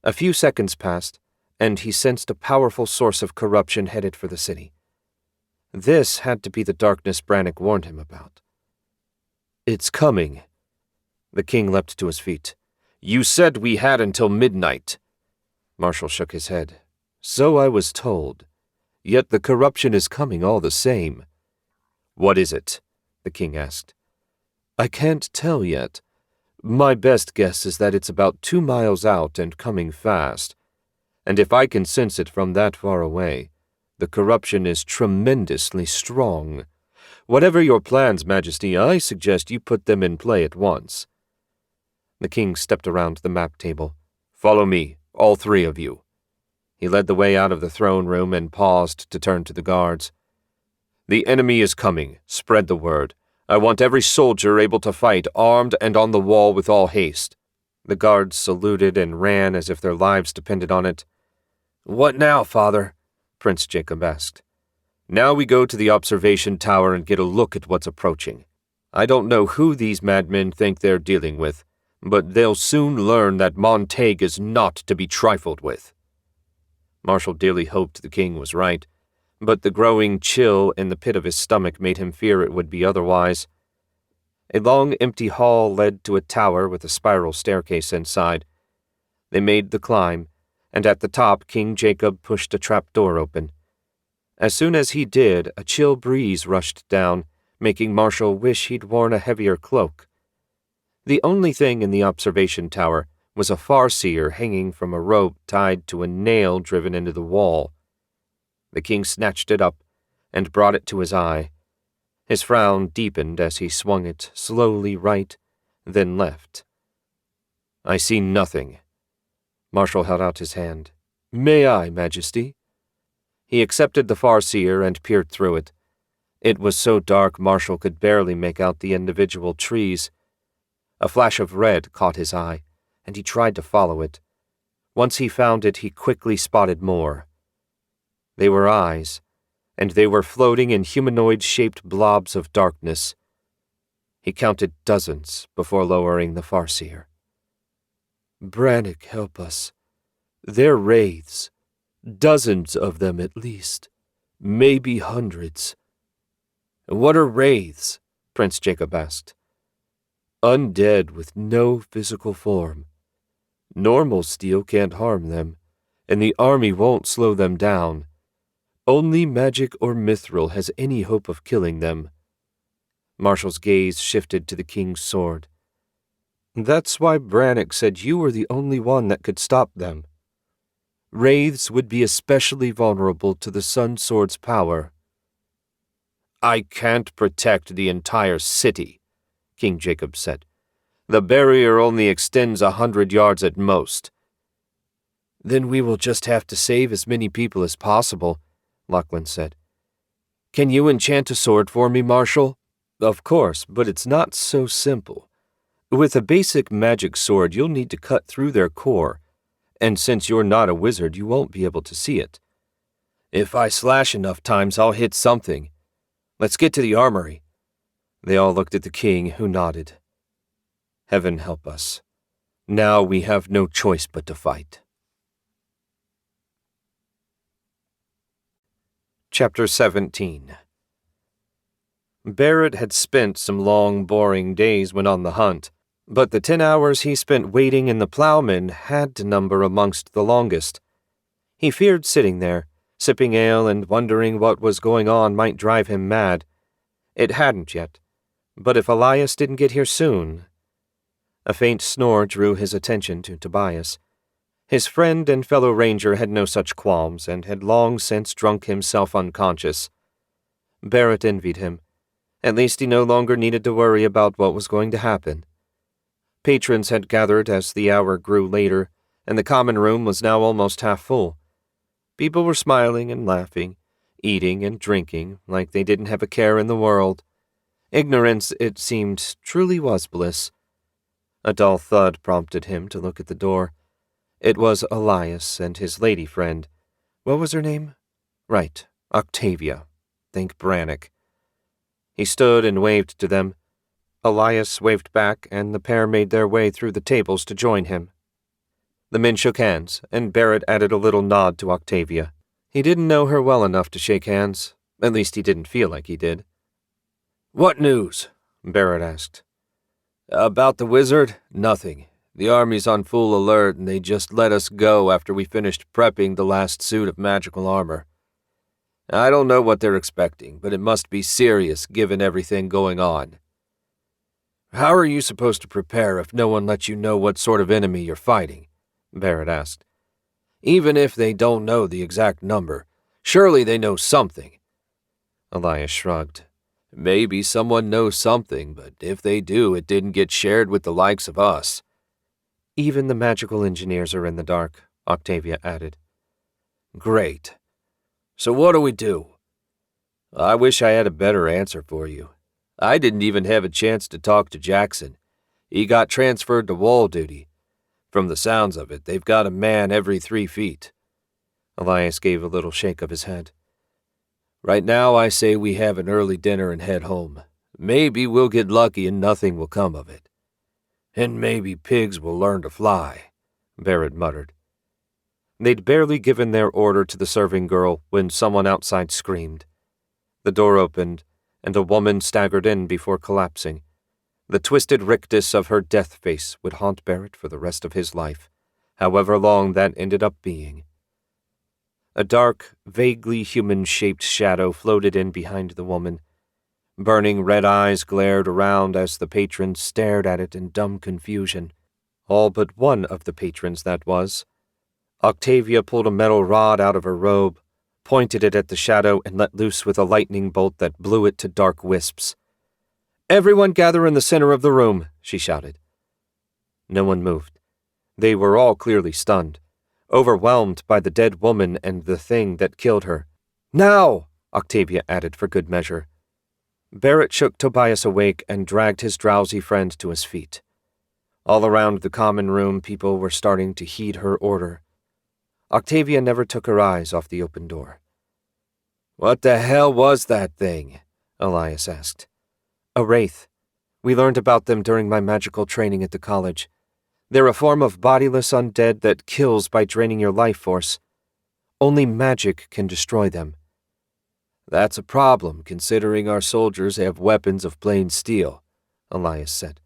A few seconds passed, and he sensed a powerful source of corruption headed for the city. This had to be the darkness Brannock warned him about. "It's coming." The king leapt to his feet. "You said we had until midnight." Marshall shook his head. "So I was told. Yet the corruption is coming all the same." "What is it?" the king asked. "I can't tell yet. My best guess is that it's about 2 miles out and coming fast. And if I can sense it from that far away, the corruption is tremendously strong. Whatever your plans, Majesty, I suggest you put them in play at once." The king stepped around the map table. "Follow me, all 3 of you." He led the way out of the throne room and paused to turn to the guards. "The enemy is coming. Spread the word. I want every soldier able to fight armed and on the wall with all haste." The guards saluted and ran as if their lives depended on it. "What now, Father?" Prince Jacob asked. "Now we go to the observation tower and get a look at what's approaching. I don't know who these madmen think they're dealing with, but they'll soon learn that Montague is not to be trifled with." Marshall dearly hoped the king was right, but the growing chill in the pit of his stomach made him fear it would be otherwise. A long, empty hall led to a tower with a spiral staircase inside. They made the climb, and at the top King Jacob pushed a trap door open. As soon as he did, a chill breeze rushed down, making Marshall wish he'd worn a heavier cloak. The only thing in the observation tower was a farseer hanging from a rope tied to a nail driven into the wall. The king snatched it up and brought it to his eye. His frown deepened as he swung it slowly right, then left. "I see nothing." Marshall held out his hand. "May I, Majesty?" He accepted the farseer and peered through it. It was so dark Marshall could barely make out the individual trees. A flash of red caught his eye, and he tried to follow it. Once he found it, he quickly spotted more. They were eyes, and they were floating in humanoid-shaped blobs of darkness. He counted dozens before lowering the farseer. "Brannick, help us. They're wraiths. Dozens of them at least. Maybe hundreds." "What are wraiths?" Prince Jacob asked. "Undead with no physical form. Normal steel can't harm them, and the army won't slow them down. Only magic or mithril has any hope of killing them." Marshall's gaze shifted to the king's sword. "That's why Brannick said you were the only one that could stop them. Wraiths would be especially vulnerable to the Sun Sword's power." "I can't protect the entire city," King Jacob said. "The barrier only extends 100 yards at most." "Then we will just have to save as many people as possible," Lachlan said. "Can you enchant a sword for me, Marshal?" "Of course, but it's not so simple. With a basic magic sword, you'll need to cut through their core, and since you're not a wizard, you won't be able to see it." "If I slash enough times, I'll hit something. Let's get to the armory." They all looked at the king, who nodded. "Heaven help us. Now we have no choice but to fight." Chapter 17. Barrett had spent some long, boring days when on the hunt, but the 10 hours he spent waiting in the Plowman had to number amongst the longest. He feared sitting there, sipping ale and wondering what was going on might drive him mad. It hadn't yet, but if Elias didn't get here soon... A faint snore drew his attention to Tobias. His friend and fellow ranger had no such qualms and had long since drunk himself unconscious. Barrett envied him. At least he no longer needed to worry about what was going to happen. Patrons had gathered as the hour grew later, and the common room was now almost half full. People were smiling and laughing, eating and drinking like they didn't have a care in the world. Ignorance, it seemed, truly was bliss. A dull thud prompted him to look at the door. It was Elias and his lady friend. What was her name? Right, Octavia. Thank Brannick. He stood and waved to them. Elias waved back, and the pair made their way through the tables to join him. The men shook hands, and Barrett added a little nod to Octavia. He didn't know her well enough to shake hands. At least he didn't feel like he did. "What news?" Barrett asked. "About the wizard? Nothing. The army's on full alert, and they just let us go after we finished prepping the last suit of magical armor. I don't know what they're expecting, but it must be serious given everything going on." "How are you supposed to prepare if no one lets you know what sort of enemy you're fighting?" Barrett asked. "Even if they don't know the exact number, surely they know something." Elias shrugged. "Maybe someone knows something, but if they do, it didn't get shared with the likes of us." "Even the magical engineers are in the dark," Octavia added. "Great. So what do we do?" "I wish I had a better answer for you. I didn't even have a chance to talk to Jackson. He got transferred to wall duty. From the sounds of it, they've got a man every 3 feet. Elias gave a little shake of his head. "Right now, I say we have an early dinner and head home. Maybe we'll get lucky and nothing will come of it. And maybe pigs will learn to fly," Barrett muttered. They'd barely given their order to the serving girl when someone outside screamed. The door opened, and a woman staggered in before collapsing. The twisted rictus of her death face would haunt Barrett for the rest of his life, however long that ended up being. A dark, vaguely human-shaped shadow floated in behind the woman. Burning red eyes glared around as the patrons stared at it in dumb confusion. All but one of the patrons, that was. Octavia pulled a metal rod out of her robe, pointed it at the shadow, and let loose with a lightning bolt that blew it to dark wisps. "Everyone gather in the center of the room," she shouted. No one moved. They were all clearly stunned, overwhelmed by the dead woman and the thing that killed her. "Now!" Octavia added for good measure. Barrett shook Tobias awake and dragged his drowsy friend to his feet. All around the common room, people were starting to heed her order. Octavia never took her eyes off the open door. "What the hell was that thing?" Elias asked. "A wraith. We learned about them during my magical training at the college. They're a form of bodiless undead that kills by draining your life force. Only magic can destroy them." "That's a problem, considering our soldiers have weapons of plain steel," Elias said.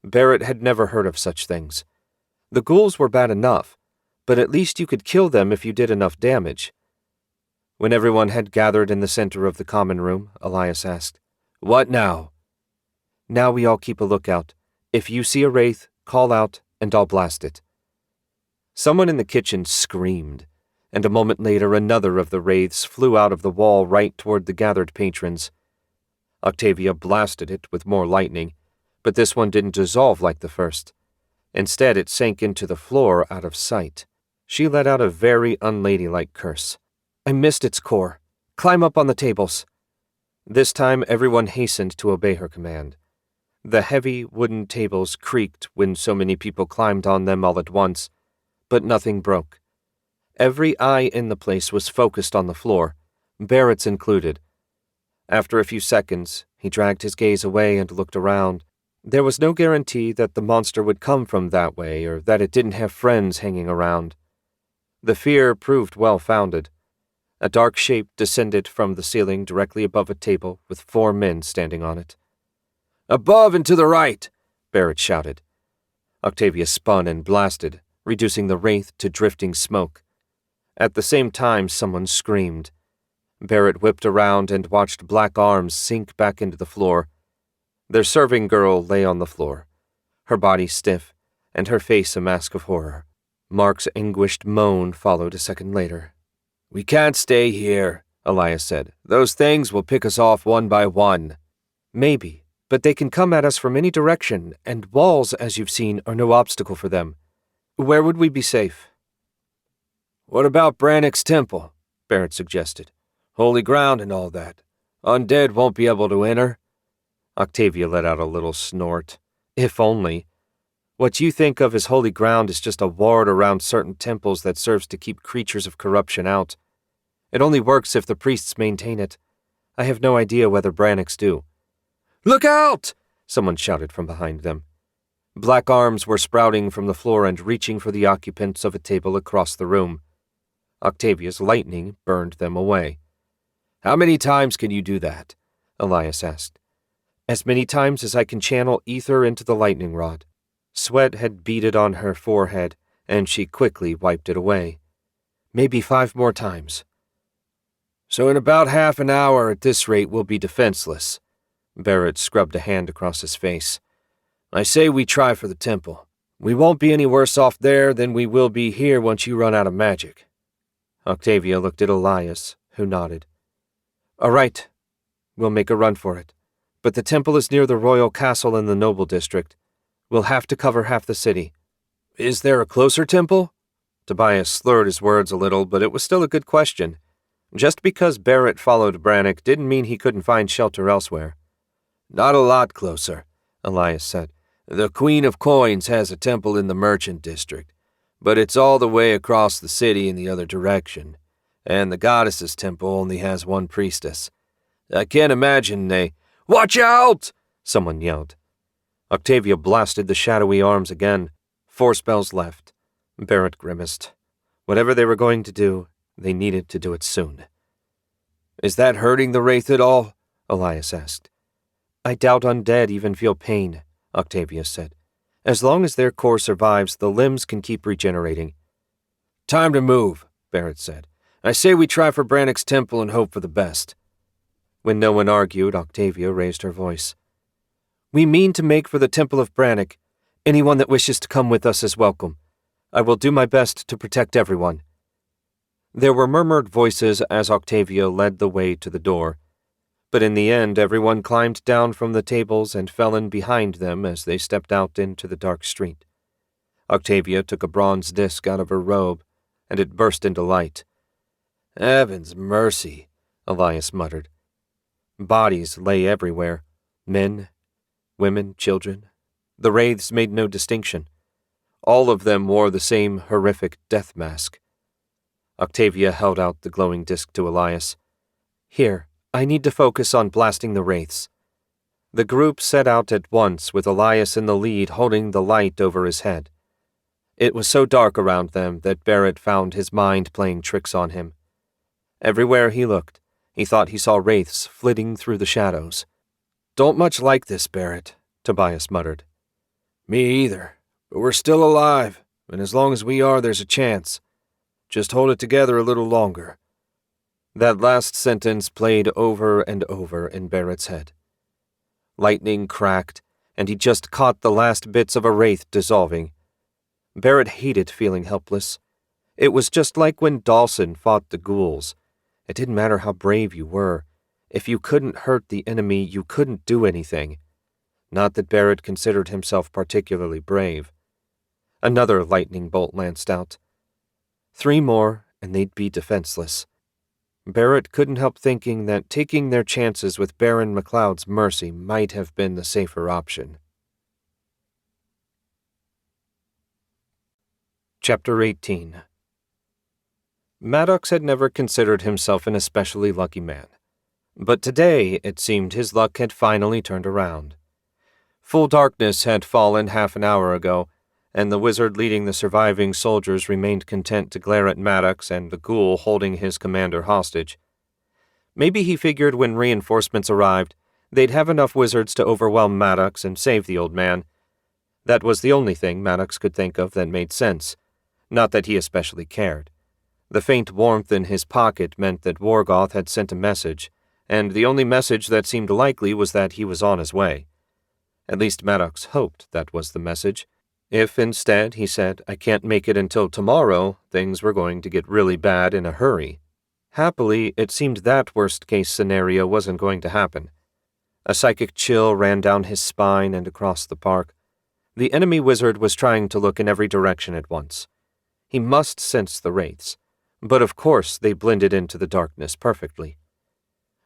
Barrett had never heard of such things. The ghouls were bad enough, but at least you could kill them if you did enough damage. When everyone had gathered in the center of the common room, Elias asked, "What now?" "Now we all keep a lookout. If you see a wraith, call out, and I'll blast it." Someone in the kitchen screamed, and a moment later another of the wraiths flew out of the wall right toward the gathered patrons. Octavia blasted it with more lightning, but this one didn't dissolve like the first. Instead, it sank into the floor out of sight. She let out a very unladylike curse. "I missed its core. Climb up on the tables." This time, everyone hastened to obey her command. The heavy wooden tables creaked when so many people climbed on them all at once, but nothing broke. Every eye in the place was focused on the floor, Barrett's included. After a few seconds, he dragged his gaze away and looked around. There was no guarantee that the monster would come from that way or that it didn't have friends hanging around. The fear proved well-founded. A dark shape descended from the ceiling directly above a table with 4 men standing on it. "Above and to the right!" Barrett shouted. Octavia spun and blasted, reducing the wraith to drifting smoke. At the same time, someone screamed. Barrett whipped around and watched black arms sink back into the floor. Their serving girl lay on the floor, her body stiff and her face a mask of horror. Mark's anguished moan followed a second later. "We can't stay here," Elias said. "Those things will pick us off one by one." "Maybe, but they can come at us from any direction, and walls, as you've seen, are no obstacle for them. Where would we be safe?" "What about Brannick's temple?" Barrett suggested. "Holy ground and all that. Undead won't be able to enter." Octavia let out a little snort. If only. What you think of as holy ground is just a ward around certain temples that serves to keep creatures of corruption out. It only works if the priests maintain it. I have no idea whether Brannick's do. "Look out!" someone shouted from behind them. Black arms were sprouting from the floor and reaching for the occupants of a table across the room. Octavia's lightning burned them away. "How many times can you do that?" Elias asked. "As many times as I can channel ether into the lightning rod." Sweat had beaded on her forehead, and she quickly wiped it away. "Maybe 5 more times." "So in about half an hour at this rate we'll be defenseless." Barrett scrubbed a hand across his face. "I say we try for the temple. We won't be any worse off there than we will be here once you run out of magic." Octavia looked at Elias, who nodded. "All right. We'll make a run for it. But the temple is near the royal castle in the noble district. We'll have to cover half the city." "Is there a closer temple?" Tobias slurred his words a little, but it was still a good question. Just because Barrett followed Brannick didn't mean he couldn't find shelter elsewhere. "Not a lot closer," Elias said. "The Queen of Coins has a temple in the merchant district, but it's all the way across the city in the other direction, and the goddess's temple only has 1 priestess. I can't imagine they—" "Watch out!" someone yelled. Octavia blasted the shadowy arms again. 4 spells left. Barrett grimaced. Whatever they were going to do, they needed to do it soon. "Is that hurting the wraith at all?" Elias asked. "I doubt undead even feel pain," Octavia said. "As long as their core survives, the limbs can keep regenerating." "Time to move," Barrett said. "I say we try for Brannick's temple and hope for the best." When no one argued, Octavia raised her voice. "We mean to make for the Temple of Brannick. Anyone that wishes to come with us is welcome. I will do my best to protect everyone." There were murmured voices as Octavia led the way to the door, but in the end everyone climbed down from the tables and fell in behind them as they stepped out into the dark street. Octavia took a bronze disc out of her robe, and it burst into light. "Heaven's mercy," Elias muttered. Bodies lay everywhere. Men, women, children. The wraiths made no distinction. All of them wore the same horrific death mask, Octavia held out the glowing disc to Elias. "Here, I need to focus on blasting the wraiths." The group set out at once, with Elias in the lead holding the light over his head. It was so dark around them that Barrett found his mind playing tricks on him. Everywhere he looked, he thought he saw wraiths flitting through the shadows. "Don't much like this, Barrett," Tobias muttered. "Me either, but we're still alive, and as long as we are, there's a chance. Just hold it together a little longer." That last sentence played over and over in Barrett's head. Lightning cracked, and he just caught the last bits of a wraith dissolving. Barrett hated feeling helpless. It was just like when Dawson fought the ghouls. It didn't matter how brave you were. If you couldn't hurt the enemy, you couldn't do anything. Not that Barrett considered himself particularly brave. Another lightning bolt lanced out. 3 more, and they'd be defenseless. Barrett couldn't help thinking that taking their chances with Baron McLeod's mercy might have been the safer option. Chapter 18. Maddox had never considered himself an especially lucky man, but today it seemed his luck had finally turned around. Full darkness had fallen half an hour ago, and the wizard leading the surviving soldiers remained content to glare at Maddox and the ghoul holding his commander hostage. Maybe he figured when reinforcements arrived, they'd have enough wizards to overwhelm Maddox and save the old man. That was the only thing Maddox could think of that made sense. Not that he especially cared. The faint warmth in his pocket meant that Worgoth had sent a message, and the only message that seemed likely was that he was on his way. At least Maddox hoped that was the message. If instead he said, "I can't make it until tomorrow," things were going to get really bad in a hurry. Happily, it seemed that worst-case scenario wasn't going to happen. A psychic chill ran down his spine and across the park. The enemy wizard was trying to look in every direction at once. He must sense the wraiths, but of course they blended into the darkness perfectly.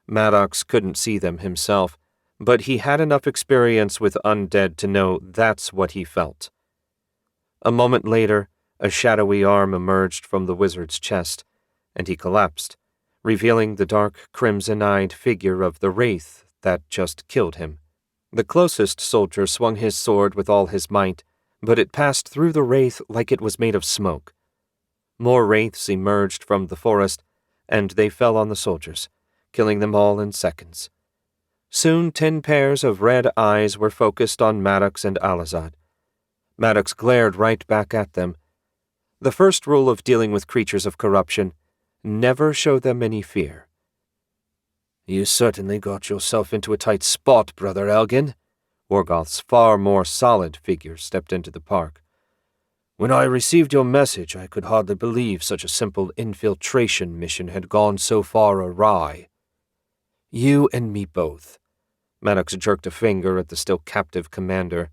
Maddox couldn't see them himself, but he had enough experience with undead to know that's what he felt. A moment later, a shadowy arm emerged from the wizard's chest, and he collapsed, revealing the dark, crimson-eyed figure of the wraith that just killed him. The closest soldier swung his sword with all his might, but it passed through the wraith like it was made of smoke. More wraiths emerged from the forest, and they fell on the soldiers, killing them all in seconds. Soon 10 pairs of red eyes were focused on Maddox and Alazad. Maddox glared right back at them. The first rule of dealing with creatures of corruption: never show them any fear. "You certainly got yourself into a tight spot, Brother Elgin." Worgoth's far more solid figure stepped into the park. "When I received your message, I could hardly believe such a simple infiltration mission had gone so far awry." "You and me both." Maddox jerked a finger at the still captive commander.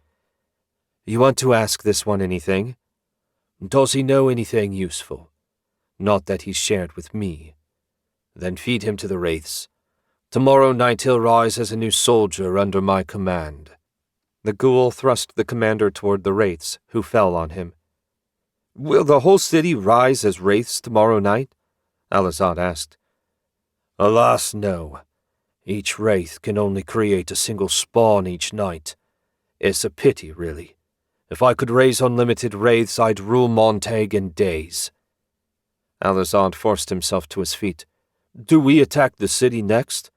"You want to ask this one anything?" "Does he know anything useful?" "Not that he's shared with me." "Then feed him to the wraiths. Tomorrow night he'll rise as a new soldier under my command." The ghoul thrust the commander toward the wraiths, who fell on him. "Will the whole city rise as wraiths tomorrow night?" Alazad asked. "Alas, no. Each wraith can only create a single spawn each night. It's a pity, really. If I could raise unlimited wraiths, I'd rule Montag in days." Alazad forced himself to his feet. "Do we attack the city next?"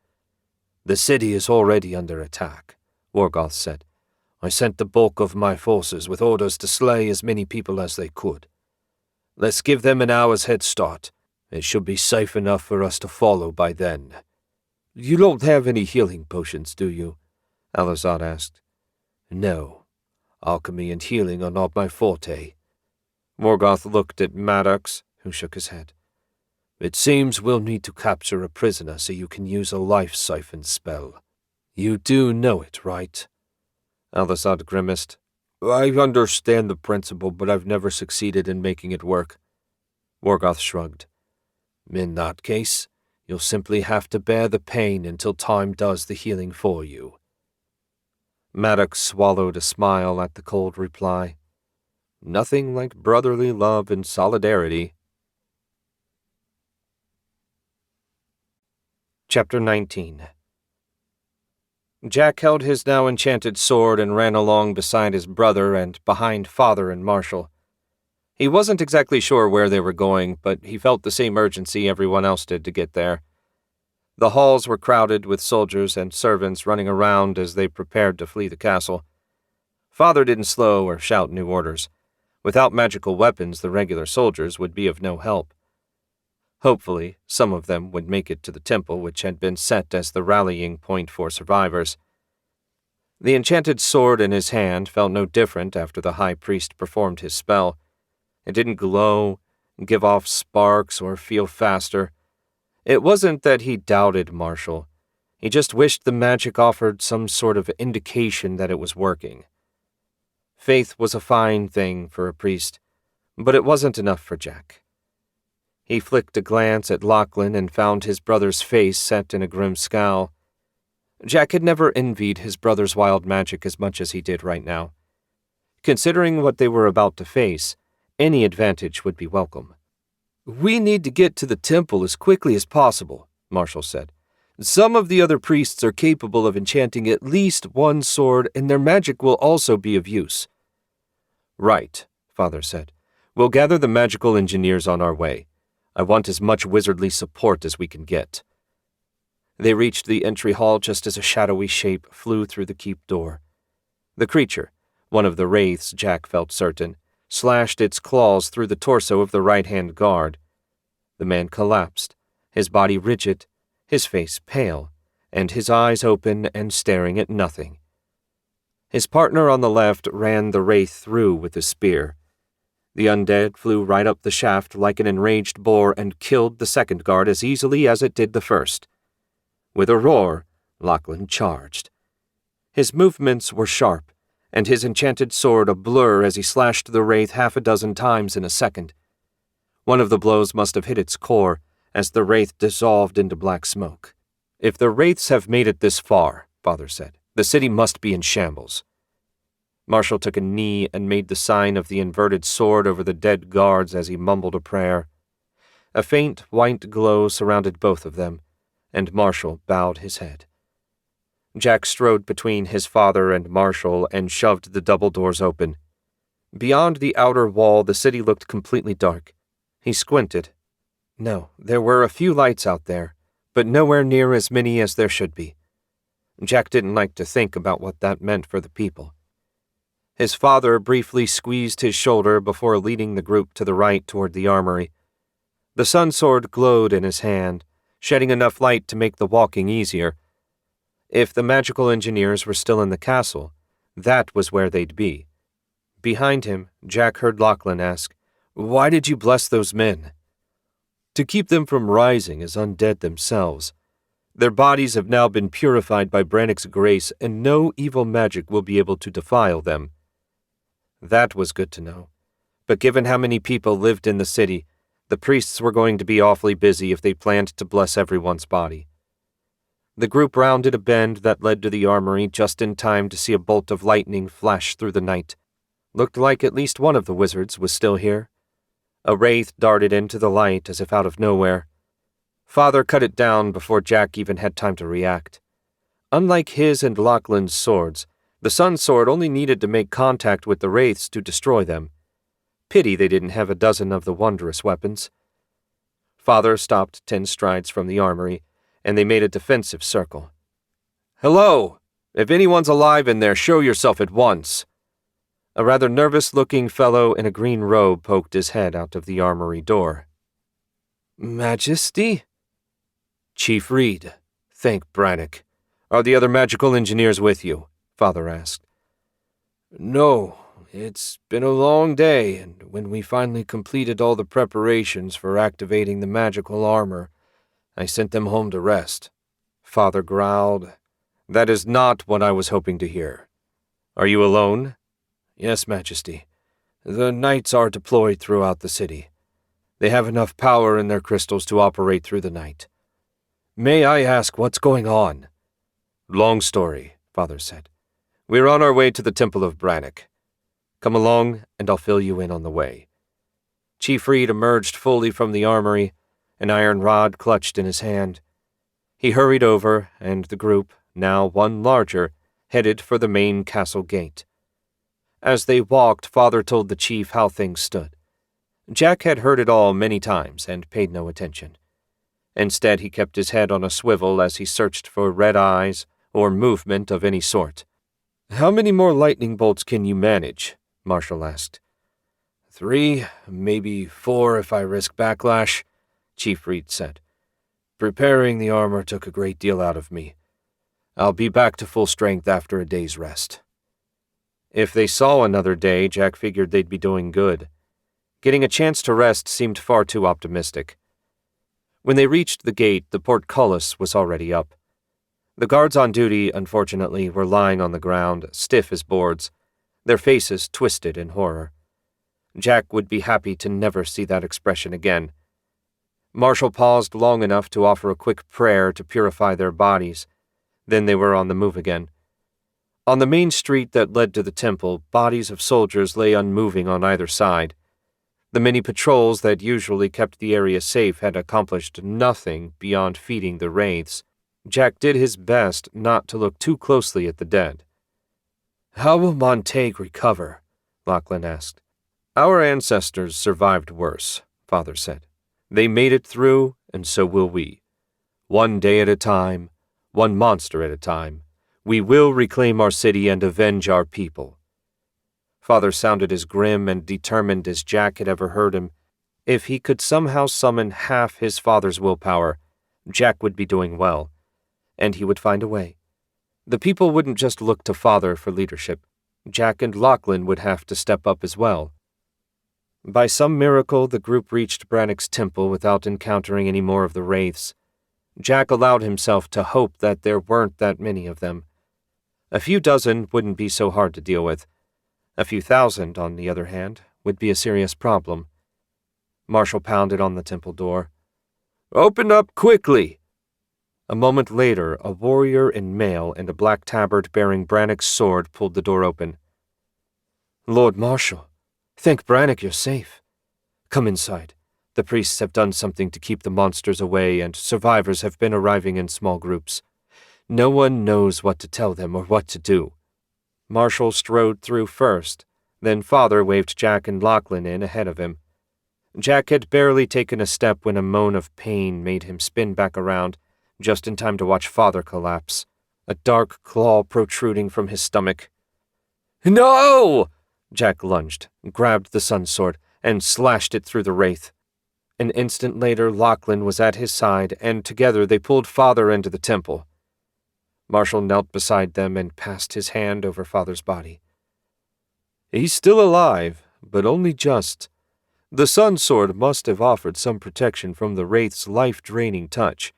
"The city is already under attack," Worgoth said. "I sent the bulk of my forces with orders to slay as many people as they could. Let's give them an hour's head start. It should be safe enough for us to follow by then." "You don't have any healing potions, do you?" Alazad asked. "No. Alchemy and healing are not my forte." Worgoth looked at Maddox, who shook his head. "It seems we'll need to capture a prisoner so you can use a life siphon spell. You do know it, right?" Alazad grimaced. "I understand the principle, but I've never succeeded in making it work." Worgoth shrugged. "In that case, you'll simply have to bear the pain until time does the healing for you." Maddox swallowed a smile at the cold reply. Nothing like brotherly love and solidarity. Chapter 19. Jack held his now enchanted sword and ran along beside his brother and behind Father and Marshall. He wasn't exactly sure where they were going, but he felt the same urgency everyone else did to get there. The halls were crowded with soldiers and servants running around as they prepared to flee the castle. Father didn't slow or shout new orders. Without magical weapons, the regular soldiers would be of no help. Hopefully, some of them would make it to the temple, which had been set as the rallying point for survivors. The enchanted sword in his hand felt no different after the high priest performed his spell. It didn't glow, give off sparks, or feel faster. It wasn't that he doubted Marshall. He just wished the magic offered some sort of indication that it was working. Faith was a fine thing for a priest, but it wasn't enough for Jack. He flicked a glance at Lachlan and found his brother's face set in a grim scowl. Jack had never envied his brother's wild magic as much as he did right now. Considering what they were about to face, any advantage would be welcome. "We need to get to the temple as quickly as possible," Marshall said. "Some of the other priests are capable of enchanting at least one sword, and their magic will also be of use." "Right," Father said. "We'll gather the magical engineers on our way. I want as much wizardly support as we can get." They reached the entry hall just as a shadowy shape flew through the keep door. The creature, one of the wraiths Jack felt certain, slashed its claws through the torso of the right-hand guard. The man collapsed, his body rigid, his face pale, and his eyes open and staring at nothing. His partner on the left ran the wraith through with a spear. The undead flew right up the shaft like an enraged boar and killed the second guard as easily as it did the first. With a roar, Lachlan charged. His movements were sharp, and his enchanted sword a blur as he slashed the wraith half a dozen times in a second. One of the blows must have hit its core, as the wraith dissolved into black smoke. "If the wraiths have made it this far," Father said, "the city must be in shambles." Marshall took a knee and made the sign of the inverted sword over the dead guards as he mumbled a prayer. A faint white glow surrounded both of them, and Marshall bowed his head. Jack strode between his father and Marshall and shoved the double doors open. Beyond the outer wall, the city looked completely dark. He squinted. No, there were a few lights out there, but nowhere near as many as there should be. Jack didn't like to think about what that meant for the people. His father briefly squeezed his shoulder before leading the group to the right toward the armory. The sun sword glowed in his hand, shedding enough light to make the walking easier. If the magical engineers were still in the castle, that was where they'd be. Behind him, Jack heard Lachlan ask, "Why did you bless those men?" "To keep them from rising as undead themselves. Their bodies have now been purified by Brannock's grace, and no evil magic will be able to defile them." That was good to know. But given how many people lived in the city, the priests were going to be awfully busy if they planned to bless everyone's body. The group rounded a bend that led to the armory just in time to see a bolt of lightning flash through the night. Looked like at least one of the wizards was still here. A wraith darted into the light as if out of nowhere. Father cut it down before Jack even had time to react. Unlike his and Lachlan's swords, the sun sword only needed to make contact with the wraiths to destroy them. Pity they didn't have a dozen of the wondrous weapons. Father stopped 10 strides from the armory, and they made a defensive circle. "Hello! If anyone's alive in there, show yourself at once." A rather nervous-looking fellow in a green robe poked his head out of the armory door. "Majesty?" "Chief Reed. Thank Brannock. Are the other magical engineers with you?" Father asked. "No, it's been a long day, and when we finally completed all the preparations for activating the magical armor, I sent them home to rest." Father growled. "That is not what I was hoping to hear. Are you alone?" "Yes, Majesty. The knights are deployed throughout the city. They have enough power in their crystals to operate through the night. May I ask what's going on?" "Long story," Father said. "We're on our way to the Temple of Brannock. Come along, and I'll fill you in on the way." Chief Reed emerged fully from the armory, an iron rod clutched in his hand. He hurried over, and the group, now one larger, headed for the main castle gate. As they walked, Father told the chief how things stood. Jack had heard it all many times and paid no attention. Instead, he kept his head on a swivel as he searched for red eyes or movement of any sort. "How many more lightning bolts can you manage?" Marshall asked. 3, maybe 4 if I risk backlash, Chief Reed said. "Preparing the armor took a great deal out of me. I'll be back to full strength after a day's rest." If they saw another day, Jack figured they'd be doing good. Getting a chance to rest seemed far too optimistic. When they reached the gate, the portcullis was already up. The guards on duty, unfortunately, were lying on the ground, stiff as boards, their faces twisted in horror. Jack would be happy to never see that expression again. Marshall paused long enough to offer a quick prayer to purify their bodies. Then they were on the move again. On the main street that led to the temple, bodies of soldiers lay unmoving on either side. The many patrols that usually kept the area safe had accomplished nothing beyond feeding the wraiths. Jack did his best not to look too closely at the dead. "How will Montague recover?" Lachlan asked. "Our ancestors survived worse," Father said. "They made it through, and so will we. One day at a time, one monster at a time, we will reclaim our city and avenge our people." Father sounded as grim and determined as Jack had ever heard him. If he could somehow summon half his father's willpower, Jack would be doing well, and he would find a way. The people wouldn't just look to Father for leadership. Jack and Lachlan would have to step up as well. By some miracle, the group reached Brannock's temple without encountering any more of the wraiths. Jack allowed himself to hope that there weren't that many of them. A few dozen wouldn't be so hard to deal with. A few thousand, on the other hand, would be a serious problem. Marshall pounded on the temple door. "Open up quickly!" A moment later, a warrior in mail and a black tabard bearing Brannock's sword pulled the door open. "Lord Marshal, thank Brannock you're safe. Come inside. The priests have done something to keep the monsters away, and survivors have been arriving in small groups. No one knows what to tell them or what to do." Marshall strode through first, then Father waved Jack and Lachlan in ahead of him. Jack had barely taken a step when a moan of pain made him spin back around, just in time to watch Father collapse, a dark claw protruding from his stomach. "No!" Jack lunged, grabbed the sun sword, and slashed it through the wraith. An instant later, Lachlan was at his side, and together they pulled Father into the temple. Marshall knelt beside them and passed his hand over Father's body. "He's still alive, but only just. The sun sword must have offered some protection from the wraith's life-draining touch.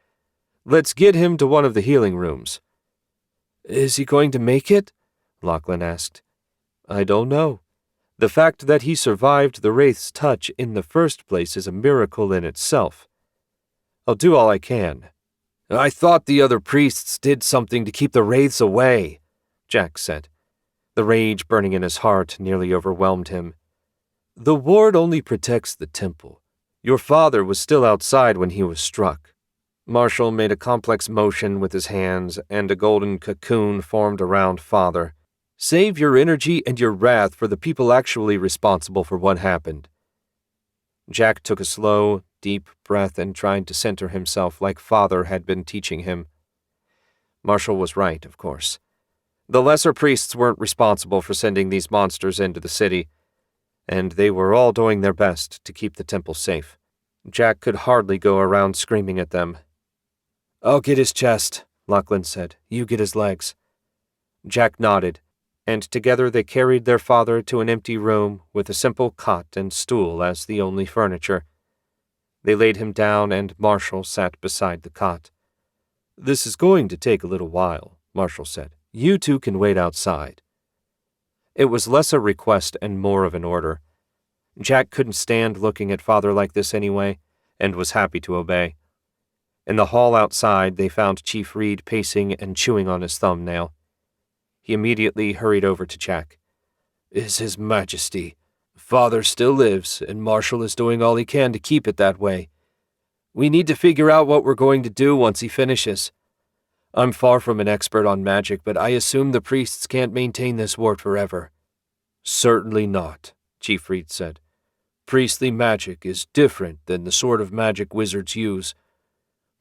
Let's get him to one of the healing rooms." "Is he going to make it?" Lachlan asked. "I don't know. The fact that he survived the wraith's touch in the first place is a miracle in itself. I'll do all I can." "I thought the other priests did something to keep the wraiths away," Jack said. The rage burning in his heart nearly overwhelmed him. "The ward only protects the temple. Your father was still outside when he was struck." Marshall made a complex motion with his hands, and a golden cocoon formed around Father. "Save your energy and your wrath for the people actually responsible for what happened." Jack took a slow, deep breath and tried to center himself like Father had been teaching him. Marshall was right, of course. The lesser priests weren't responsible for sending these monsters into the city, and they were all doing their best to keep the temple safe. Jack could hardly go around screaming at them. "I'll get his chest," Lachlan said. "You get his legs." Jack nodded, and together they carried their father to an empty room with a simple cot and stool as the only furniture. They laid him down, and Marshall sat beside the cot. "This is going to take a little while," Marshall said. "You two can wait outside." It was less a request and more of an order. Jack couldn't stand looking at Father like this anyway, and was happy to obey. In the hall outside, they found Chief Reed pacing and chewing on his thumbnail. He immediately hurried over to Jack. "Is His Majesty. Father still lives, and Marshall is doing all he can to keep it that way. We need to figure out what we're going to do once he finishes. I'm far from an expert on magic, but I assume the priests can't maintain this ward forever. Certainly not, Chief Reed said. Priestly magic is different than the sort of magic wizards use.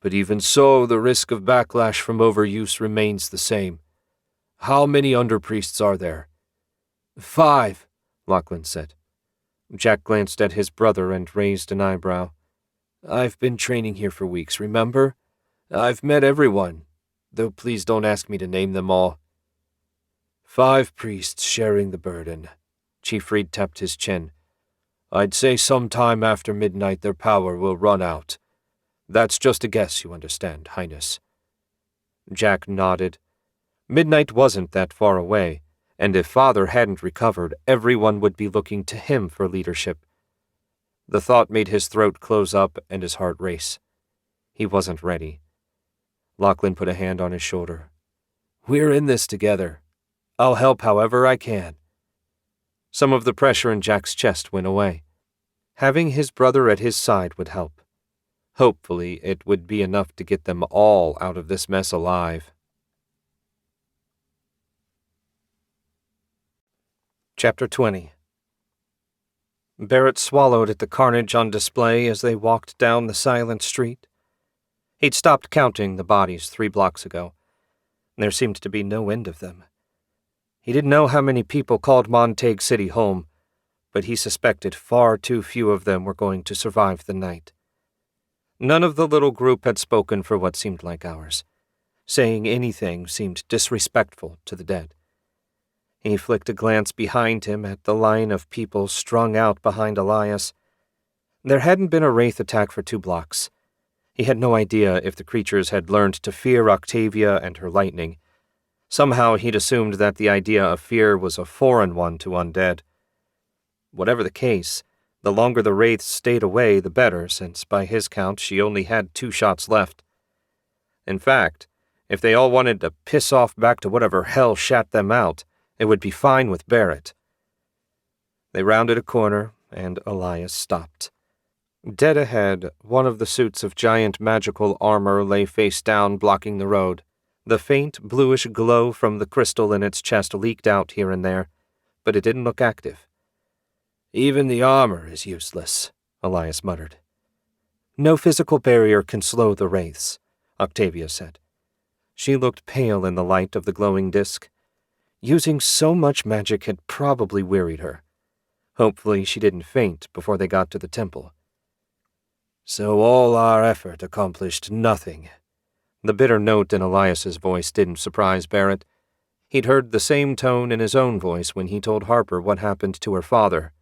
But even so, the risk of backlash from overuse remains the same. How many underpriests are there? 5, Lachlan said. Jack glanced at his brother and raised an eyebrow. I've been training here for weeks, remember? I've met everyone, though please don't ask me to name them all. 5 priests sharing the burden. Chief Reed tapped his chin. I'd say sometime after midnight their power will run out. That's just a guess, you understand, Highness. Jack nodded. Midnight wasn't that far away, and if Father hadn't recovered, everyone would be looking to him for leadership. The thought made his throat close up and his heart race. He wasn't ready. Lachlan put a hand on his shoulder. We're in this together. I'll help however I can. Some of the pressure in Jack's chest went away. Having his brother at his side would help. Hopefully, it would be enough to get them all out of this mess alive. Chapter 20. Barrett swallowed at the carnage on display as they walked down the silent street. He'd stopped counting the bodies 3 blocks ago. There seemed to be no end of them. He didn't know how many people called Montague City home, but he suspected far too few of them were going to survive the night. None of the little group had spoken for what seemed like hours. Saying anything seemed disrespectful to the dead. He flicked a glance behind him at the line of people strung out behind Elias. There hadn't been a wraith attack for 2 blocks. He had no idea if the creatures had learned to fear Octavia and her lightning. Somehow he'd assumed that the idea of fear was a foreign one to undead. Whatever the case, the longer the wraiths stayed away, the better, since by his count she only had 2 shots left. In fact, if they all wanted to piss off back to whatever hell shat them out, it would be fine with Barrett. They rounded a corner, and Elias stopped. Dead ahead, one of the suits of giant magical armor lay face down, blocking the road. The faint, bluish glow from the crystal in its chest leaked out here and there, but it didn't look active. Even the armor is useless, Elias muttered. No physical barrier can slow the wraiths, Octavia said. She looked pale in the light of the glowing disk. Using so much magic had probably wearied her. Hopefully she didn't faint before they got to the temple. So all our effort accomplished nothing. The bitter note in Elias's voice didn't surprise Barrett. He'd heard the same tone in his own voice when he told Harper what happened to her father.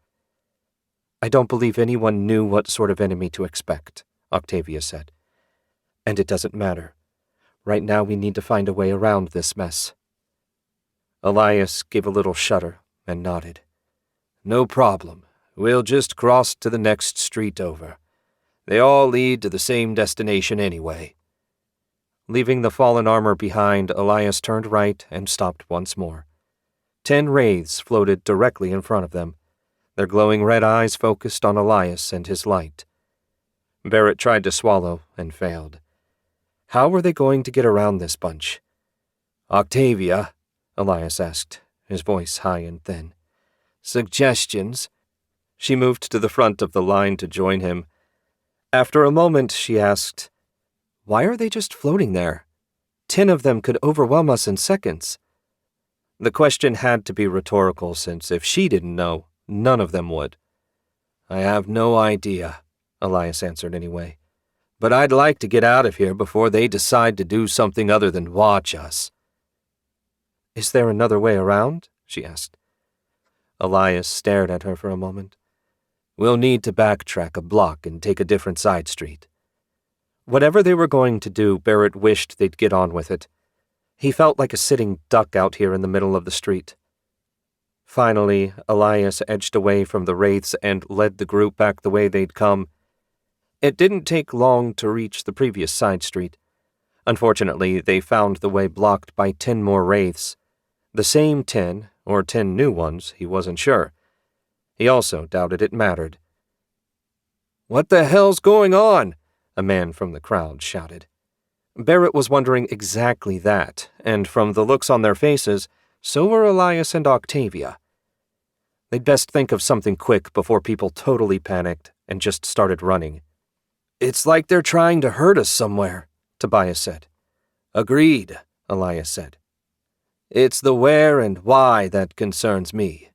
I don't believe anyone knew what sort of enemy to expect, Octavia said. And it doesn't matter. Right now we need to find a way around this mess. Elias gave a little shudder and nodded. No problem. We'll just cross to the next street over. They all lead to the same destination anyway. Leaving the fallen armor behind, Elias turned right and stopped once more. 10 wraiths floated directly in front of them, their glowing red eyes focused on Elias and his light. Barrett tried to swallow and failed. How were they going to get around this bunch? Octavia, Elias asked, his voice high and thin. Suggestions? She moved to the front of the line to join him. After a moment, she asked, Why are they just floating there? 10 of them could overwhelm us in seconds. The question had to be rhetorical, since if she didn't know, none of them would. I have no idea, Elias answered anyway. But I'd like to get out of here before they decide to do something other than watch us. Is there another way around? She asked. Elias stared at her for a moment. We'll need to backtrack a block and take a different side street. Whatever they were going to do, Barrett wished they'd get on with it. He felt like a sitting duck out here in the middle of the street. Finally, Elias edged away from the wraiths and led the group back the way they'd come. It didn't take long to reach the previous side street. Unfortunately, they found the way blocked by 10 more wraiths. The same 10, or 10 new ones, he wasn't sure. He also doubted it mattered. What the hell's going on? a man from the crowd shouted. Barrett was wondering exactly that, and from the looks on their faces, so were Elias and Octavia. They'd best think of something quick before people totally panicked and just started running. "It's like they're trying to hurt us somewhere," Tobias said. "Agreed," Elias said. "It's the where and why that concerns me.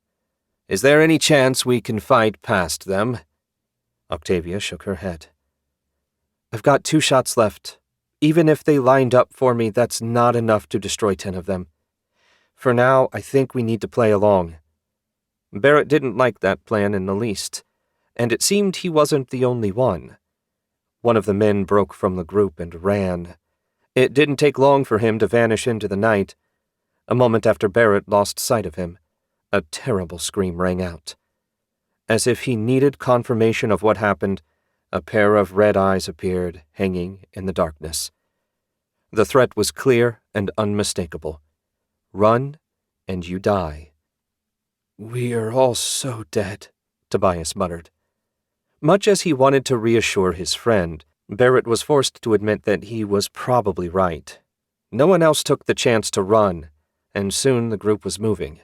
Is there any chance we can fight past them?" Octavia shook her head. "I've got 2 shots left. Even if they lined up for me, that's not enough to destroy 10 of them. For now, I think we need to play along." Barrett didn't like that plan in the least, and it seemed he wasn't the only one. One of the men broke from the group and ran. It didn't take long for him to vanish into the night. A moment after Barrett lost sight of him, a terrible scream rang out. As if he needed confirmation of what happened, a pair of red eyes appeared, hanging in the darkness. The threat was clear and unmistakable. Run, and you die. "We are all so dead," Tobias muttered. Much as he wanted to reassure his friend, Barrett was forced to admit that he was probably right. No one else took the chance to run, and soon the group was moving.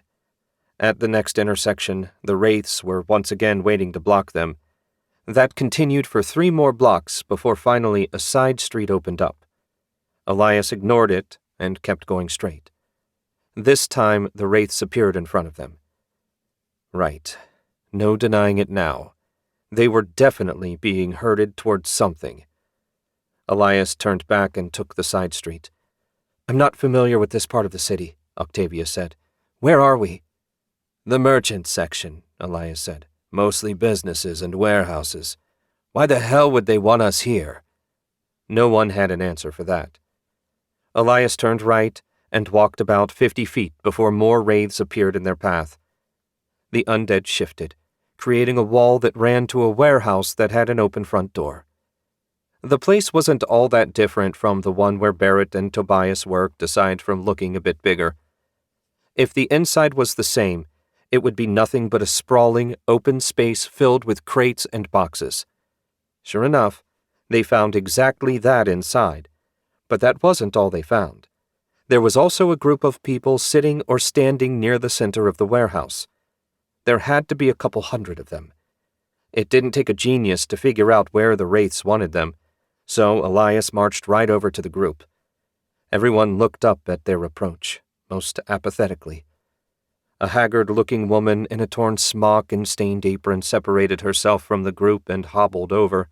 At the next intersection, the wraiths were once again waiting to block them. That continued for 3 more blocks before finally a side street opened up. Elias ignored it and kept going straight. This time, the wraiths appeared in front of them. Right. No denying it now. They were definitely being herded towards something. Elias turned back and took the side street. "I'm not familiar with this part of the city," Octavia said. "Where are we?" "The merchant section," Elias said. "Mostly businesses and warehouses. Why the hell would they want us here?" No one had an answer for that. Elias turned right and walked about 50 feet before more wraiths appeared in their path. The undead shifted, creating a wall that ran to a warehouse that had an open front door. The place wasn't all that different from the one where Barrett and Tobias worked, aside from looking a bit bigger. If the inside was the same, it would be nothing but a sprawling, open space filled with crates and boxes. Sure enough, they found exactly that inside, but that wasn't all they found. There was also a group of people sitting or standing near the center of the warehouse. There had to be a couple hundred of them. It didn't take a genius to figure out where the wraiths wanted them, so Elias marched right over to the group. Everyone looked up at their approach, most apathetically. A haggard-looking woman in a torn smock and stained apron separated herself from the group and hobbled over.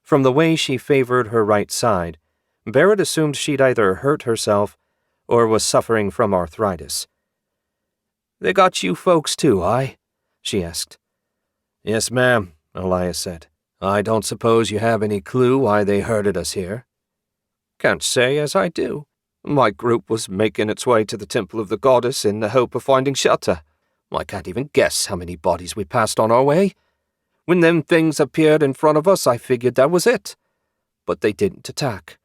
From the way she favored her right side, Barrett assumed she'd either hurt herself or was suffering from arthritis. "They got you folks too, aye?" she asked. "Yes, ma'am," Elias said. "I don't suppose you have any clue why they herded us here?" "Can't say as I do. My group was making its way to the Temple of the Goddess in the hope of finding shelter. I can't even guess how many bodies we passed on our way. When them things appeared in front of us, I figured that was it. But they didn't attack.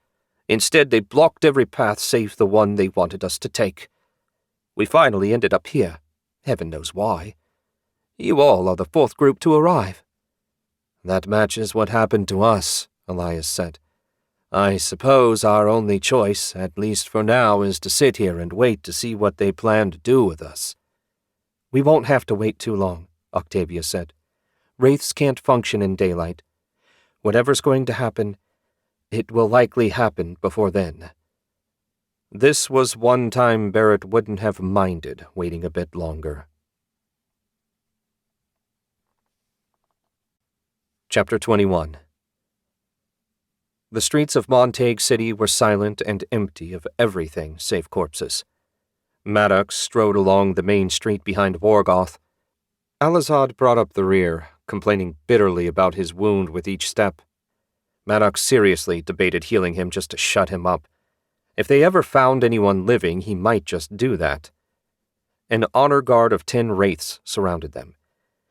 Instead, they blocked every path save the one they wanted us to take. We finally ended up here. Heaven knows why. You all are the 4th group to arrive." "That matches what happened to us," Elias said. "I suppose our only choice, at least for now, is to sit here and wait to see what they plan to do with us." "We won't have to wait too long," Octavia said. "Wraiths can't function in daylight. Whatever's going to happen, it will likely happen before then." This was one time Barrett wouldn't have minded waiting a bit longer. Chapter 21. The streets of Montague City were silent and empty of everything save corpses. Maddox strode along the main street behind Wargoth. Alizad brought up the rear, complaining bitterly about his wound with each step. Maddox seriously debated healing him just to shut him up. If they ever found anyone living, he might just do that. An honor guard of 10 wraiths surrounded them.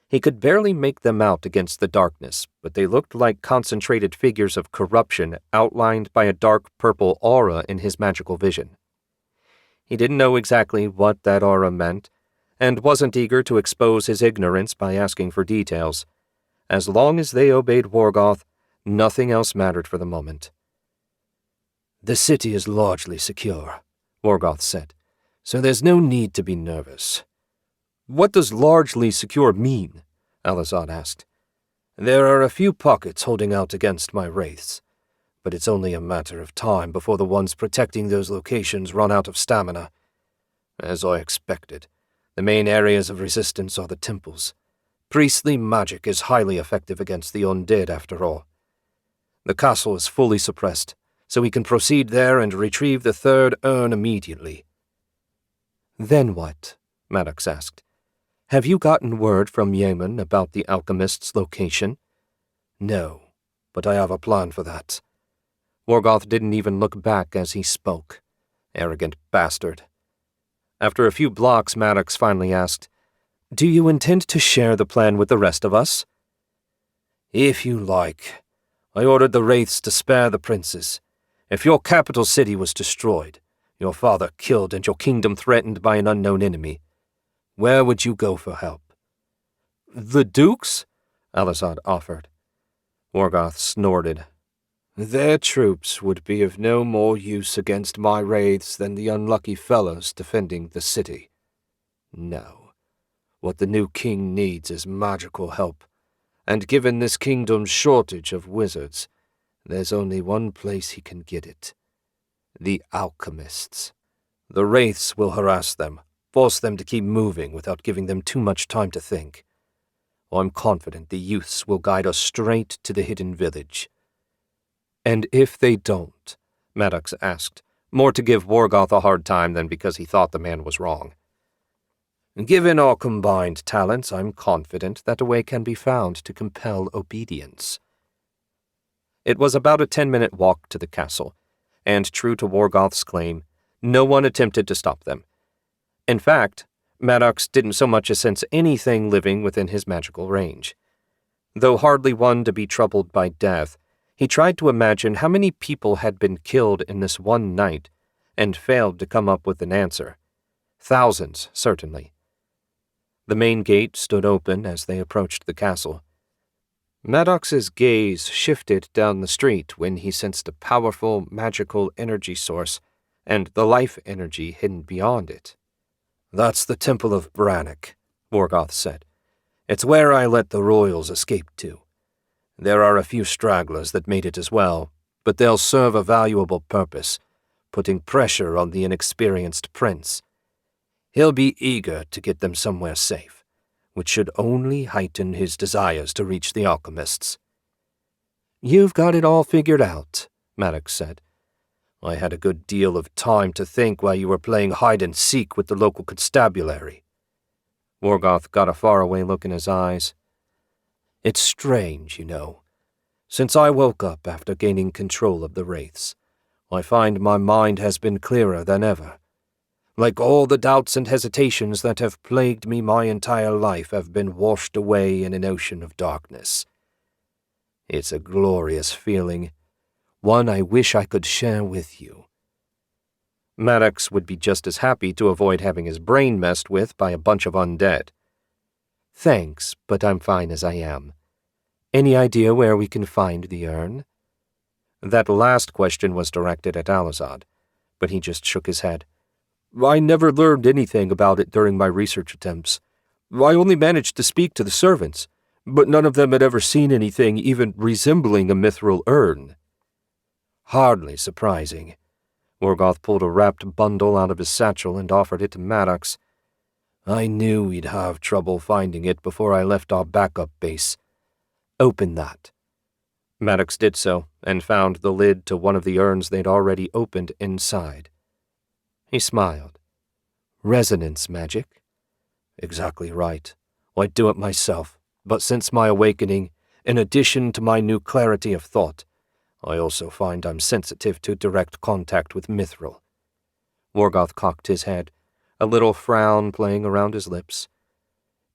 He could barely make them out against the darkness, but they looked like concentrated figures of corruption outlined by a dark purple aura in his magical vision. He didn't know exactly what that aura meant, and wasn't eager to expose his ignorance by asking for details. As long as they obeyed Wargoth, Nothing else mattered for the moment. "The city is largely secure," Morgoth said, "so there's no need to be nervous." "What does largely secure mean?" Alizad asked. "There are a few pockets holding out against my wraiths, but it's only a matter of time before the ones protecting those locations run out of stamina. As I expected, the main areas of resistance are the temples. Priestly magic is highly effective against the undead, after all. The castle is fully suppressed, so we can proceed there and retrieve the third urn immediately." "Then what?" Maddox asked. "Have you gotten word from Yemen about the alchemist's location?" "No, but I have a plan for that." Morgoth didn't even look back as he spoke. Arrogant bastard. After a few blocks, Maddox finally asked, "Do you intend to share the plan with the rest of us?" "If you like. I ordered the wraiths to spare the princes. If your capital city was destroyed, your father killed, and your kingdom threatened by an unknown enemy, where would you go for help?" "The dukes?" Alizad offered. Morgoth snorted. "Their troops would be of no more use against my wraiths than the unlucky fellows defending the city. No, what the new king needs is magical help, and given this kingdom's shortage of wizards, there's only one place he can get it: the alchemists. The wraiths will harass them, force them to keep moving without giving them too much time to think. I'm confident the youths will guide us straight to the hidden village." "And if they don't?" Maddox asked, more to give Morgoth a hard time than because he thought the man was wrong. "Given our combined talents, I'm confident that a way can be found to compel obedience." It was about a 10-minute walk to the castle, and true to Morgoth's claim, no one attempted to stop them. In fact, Maddox didn't so much as sense anything living within his magical range. Though hardly one to be troubled by death, he tried to imagine how many people had been killed in this one night, and failed to come up with an answer. Thousands, certainly. The main gate stood open as they approached the castle. Maddox's gaze shifted down the street when he sensed a powerful, magical energy source, and the life energy hidden beyond it. "That's the Temple of Brannock," Morgoth said. "It's where I let the royals escape to. There are a few stragglers that made it as well, but they'll serve a valuable purpose, putting pressure on the inexperienced prince. He'll be eager to get them somewhere safe, which should only heighten his desires to reach the alchemists." "You've got it all figured out," Maddox said. "I had a good deal of time to think while you were playing hide-and-seek with the local constabulary." Morgoth got a faraway look in his eyes. "It's strange, you know. Since I woke up after gaining control of the wraiths, I find my mind has been clearer than ever. Like all the doubts and hesitations that have plagued me my entire life have been washed away in an ocean of darkness. It's a glorious feeling, one I wish I could share with you." Maddox would be just as happy to avoid having his brain messed with by a bunch of undead. "Thanks, but I'm fine as I am. Any idea where we can find the urn?" That last question was directed at Alizad, but he just shook his head. "I never learned anything about it during my research attempts. I only managed to speak to the servants, but none of them had ever seen anything even resembling a mithril urn." "Hardly surprising." Morgoth pulled a wrapped bundle out of his satchel and offered it to Maddox. "I knew we'd have trouble finding it before I left our backup base. Open that." Maddox did so, and found the lid to one of the urns they'd already opened inside. He smiled. "Resonance magic?" "Exactly right. I'd do it myself, but since my awakening, in addition to my new clarity of thought, I also find I'm sensitive to direct contact with mithril." Morgoth cocked his head, a little frown playing around his lips.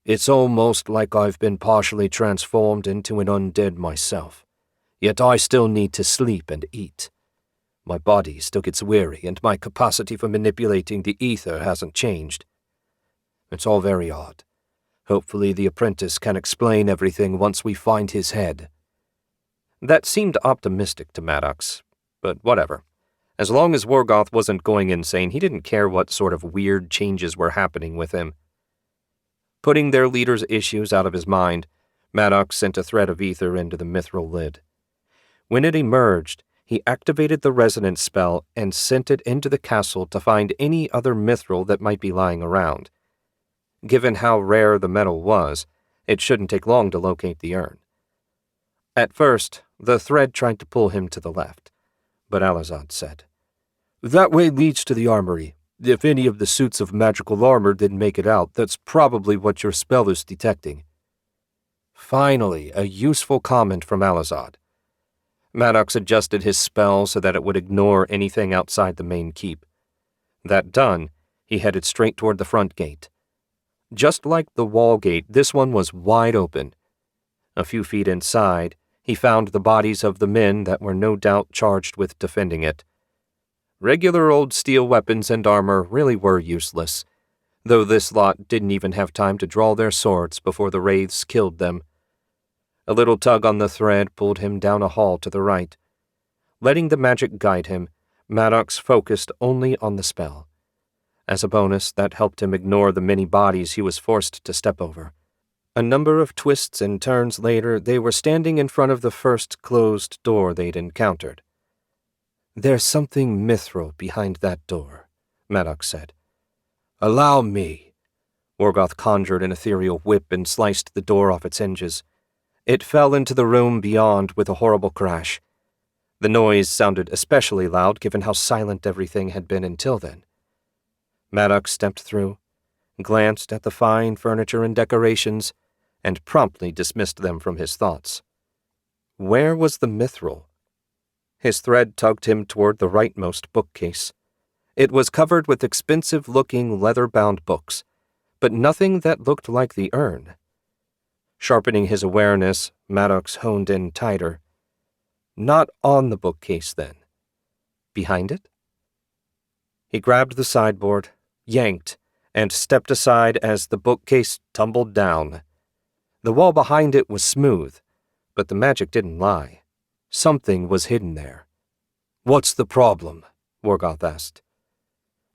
"It's almost like I've been partially transformed into an undead myself, yet I still need to sleep and eat. My body still gets weary, and my capacity for manipulating the ether hasn't changed. It's all very odd. Hopefully the apprentice can explain everything once we find his head." That seemed optimistic to Maddox, but whatever. As long as Worgoth wasn't going insane, he didn't care what sort of weird changes were happening with him. Putting their leader's issues out of his mind, Maddox sent a thread of ether into the mithril lid. When it emerged, he activated the resonance spell and sent it into the castle to find any other mithril that might be lying around. Given how rare the metal was, it shouldn't take long to locate the urn. At first, the thread tried to pull him to the left, but Alazad said, "That way leads to the armory. If any of the suits of magical armor didn't make it out, that's probably what your spell is detecting." Finally, a useful comment from Alazad. Maddox adjusted his spell so that it would ignore anything outside the main keep. That done, he headed straight toward the front gate. Just like the wall gate, this one was wide open. A few feet inside, he found the bodies of the men that were no doubt charged with defending it. Regular old steel weapons and armor really were useless, though this lot didn't even have time to draw their swords before the wraiths killed them. A little tug on the thread pulled him down a hall to the right. Letting the magic guide him, Maddox focused only on the spell. As a bonus, that helped him ignore the many bodies he was forced to step over. A number of twists and turns later, they were standing in front of the first closed door they'd encountered. "There's something mithril behind that door," Maddox said. "Allow me." Worgoth conjured an ethereal whip and sliced the door off its hinges. It fell into the room beyond with a horrible crash. The noise sounded especially loud given how silent everything had been until then. Maddox stepped through, glanced at the fine furniture and decorations, and promptly dismissed them from his thoughts. Where was the mithril? His thread tugged him toward the rightmost bookcase. It was covered with expensive-looking leather-bound books, but nothing that looked like the urn. Sharpening his awareness, Maddox honed in tighter. Not on the bookcase, then. Behind it? He grabbed the sideboard, yanked, and stepped aside as the bookcase tumbled down. The wall behind it was smooth, but the magic didn't lie. Something was hidden there. "What's the problem?" Worgoth asked.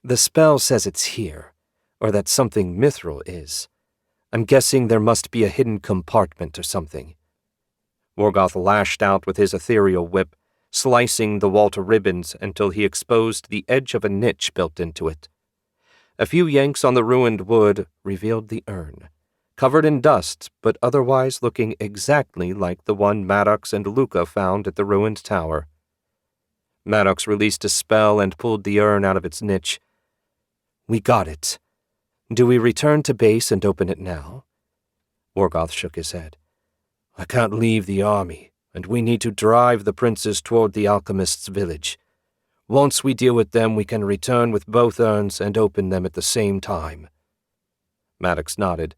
"The spell says it's here, or that something mithril is. I'm guessing there must be a hidden compartment or something." Worgoth lashed out with his ethereal whip, slicing the wall to ribbons until he exposed the edge of a niche built into it. A few yanks on the ruined wood revealed the urn, covered in dust but otherwise looking exactly like the one Maddox and Luca found at the ruined tower. Maddox released a spell and pulled the urn out of its niche. "We got it. Do we return to base and open it now?" Worgoth shook his head. "I can't leave the army, and we need to drive the princes toward the alchemist's village. Once we deal with them, we can return with both urns and open them at the same time." Maddox nodded.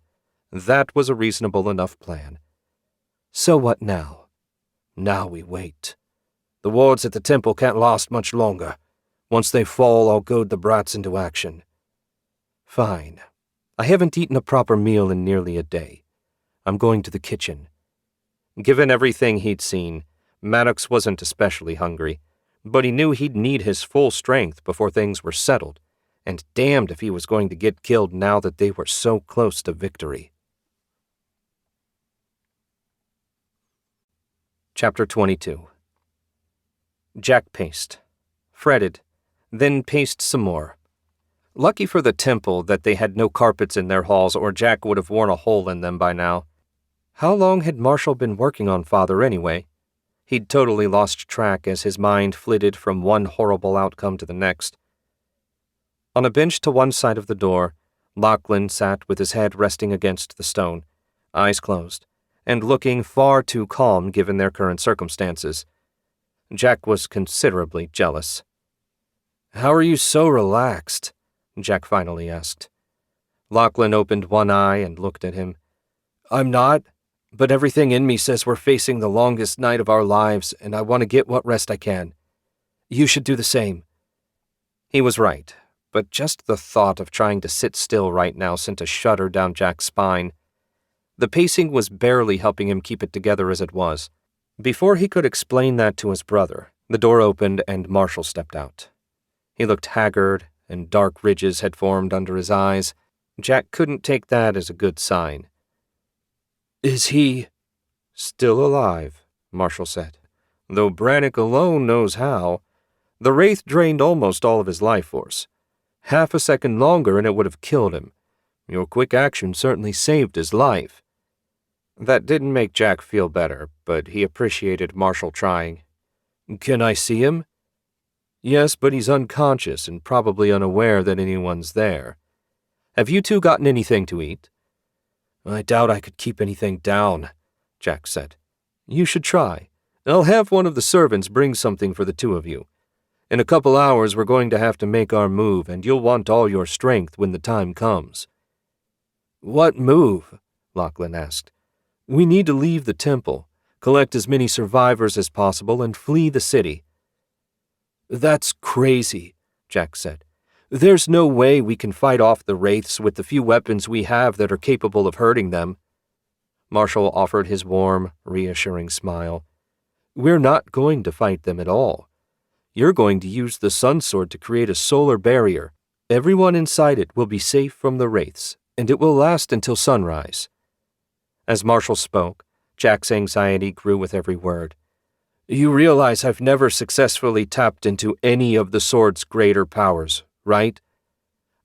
That was a reasonable enough plan. "So what now?" "Now we wait. The wards at the temple can't last much longer. Once they fall, I'll goad the brats into action." "Fine. I haven't eaten a proper meal in nearly a day. I'm going to the kitchen." Given everything he'd seen, Maddox wasn't especially hungry, but he knew he'd need his full strength before things were settled, and damned if he was going to get killed now that they were so close to victory. Chapter 22. Jack paced, fretted, then paced some more. Lucky for the temple that they had no carpets in their halls, or Jack would have worn a hole in them by now. How long had Marshall been working on Father anyway? He'd totally lost track as his mind flitted from one horrible outcome to the next. On a bench to one side of the door, Lachlan sat with his head resting against the stone, eyes closed, and looking far too calm given their current circumstances. Jack was considerably jealous. "How are you so relaxed?" Jack finally asked. Lachlan opened one eye and looked at him. "I'm not, but everything in me says we're facing the longest night of our lives, and I want to get what rest I can. You should do the same." He was right, but just the thought of trying to sit still right now sent a shudder down Jack's spine. The pacing was barely helping him keep it together as it was. Before he could explain that to his brother, the door opened and Marshall stepped out. He looked haggard, and dark ridges had formed under his eyes. Jack couldn't take that as a good sign. Is he "Still alive," Marshall said, "though Brannock alone knows how. The wraith drained almost all of his life force. Half a second longer and it would have killed him. Your quick action certainly saved his life." That didn't make Jack feel better, but he appreciated Marshall trying. Can I see him? "Yes, but he's unconscious and probably unaware that anyone's there. Have you two gotten anything to eat?" I doubt I could keep anything down, Jack said. "You should try. I'll have one of the servants bring something for the two of you. In a couple hours we're going to have to make our move, and you'll want all your strength when the time comes." "What move?" Lachlan asked. "We need to leave the temple, collect as many survivors as possible, and flee the city." "That's crazy," Jack said. "There's no way we can fight off the wraiths with the few weapons we have that are capable of hurting them." Marshall offered his warm, reassuring smile. "We're not going to fight them at all. You're going to use the Sun Sword to create a solar barrier. Everyone inside it will be safe from the wraiths, and it will last until sunrise." As Marshall spoke, Jack's anxiety grew with every word. "You realize I've never successfully tapped into any of the sword's greater powers, right?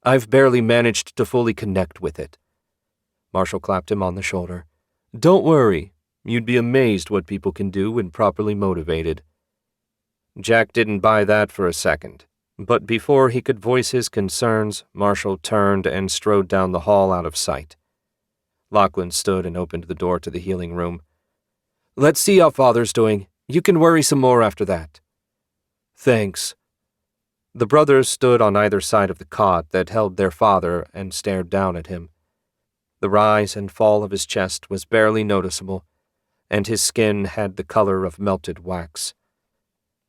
I've barely managed to fully connect with it." Marshall clapped him on the shoulder. "Don't worry. You'd be amazed what people can do when properly motivated." Jack didn't buy that for a second, but before he could voice his concerns, Marshall turned and strode down the hall out of sight. Lachlan stood and opened the door to the healing room. "Let's see how Father's doing. You can worry some more after that." "Thanks." The brothers stood on either side of the cot that held their father and stared down at him. The rise and fall of his chest was barely noticeable, and his skin had the color of melted wax.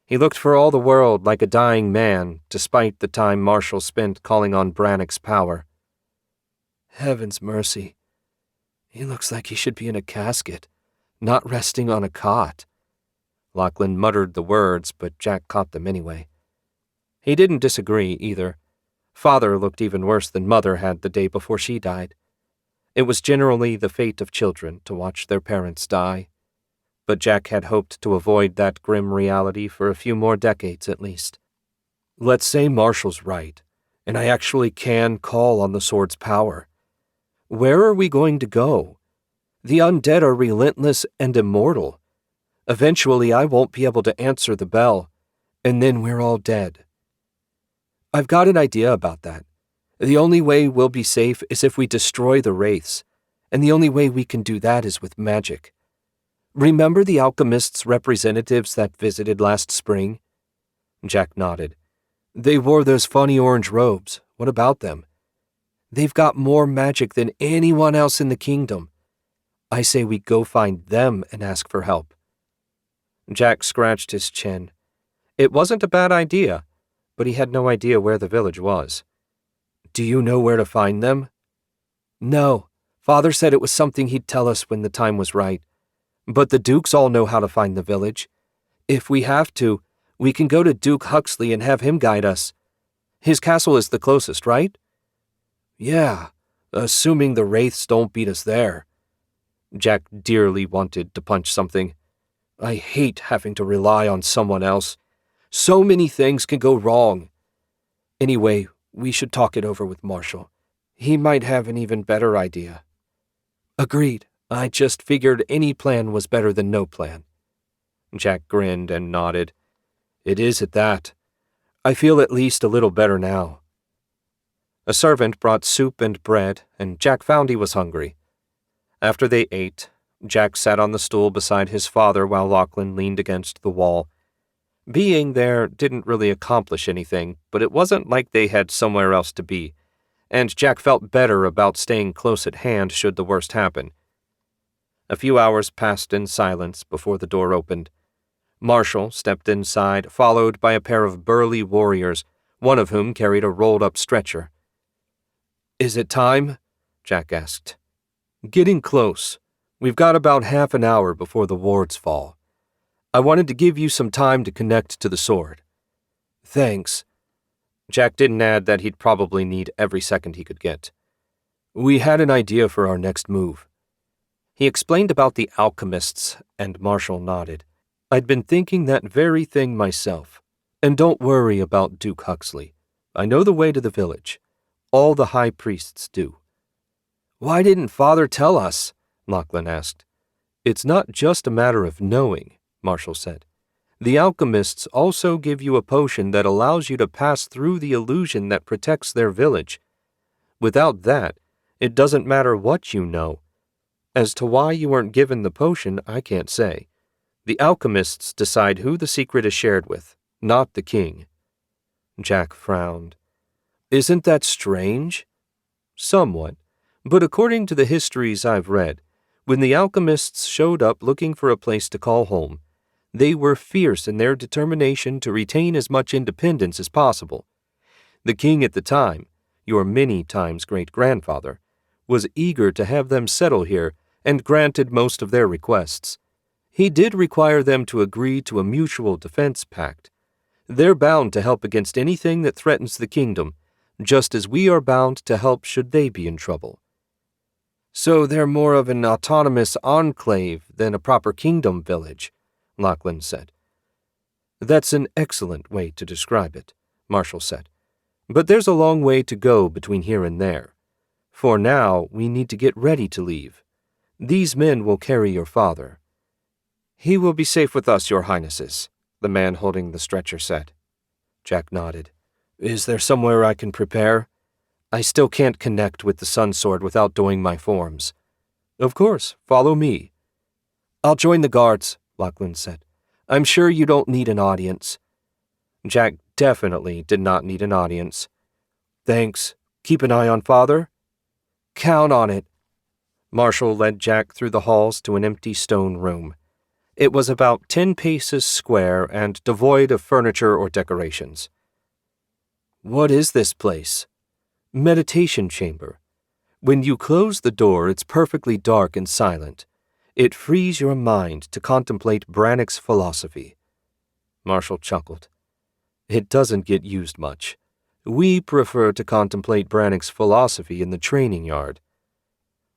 He looked for all the world like a dying man, despite the time Marshall spent calling on Brannock's power. "Heaven's mercy. He looks like he should be in a casket, not resting on a cot." Lachlan muttered the words, but Jack caught them anyway. He didn't disagree, either. Father looked even worse than Mother had the day before she died. It was generally the fate of children to watch their parents die, but Jack had hoped to avoid that grim reality for a few more decades at least. "Let's say Marshall's right, and I actually can call on the sword's power. Where are we going to go? The undead are relentless and immortal. Eventually I won't be able to answer the bell, and then we're all dead." "I've got an idea about that. The only way we'll be safe is if we destroy the wraiths, and the only way we can do that is with magic. Remember the alchemists' representatives that visited last spring?" Jack nodded. "They wore those funny orange robes. What about them? They've got more magic than anyone else in the kingdom. I say we go find them and ask for help." Jack scratched his chin. It wasn't a bad idea, but he had no idea where the village was. "Do you know where to find them?" "No. Father said it was something he'd tell us when the time was right. But the Dukes all know how to find the village. If we have to, we can go to Duke Huxley and have him guide us. His castle is the closest, right?" "Yeah, assuming the wraiths don't beat us there." Jack dearly wanted to punch something. "I hate having to rely on someone else. So many things can go wrong. Anyway, we should talk it over with Marshall. He might have an even better idea." "Agreed. I just figured any plan was better than no plan." Jack grinned and nodded. "It is at that. I feel at least a little better now." A servant brought soup and bread, and Jack found he was hungry. After they ate, Jack sat on the stool beside his father while Lachlan leaned against the wall. Being there didn't really accomplish anything, but it wasn't like they had somewhere else to be, and Jack felt better about staying close at hand should the worst happen. A few hours passed in silence before the door opened. Marshall stepped inside, followed by a pair of burly warriors, one of whom carried a rolled-up stretcher. "Is it time?" Jack asked. "Getting close. We've got about half an hour before the wards fall. I wanted to give you some time to connect to the sword. Thanks. Jack didn't add that he'd probably need every second he could get. We had an idea for our next move. He explained about the alchemists, and Marshall nodded. I'd been thinking that very thing myself. And don't worry about Duke Huxley. I know the way to the village. All the high priests do. Why didn't Father tell us? Lachlan asked. It's not just a matter of knowing, Marshall said. The alchemists also give you a potion that allows you to pass through the illusion that protects their village. Without that, it doesn't matter what you know. As to why you weren't given the potion, I can't say. The alchemists decide who the secret is shared with, not the king. Jack frowned. Isn't that strange? Somewhat, but according to the histories I've read, when the alchemists showed up looking for a place to call home, they were fierce in their determination to retain as much independence as possible. The king at the time, your many times great-grandfather, was eager to have them settle here and granted most of their requests. He did require them to agree to a mutual defense pact. They're bound to help against anything that threatens the kingdom, just as we are bound to help should they be in trouble. So they're more of an autonomous enclave than a proper kingdom village, Lachlan said. That's an excellent way to describe it, Marshall said. But there's a long way to go between here and there. For now, we need to get ready to leave. These men will carry your father. He will be safe with us, your highnesses, the man holding the stretcher said. Jack nodded. Is there somewhere I can prepare? I still can't connect with the Sun Sword without doing my forms. Of course, follow me. I'll join the guards, Lachlan said. I'm sure you don't need an audience. Jack definitely did not need an audience. Thanks. Keep an eye on Father? Count on it. Marshall led Jack through the halls to an empty stone room. It was about 10 paces square and devoid of furniture or decorations. What is this place? Meditation chamber. When you close the door, it's perfectly dark and silent. It frees your mind to contemplate Brannock's philosophy. Marshall chuckled. It doesn't get used much. We prefer to contemplate Brannock's philosophy in the training yard.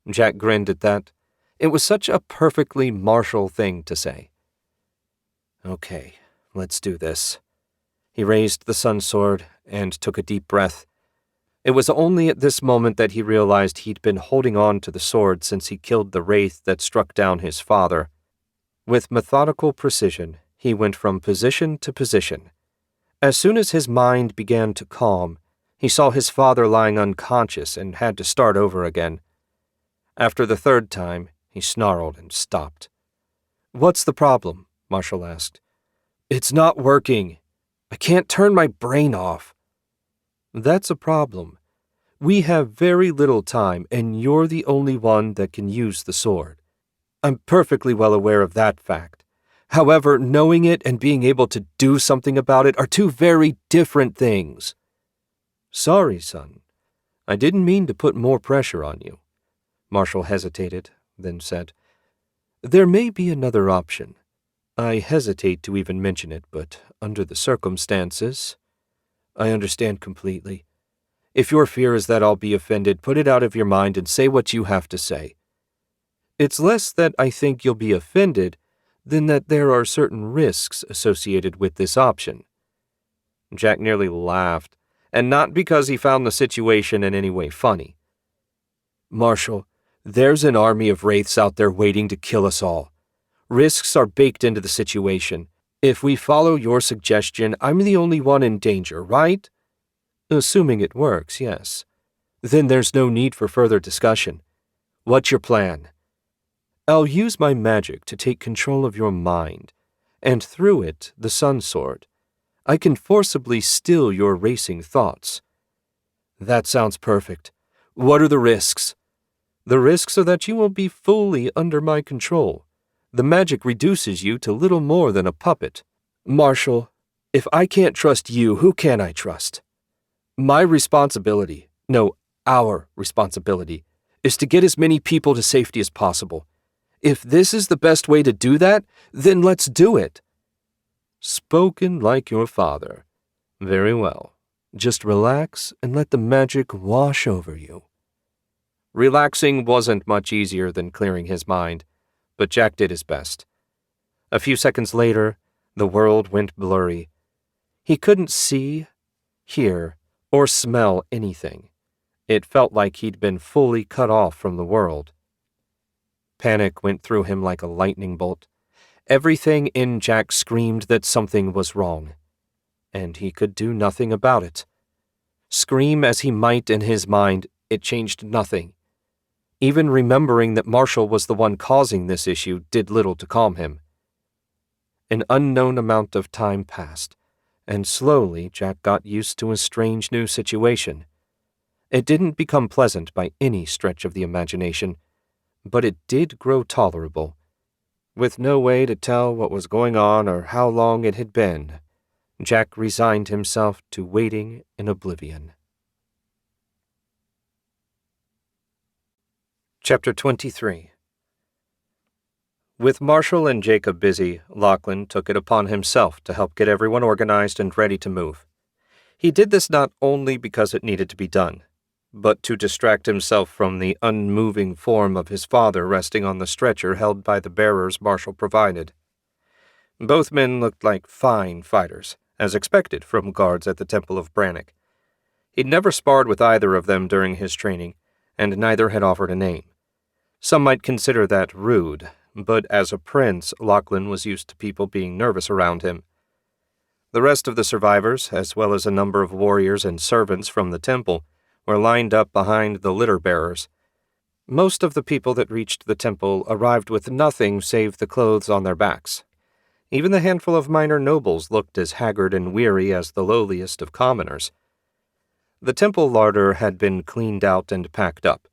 Jack grinned at that. It was such a perfectly Marshall thing to say. Okay, let's do this. He raised the sun sword and took a deep breath. It was only at this moment that he realized he'd been holding on to the sword since he killed the wraith that struck down his father. With methodical precision, he went from position to position. As soon as his mind began to calm, he saw his father lying unconscious and had to start over again. After the third time, he snarled and stopped. What's the problem? Marshall asked. It's not working. I can't turn my brain off. That's a problem. We have very little time, and you're the only one that can use the sword. I'm perfectly well aware of that fact. However, knowing it and being able to do something about it are two very different things. Sorry, son. I didn't mean to put more pressure on you. Marshall hesitated, then said, There may be another option. I hesitate to even mention it, but under the circumstances, I understand completely. If your fear is that I'll be offended, put it out of your mind and say what you have to say. It's less that I think you'll be offended than that there are certain risks associated with this option. Jack nearly laughed, and not because he found the situation in any way funny. Marshall, there's an army of wraiths out there waiting to kill us all. Risks are baked into the situation. If we follow your suggestion, I'm the only one in danger, right? Assuming it works, yes. Then there's no need for further discussion. What's your plan? I'll use my magic to take control of your mind, and through it, the Sun Sword. I can forcibly still your racing thoughts. That sounds perfect. What are the risks? The risks are that you will be fully under my control. The magic reduces you to little more than a puppet. Marshall, if I can't trust you, who can I trust? My responsibility, no, our responsibility, is to get as many people to safety as possible. If this is the best way to do that, then let's do it. Spoken like your father. Very well. Just relax and let the magic wash over you. Relaxing wasn't much easier than clearing his mind, but Jack did his best. A few seconds later, the world went blurry. He couldn't see, hear, or smell anything. It felt like he'd been fully cut off from the world. Panic went through him like a lightning bolt. Everything in Jack screamed that something was wrong, and he could do nothing about it. Scream as he might in his mind, it changed nothing. Even remembering that Marshall was the one causing this issue did little to calm him. An unknown amount of time passed, and slowly Jack got used to a strange new situation. It didn't become pleasant by any stretch of the imagination, but it did grow tolerable. With no way to tell what was going on or how long it had been, Jack resigned himself to waiting in oblivion. Chapter 23. With Marshall and Jacob busy, Lachlan took it upon himself to help get everyone organized and ready to move. He did this not only because it needed to be done, but to distract himself from the unmoving form of his father resting on the stretcher held by the bearers Marshall provided. Both men looked like fine fighters, as expected from guards at the Temple of Brannock. He'd never sparred with either of them during his training, and neither had offered a name. Some might consider that rude, but as a prince, Lachlan was used to people being nervous around him. The rest of the survivors, as well as a number of warriors and servants from the temple, were lined up behind the litter-bearers. Most of the people that reached the temple arrived with nothing save the clothes on their backs. Even the handful of minor nobles looked as haggard and weary as the lowliest of commoners. The temple larder had been cleaned out and packed up.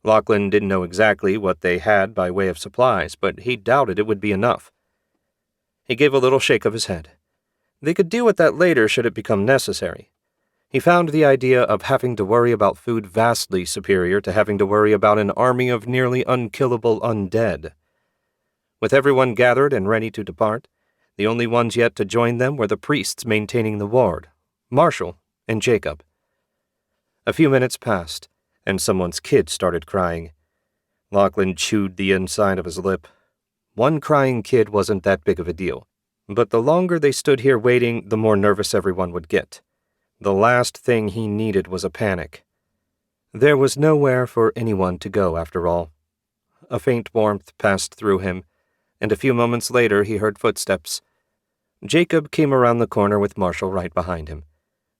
Lachlan didn't know exactly what they had by way of supplies, but he doubted it would be enough. He gave a little shake of his head. They could deal with that later should it become necessary. He found the idea of having to worry about food vastly superior to having to worry about an army of nearly unkillable undead. With everyone gathered and ready to depart, the only ones yet to join them were the priests maintaining the ward, Marshall and Jacob. A few minutes passed, and someone's kid started crying. Lachlan chewed the inside of his lip. One crying kid wasn't that big of a deal, but the longer they stood here waiting, the more nervous everyone would get. The last thing he needed was a panic. There was nowhere for anyone to go, after all. A faint warmth passed through him, and a few moments later he heard footsteps. Jacob came around the corner with Marshall right behind him.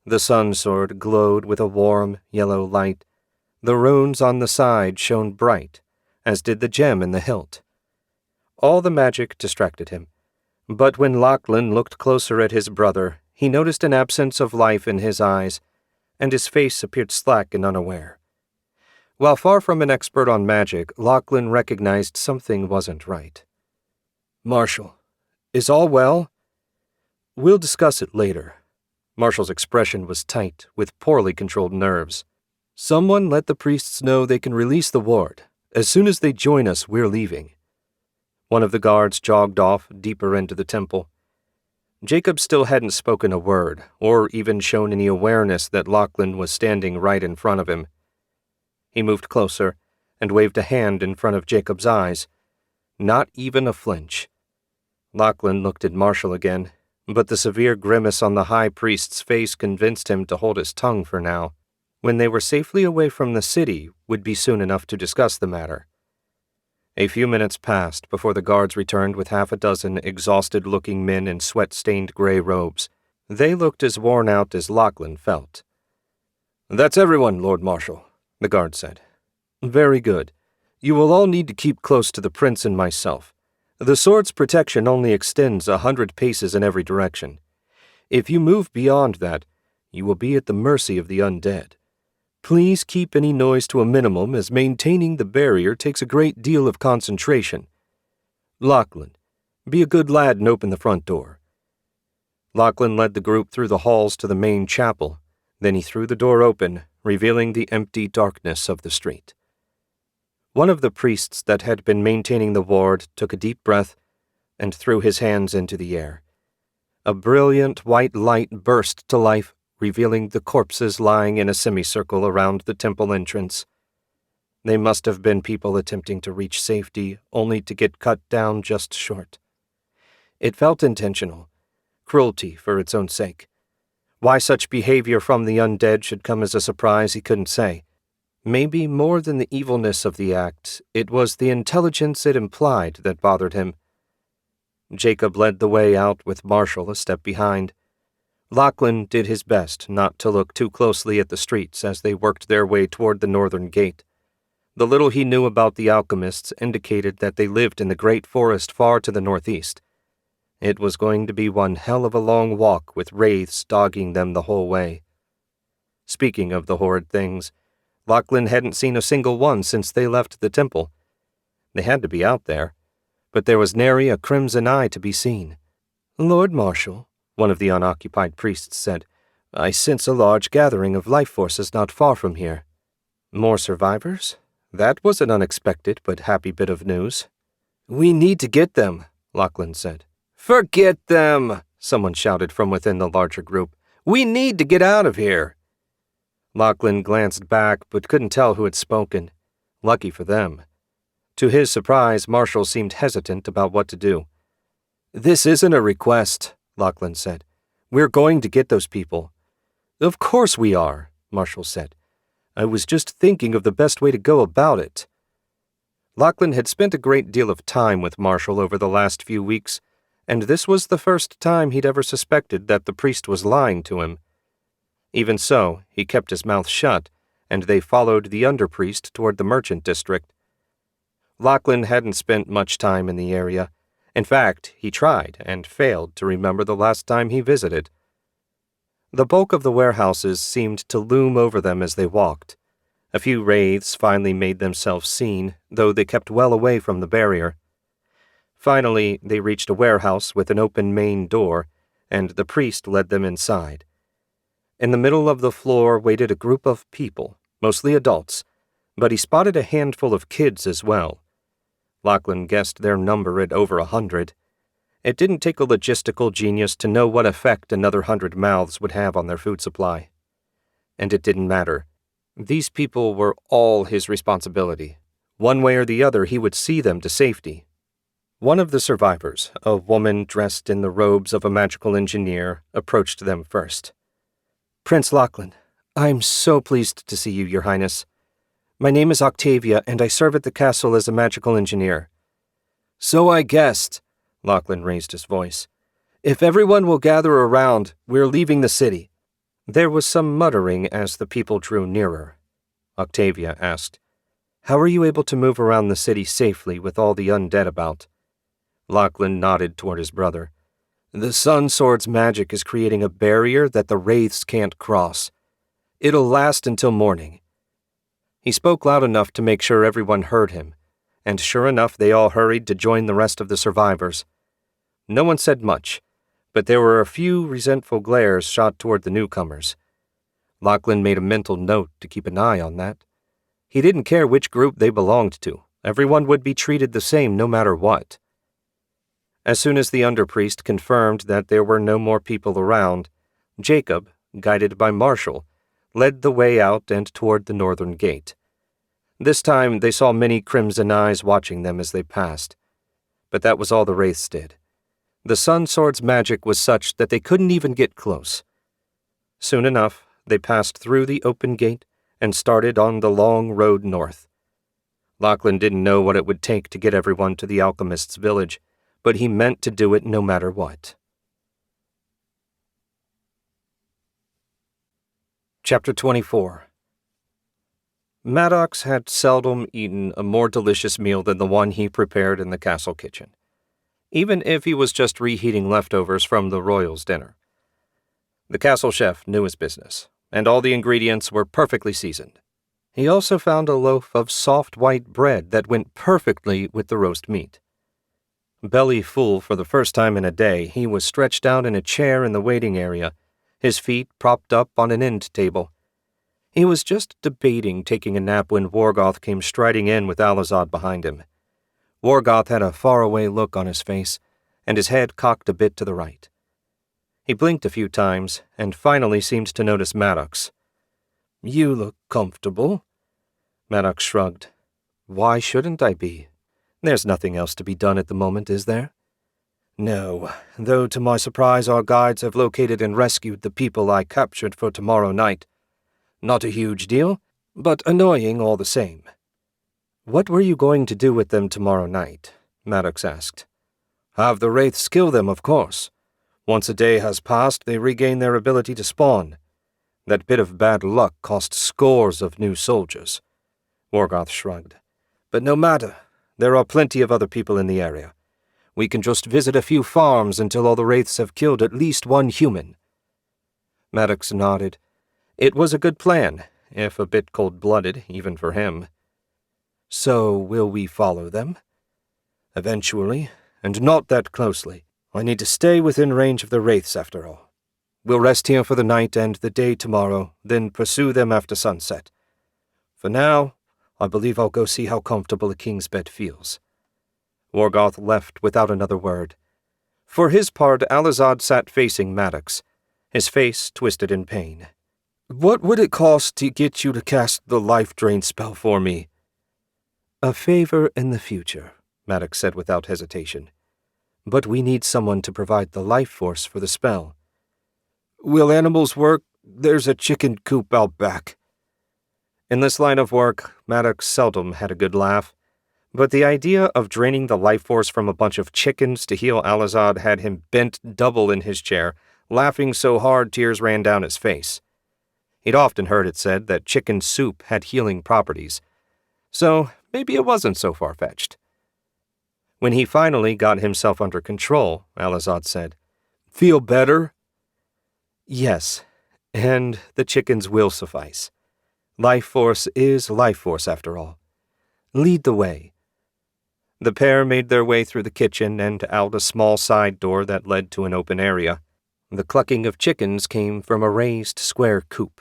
The sun sword glowed with a warm, yellow light. The runes on the side shone bright, as did the gem in the hilt. All the magic distracted him, but when Lachlan looked closer at his brother, he noticed an absence of life in his eyes, and his face appeared slack and unaware. While far from an expert on magic, Lachlan recognized something wasn't right. "Marshall, is all well?" "We'll discuss it later." Marshall's expression was tight, with poorly controlled nerves. "Someone let the priests know they can release the ward. As soon as they join us, we're leaving." One of the guards jogged off deeper into the temple. Jacob still hadn't spoken a word, or even shown any awareness that Lachlan was standing right in front of him. He moved closer and waved a hand in front of Jacob's eyes. Not even a flinch. Lachlan looked at Marshall again, but the severe grimace on the high priest's face convinced him to hold his tongue for now. When they were safely away from the city, would be soon enough to discuss the matter. A few minutes passed before the guards returned with half a dozen exhausted-looking men in sweat-stained gray robes. They looked as worn out as Lachlan felt. "That's everyone, Lord Marshal," the guard said. "Very good. You will all need to keep close to the prince and myself. The sword's protection only extends 100 paces in every direction. If you move beyond that, you will be at the mercy of the undead. Please keep any noise to a minimum, as maintaining the barrier takes a great deal of concentration. Lachlan, be a good lad and open the front door." Lachlan led the group through the halls to the main chapel. Then he threw the door open, revealing the empty darkness of the street. One of the priests that had been maintaining the ward took a deep breath and threw his hands into the air. A brilliant white light burst to life, revealing the corpses lying in a semicircle around the temple entrance. They must have been people attempting to reach safety, only to get cut down just short. It felt intentional, cruelty for its own sake. Why such behavior from the undead should come as a surprise he couldn't say. Maybe more than the evilness of the act, it was the intelligence it implied that bothered him. Jacob led the way out with Marshall a step behind. Lachlan did his best not to look too closely at the streets as they worked their way toward the northern gate. The little he knew about the alchemists indicated that they lived in the great forest far to the northeast. It was going to be one hell of a long walk with wraiths dogging them the whole way. Speaking of the horrid things, Lachlan hadn't seen a single one since they left the temple. They had to be out there, but there was nary a crimson eye to be seen. "Lord Marshal," one of the unoccupied priests said, "I sense a large gathering of life forces not far from here." "More survivors? That was an unexpected but happy bit of news." "We need to get them," Lachlan said. "Forget them," someone shouted from within the larger group. "We need to get out of here." Lachlan glanced back but couldn't tell who had spoken. Lucky for them. To his surprise, Marshall seemed hesitant about what to do. "This isn't a request," Lachlan said. "We're going to get those people." "Of course we are," Marshall said. "I was just thinking of the best way to go about it." Lachlan had spent a great deal of time with Marshall over the last few weeks, and this was the first time he'd ever suspected that the priest was lying to him. Even so, he kept his mouth shut, and they followed the underpriest toward the merchant district. Lachlan hadn't spent much time in the area. In fact, he tried and failed to remember the last time he visited. The bulk of the warehouses seemed to loom over them as they walked. A few wraiths finally made themselves seen, though they kept well away from the barrier. Finally, they reached a warehouse with an open main door, and the priest led them inside. In the middle of the floor waited a group of people, mostly adults, but he spotted a handful of kids as well. Lachlan guessed their number at over 100. It didn't take a logistical genius to know what effect another 100 mouths would have on their food supply. And it didn't matter. These people were all his responsibility. One way or the other, he would see them to safety. One of the survivors, a woman dressed in the robes of a magical engineer, approached them first. "Prince Lachlan, I'm so pleased to see you, Your Highness. My name is Octavia, and I serve at the castle as a magical engineer." "So I guessed," Lachlan raised his voice. "If everyone will gather around, we're leaving the city." There was some muttering as the people drew nearer. Octavia asked, "How are you able to move around the city safely with all the undead about?" Lachlan nodded toward his brother. "The Sun Sword's magic is creating a barrier that the wraiths can't cross. It'll last until morning." He spoke loud enough to make sure everyone heard him, and sure enough they all hurried to join the rest of the survivors. No one said much, but there were a few resentful glares shot toward the newcomers. Lachlan made a mental note to keep an eye on that. He didn't care which group they belonged to. Everyone would be treated the same no matter what. As soon as the underpriest confirmed that there were no more people around, Jacob, guided by Marshall, led the way out and toward the northern gate. This time they saw many crimson eyes watching them as they passed. But that was all the wraiths did. The Sun Sword's magic was such that they couldn't even get close. Soon enough, they passed through the open gate and started on the long road north. Lachlan didn't know what it would take to get everyone to the alchemist's village, but he meant to do it no matter what. Chapter 24. Maddox had seldom eaten a more delicious meal than the one he prepared in the castle kitchen, even if he was just reheating leftovers from the royals' dinner. The castle chef knew his business, and all the ingredients were perfectly seasoned. He also found a loaf of soft white bread that went perfectly with the roast meat. Belly full for the first time in a day, he was stretched out in a chair in the waiting area, his feet propped up on an end table. He was just debating taking a nap when Worgoth came striding in with Alazad behind him. Worgoth had a faraway look on his face, and his head cocked a bit to the right. He blinked a few times, and finally seemed to notice Maddox. "You look comfortable." Maddox shrugged. "Why shouldn't I be? There's nothing else to be done at the moment, is there?" "No, though to my surprise our guides have located and rescued the people I captured for tomorrow night. Not a huge deal, but annoying all the same." "What were you going to do with them tomorrow night?" Maddox asked. "Have the wraiths kill them, of course. Once a day has passed, they regain their ability to spawn. That bit of bad luck cost scores of new soldiers." Worgoth shrugged. "But no matter, there are plenty of other people in the area. We can just visit a few farms until all the wraiths have killed at least one human." Maddox nodded. It was a good plan, if a bit cold-blooded, even for him. "So will we follow them?" "Eventually, and not that closely. I need to stay within range of the wraiths after all. We'll rest here for the night and the day tomorrow, then pursue them after sunset. For now, I believe I'll go see how comfortable a king's bed feels." Worgoth left without another word. For his part, Alazad sat facing Maddox, his face twisted in pain. "What would it cost to get you to cast the life drain spell for me?" "A favor in the future," Maddox said without hesitation. "But we need someone to provide the life force for the spell." "Will animals work? There's a chicken coop out back." In this line of work, Maddox seldom had a good laugh, but the idea of draining the life force from a bunch of chickens to heal Alazad had him bent double in his chair, laughing so hard tears ran down his face. He'd often heard it said that chicken soup had healing properties, so maybe it wasn't so far-fetched. When he finally got himself under control, Alazad said, "Feel better?" "Yes, and the chickens will suffice. Life force is life force, after all. Lead the way." The pair made their way through the kitchen and out a small side door that led to an open area. The clucking of chickens came from a raised square coop.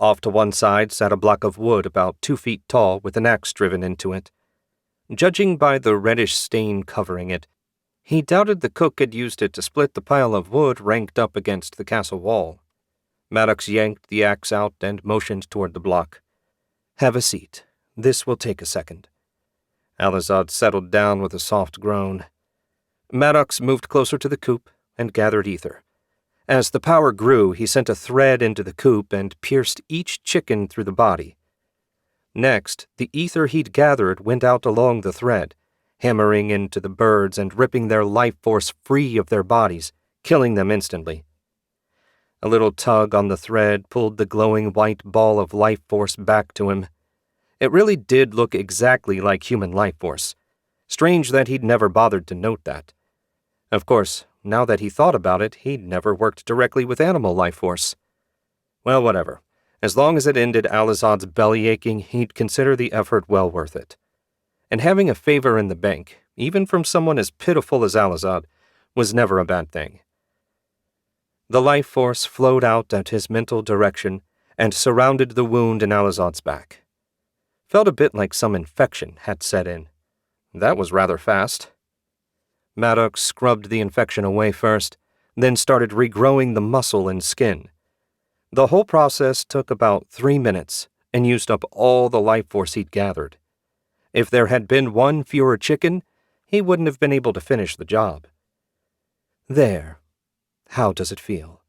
Off to one side sat a block of wood about 2 feet tall with an axe driven into it. Judging by the reddish stain covering it, he doubted the cook had used it to split the pile of wood ranked up against the castle wall. Maddox yanked the axe out and motioned toward the block. "Have a seat. This will take a second." Alazad settled down with a soft groan. Maddox moved closer to the coop and gathered ether. As the power grew, he sent a thread into the coop and pierced each chicken through the body. Next, the ether he'd gathered went out along the thread, hammering into the birds and ripping their life force free of their bodies, killing them instantly. A little tug on the thread pulled the glowing white ball of life force back to him. It really did look exactly like human life force. Strange that he'd never bothered to note that. Of course, now that he thought about it, he'd never worked directly with animal life force. Well, whatever. As long as it ended Alazad's belly aching, he'd consider the effort well worth it. And having a favor in the bank, even from someone as pitiful as Alazad, was never a bad thing. The life force flowed out at his mental direction and surrounded the wound in Alazad's back. Felt a bit like some infection had set in. That was rather fast. Maddox scrubbed the infection away first, then started regrowing the muscle and skin. The whole process took about 3 minutes and used up all the life force he'd gathered. If there had been one fewer chicken, he wouldn't have been able to finish the job. "There. How does it feel?"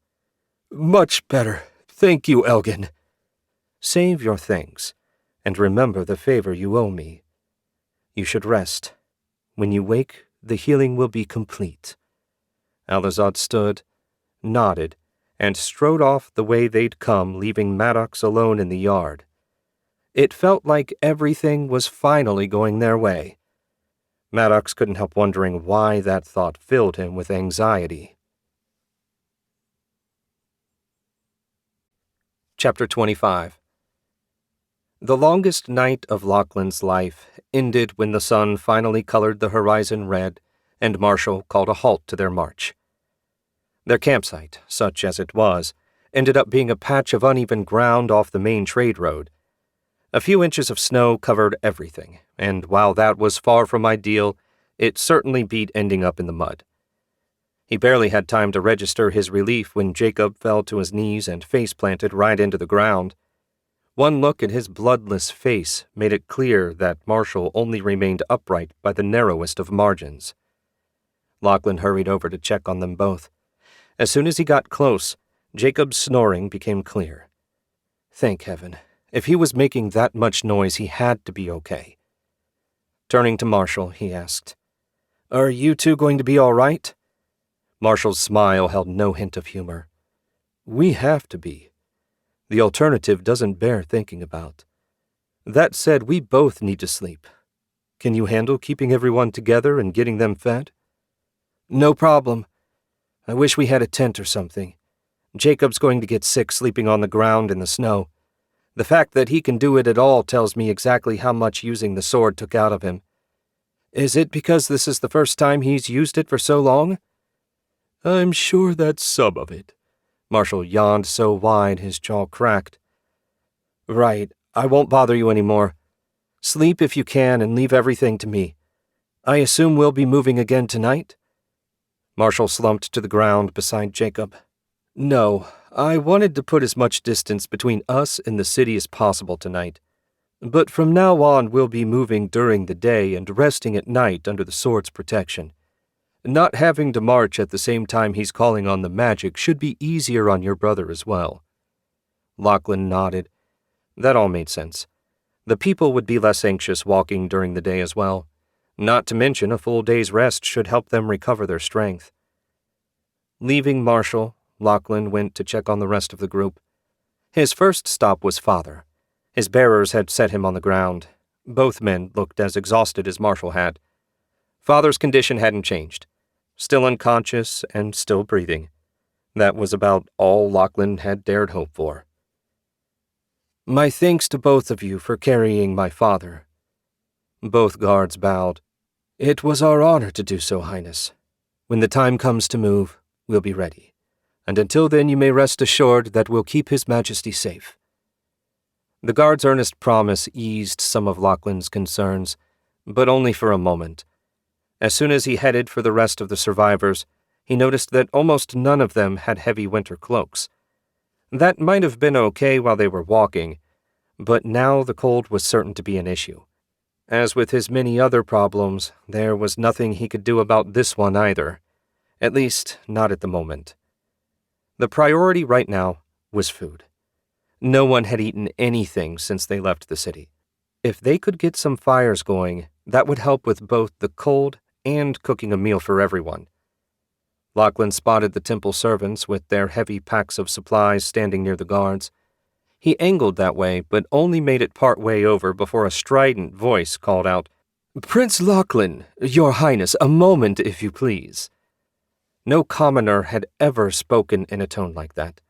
"Much better. Thank you, Elgin." "Save your thanks, and remember the favor you owe me. You should rest. When you wake, the healing will be complete." Alazad stood, nodded, and strode off the way they'd come, leaving Maddox alone in the yard. It felt like everything was finally going their way. Maddox couldn't help wondering why that thought filled him with anxiety. Chapter 25. The longest night of Lachlan's life ended when the sun finally colored the horizon red and Marshall called a halt to their march. Their campsite, such as it was, ended up being a patch of uneven ground off the main trade road. A few inches of snow covered everything, and while that was far from ideal, it certainly beat ending up in the mud. He barely had time to register his relief when Jacob fell to his knees and face-planted right into the ground. One look at his bloodless face made it clear that Marshall only remained upright by the narrowest of margins. Lachlan hurried over to check on them both. As soon as he got close, Jacob's snoring became clear. Thank heaven. If he was making that much noise, he had to be okay. Turning to Marshall, he asked, "Are you two going to be all right?" Marshall's smile held no hint of humor. "We have to be. The alternative doesn't bear thinking about. That said, we both need to sleep. Can you handle keeping everyone together and getting them fed?" "No problem. I wish we had a tent or something. Jacob's going to get sick sleeping on the ground in the snow. The fact that he can do it at all tells me exactly how much using the sword took out of him. Is it because this is the first time he's used it for so long?" "I'm sure that's some of it." Marshall yawned so wide his jaw cracked. "Right, I won't bother you anymore. Sleep if you can and leave everything to me. I assume we'll be moving again tonight?" Marshall slumped to the ground beside Jacob. "No, I wanted to put as much distance between us and the city as possible tonight. But from now on we'll be moving during the day and resting at night under the sword's protection. Not having to march at the same time he's calling on the magic should be easier on your brother as well." Lachlan nodded. That all made sense. The people would be less anxious walking during the day as well. Not to mention a full day's rest should help them recover their strength. Leaving Marshall, Lachlan went to check on the rest of the group. His first stop was Father. His bearers had set him on the ground. Both men looked as exhausted as Marshall had. Father's condition hadn't changed. Still unconscious and still breathing. That was about all Lachlan had dared hope for. "My thanks to both of you for carrying my father." Both guards bowed. "It was our honor to do so, Highness. When the time comes to move, we'll be ready. And until then you may rest assured that we'll keep His Majesty safe." The guard's earnest promise eased some of Lachlan's concerns, but only for a moment. As soon as he headed for the rest of the survivors, he noticed that almost none of them had heavy winter cloaks. That might have been okay while they were walking, but now the cold was certain to be an issue. As with his many other problems, there was nothing he could do about this one either. At least, not at the moment. The priority right now was food. No one had eaten anything since they left the city. If they could get some fires going, that would help with both the cold and cooking a meal for everyone. Lachlan spotted the temple servants with their heavy packs of supplies standing near the guards. He angled that way, but only made it part way over before a strident voice called out, "Prince Lachlan, Your Highness, a moment, if you please." No commoner had ever spoken in a tone like that.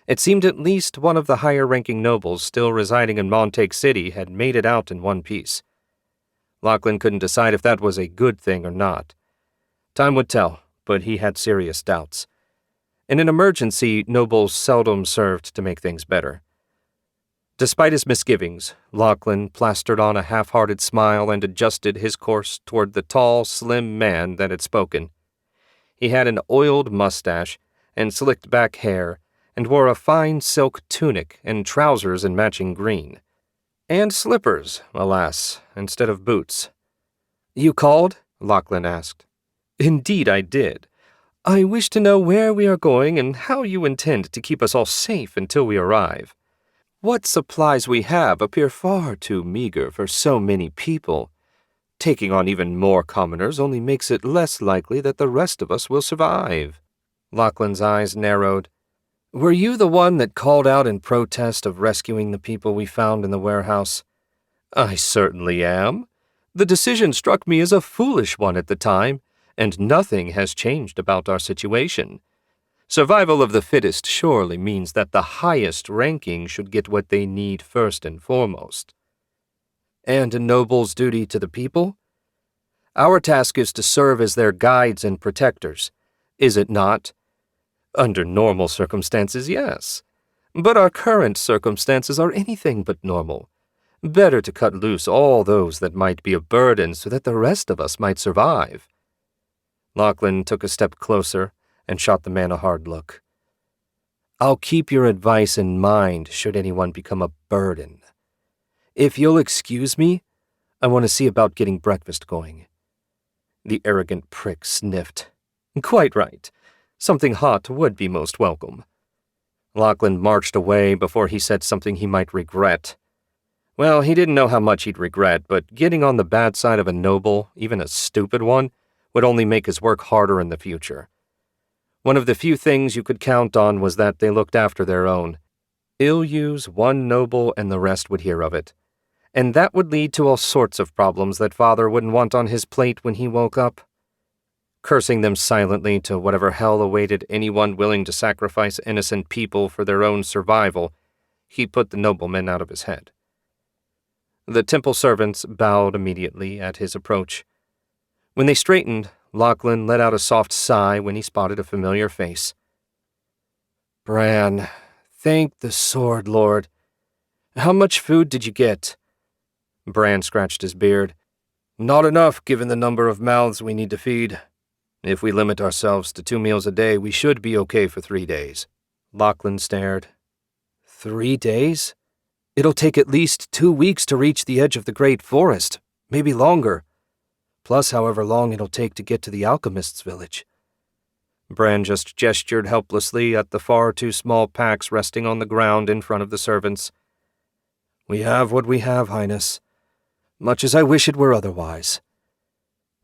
It seemed at least one of the higher-ranking nobles still residing in Montague City had made it out in one piece. Lachlan couldn't decide if that was a good thing or not. Time would tell, but he had serious doubts. In an emergency, nobles seldom served to make things better. Despite his misgivings, Lachlan plastered on a half-hearted smile and adjusted his course toward the tall, slim man that had spoken. He had an oiled mustache and slicked-back hair, and wore a fine silk tunic and trousers in matching green. And slippers, alas, instead of boots. "You called?" Lachlan asked. "Indeed I did. I wish to know where we are going and how you intend to keep us all safe until we arrive. What supplies we have appear far too meager for so many people. Taking on even more commoners only makes it less likely that the rest of us will survive." Lachlan's eyes narrowed. "Were you the one that called out in protest of rescuing the people we found in the warehouse?" "I certainly am. The decision struck me as a foolish one at the time, and nothing has changed about our situation. Survival of the fittest surely means that the highest ranking should get what they need first and foremost." "And a noble's duty to the people?" "Our task is to serve as their guides and protectors. Is it not?" "Under normal circumstances, yes. But our current circumstances are anything but normal. Better to cut loose all those that might be a burden so that the rest of us might survive." Lachlan took a step closer and shot the man a hard look. "I'll keep your advice in mind should anyone become a burden. If you'll excuse me, I want to see about getting breakfast going." The arrogant prick sniffed. "Quite right. Something hot would be most welcome." Lachlan marched away before he said something he might regret. Well, he didn't know how much he'd regret, but getting on the bad side of a noble, even a stupid one, would only make his work harder in the future. One of the few things you could count on was that they looked after their own. Ill-use one noble and the rest would hear of it. And that would lead to all sorts of problems that father wouldn't want on his plate when he woke up. Cursing them silently to whatever hell awaited anyone willing to sacrifice innocent people for their own survival, he put the nobleman out of his head. The temple servants bowed immediately at his approach. When they straightened, Lachlan let out a soft sigh when he spotted a familiar face. "Bran, thank the Sword Lord. How much food did you get?" Bran scratched his beard. "Not enough, given the number of mouths we need to feed. If we limit ourselves to 2 meals a day, we should be okay for 3 days. Lachlan stared. 3 days? It'll take at least 2 weeks to reach the edge of the Great Forest, maybe longer. Plus however long it'll take to get to the alchemist's village." Bran just gestured helplessly at the far too small packs resting on the ground in front of the servants. "We have what we have, Highness. Much as I wish it were otherwise."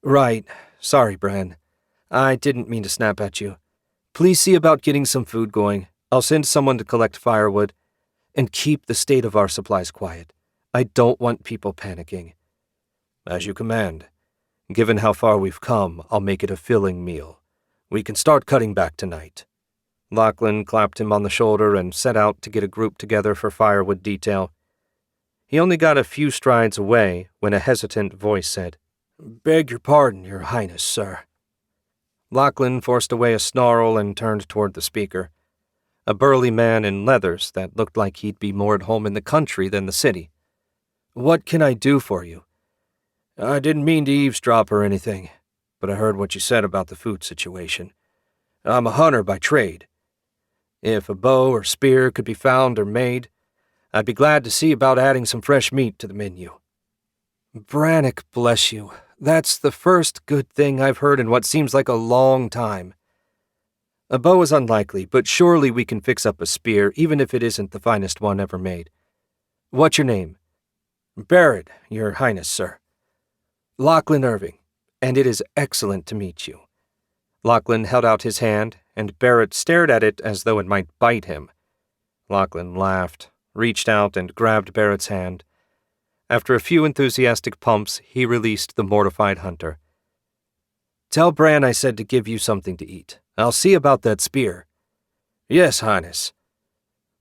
"Right. Sorry, Bran. I didn't mean to snap at you. Please see about getting some food going. I'll send someone to collect firewood. And keep the state of our supplies quiet. I don't want people panicking." "As you command. Given how far we've come, I'll make it a filling meal. We can start cutting back tonight." Lachlan clapped him on the shoulder and set out to get a group together for firewood detail. He only got a few strides away when a hesitant voice said, "Beg your pardon, Your Highness, sir." Lachlan forced away a snarl and turned toward the speaker. A burly man in leathers that looked like he'd be more at home in the country than the city. "What can I do for you?" "I didn't mean to eavesdrop or anything, but I heard what you said about the food situation. I'm a hunter by trade. If a bow or spear could be found or made, I'd be glad to see about adding some fresh meat to the menu." "Brannock, bless you. That's the first good thing I've heard in what seems like a long time. A bow is unlikely, but surely we can fix up a spear, even if it isn't the finest one ever made. What's your name?" "Barrett, Your Highness, sir." "Lachlan Irving, and it is excellent to meet you." Lachlan held out his hand, and Barrett stared at it as though it might bite him. Lachlan laughed, reached out and grabbed Barrett's hand. After a few enthusiastic pumps, he released the mortified hunter. "Tell Bran I said to give you something to eat. I'll see about that spear." "Yes, Highness."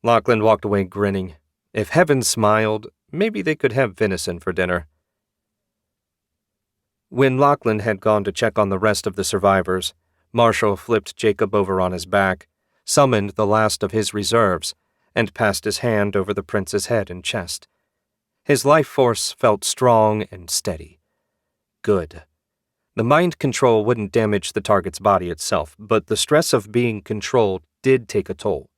Lachlan walked away grinning. If heaven smiled, maybe they could have venison for dinner. When Lachlan had gone to check on the rest of the survivors, Marshall flipped Jacob over on his back, summoned the last of his reserves, and passed his hand over the prince's head and chest. His life force felt strong and steady. Good. The mind control wouldn't damage the target's body itself, but the stress of being controlled did take a toll.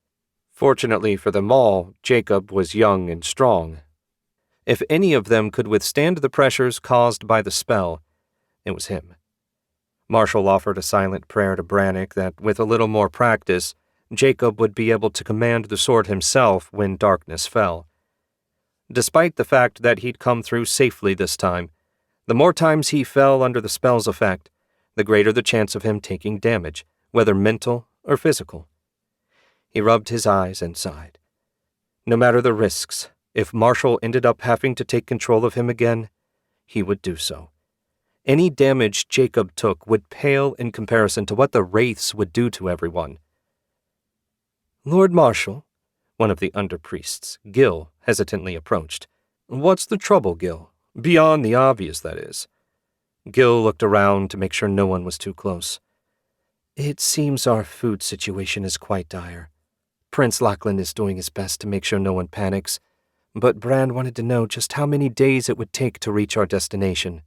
Fortunately for them all, Jacob was young and strong. If any of them could withstand the pressures caused by the spell, it was him. Marshall offered a silent prayer to Brannock that, with a little more practice, Jacob would be able to command the sword himself when darkness fell. Despite the fact that he'd come through safely this time, the more times he fell under the spell's effect, the greater the chance of him taking damage, whether mental or physical. He rubbed his eyes and sighed. No matter the risks, if Marshall ended up having to take control of him again, he would do so. Any damage Jacob took would pale in comparison to what the wraiths would do to everyone. "Lord Marshall," one of the underpriests, Gil, hesitantly approached. "What's the trouble, Gil? Beyond the obvious, that is." Gil looked around to make sure no one was too close. "It seems our food situation is quite dire. Prince Lachlan is doing his best to make sure no one panics, but Bran wanted to know just how many days it would take to reach our destination.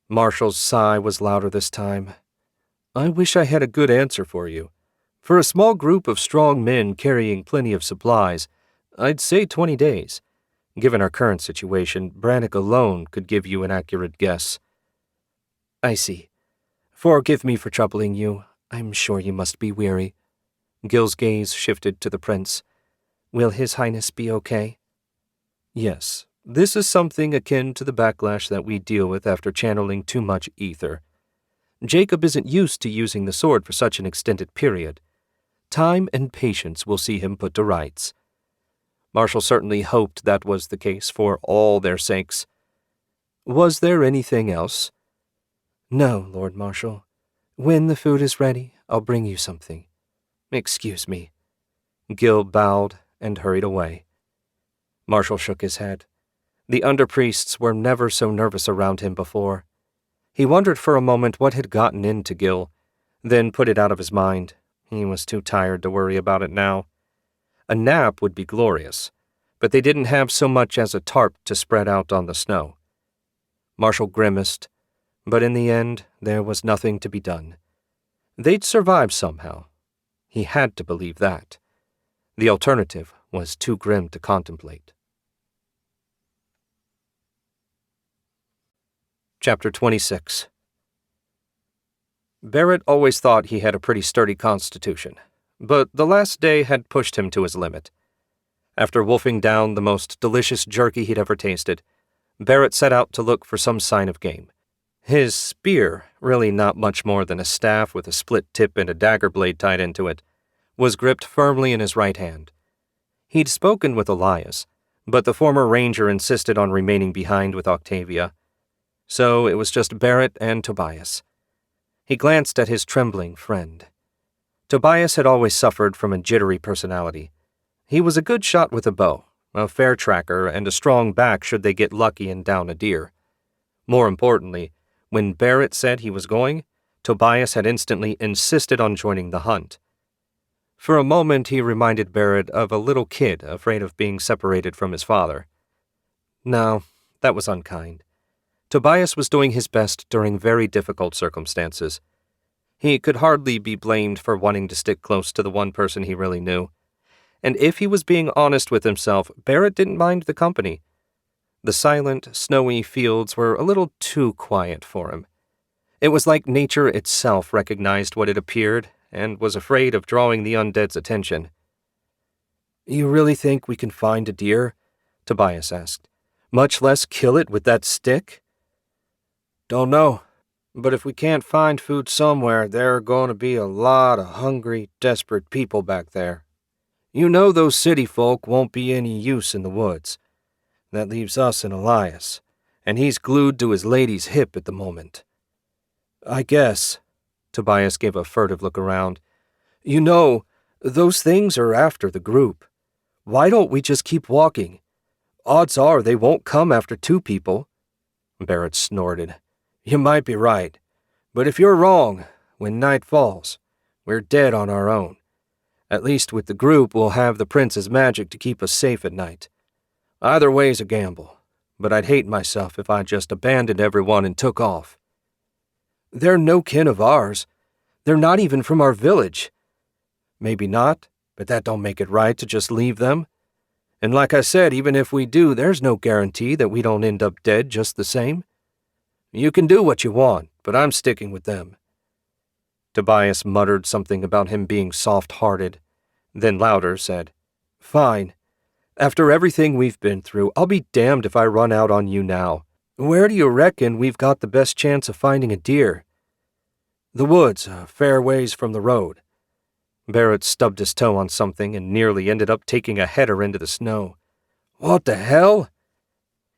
Marshall's sigh was louder this time. I wish I had a good answer for you. For a small group of strong men carrying plenty of supplies, I'd say 20 days. Given our current situation, Brannock alone could give you an accurate guess. I see. Forgive me for troubling you. I'm sure you must be weary. Gil's gaze shifted to the prince. Will His Highness be okay? Yes, this is something akin to the backlash that we deal with after channeling too much ether. Jacob isn't used to using the sword for such an extended period. Time and patience will see him put to rights. Marshall certainly hoped that was the case for all their sakes. Was there anything else? No, Lord Marshal. When the food is ready, I'll bring you something. Excuse me. Gil bowed and hurried away. Marshall shook his head. The underpriests were never so nervous around him before. He wondered for a moment what had gotten into Gil, then put it out of his mind. He was too tired to worry about it now. A nap would be glorious, but they didn't have so much as a tarp to spread out on the snow. Marshall grimaced, but in the end there was nothing to be done. They'd survive somehow. He had to believe that. The alternative was too grim to contemplate. Chapter 26. Barrett always thought he had a pretty sturdy constitution, but the last day had pushed him to his limit. After wolfing down the most delicious jerky he'd ever tasted, Barrett set out to look for some sign of game. His spear, really not much more than a staff with a split tip and a dagger blade tied into it, was gripped firmly in his right hand. He'd spoken with Elias, but the former ranger insisted on remaining behind with Octavia. So it was just Barrett and Tobias. He glanced at his trembling friend. Tobias had always suffered from a jittery personality. He was a good shot with a bow, a fair tracker, and a strong back should they get lucky and down a deer. More importantly, when Barrett said he was going, Tobias had instantly insisted on joining the hunt. For a moment he reminded Barrett of a little kid afraid of being separated from his father. No, that was unkind. Tobias was doing his best during very difficult circumstances. He could hardly be blamed for wanting to stick close to the one person he really knew. And if he was being honest with himself, Barrett didn't mind the company. The silent, snowy fields were a little too quiet for him. It was like nature itself recognized what it appeared and was afraid of drawing the undead's attention. You really think we can find a deer? Tobias asked. Much less kill it with that stick? Don't know, but if we can't find food somewhere, there are going to be a lot of hungry, desperate people back there. You know those city folk won't be any use in the woods. That leaves us and Elias, and he's glued to his lady's hip at the moment. I guess, Tobias gave a furtive look around. You know, those things are after the group. Why don't we just keep walking? Odds are they won't come after 2 people. Barrett snorted. You might be right, but if you're wrong, when night falls, we're dead on our own. At least with the group, we'll have the prince's magic to keep us safe at night. Either way's a gamble, but I'd hate myself if I just abandoned everyone and took off. They're no kin of ours. They're not even from our village. Maybe not, but that don't make it right to just leave them. And like I said, even if we do, there's no guarantee that we don't end up dead just the same. You can do what you want, but I'm sticking with them. Tobias muttered something about him being soft-hearted, then louder said, Fine. After everything we've been through, I'll be damned if I run out on you now. Where do you reckon we've got the best chance of finding a deer? The woods, a fair ways from the road. Barrett stubbed his toe on something and nearly ended up taking a header into the snow. What the hell?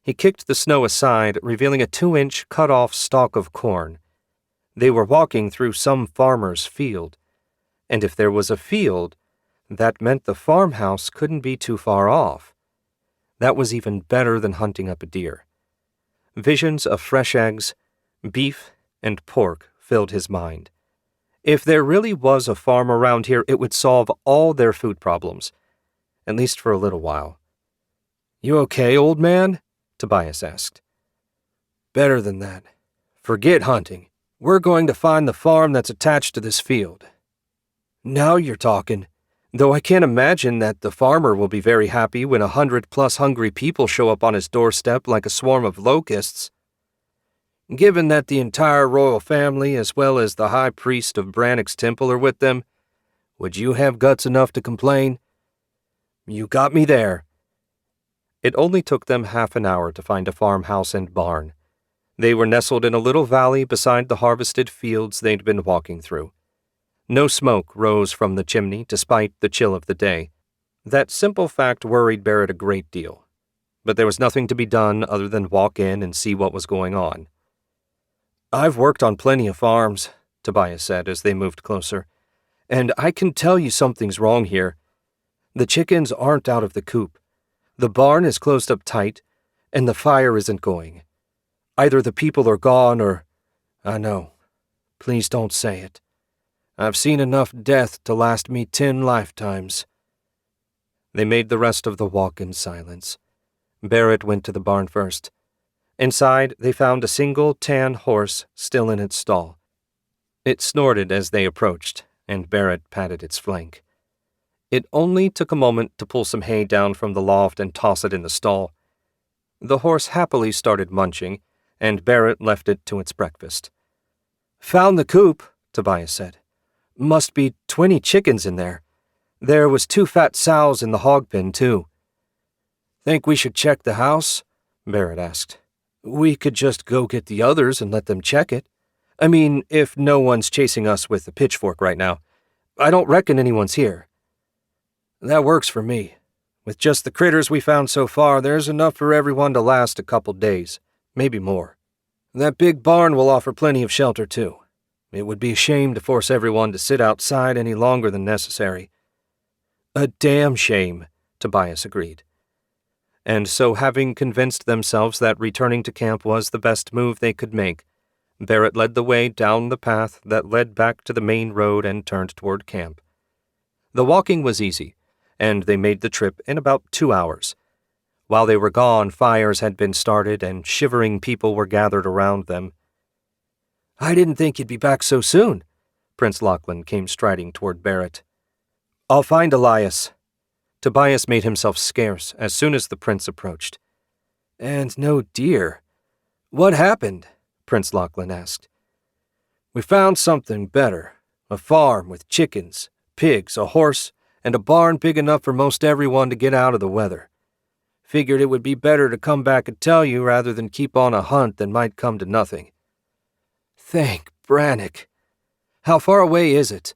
He kicked the snow aside, revealing a 2-inch cut-off stalk of corn. They were walking through some farmer's field, and if there was a field, that meant the farmhouse couldn't be too far off. That was even better than hunting up a deer. Visions of fresh eggs, beef, and pork filled his mind. If there really was a farm around here, it would solve all their food problems, at least for a little while. "You okay, old man?" Tobias asked. "Better than that. Forget hunting. We're going to find the farm that's attached to this field." "Now you're talking. Though I can't imagine that the farmer will be very happy when 100+ hungry people show up on his doorstep like a swarm of locusts." "Given that the entire royal family, as well as the high priest of Brannock's temple, are with them, would you have guts enough to complain?" "You got me there." It only took them half an hour to find a farmhouse and barn. They were nestled in a little valley beside the harvested fields they'd been walking through. No smoke rose from the chimney despite the chill of the day. That simple fact worried Barrett a great deal. But there was nothing to be done other than walk in and see what was going on. "I've worked on plenty of farms," Tobias said as they moved closer, "and I can tell you something's wrong here. The chickens aren't out of the coop. The barn is closed up tight, and the fire isn't going. Either the people are gone or— I know. Please don't say it. I've seen enough death to last me 10 lifetimes. They made the rest of the walk in silence. Barrett went to the barn first. Inside, they found a single tan horse still in its stall. It snorted as they approached, and Barrett patted its flank. It only took a moment to pull some hay down from the loft and toss it in the stall. The horse happily started munching, and Barrett left it to its breakfast. "Found the coop," Tobias said. "Must be 20 chickens in there. There was 2 fat sows in the hog pen, too." "Think we should check the house?" Barrett asked. "We could just go get the others and let them check it. I mean, if no one's chasing us with a pitchfork right now. I don't reckon anyone's here." "That works for me. With just the critters we found so far, there's enough for everyone to last a couple days, maybe more. That big barn will offer plenty of shelter, too. It would be a shame to force everyone to sit outside any longer than necessary." "A damn shame," Tobias agreed. And so, having convinced themselves that returning to camp was the best move they could make, Barrett led the way down the path that led back to the main road and turned toward camp. The walking was easy, and they made the trip in about 2 hours. While they were gone, fires had been started and shivering people were gathered around them. "I didn't think you'd be back so soon." Prince Lachlan came striding toward Barrett. "I'll find Elias." Tobias made himself scarce as soon as the prince approached. "And no deer. What happened?" Prince Lachlan asked. "We found something better. A farm with chickens, pigs, a horse, and a barn big enough for most everyone to get out of the weather. Figured it would be better to come back and tell you rather than keep on a hunt that might come to nothing." "Thank Brannock. How far away is it?"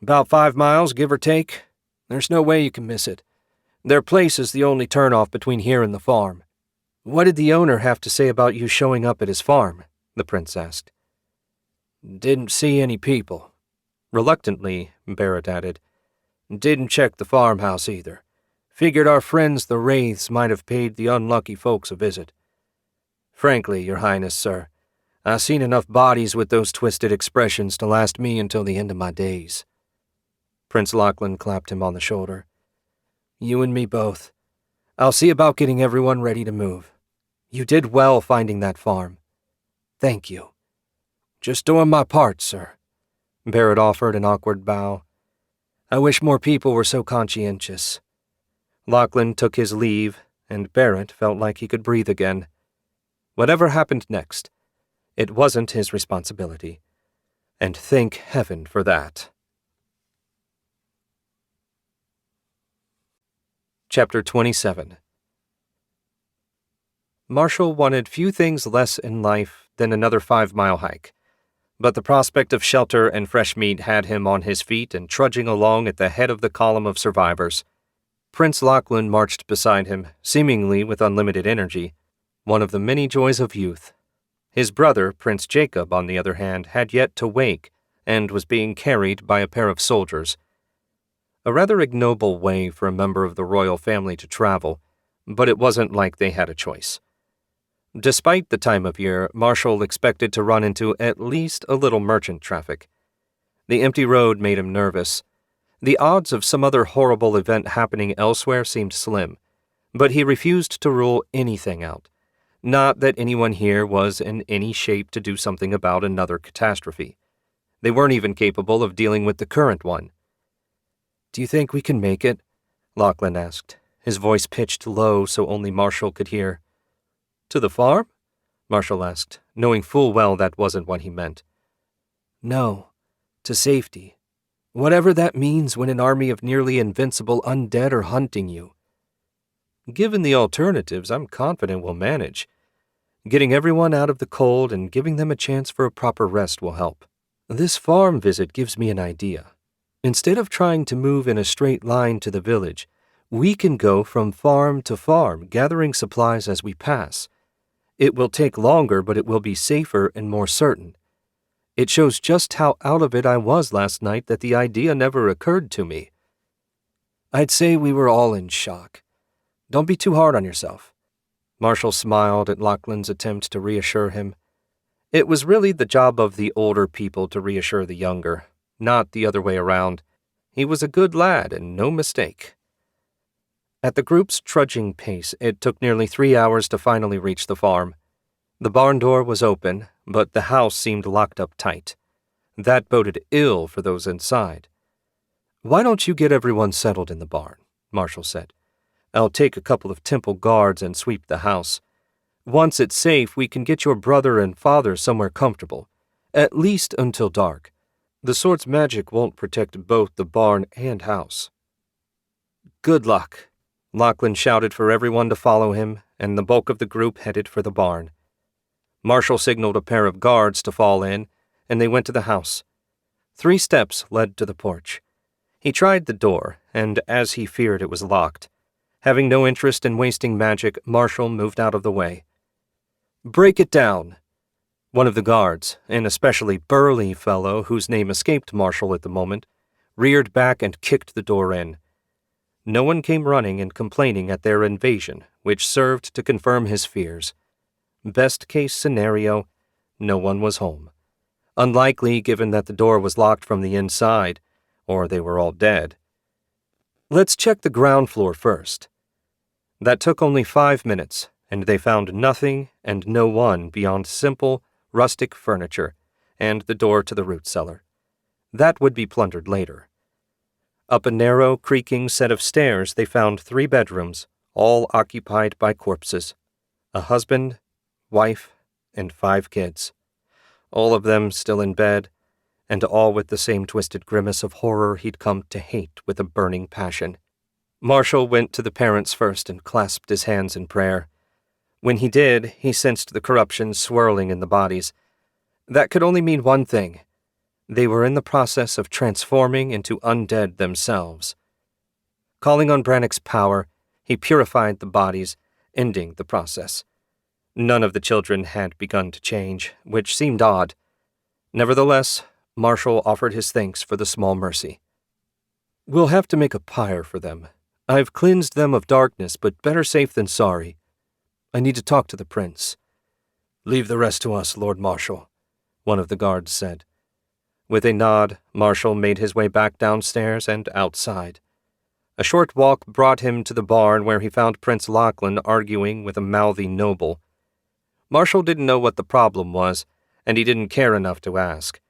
"About 5 miles, give or take. There's no way you can miss it. Their place is the only turnoff between here and the farm." "What did the owner have to say about you showing up at his farm?" the prince asked. "Didn't see any people." Reluctantly, Barrett added. "Didn't check the farmhouse either. Figured our friends the Wraiths might have paid the unlucky folks a visit. Frankly, Your Highness, sir, I've seen enough bodies with those twisted expressions to last me until the end of my days." Prince Lachlan clapped him on the shoulder. "You and me both. I'll see about getting everyone ready to move. You did well finding that farm. Thank you." "Just doing my part, sir." Barrett offered an awkward bow. "I wish more people were so conscientious." Lachlan took his leave, and Barrett felt like he could breathe again. Whatever happened next, it wasn't his responsibility. And thank heaven for that. Chapter 27. Marshall wanted few things less in life than another 5-mile hike, but the prospect of shelter and fresh meat had him on his feet and trudging along at the head of the column of survivors. Prince Lachlan marched beside him, seemingly with unlimited energy, one of the many joys of youth. His brother, Prince Jacob, on the other hand, had yet to wake and was being carried by a pair of soldiers. A rather ignoble way for a member of the royal family to travel, but it wasn't like they had a choice. Despite the time of year, Marshall expected to run into at least a little merchant traffic. The empty road made him nervous, The odds of some other horrible event happening elsewhere seemed slim, but he refused to rule anything out. Not that anyone here was in any shape to do something about another catastrophe. They weren't even capable of dealing with the current one. "Do you think we can make it?" Lachlan asked, his voice pitched low so only Marshall could hear. "To the farm?" Marshall asked, knowing full well that wasn't what he meant. "No, to safety. Whatever that means when an army of nearly invincible undead are hunting you." "Given the alternatives, I'm confident we'll manage. Getting everyone out of the cold and giving them a chance for a proper rest will help. This farm visit gives me an idea. Instead of trying to move in a straight line to the village, we can go from farm to farm, gathering supplies as we pass. It will take longer, but it will be safer and more certain. It shows just how out of it I was last night that the idea never occurred to me." "I'd say we were all in shock. Don't be too hard on yourself." Marshall smiled at Lachlan's attempt to reassure him. It was really the job of the older people to reassure the younger, not the other way around. He was a good lad and no mistake. At the group's trudging pace, it took nearly 3 hours to finally reach the farm. The barn door was open, but the house seemed locked up tight. That boded ill for those inside. "Why don't you get everyone settled in the barn?" Marshall said. "I'll take a couple of temple guards and sweep the house. Once it's safe, we can get your brother and father somewhere comfortable, at least until dark. The sword's magic won't protect both the barn and house." "Good luck." Lachlan shouted for everyone to follow him, and the bulk of the group headed for the barn. Marshall signaled a pair of guards to fall in, and they went to the house. 3 steps led to the porch. He tried the door, and as he feared, it was locked. Having no interest in wasting magic, Marshall moved out of the way. "Break it down." One of the guards, an especially burly fellow whose name escaped Marshall at the moment, reared back and kicked the door in. No one came running and complaining at their invasion, which served to confirm his fears. Best case scenario, no one was home. Unlikely given that the door was locked from the inside, or they were all dead. "Let's check the ground floor first." That took only 5 minutes, and they found nothing and no one beyond simple, rustic furniture and the door to the root cellar. That would be plundered later. Up a narrow, creaking set of stairs, they found 3 bedrooms, all occupied by corpses. A husband, wife, and 5 kids. All of them still in bed, and all with the same twisted grimace of horror he'd come to hate with a burning passion. Marshall went to the parents first and clasped his hands in prayer. When he did, he sensed the corruption swirling in the bodies. That could only mean one thing. They were in the process of transforming into undead themselves. Calling on Brannock's power, he purified the bodies, ending the process. None of the children had begun to change, which seemed odd. Nevertheless, Marshall offered his thanks for the small mercy. "We'll have to make a pyre for them. I've cleansed them of darkness, but better safe than sorry. I need to talk to the prince." "Leave the rest to us, Lord Marshal," one of the guards said. With a nod, Marshall made his way back downstairs and outside. A short walk brought him to the barn where he found Prince Lachlan arguing with a mouthy noble. Marshall didn't know what the problem was, and he didn't care enough to ask.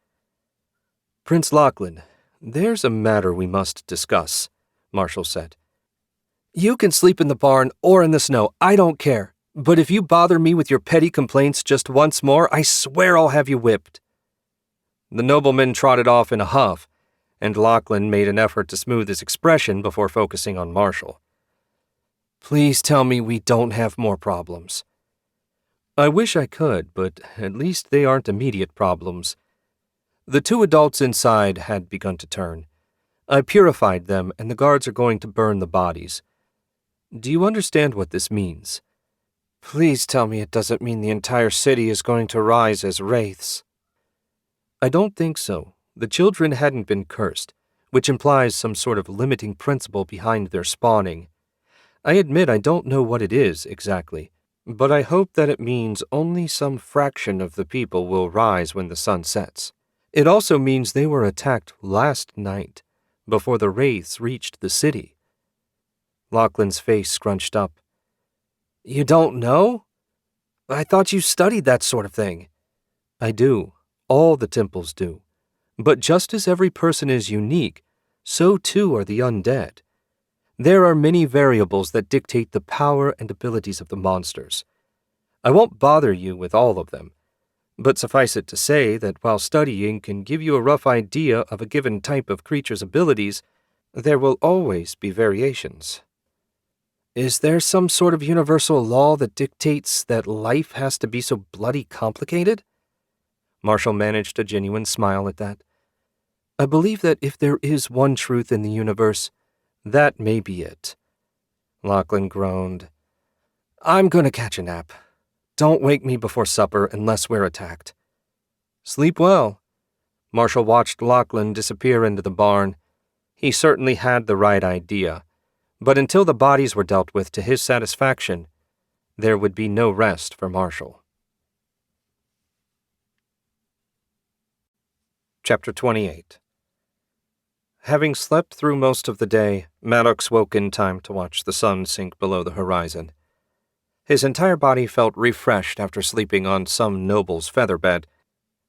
"Prince Lachlan, there's a matter we must discuss," Marshall said. "You can sleep in the barn or in the snow, I don't care. But if you bother me with your petty complaints just once more, I swear I'll have you whipped." The nobleman trotted off in a huff, and Lachlan made an effort to smooth his expression before focusing on Marshall. "Please tell me we don't have more problems." "I wish I could, but at least they aren't immediate problems." The 2 adults inside had begun to turn. I purified them, and the guards are going to burn the bodies. Do you understand what this means? Please tell me it doesn't mean the entire city is going to rise as wraiths. I don't think so. The children hadn't been cursed, which implies some sort of limiting principle behind their spawning. I admit I don't know what it is exactly, but I hope that it means only some fraction of the people will rise when the sun sets. It also means they were attacked last night, before the wraiths reached the city. Lachlan's face scrunched up. You don't know? I thought you studied that sort of thing. I do. All the temples do. But just as every person is unique, so too are the undead. There are many variables that dictate the power and abilities of the monsters. I won't bother you with all of them, but suffice it to say that while studying can give you a rough idea of a given type of creature's abilities, there will always be variations. Is there some sort of universal law that dictates that life has to be so bloody complicated? Marshall managed a genuine smile at that. I believe that if there is one truth in the universe, that may be it. Lachlan groaned. I'm going to catch a nap. Don't wake me before supper unless we're attacked. Sleep well. Marshall watched Lachlan disappear into the barn. He certainly had the right idea, but until the bodies were dealt with to his satisfaction, there would be no rest for Marshall. Chapter 28. Having slept through most of the day, Maddox woke in time to watch the sun sink below the horizon. His entire body felt refreshed after sleeping on some noble's featherbed.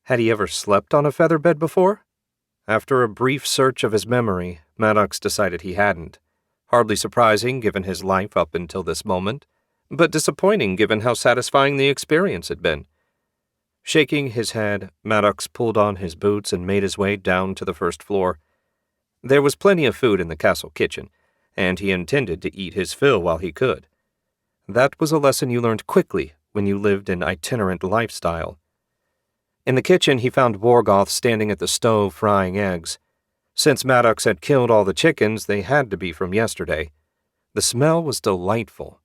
Had he ever slept on a featherbed before? After a brief search of his memory, Maddox decided he hadn't. Hardly surprising given his life up until this moment, but disappointing given how satisfying the experience had been. Shaking his head, Maddox pulled on his boots and made his way down to the first floor. There was plenty of food in the castle kitchen, and he intended to eat his fill while he could. That was a lesson you learned quickly when you lived an itinerant lifestyle. In the kitchen, he found Worgoth standing at the stove frying eggs. Since Maddox had killed all the chickens, they had to be from yesterday. The smell was delightful.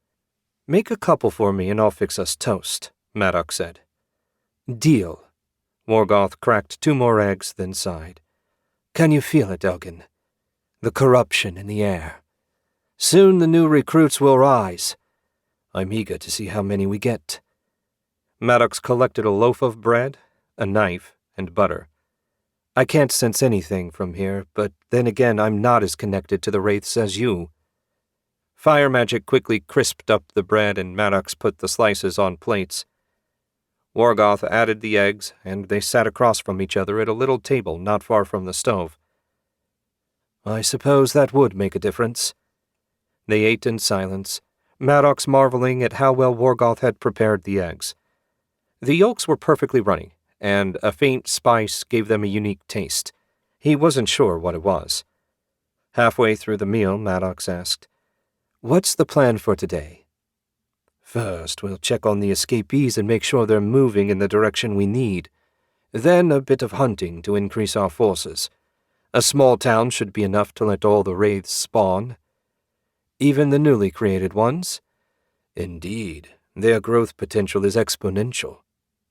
Make a couple for me and I'll fix us toast, Maddox said. Deal. Worgoth cracked 2 more eggs, then sighed. Can you feel it, Elgin? The corruption in the air. Soon the new recruits will rise. I'm eager to see how many we get. Maddox collected a loaf of bread, a knife, and butter. I can't sense anything from here, but then again I'm not as connected to the wraiths as you. Fire magic quickly crisped up the bread and Maddox put the slices on plates. Worgoth added the eggs, and they sat across from each other at a little table not far from the stove. I suppose that would make a difference. They ate in silence, Maddox marveling at how well Worgoth had prepared the eggs. The yolks were perfectly runny, and a faint spice gave them a unique taste. He wasn't sure what it was. Halfway through the meal, Maddox asked, What's the plan for today? First, we'll check on the escapees and make sure they're moving in the direction we need. Then a bit of hunting to increase our forces. A small town should be enough to let all the wraiths spawn. Even the newly created ones? Indeed, their growth potential is exponential.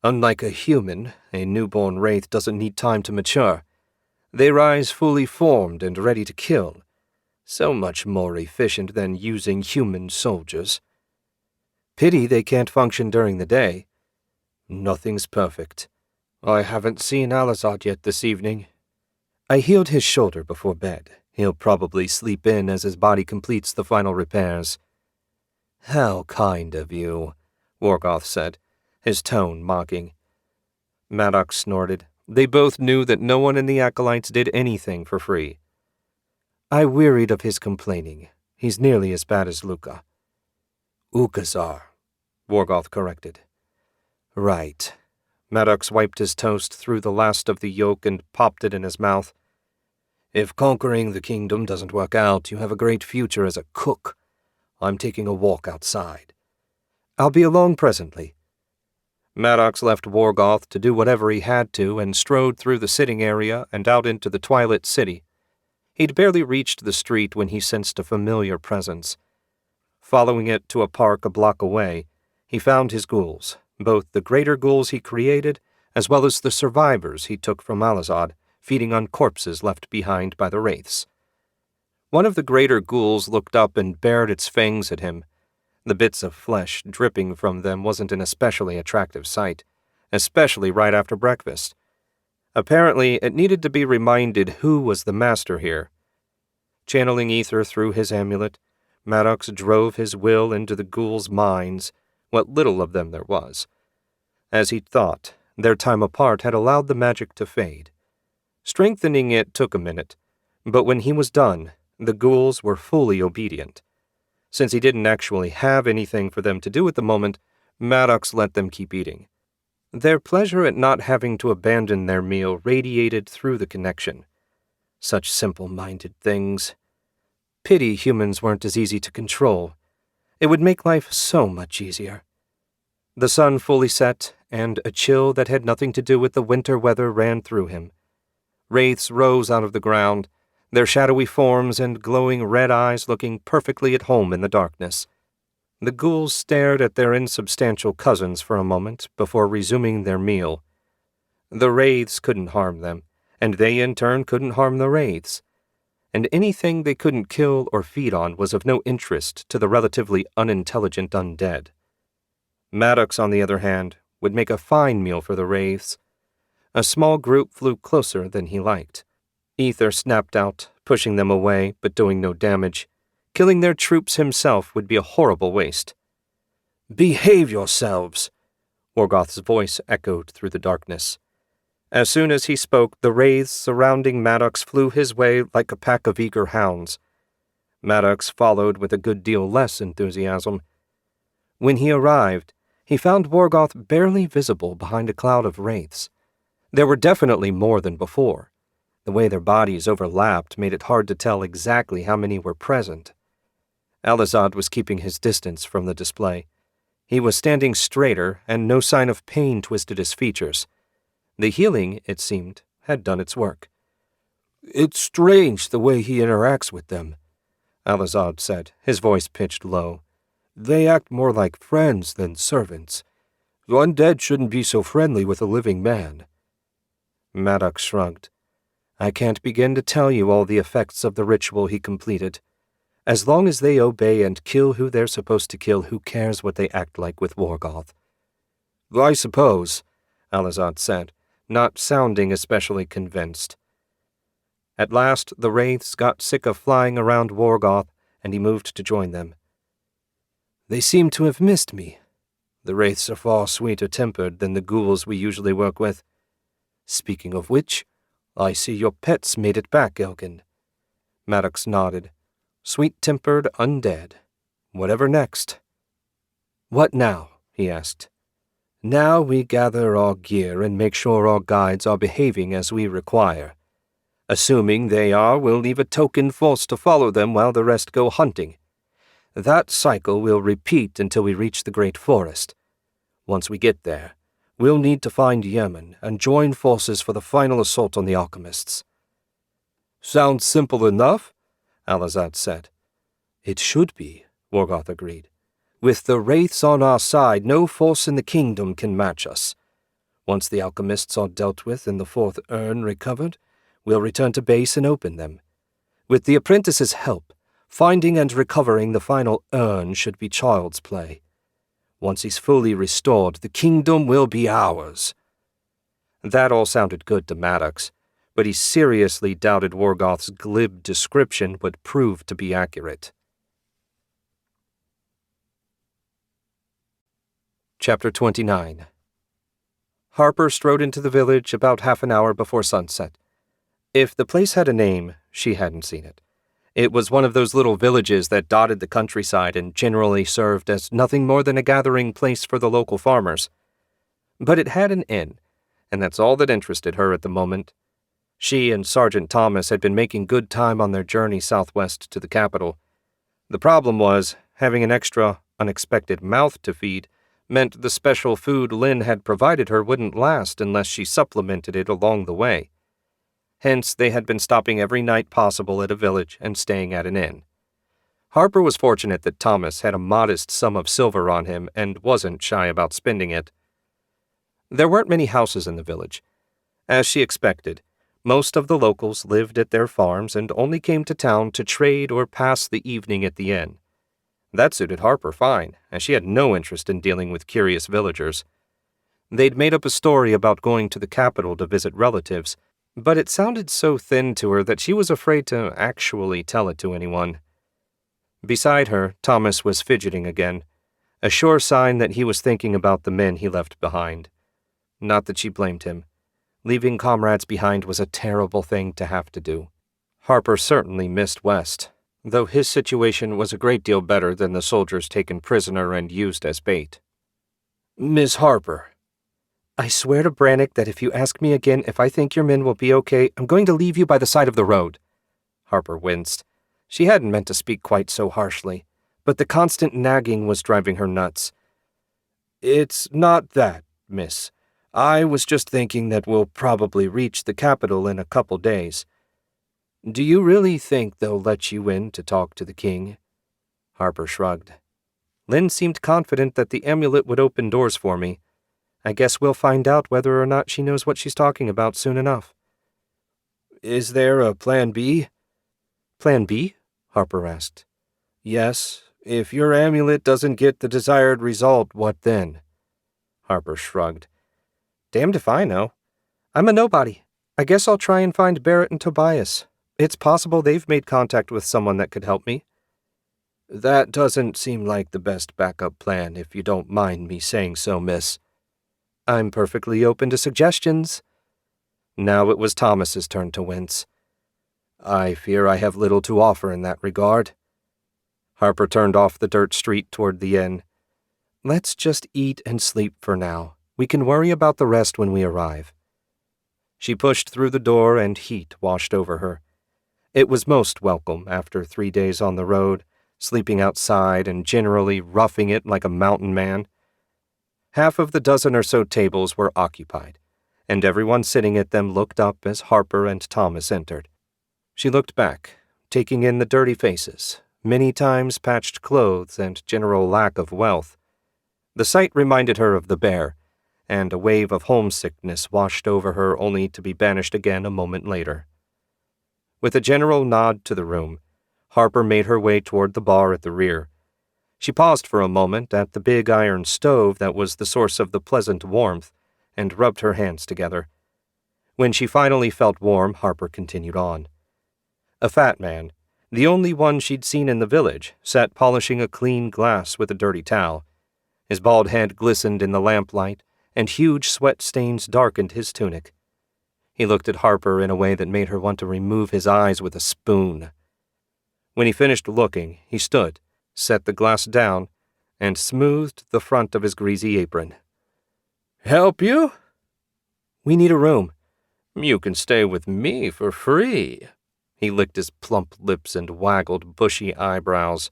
Unlike a human, a newborn wraith doesn't need time to mature. They rise fully formed and ready to kill. So much more efficient than using human soldiers. Pity they can't function during the day. Nothing's perfect. I haven't seen Alizad yet this evening. I healed his shoulder before bed. He'll probably sleep in as his body completes the final repairs. How kind of you, Worgoth said, his tone mocking. Maddox snorted. They both knew that no one in the Acolytes did anything for free. I wearied of his complaining. He's nearly as bad as Luca. Ukazar, Worgoth corrected. Right. Maddox wiped his toast, threw the last of the yolk, and popped it in his mouth. If conquering the kingdom doesn't work out, you have a great future as a cook. I'm taking a walk outside. I'll be along presently. Maddox left Worgoth to do whatever he had to and strode through the sitting area and out into the twilit city. He'd barely reached the street when he sensed a familiar presence. Following it to a park a block away, he found his ghouls, both the greater ghouls he created as well as the survivors he took from Alizad, feeding on corpses left behind by the wraiths. One of the greater ghouls looked up and bared its fangs at him. The bits of flesh dripping from them wasn't an especially attractive sight, especially right after breakfast. Apparently, it needed to be reminded who was the master here. Channeling ether through his amulet, Maddox drove his will into the ghouls' minds, what little of them there was. As he'd thought, their time apart had allowed the magic to fade. Strengthening it took a minute, but when he was done, the ghouls were fully obedient. Since he didn't actually have anything for them to do at the moment, Maddox let them keep eating. Their pleasure at not having to abandon their meal radiated through the connection. Such simple-minded things. Pity humans weren't as easy to control. It would make life so much easier. The sun fully set, and a chill that had nothing to do with the winter weather ran through him. Wraiths rose out of the ground, their shadowy forms and glowing red eyes looking perfectly at home in the darkness. The ghouls stared at their insubstantial cousins for a moment before resuming their meal. The wraiths couldn't harm them, and they in turn couldn't harm the wraiths. And anything they couldn't kill or feed on was of no interest to the relatively unintelligent undead. Maddox, on the other hand, would make a fine meal for the wraiths. A small group flew closer than he liked. Ether snapped out, pushing them away, but doing no damage. Killing their troops himself would be a horrible waste. "Behave yourselves!" Morgoth's voice echoed through the darkness. As soon as he spoke, the wraiths surrounding Maddox flew his way like a pack of eager hounds. Maddox followed with a good deal less enthusiasm. When he arrived, he found Morgoth barely visible behind a cloud of wraiths. There were definitely more than before. The way their bodies overlapped made it hard to tell exactly how many were present. Alizad was keeping his distance from the display. He was standing straighter, and no sign of pain twisted his features. The healing, it seemed, had done its work. "It's strange the way he interacts with them," Alizad said, his voice pitched low. "They act more like friends than servants. The undead shouldn't be so friendly with a living man." Maddox shrugged. "I can't begin to tell you all the effects of the ritual he completed. As long as they obey and kill who they're supposed to kill, who cares what they act like with Morgoth?" "I suppose," Alizad said, not sounding especially convinced. At last the wraiths got sick of flying around Morgoth, and he moved to join them. "They seem to have missed me. The wraiths are far sweeter-tempered than the ghouls we usually work with. Speaking of which, I see your pets made it back, Elgin." Maddox nodded. Sweet-tempered undead. Whatever next? "What now?" he asked. "Now we gather our gear and make sure our guides are behaving as we require. Assuming they are, we'll leave a token force to follow them while the rest go hunting. That cycle will repeat until we reach the Great Forest. Once we get there, we'll need to find Yemen and join forces for the final assault on the alchemists." "Sounds simple enough," Alizad said. "It should be," Morgoth agreed. "With the wraiths on our side, no force in the kingdom can match us. Once the alchemists are dealt with and the fourth urn recovered, we'll return to base and open them. With the apprentice's help, finding and recovering the final urn should be child's play. Once he's fully restored, the kingdom will be ours." That all sounded good to Maddox, but he seriously doubted Morgoth's glib description would prove to be accurate. Chapter 29. Harper strode into the village about half an hour before sunset. If the place had a name, she hadn't seen it. It was one of those little villages that dotted the countryside and generally served as nothing more than a gathering place for the local farmers. But it had an inn, and that's all that interested her at the moment. She and Sergeant Thomas had been making good time on their journey southwest to the capital. The problem was, having an extra, unexpected mouth to feed meant the special food Lynn had provided her wouldn't last unless she supplemented it along the way. Hence, they had been stopping every night possible at a village and staying at an inn. Harper was fortunate that Thomas had a modest sum of silver on him and wasn't shy about spending it. There weren't many houses in the village. As she expected, most of the locals lived at their farms and only came to town to trade or pass the evening at the inn. That suited Harper fine, as she had no interest in dealing with curious villagers. They'd made up a story about going to the capital to visit relatives, but it sounded so thin to her that she was afraid to actually tell it to anyone. Beside her, Thomas was fidgeting again, a sure sign that he was thinking about the men he left behind. Not that she blamed him. Leaving comrades behind was a terrible thing to have to do. Harper certainly missed West, though his situation was a great deal better than the soldiers taken prisoner and used as bait. Miss Harper. I swear to Brannock that if you ask me again if I think your men will be okay, I'm going to leave you by the side of the road. Harper winced. She hadn't meant to speak quite so harshly, but the constant nagging was driving her nuts. It's not that, miss. I was just thinking that we'll probably reach the capital in a couple days. Do you really think they'll let you in to talk to the king? Harper shrugged. Lynn seemed confident that the amulet would open doors for me. I guess we'll find out whether or not she knows what she's talking about soon enough. Is there a plan B? Plan B? Harper asked. Yes. If your amulet doesn't get the desired result, what then? Harper shrugged. Damned if I know. I'm a nobody. I guess I'll try and find Barrett and Tobias. It's possible they've made contact with someone that could help me. That doesn't seem like the best backup plan, if you don't mind me saying so, miss. I'm perfectly open to suggestions. Now it was Thomas's turn to wince. I fear I have little to offer in that regard. Harper turned off the dirt street toward the inn. Let's just eat and sleep for now. We can worry about the rest when we arrive. She pushed through the door and heat washed over her. It was most welcome after 3 days on the road, sleeping outside and generally roughing it like a mountain man. Half of the dozen or so tables were occupied, and everyone sitting at them looked up as Harper and Thomas entered. She looked back, taking in the dirty faces, many times patched clothes and general lack of wealth. The sight reminded her of the bear, and a wave of homesickness washed over her only to be banished again a moment later. With a general nod to the room, Harper made her way toward the bar at the rear. She paused for a moment at the big iron stove that was the source of the pleasant warmth, and rubbed her hands together. When she finally felt warm, Harper continued on. A fat man, the only one she'd seen in the village, sat polishing a clean glass with a dirty towel. His bald head glistened in the lamplight, and huge sweat stains darkened his tunic. He looked at Harper in a way that made her want to remove his eyes with a spoon. When he finished looking, he stood, set the glass down, and smoothed the front of his greasy apron. Help you? We need a room. You can stay with me for free. He licked his plump lips and waggled bushy eyebrows.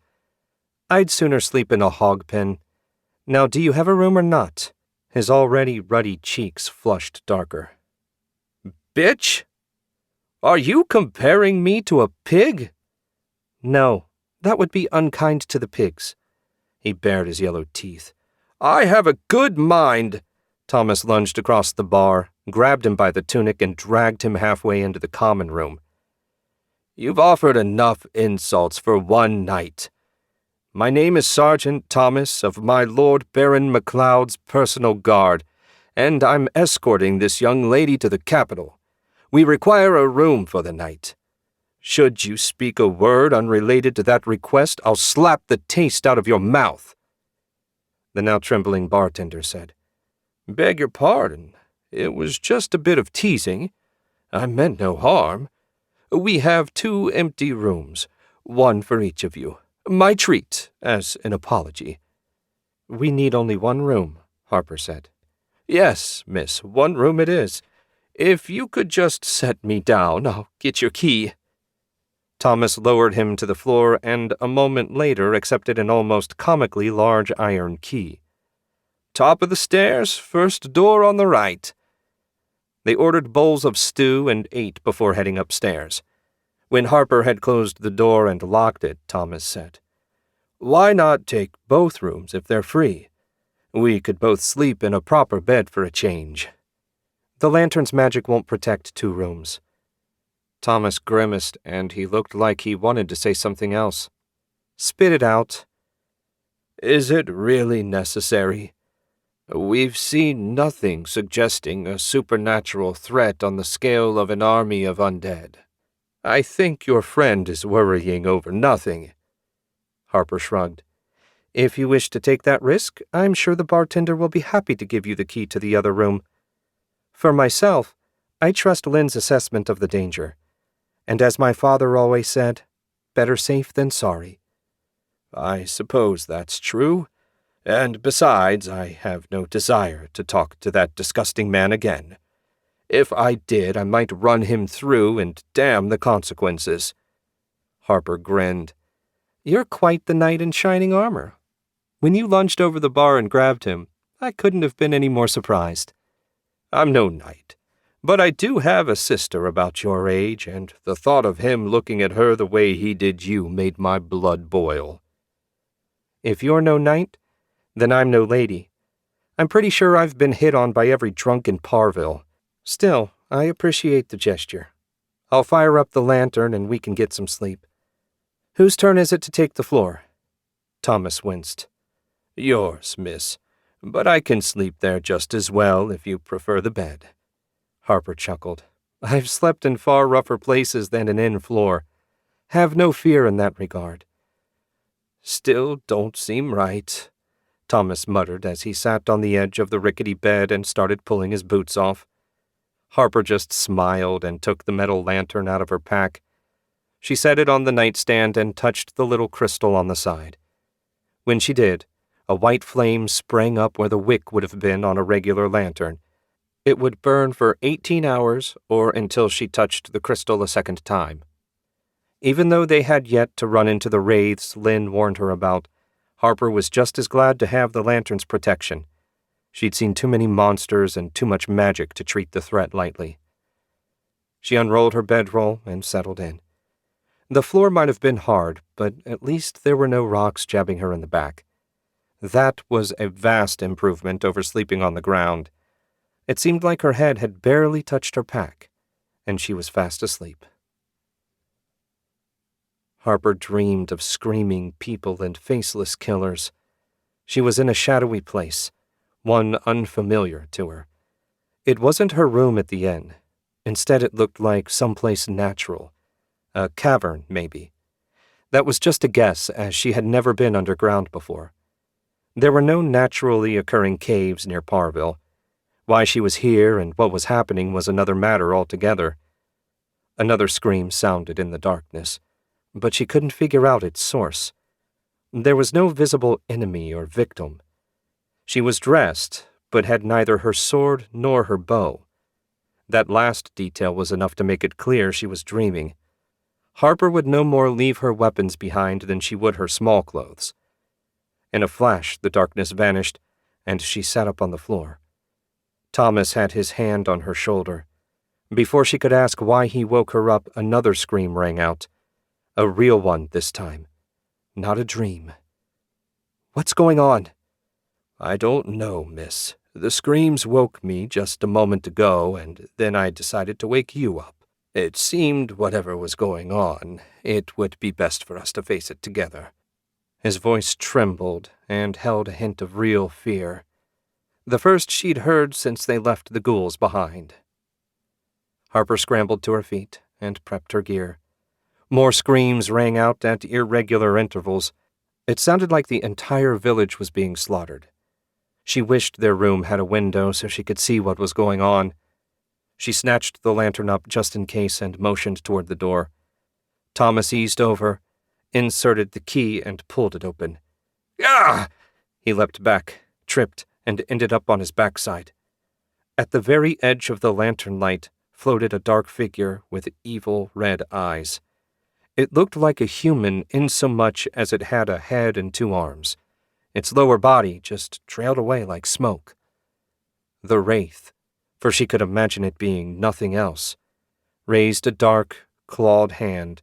I'd sooner sleep in a hog pen. Now, do you have a room or not? His already ruddy cheeks flushed darker. Bitch! Are you comparing me to a pig? No, that would be unkind to the pigs. He bared his yellow teeth. I have a good mind. Thomas lunged across the bar, grabbed him by the tunic, and dragged him halfway into the common room. You've offered enough insults for one night. My name is Sergeant Thomas of my Lord Baron MacLeod's personal guard, and I'm escorting this young lady to the capital. We require a room for the night. Should you speak a word unrelated to that request, I'll slap the taste out of your mouth. The now trembling bartender said, Beg your pardon. It was just a bit of teasing. I meant no harm. We have 2 empty rooms, one for each of you. My treat, as an apology. We need only 1 room, Harper said. Yes, miss, 1 room it is. If you could just set me down, I'll get your key. Thomas lowered him to the floor and a moment later accepted an almost comically large iron key. Top of the stairs, first door on the right. They ordered bowls of stew and ate before heading upstairs. When Harper had closed the door and locked it, Thomas said, Why not take both rooms if they're free? We could both sleep in a proper bed for a change. The lantern's magic won't protect 2 rooms. Thomas grimaced, and he looked like he wanted to say something else. Spit it out. Is it really necessary? We've seen nothing suggesting a supernatural threat on the scale of an army of undead. I think your friend is worrying over nothing." Harper shrugged. "If you wish to take that risk, I'm sure the bartender will be happy to give you the key to the other room. For myself, I trust Lynn's assessment of the danger. And as my father always said, better safe than sorry." "I suppose that's true. And besides, I have no desire to talk to that disgusting man again. If I did, I might run him through and damn the consequences." Harper grinned. "You're quite the knight in shining armor. When you lunged over the bar and grabbed him, I couldn't have been any more surprised." "I'm no knight, but I do have a sister about your age, and the thought of him looking at her the way he did you made my blood boil." "If you're no knight, then I'm no lady. I'm pretty sure I've been hit on by every drunk in Parville. Still, I appreciate the gesture. I'll fire up the lantern and we can get some sleep. Whose turn is it to take the floor?" Thomas winced. "Yours, miss, but I can sleep there just as well if you prefer the bed." Harper chuckled. "I've slept in far rougher places than an inn floor. Have no fear in that regard." "Still don't seem right," Thomas muttered as he sat on the edge of the rickety bed and started pulling his boots off. Harper just smiled and took the metal lantern out of her pack. She set it on the nightstand and touched the little crystal on the side. When she did, a white flame sprang up where the wick would have been on a regular lantern. It would burn for 18 hours or until she touched the crystal a second time. Even though they had yet to run into the wraiths Lynn warned her about, Harper was just as glad to have the lantern's protection. She'd seen too many monsters and too much magic to treat the threat lightly. She unrolled her bedroll and settled in. The floor might have been hard, but at least there were no rocks jabbing her in the back. That was a vast improvement over sleeping on the ground. It seemed like her head had barely touched her pack, and she was fast asleep. Harper dreamed of screaming people and faceless killers. She was in a shadowy place, one unfamiliar to her. It wasn't her room at the inn. Instead, it looked like someplace natural. A cavern, maybe. That was just a guess, as she had never been underground before. There were no naturally occurring caves near Parville. Why she was here and what was happening was another matter altogether. Another scream sounded in the darkness, but she couldn't figure out its source. There was no visible enemy or victim. She was dressed, but had neither her sword nor her bow. That last detail was enough to make it clear she was dreaming. Harper would no more leave her weapons behind than she would her small clothes. In a flash, the darkness vanished, and she sat up on the floor. Thomas had his hand on her shoulder. Before she could ask why he woke her up, another scream rang out. A real one this time. Not a dream. "What's going on?" "I don't know, miss. The screams woke me just a moment ago, and then I decided to wake you up. It seemed whatever was going on, it would be best for us to face it together." His voice trembled and held a hint of real fear. The first she'd heard since they left the ghouls behind. Harper scrambled to her feet and prepped her gear. More screams rang out at irregular intervals. It sounded like the entire village was being slaughtered. She wished their room had a window so she could see what was going on. She snatched the lantern up just in case and motioned toward the door. Thomas eased over, inserted the key, and pulled it open. "Ah!" He leapt back, tripped, and ended up on his backside. At the very edge of the lantern light floated a dark figure with evil red eyes. It looked like a human insomuch as it had a head and 2 arms. Its lower body just trailed away like smoke. The wraith, for she could imagine it being nothing else, raised a dark, clawed hand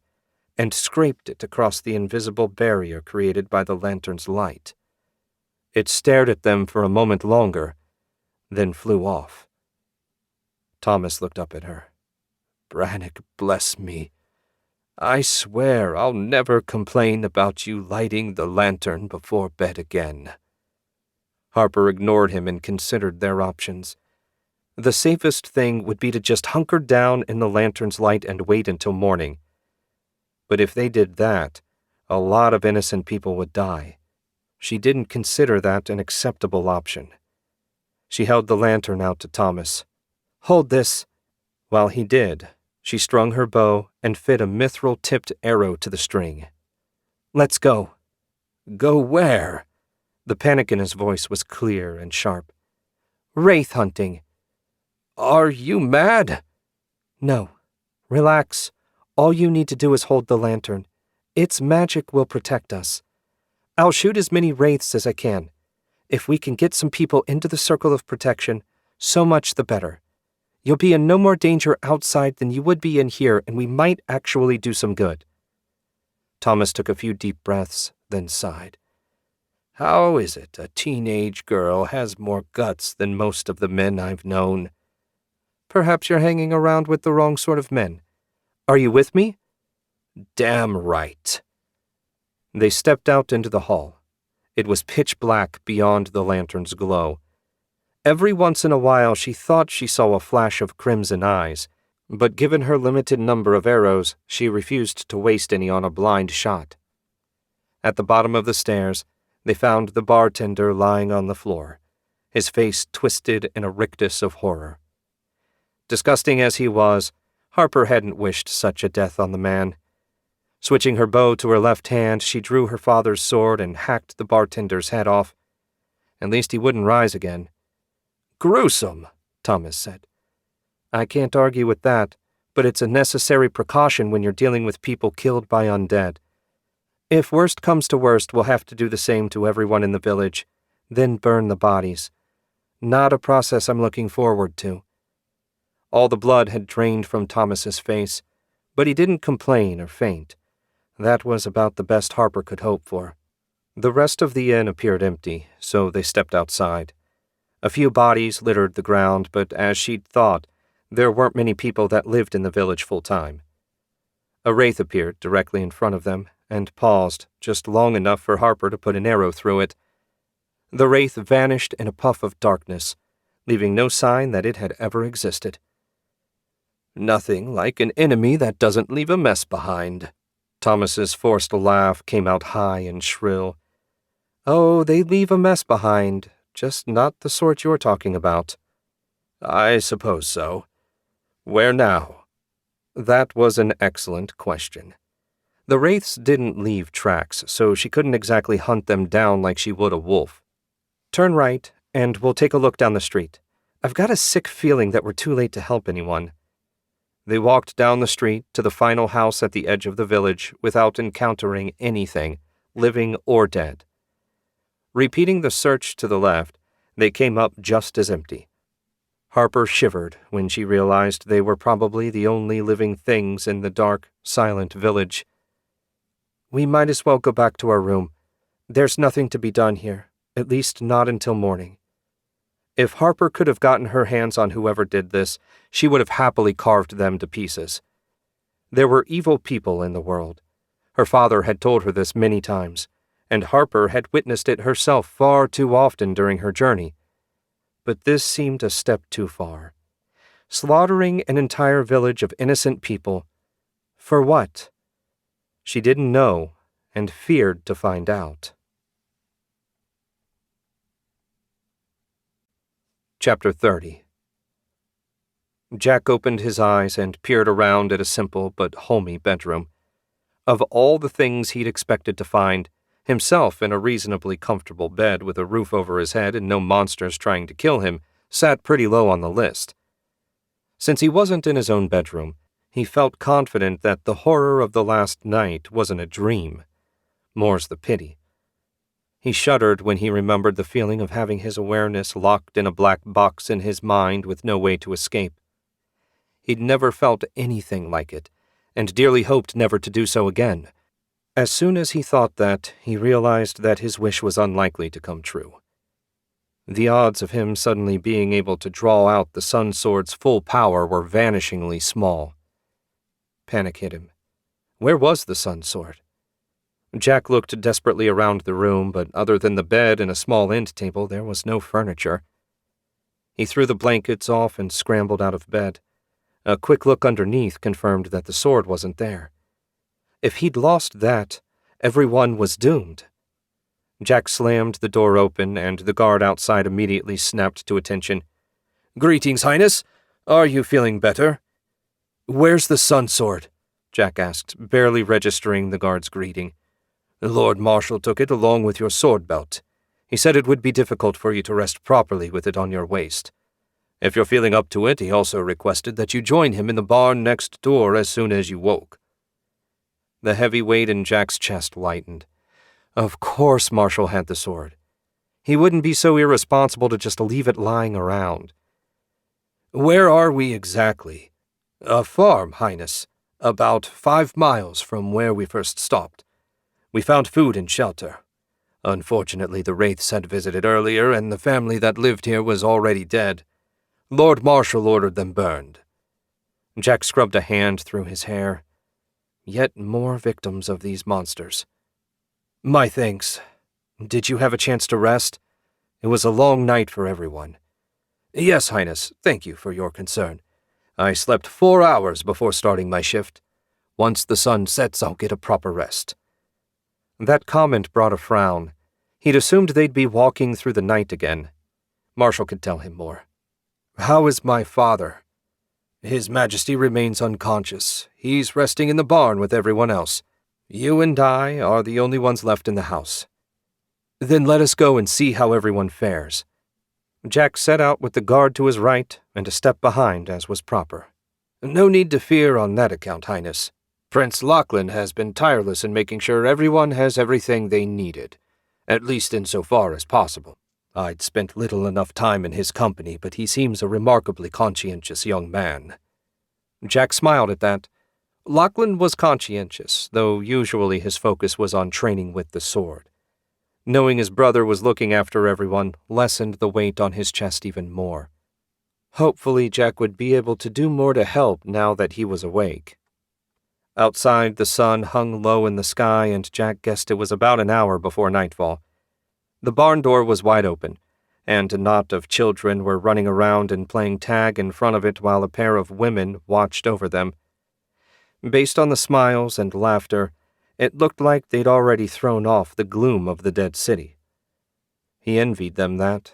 and scraped it across the invisible barrier created by the lantern's light. It stared at them for a moment longer, then flew off. Thomas looked up at her. "Brannock, bless me. I swear I'll never complain about you lighting the lantern before bed again." Harper ignored him and considered their options. The safest thing would be to just hunker down in the lantern's light and wait until morning. But if they did that, a lot of innocent people would die. She didn't consider that an acceptable option. She held the lantern out to Thomas. "Hold this." While he did, she strung her bow and fit a mithril-tipped arrow to the string. "Let's go." "Go where?" The panic in his voice was clear and sharp. "Wraith hunting." "Are you mad?" "No. Relax. All you need to do is hold the lantern. Its magic will protect us. I'll shoot as many wraiths as I can. If we can get some people into the circle of protection, so much the better. You'll be in no more danger outside than you would be in here, and we might actually do some good." Thomas took a few deep breaths, then sighed. "How is it a teenage girl has more guts than most of the men I've known?" "Perhaps you're hanging around with the wrong sort of men. Are you with me?" "Damn right." They stepped out into the hall. It was pitch black beyond the lantern's glow. Every once in a while she thought she saw a flash of crimson eyes, but given her limited number of arrows, she refused to waste any on a blind shot. At the bottom of the stairs, they found the bartender lying on the floor, his face twisted in a rictus of horror. Disgusting as he was, Harper hadn't wished such a death on the man. Switching her bow to her left hand, she drew her father's sword and hacked the bartender's head off. At least he wouldn't rise again. "Gruesome," Thomas said. "I can't argue with that, but it's a necessary precaution when you're dealing with people killed by undead. If worst comes to worst, we'll have to do the same to everyone in the village, then burn the bodies. Not a process I'm looking forward to." All the blood had drained from Thomas's face, but he didn't complain or faint. That was about the best Harper could hope for. The rest of the inn appeared empty, so they stepped outside. A few bodies littered the ground, but as she'd thought, there weren't many people that lived in the village full-time. A wraith appeared directly in front of them and paused just long enough for Harper to put an arrow through it. The wraith vanished in a puff of darkness, leaving no sign that it had ever existed. "Nothing like an enemy that doesn't leave a mess behind." Thomas's forced laugh came out high and shrill. "Oh, they leave a mess behind, just not the sort you're talking about." "I suppose so. Where now?" That was an excellent question. The wraiths didn't leave tracks, so she couldn't exactly hunt them down like she would a wolf. "Turn right, and we'll take a look down the street. I've got a sick feeling that we're too late to help anyone." They walked down the street to the final house at the edge of the village without encountering anything, living or dead. Repeating the search to the left, they came up just as empty. Harper shivered when she realized they were probably the only living things in the dark, silent village. "We might as well go back to our room. There's nothing to be done here, at least not until morning." If Harper could have gotten her hands on whoever did this, she would have happily carved them to pieces. There were evil people in the world. Her father had told her this many times, and Harper had witnessed it herself far too often during her journey. But this seemed a step too far. Slaughtering an entire village of innocent people. For what? She didn't know, and feared to find out. Chapter 30. Jack opened his eyes and peered around at a simple but homey bedroom. Of all the things he'd expected to find, himself in a reasonably comfortable bed with a roof over his head and no monsters trying to kill him sat pretty low on the list. Since he wasn't in his own bedroom, he felt confident that the horror of the last night wasn't a dream. More's the pity. He shuddered when he remembered the feeling of having his awareness locked in a black box in his mind with no way to escape. He'd never felt anything like it, and dearly hoped never to do so again. As soon as he thought that, he realized that his wish was unlikely to come true. The odds of him suddenly being able to draw out the Sun Sword's full power were vanishingly small. Panic hit him. Where was the Sun Sword? Jack looked desperately around the room, but other than the bed and a small end table, there was no furniture. He threw the blankets off and scrambled out of bed. A quick look underneath confirmed that the sword wasn't there. If he'd lost that, everyone was doomed. Jack slammed the door open, and the guard outside immediately snapped to attention. "Greetings, Highness. Are you feeling better?" "Where's the sun sword?" Jack asked, barely registering the guard's greeting. "The Lord Marshal took it along with your sword belt. He said it would be difficult for you to rest properly with it on your waist. If you're feeling up to it, he also requested that you join him in the barn next door as soon as you woke." The heavy weight in Jack's chest lightened. Of course Marshal had the sword. He wouldn't be so irresponsible to just leave it lying around. "Where are we exactly?" "A farm, Highness, about 5 miles from where we first stopped. We found food and shelter. Unfortunately, the Wraiths had visited earlier, and the family that lived here was already dead. Lord Marshal ordered them burned." Jack scrubbed a hand through his hair. Yet more victims of these monsters. "My thanks. Did you have a chance to rest? It was a long night for everyone." "Yes, Highness, thank you for your concern. I slept 4 hours before starting my shift. Once the sun sets, I'll get a proper rest." That comment brought a frown. He'd assumed they'd be walking through the night again. Marshal could tell him more. "How is my father?" "His Majesty remains unconscious. He's resting in the barn with everyone else. You and I are the only ones left in the house." "Then let us go and see how everyone fares." Jack set out with the guard to his right and a step behind, as was proper. "No need to fear on that account, Highness. Prince Lachlan has been tireless in making sure everyone has everything they needed, at least insofar as possible. I'd spent little enough time in his company, but he seems a remarkably conscientious young man." Jack smiled at that. Lachlan was conscientious, though usually his focus was on training with the sword. Knowing his brother was looking after everyone lessened the weight on his chest even more. Hopefully Jack would be able to do more to help now that he was awake. Outside, the sun hung low in the sky, and Jack guessed it was about an hour before nightfall. The barn door was wide open, and a knot of children were running around and playing tag in front of it while a pair of women watched over them. Based on the smiles and laughter, it looked like they'd already thrown off the gloom of the dead city. He envied them that.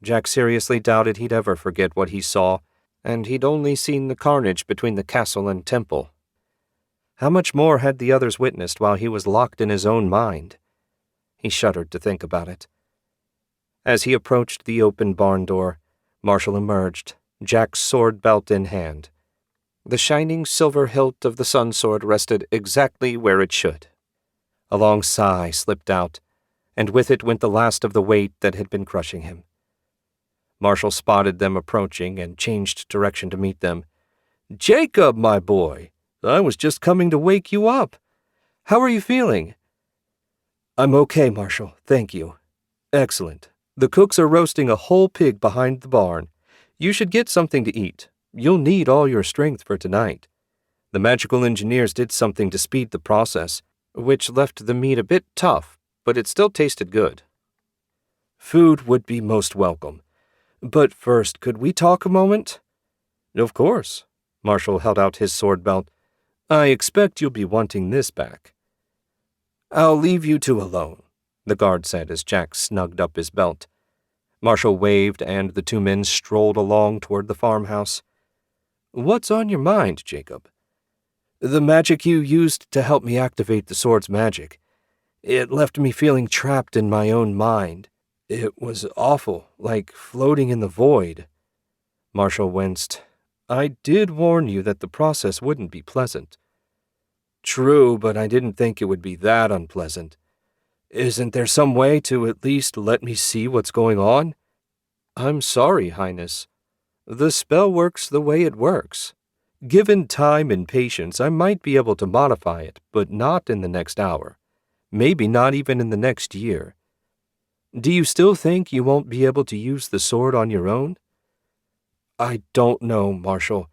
Jack seriously doubted he'd ever forget what he saw, and he'd only seen the carnage between the castle and temple. How much more had the others witnessed while he was locked in his own mind? He shuddered to think about it. As he approached the open barn door, Marshal emerged, Jack's sword belt in hand. The shining silver hilt of the sun sword rested exactly where it should. A long sigh slipped out, and with it went the last of the weight that had been crushing him. Marshal spotted them approaching and changed direction to meet them. "Jacob, my boy, I was just coming to wake you up. How are you feeling?" "I'm okay, Marshal, thank you." "Excellent. The cooks are roasting a whole pig behind the barn. You should get something to eat. You'll need all your strength for tonight. The magical engineers did something to speed the process, which left the meat a bit tough, but it still tasted good." "Food would be most welcome. But first, could we talk a moment?" "Of course." Marshal held out his sword belt. "I expect you'll be wanting this back." "I'll leave you two alone," the guard said as Jack snugged up his belt. Marshal waved, and the two men strolled along toward the farmhouse. "What's on your mind, Jacob?" "The magic you used to help me activate the sword's magic. It left me feeling trapped in my own mind. It was awful, like floating in the void." Marshal winced. "I did warn you that the process wouldn't be pleasant." "True, but I didn't think it would be that unpleasant. Isn't there some way to at least let me see what's going on?" "I'm sorry, Highness. The spell works the way it works. Given time and patience, I might be able to modify it, but not in the next hour. Maybe not even in the next year. Do you still think you won't be able to use the sword on your own?" "I don't know, Marshal.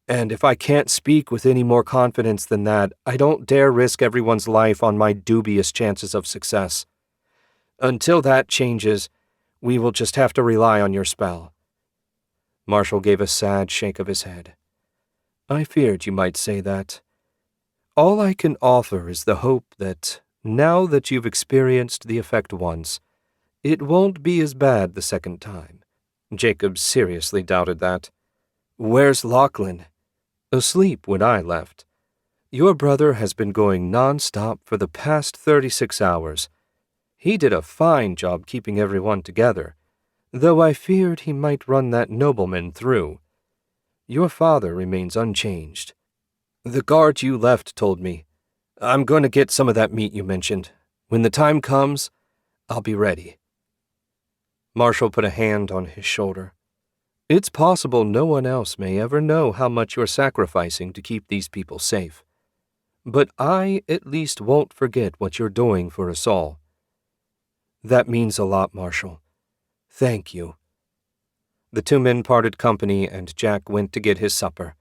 And if I can't speak with any more confidence than that, I don't dare risk everyone's life on my dubious chances of success. Until that changes, we will just have to rely on your spell." Marshall gave a sad shake of his head. "I feared you might say that. All I can offer is the hope that, now that you've experienced the effect once, it won't be as bad the second time." Jacob seriously doubted that. "Where's Lachlan?" "Asleep when I left. Your brother has been going non-stop for the past 36 hours. He did a fine job keeping everyone together, though I feared he might run that nobleman through. Your father remains unchanged. The guard you left told me. I'm going to get some of that meat you mentioned. When the time comes, I'll be ready." Marshall put a hand on his shoulder. "It's possible no one else may ever know how much you're sacrificing to keep these people safe. But I at least won't forget what you're doing for us all." "That means a lot, Marshall. Thank you." The two men parted company, and Jack went to get his supper.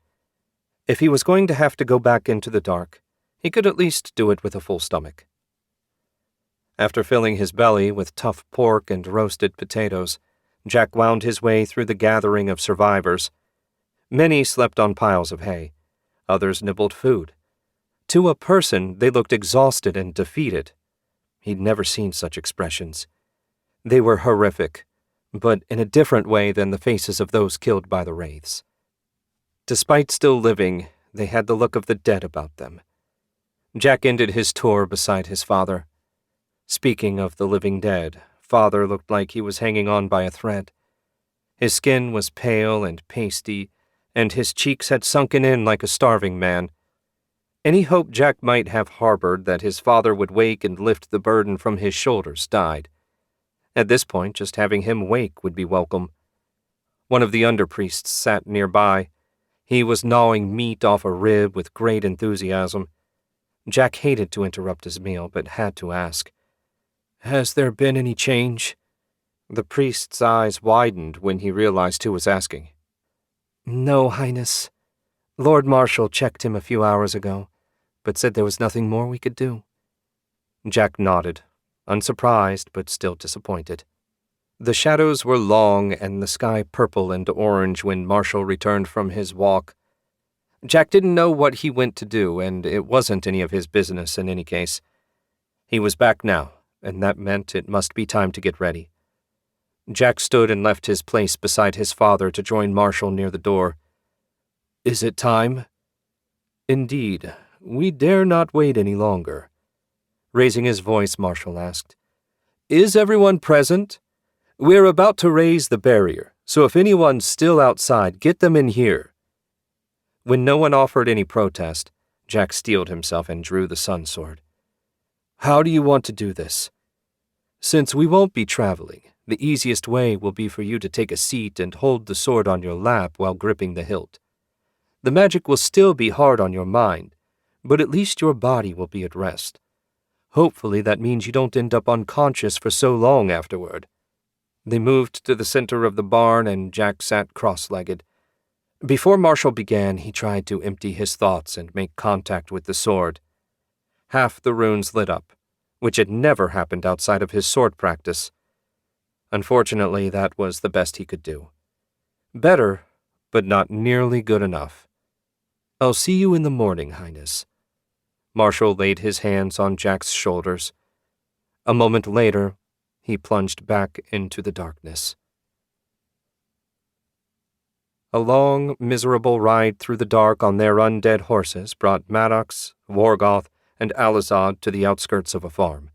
If he was going to have to go back into the dark, he could at least do it with a full stomach. After filling his belly with tough pork and roasted potatoes, Jack wound his way through the gathering of survivors. Many slept on piles of hay. Others nibbled food. To a person, they looked exhausted and defeated. He'd never seen such expressions. They were horrific, but in a different way than the faces of those killed by the wraiths. Despite still living, they had the look of the dead about them. Jack ended his tour beside his father. Speaking of the living dead, Father looked like he was hanging on by a thread. His skin was pale and pasty, and his cheeks had sunken in like a starving man. Any hope Jack might have harbored that his father would wake and lift the burden from his shoulders died. At this point, just having him wake would be welcome. One of the underpriests sat nearby. He was gnawing meat off a rib with great enthusiasm. Jack hated to interrupt his meal, but had to ask, "Has there been any change?" The priest's eyes widened when he realized who was asking. "No, Highness. Lord Marshal checked him a few hours ago, but said there was nothing more we could do." Jack nodded, unsurprised but still disappointed. The shadows were long and the sky purple and orange when Marshall returned from his walk. Jack didn't know what he went to do, and it wasn't any of his business in any case. He was back now, and that meant it must be time to get ready. Jack stood and left his place beside his father to join Marshall near the door. "Is it time?" "Indeed, we dare not wait any longer." Raising his voice, Marshall asked, "Is everyone present? We're about to raise the barrier, so if anyone's still outside, get them in here." When no one offered any protest, Jack steeled himself and drew the sun sword. "How do you want to do this? Since we won't be traveling, the easiest way will be for you to take a seat and hold the sword on your lap while gripping the hilt. The magic will still be hard on your mind, but at least your body will be at rest. Hopefully that means you don't end up unconscious for so long afterward." They moved to the center of the barn, and Jack sat cross-legged. Before Marshall began, he tried to empty his thoughts and make contact with the sword. Half the runes lit up, which had never happened outside of his sword practice. Unfortunately, that was the best he could do. Better, but not nearly good enough. "I'll see you in the morning, Highness." Marshall laid his hands on Jack's shoulders. A moment later, he plunged back into the darkness. A long, miserable ride through the dark on their undead horses brought Maddox, Wargoth, and Alizad to the outskirts of a farm.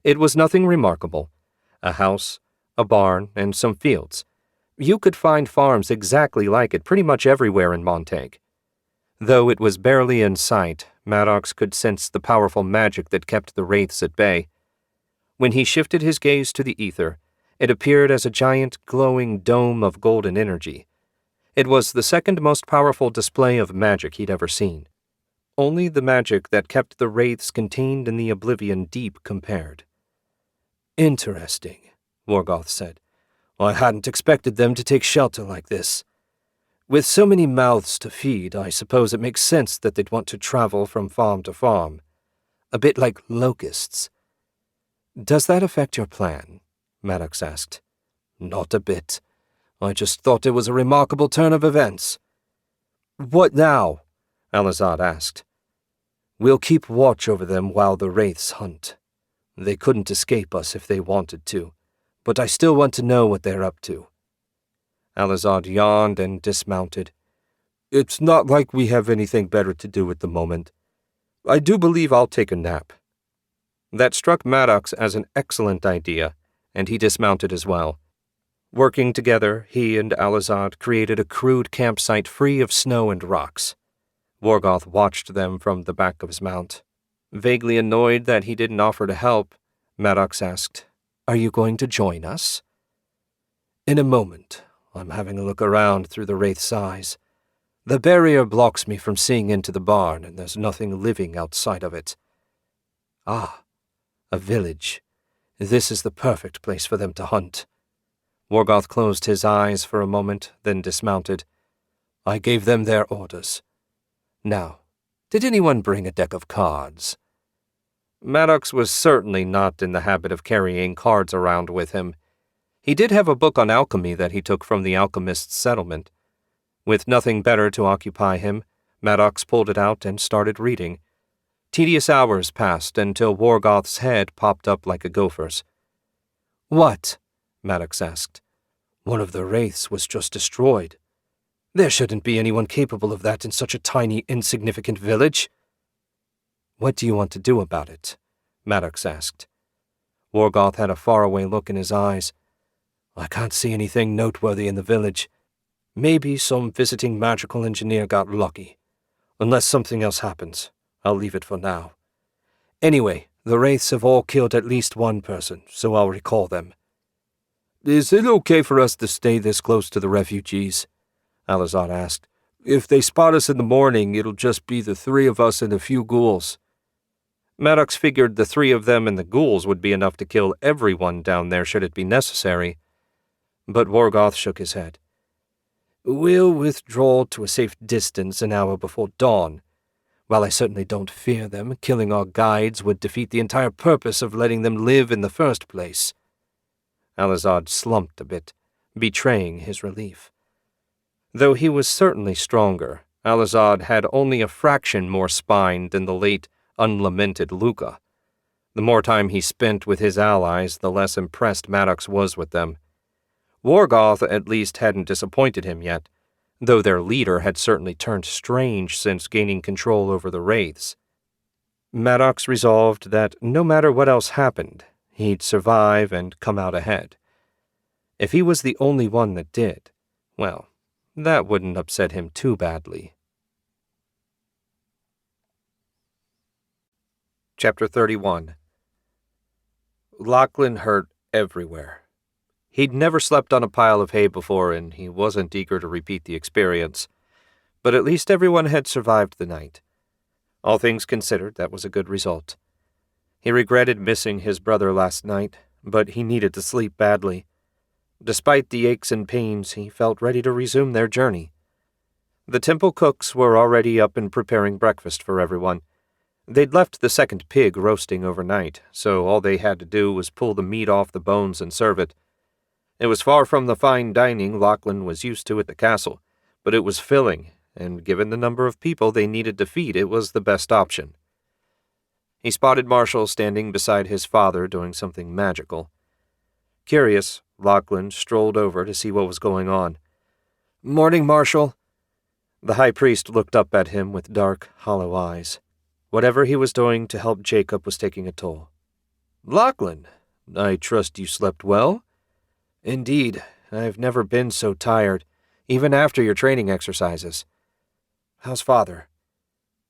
It was nothing remarkable. A house, a barn, and some fields. You could find farms exactly like it pretty much everywhere in Montague. Though it was barely in sight, Maddox could sense the powerful magic that kept the wraiths at bay. When he shifted his gaze to the ether, it appeared as a giant, glowing dome of golden energy. It was the second most powerful display of magic he'd ever seen. Only the magic that kept the wraiths contained in the Oblivion Deep compared. "Interesting," Wargoth said. "I hadn't expected them to take shelter like this. With so many mouths to feed, I suppose it makes sense that they'd want to travel from farm to farm. A bit like locusts. Does that affect your plan? Maddox asked. Not a bit. I just thought it was a remarkable turn of events. What now? Alazad asked. We'll keep watch over them while the wraiths hunt. They couldn't escape us if they wanted to, but I still want to know what they're up to. Alazad yawned and dismounted. It's not like we have anything better to do at the moment. I do believe I'll take a nap. That struck Maddox as an excellent idea, and he dismounted as well. Working together, he and Alazad created a crude campsite free of snow and rocks. Morgoth watched them from the back of his mount. Vaguely annoyed that he didn't offer to help, Maddox asked, "Are you going to join us?" In a moment. I'm having a look around through the wraith's eyes. The barrier blocks me from seeing into the barn, and there's nothing living outside of it. Ah, a village. This is the perfect place for them to hunt. Morgoth closed his eyes for a moment, then dismounted. I gave them their orders. Now, did anyone bring a deck of cards? Maddox was certainly not in the habit of carrying cards around with him. He did have a book on alchemy that he took from the alchemist's settlement. With nothing better to occupy him, Maddox pulled it out and started reading. Tedious hours passed until Morgoth's head popped up like a gopher's. What? Maddox asked. One of the wraiths was just destroyed. There shouldn't be anyone capable of that in such a tiny, insignificant village. What do you want to do about it? Maddox asked. Morgoth had a faraway look in his eyes. I can't see anything noteworthy in the village. Maybe some visiting magical engineer got lucky. Unless something else happens, I'll leave it for now. Anyway, the wraiths have all killed at least one person, so I'll recall them. Is it okay for us to stay this close to the refugees? Alazad asked. If they spot us in the morning, it'll just be the three of us and a few ghouls. Maddox figured the three of them and the ghouls would be enough to kill everyone down there should it be necessary. But Morgoth shook his head. We'll withdraw to a safe distance an hour before dawn. While I certainly don't fear them, killing our guides would defeat the entire purpose of letting them live in the first place. Alazad slumped a bit, betraying his relief. Though he was certainly stronger, Alazad had only a fraction more spine than the late, unlamented Luca. The more time he spent with his allies, the less impressed Maddox was with them. Morgoth at least hadn't disappointed him yet, though their leader had certainly turned strange since gaining control over the wraiths. Maddox resolved that no matter what else happened, he'd survive and come out ahead. If he was the only one that did, well, that wouldn't upset him too badly. Chapter 31. Lachlan hurt everywhere. He'd never slept on a pile of hay before, and he wasn't eager to repeat the experience. But at least everyone had survived the night. All things considered, that was a good result. He regretted missing his brother last night, but he needed to sleep badly. Despite the aches and pains, he felt ready to resume their journey. The temple cooks were already up and preparing breakfast for everyone. They'd left the second pig roasting overnight, so all they had to do was pull the meat off the bones and serve it. It was far from the fine dining Lachlan was used to at the castle, but it was filling, and given the number of people they needed to feed, it was the best option. He spotted Marshall standing beside his father doing something magical. Curious, Lachlan strolled over to see what was going on. "Morning, Marshall." The high priest looked up at him with dark, hollow eyes. Whatever he was doing to help Jacob was taking a toll. "Lachlan, I trust you slept well?" "Indeed, I've never been so tired, even after your training exercises." "How's father?"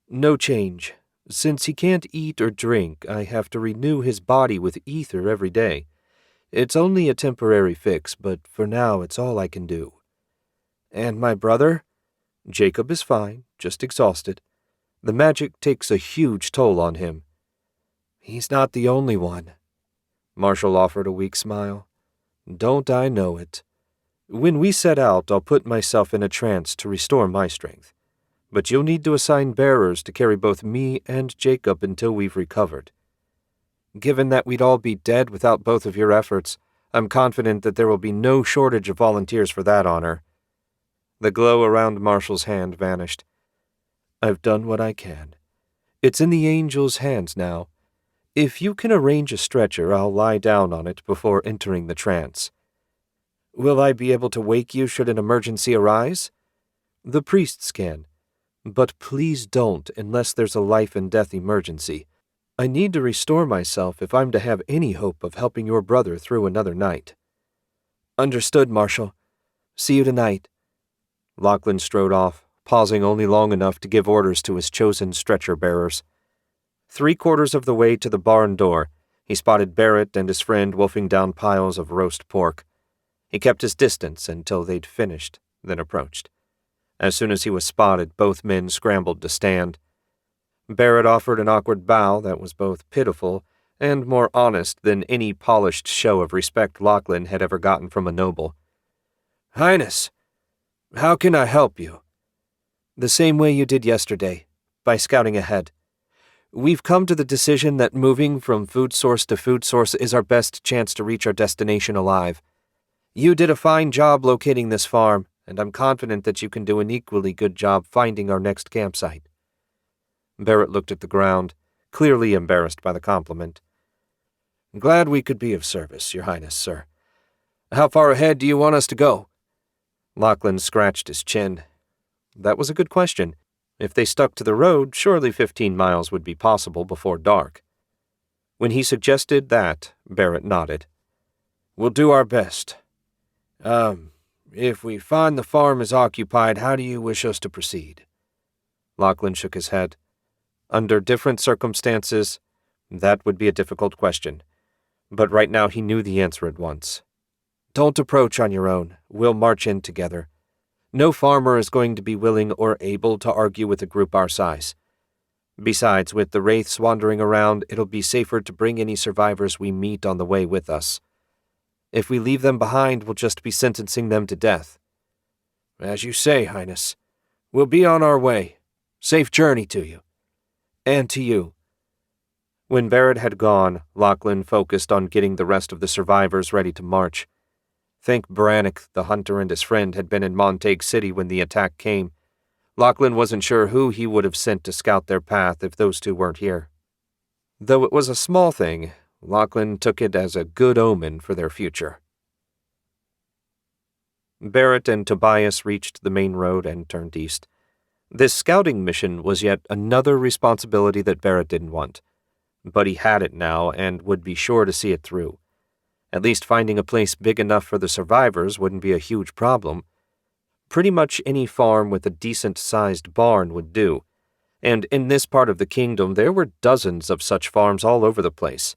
"No change. Since he can't eat or drink, I have to renew his body with ether every day. It's only a temporary fix, but for now it's all I can do." "And my brother?" "Jacob is fine, just exhausted. The magic takes a huge toll on him." "He's not the only one." Marshall offered a weak smile. "Don't I know it? When we set out, I'll put myself in a trance to restore my strength. But you'll need to assign bearers to carry both me and Jacob until we've recovered. Given that we'd all be dead without both of your efforts, I'm confident that there will be no shortage of volunteers for that honor." The glow around Marshall's hand vanished. "I've done what I can. It's in the angel's hands now. If you can arrange a stretcher, I'll lie down on it before entering the trance." "Will I be able to wake you should an emergency arise?" "The priests can. But please don't unless there's a life-and-death emergency. I need to restore myself if I'm to have any hope of helping your brother through another night." "Understood, Marshal. See you tonight." Lachlan strode off, pausing only long enough to give orders to his chosen stretcher-bearers. 3/4 of the way to the barn door, he spotted Barrett and his friend wolfing down piles of roast pork. He kept his distance until they'd finished, then approached. As soon as he was spotted, both men scrambled to stand. Barrett offered an awkward bow that was both pitiful and more honest than any polished show of respect Lachlan had ever gotten from a noble. "Highness, how can I help you?" "The same way you did yesterday, by scouting ahead. We've come to the decision that moving from food source to food source is our best chance to reach our destination alive. You did a fine job locating this farm, and I'm confident that you can do an equally good job finding our next campsite." Barrett looked at the ground, clearly embarrassed by the compliment. "Glad we could be of service, Your Highness, sir. How far ahead do you want us to go?" Lachlan scratched his chin. That was a good question. If they stuck to the road, surely 15 miles would be possible before dark. When he suggested that, Barrett nodded. "We'll do our best. If we find the farm is occupied, how do you wish us to proceed?" Lachlan shook his head. Under different circumstances, that would be a difficult question. But right now he knew the answer at once. "Don't approach on your own. We'll march in together. No farmer is going to be willing or able to argue with a group our size. Besides, with the wraiths wandering around, it'll be safer to bring any survivors we meet on the way with us. If we leave them behind, we'll just be sentencing them to death." "As you say, Highness. We'll be on our way. Safe journey to you." "And to you." When Barrett had gone, Lachlan focused on getting the rest of the survivors ready to march. Thank Brannock, the hunter and his friend had been in Montague City when the attack came. Lachlan wasn't sure who he would have sent to scout their path if those two weren't here. Though it was a small thing, Lachlan took it as a good omen for their future. Barrett and Tobias reached the main road and turned east. This scouting mission was yet another responsibility that Barrett didn't want. But he had it now and would be sure to see it through. At least finding a place big enough for the survivors wouldn't be a huge problem. Pretty much any farm with a decent-sized barn would do, and in this part of the kingdom there were dozens of such farms all over the place.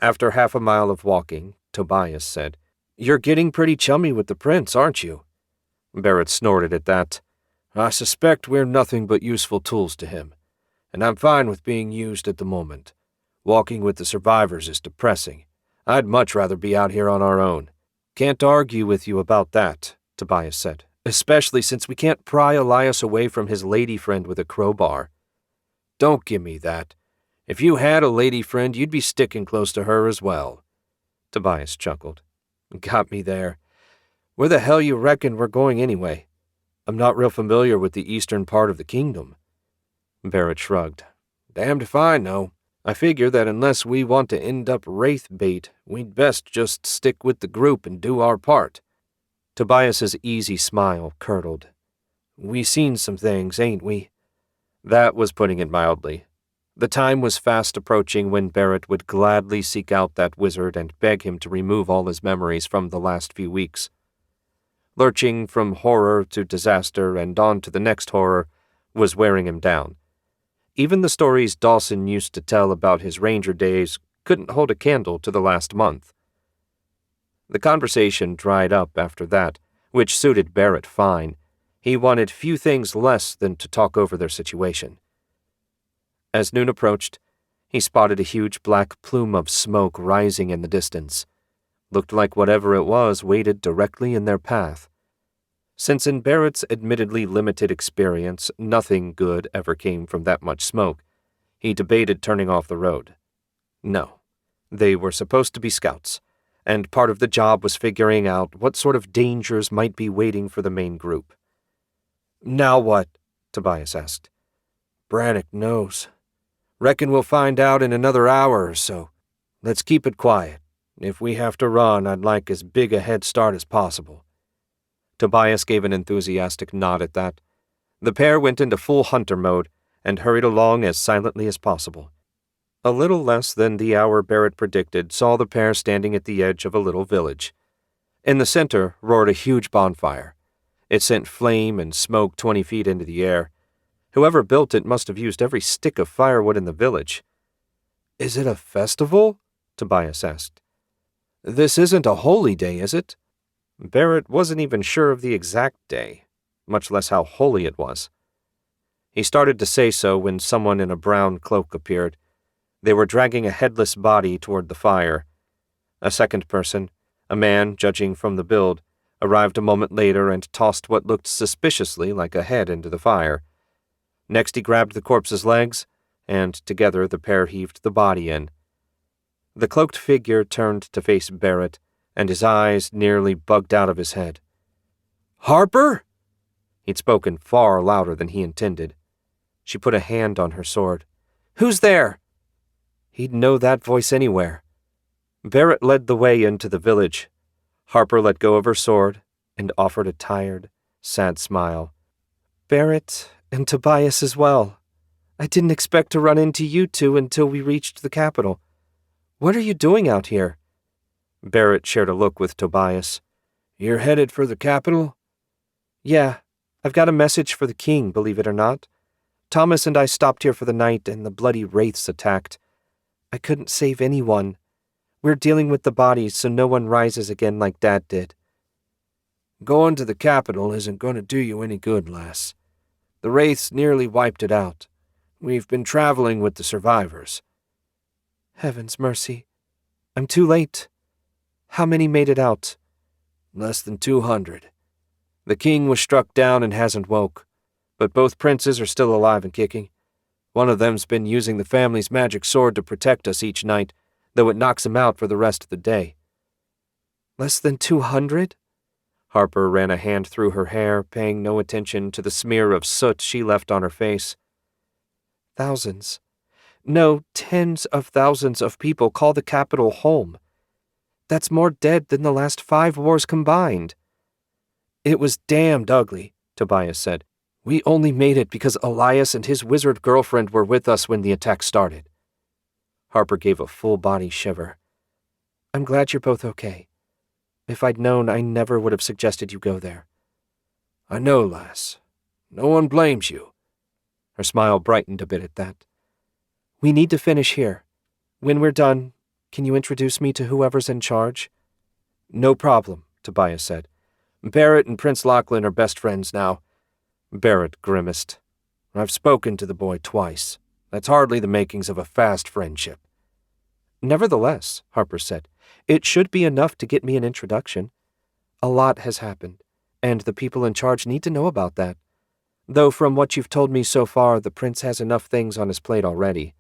After half a mile of walking, Tobias said, "You're getting pretty chummy with the prince, aren't you?" Barrett snorted at that. "I suspect we're nothing but useful tools to him, and I'm fine with being used at the moment. Walking with the survivors is depressing. I'd much rather be out here on our own." "Can't argue with you about that," Tobias said, "especially since we can't pry Elias away from his lady friend with a crowbar." "Don't give me that. If you had a lady friend, you'd be sticking close to her as well." Tobias chuckled. "Got me there. Where the hell you reckon we're going anyway? I'm not real familiar with the eastern part of the kingdom." Barrett shrugged. "Damned if I know. I figure that unless we want to end up wraith bait, we'd best just stick with the group and do our part." Tobias's easy smile curdled. "We seen some things, ain't we?" That was putting it mildly. The time was fast approaching when Barrett would gladly seek out that wizard and beg him to remove all his memories from the last few weeks. Lurching from horror to disaster and on to the next horror was wearing him down. Even the stories Dawson used to tell about his ranger days couldn't hold a candle to the last month. The conversation dried up after that, which suited Barrett fine. He wanted few things less than to talk over their situation. As noon approached, he spotted a huge black plume of smoke rising in the distance. looked like whatever it was waited directly in their path. Since in Barrett's admittedly limited experience nothing good ever came from that much smoke, he debated turning off the road. No, they were supposed to be scouts, and part of the job was figuring out what sort of dangers might be waiting for the main group. "Now what?" Tobias asked. "Brannock knows. Reckon we'll find out in another hour or so. Let's keep it quiet. If we have to run, I'd like as big a head start as possible." Tobias gave an enthusiastic nod at that. The pair went into full hunter mode and hurried along as silently as possible. A little less than the hour Barrett predicted saw the pair standing at the edge of a little village. In the center roared a huge bonfire. It sent flame and smoke 20 feet into the air. Whoever built it must have used every stick of firewood in the village. "Is it a festival?" Tobias asked. "This isn't a holy day, is it?" Barrett wasn't even sure of the exact day, much less how holy it was. He started to say so when someone in a brown cloak appeared. They were dragging a headless body toward the fire. A second person, a man judging from the build, arrived a moment later and tossed what looked suspiciously like a head into the fire. Next he grabbed the corpse's legs, and together the pair heaved the body in. The cloaked figure turned to face Barrett, and his eyes nearly bugged out of his head. "Harper?" He'd spoken far louder than he intended. She put a hand on her sword. "Who's there?" He'd know that voice anywhere. Barrett led the way into the village. Harper let go of her sword and offered a tired, sad smile. "Barrett and Tobias as well. I didn't expect to run into you two until we reached the capital. What are you doing out here?" Barrett shared a look with Tobias. "You're headed for the capital?" "Yeah, I've got a message for the king, believe it or not. Thomas and I stopped here for the night and the bloody wraiths attacked. I couldn't save anyone. We're dealing with the bodies so no one rises again like Dad did." "Going to the capital isn't going to do you any good, lass. The wraiths nearly wiped it out. We've been traveling with the survivors." "Heaven's mercy. I'm too late. How many made it out?" "Less than 200. The king was struck down and hasn't woke, but both princes are still alive and kicking. One of them's been using the family's magic sword to protect us each night, though it knocks him out for the rest of the day." "Less than 200? Harper ran a hand through her hair, paying no attention to the smear of soot she left on her face. "Thousands. No, tens of thousands of people call the capital home. That's more dead than the last 5 wars combined." "It was damned ugly," Tobias said. "We only made it because Elias and his wizard girlfriend were with us when the attack started." Harper gave a full-body shiver. "I'm glad you're both okay. If I'd known, I never would have suggested you go there." "I know, lass. No one blames you." Her smile brightened a bit at that. "We need to finish here. When we're done, can you introduce me to whoever's in charge?" "No problem," Tobias said. "Barrett and Prince Lachlan are best friends now." Barrett grimaced. "I've spoken to the boy twice. That's hardly the makings of a fast friendship." "Nevertheless," Harper said, "it should be enough to get me an introduction. A lot has happened, and the people in charge need to know about that. Though from what you've told me so far, the prince has enough things on his plate already."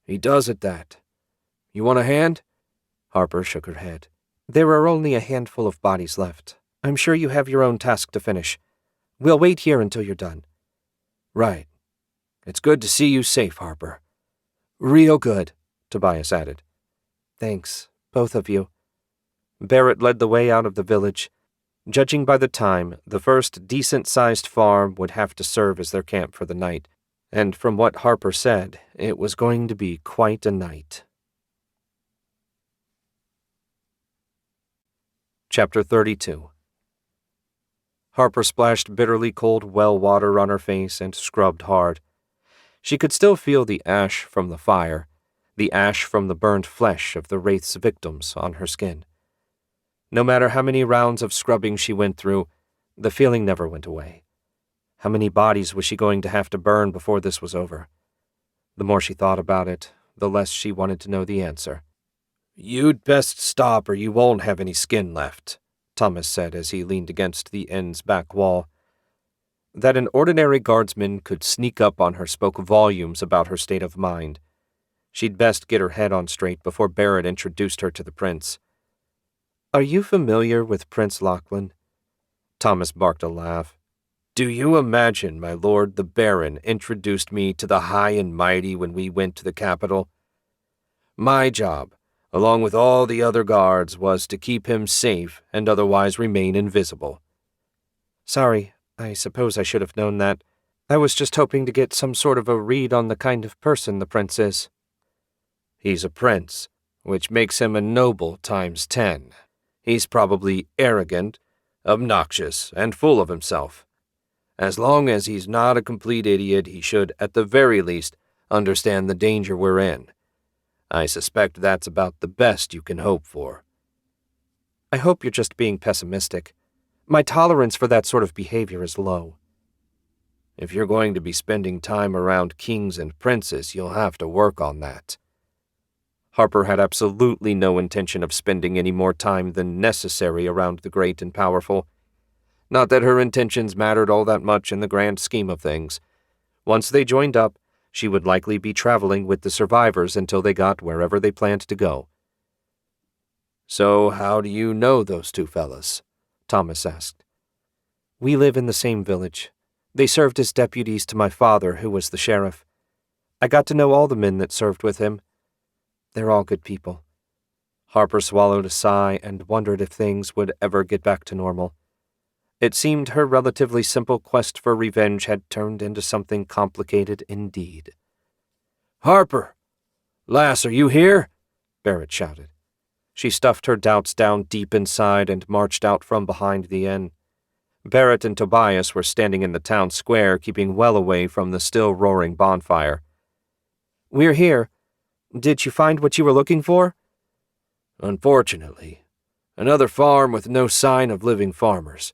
"He does at that. You want a hand?" Harper shook her head. "There are only a handful of bodies left. I'm sure you have your own task to finish. We'll wait here until you're done." "Right. It's good to see you safe, Harper." "Real good," Tobias added. "Thanks, both of you." Barrett led the way out of the village. Judging by the time, the first decent-sized farm would have to serve as their camp for the night, and from what Harper said, it was going to be quite a night. Chapter 32. Harper splashed bitterly cold well water on her face and scrubbed hard. She could still feel the ash from the fire, the ash from the burned flesh of the wraith's victims on her skin. No matter how many rounds of scrubbing she went through, the feeling never went away. How many bodies was she going to have to burn before this was over? The more she thought about it, the less she wanted to know the answer. You'd best stop or you won't have any skin left, Thomas said as he leaned against the inn's back wall. That an ordinary guardsman could sneak up on her spoke volumes about her state of mind. She'd best get her head on straight before Barrett introduced her to the prince. "Are you familiar with Prince Lachlan?" Thomas barked a laugh. "Do you imagine my lord the Baron introduced me to the high and mighty when we went to the capital? My job, along with all the other guards, was to keep him safe and otherwise remain invisible." "Sorry, I suppose I should have known that. I was just hoping to get some sort of a read on the kind of person the prince is." "He's a prince, which makes him a noble times 10. He's probably arrogant, obnoxious, and full of himself. As long as he's not a complete idiot, he should, at the very least, understand the danger we're in. I suspect that's about the best you can hope for." "I hope you're just being pessimistic. My tolerance for that sort of behavior is low." "If you're going to be spending time around kings and princes, you'll have to work on that." Harper had absolutely no intention of spending any more time than necessary around the great and powerful. Not that her intentions mattered all that much in the grand scheme of things. Once they joined up, she would likely be traveling with the survivors until they got wherever they planned to go. "So how do you know those two fellas?" Thomas asked. "We live in the same village. They served as deputies to my father, who was the sheriff. I got to know all the men that served with him. They're all good people." Harper swallowed a sigh and wondered if things would ever get back to normal. It seemed her relatively simple quest for revenge had turned into something complicated indeed. "Harper! Lass, are you here?" Barrett shouted. She stuffed her doubts down deep inside and marched out from behind the inn. Barrett and Tobias were standing in the town square, keeping well away from the still roaring bonfire. "We're here. Did you find what you were looking for?" "Unfortunately. Another farm with no sign of living farmers.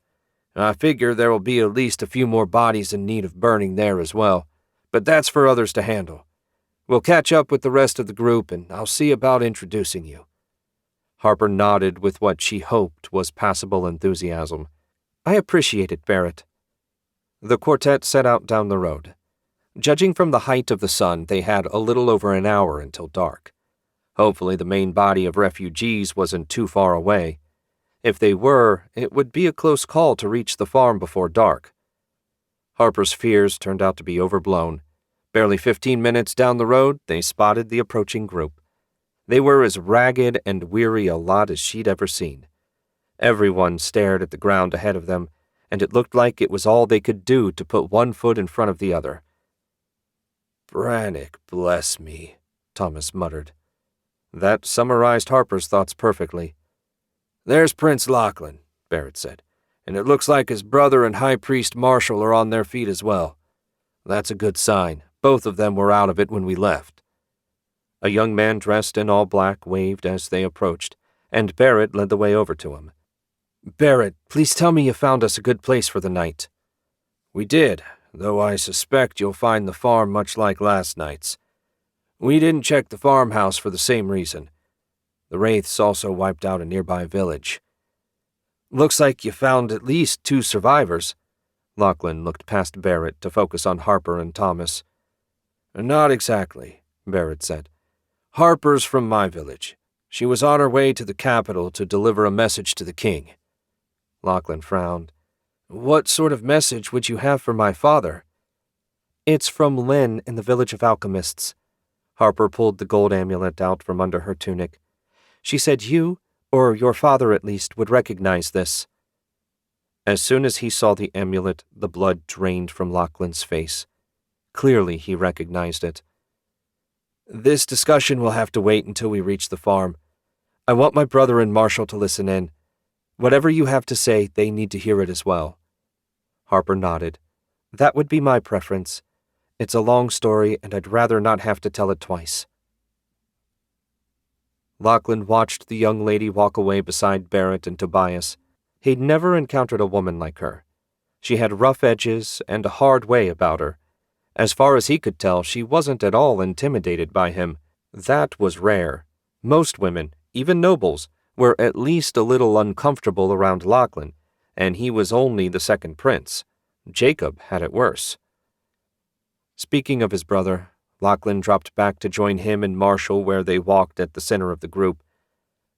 I figure there will be at least a few more bodies in need of burning there as well, but that's for others to handle. We'll catch up with the rest of the group, and I'll see about introducing you." Harper nodded with what she hoped was passable enthusiasm. "I appreciate it, Barrett." The quartet set out down the road. Judging from the height of the sun, they had a little over an hour until dark. Hopefully the main body of refugees wasn't too far away. If they were, it would be a close call to reach the farm before dark. Harper's fears turned out to be overblown. Barely 15 minutes down the road, they spotted the approaching group. They were as ragged and weary a lot as she'd ever seen. Everyone stared at the ground ahead of them, and it looked like it was all they could do to put one foot in front of the other. "Brannock, bless me," Thomas muttered. That summarized Harper's thoughts perfectly. "There's Prince Lachlan," Barrett said, "and it looks like his brother and High Priest Marshall are on their feet as well. That's a good sign. Both of them were out of it when we left." A young man dressed in all black waved as they approached, and Barrett led the way over to him. "Barrett, please tell me you found us a good place for the night." "We did, though I suspect you'll find the farm much like last night's. We didn't check the farmhouse for the same reason. The Wraiths also wiped out a nearby village." "Looks like you found at least 2 survivors." Lachlan looked past Barrett to focus on Harper and Thomas. "Not exactly," Barrett said. "Harper's from my village. She was on her way to the capital to deliver a message to the king." Lachlan frowned. "What sort of message would you have for my father?" "It's from Lynn in the village of alchemists." Harper pulled the gold amulet out from under her tunic. "She said you, or your father at least, would recognize this." As soon as he saw the amulet, the blood drained from Lachlan's face. Clearly he recognized it. "This discussion will have to wait until we reach the farm. I want my brother and Marshall to listen in. Whatever you have to say, they need to hear it as well." Harper nodded. "That would be my preference. It's a long story, and I'd rather not have to tell it twice." Lachlan watched the young lady walk away beside Barrett and Tobias. He'd never encountered a woman like her. She had rough edges and a hard way about her. As far as he could tell, she wasn't at all intimidated by him. That was rare. Most women, even nobles, were at least a little uncomfortable around Lachlan, and he was only the second prince. Jacob had it worse. Speaking of his brother, Lachlan dropped back to join him and Marshall where they walked at the center of the group.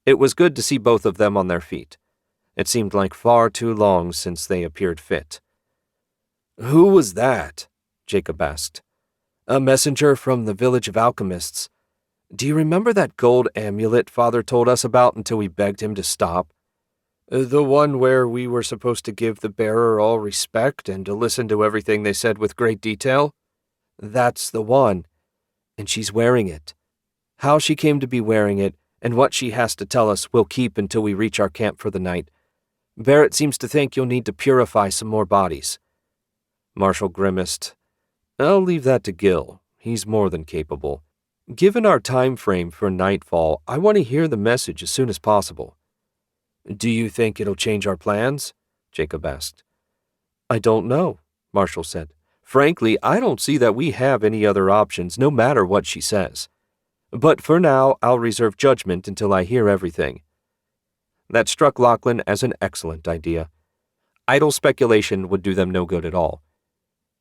It was good to see both of them on their feet. It seemed like far too long since they appeared fit. "Who was that?" Jacob asked. "A messenger from the village of alchemists. Do you remember that gold amulet Father told us about until we begged him to stop? The one where we were supposed to give the bearer all respect and to listen to everything they said with great detail? That's the one, and she's wearing it. How she came to be wearing it and what she has to tell us we'll keep until we reach our camp for the night. Barrett seems to think you'll need to purify some more bodies." Marshall grimaced. "I'll leave that to Gil. He's more than capable. Given our time frame for nightfall, I want to hear the message as soon as possible." "Do you think it'll change our plans?" Jacob asked. "I don't know," Marshall said. "Frankly, I don't see that we have any other options, no matter what she says. But for now, I'll reserve judgment until I hear everything." That struck Lachlan as an excellent idea. Idle speculation would do them no good at all.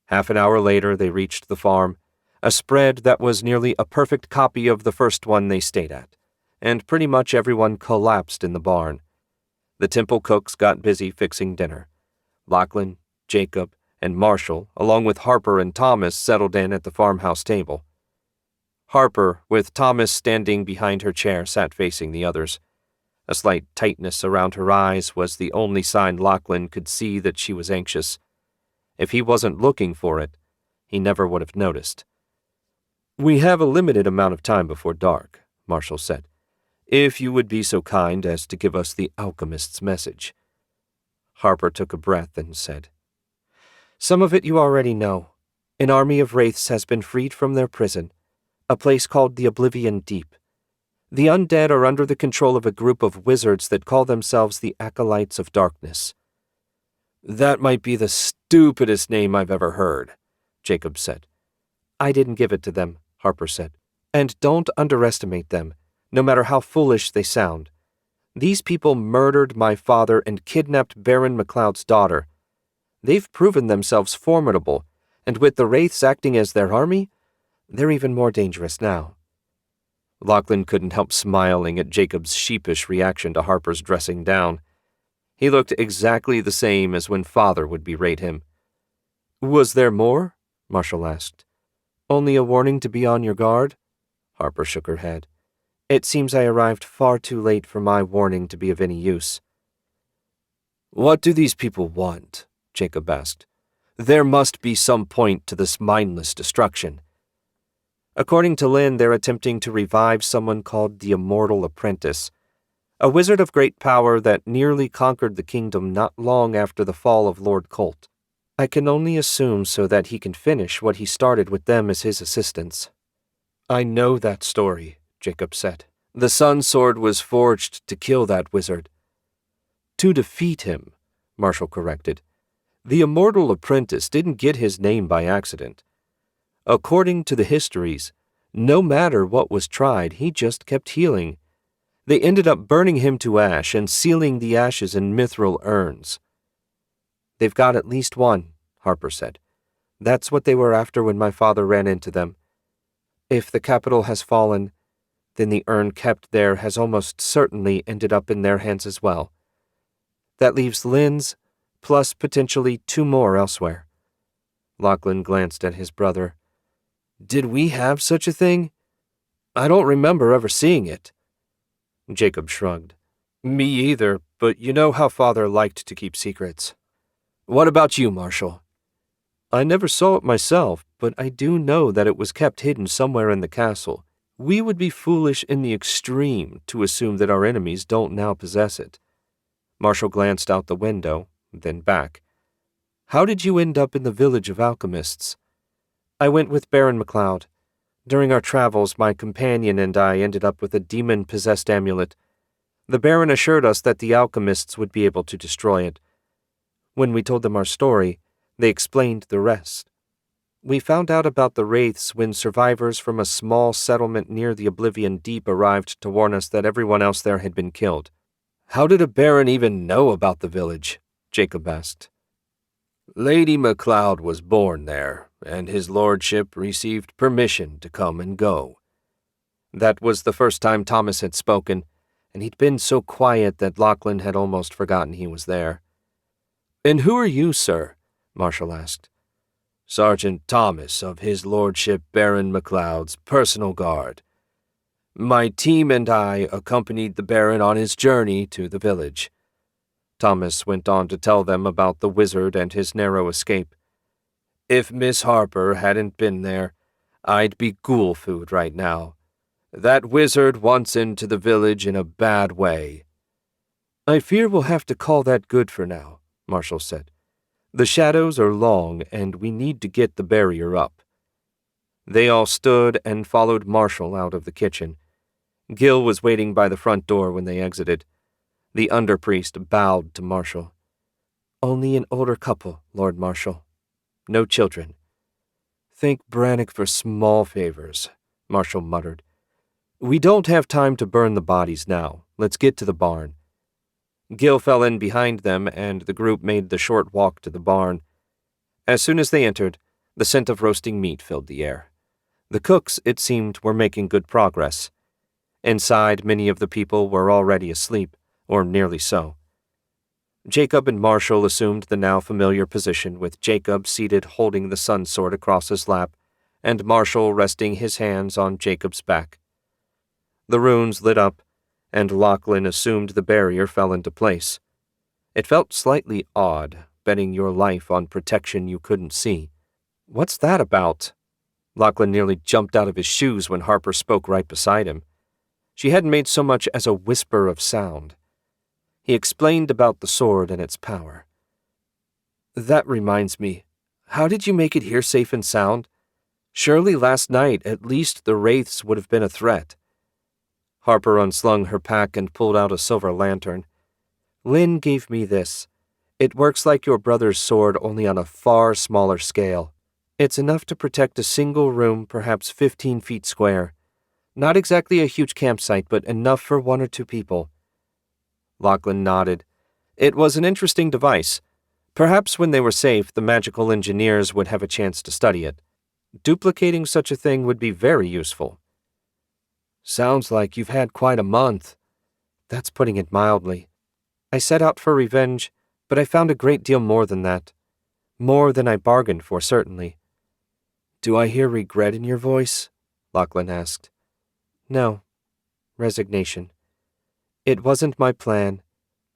Half an hour later, they reached the farm, a spread that was nearly a perfect copy of the first one they stayed at, and pretty much everyone collapsed in the barn. The temple cooks got busy fixing dinner. Lachlan, Jacob, and Marshall, along with Harper and Thomas, settled in at the farmhouse table. Harper, with Thomas standing behind her chair, sat facing the others. A slight tightness around her eyes was the only sign Lachlan could see that she was anxious. If he wasn't looking for it, he never would have noticed. "We have a limited amount of time before dark," Marshall said. "If you would be so kind as to give us the alchemist's message." Harper took a breath and said, "Some of it you already know. An army of wraiths has been freed from their prison, a place called the Oblivion Deep. The undead are under the control of a group of wizards that call themselves the Acolytes of Darkness." "That might be the stupidest name I've ever heard," Jacob said. "I didn't give it to them," Harper said. "And don't underestimate them, no matter how foolish they sound. These people murdered my father and kidnapped Baron MacLeod's daughter. They've proven themselves formidable, and with the wraiths acting as their army, they're even more dangerous now." Lachlan couldn't help smiling at Jacob's sheepish reaction to Harper's dressing down. He looked exactly the same as when Father would berate him. "Was there more?" Marshall asked. "Only a warning to be on your guard?" Harper shook her head. "It seems I arrived far too late for my warning to be of any use." "What do these people want?" Jacob asked. "There must be some point to this mindless destruction." "According to Lynn, they're attempting to revive someone called the Immortal Apprentice, a wizard of great power that nearly conquered the kingdom not long after the fall of Lord Colt. I can only assume so that he can finish what he started with them as his assistants." "I know that story," Jacob said. "The Sun Sword was forged to kill that wizard." "To defeat him," Marshall corrected. "The Immortal Apprentice didn't get his name by accident. According to the histories, no matter what was tried, he just kept healing. They ended up burning him to ash and sealing the ashes in mithril urns." "They've got at least one," Harper said. "That's what they were after when my father ran into them. If the capital has fallen, then the urn kept there has almost certainly ended up in their hands as well. That leaves Lynn's, plus potentially 2 more elsewhere." Lachlan glanced at his brother. "Did we have such a thing? I don't remember ever seeing it." Jacob shrugged. "Me either, but you know how Father liked to keep secrets." "What about you, Marshall?" "I never saw it myself, but I do know that it was kept hidden somewhere in the castle. We would be foolish in the extreme to assume that our enemies don't now possess it." Marshall glanced out the window, then back. "How did you end up in the village of alchemists?" "I went with Baron MacLeod. During our travels, my companion and I ended up with a demon-possessed amulet. The Baron assured us that the alchemists would be able to destroy it. When we told them our story, they explained the rest." We found out about the wraiths when survivors from a small settlement near the Oblivion Deep arrived to warn us that everyone else there had been killed. How did a baron even know about the village? Jacob asked. Lady MacLeod was born there, and his lordship received permission to come and go. That was the first time Thomas had spoken, and he'd been so quiet that Lachlan had almost forgotten he was there. And who are you, sir? Marshall asked. Sergeant Thomas of his lordship Baron MacLeod's personal guard. My team and I accompanied the Baron on his journey to the village. Thomas went on to tell them about the wizard and his narrow escape. If Miss Harper hadn't been there, I'd be ghoul food right now. That wizard wants into the village in a bad way. I fear we'll have to call that good for now, Marshall said. The shadows are long, and we need to get the barrier up. They all stood and followed Marshall out of the kitchen. Gil was waiting by the front door when they exited. The underpriest bowed to Marshall. Only an older couple, Lord Marshall. No children. Thank Brannock for small favors, Marshall muttered. We don't have time to burn the bodies now. Let's get to the barn. Gil fell in behind them, and the group made the short walk to the barn. As soon as they entered, the scent of roasting meat filled the air. The cooks, it seemed, were making good progress. Inside, many of the people were already asleep, or nearly so. Jacob and Marshall assumed the now familiar position, with Jacob seated holding the sun sword across his lap, and Marshall resting his hands on Jacob's back. The runes lit up, and Lachlan assumed the barrier fell into place. It felt slightly odd, betting your life on protection you couldn't see. What's that about? Lachlan nearly jumped out of his shoes when Harper spoke right beside him. She hadn't made so much as a whisper of sound. He explained about the sword and its power. That reminds me, how did you make it here safe and sound? Surely last night at least the wraiths would have been a threat. Harper unslung her pack and pulled out a silver lantern. Lynn gave me this. It works like your brother's sword, only on a far smaller scale. It's enough to protect a single room, perhaps 15 feet square. Not exactly a huge campsite, but enough for 1 or 2 people. Lachlan nodded. It was an interesting device. Perhaps when they were safe, the magical engineers would have a chance to study it. Duplicating such a thing would be very useful. Sounds like you've had quite a month. That's putting it mildly. I set out for revenge, but I found a great deal more than that. More than I bargained for, certainly. Do I hear regret in your voice? Lachlan asked. No. Resignation. It wasn't my plan,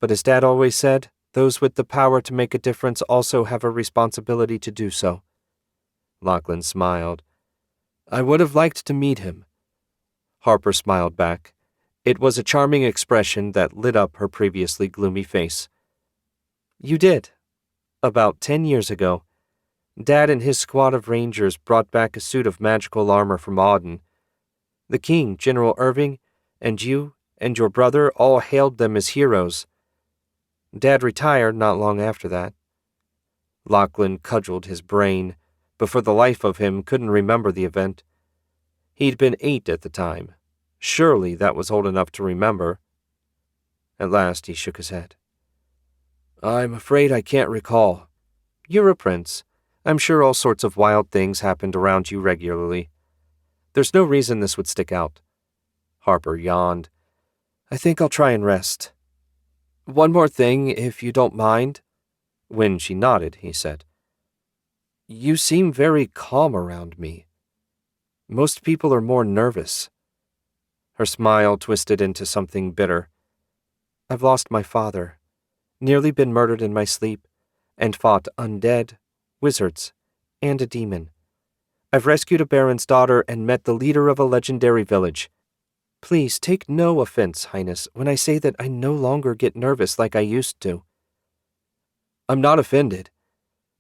but as Dad always said, those with the power to make a difference also have a responsibility to do so. Lachlan smiled. I would have liked to meet him. Harper smiled back. It was a charming expression that lit up her previously gloomy face. You did. About 10 years ago, Dad and his squad of rangers brought back a suit of magical armor from Auden. The king, General Irving, and you and your brother all hailed them as heroes. Dad retired not long after that. Lachlan cudgeled his brain, but for the life of him couldn't remember the event. He'd been 8 at the time. Surely that was old enough to remember. At last he shook his head. I'm afraid I can't recall. You're a prince. I'm sure all sorts of wild things happened around you regularly. There's no reason this would stick out. Harper yawned. I think I'll try and rest. One more thing, if you don't mind. When she nodded, he said. You seem very calm around me. Most people are more nervous. Her smile twisted into something bitter. I've lost my father, nearly been murdered in my sleep, and fought undead, wizards, and a demon. I've rescued a baron's daughter and met the leader of a legendary village. Please take no offense, Highness, when I say that I no longer get nervous like I used to. I'm not offended.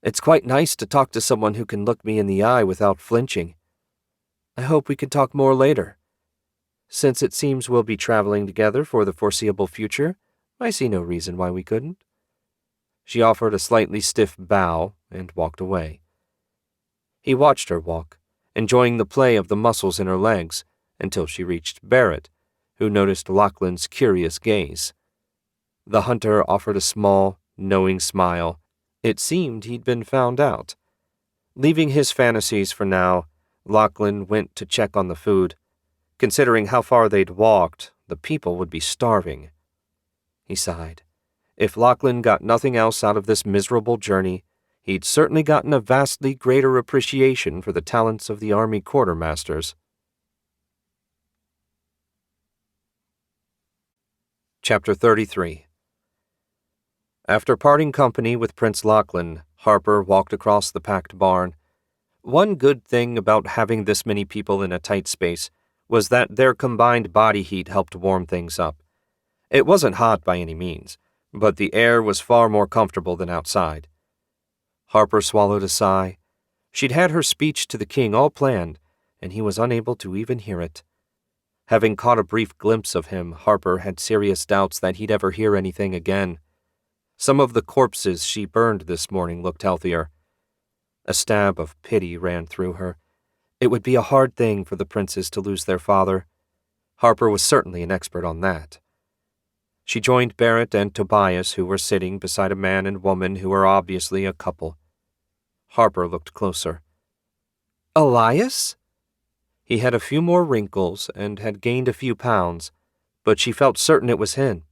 It's quite nice to talk to someone who can look me in the eye without flinching. I hope we can talk more later. Since it seems we'll be traveling together for the foreseeable future, I see no reason why we couldn't. She offered a slightly stiff bow and walked away. He watched her walk, enjoying the play of the muscles in her legs, until she reached Barrett, who noticed Lachlan's curious gaze. The hunter offered a small, knowing smile. It seemed he'd been found out. Leaving his fantasies for now, Lachlan went to check on the food. Considering how far they'd walked, the people would be starving. He sighed. If Lachlan got nothing else out of this miserable journey, he'd certainly gotten a vastly greater appreciation for the talents of the army quartermasters. Chapter 33. After parting company with Prince Lachlan, Harper walked across the packed barn. One good thing about having this many people in a tight space was that their combined body heat helped warm things up. It wasn't hot by any means, but the air was far more comfortable than outside. Harper swallowed a sigh. She'd had her speech to the king all planned, and he was unable to even hear it. Having caught a brief glimpse of him, Harper had serious doubts that he'd ever hear anything again. Some of the corpses she burned this morning looked healthier. A stab of pity ran through her. It would be a hard thing for the princes to lose their father. Harper was certainly an expert on that. She joined Barrett and Tobias, who were sitting beside a man and woman who were obviously a couple. Harper looked closer. Elias? He had a few more wrinkles and had gained a few pounds, but she felt certain it was him.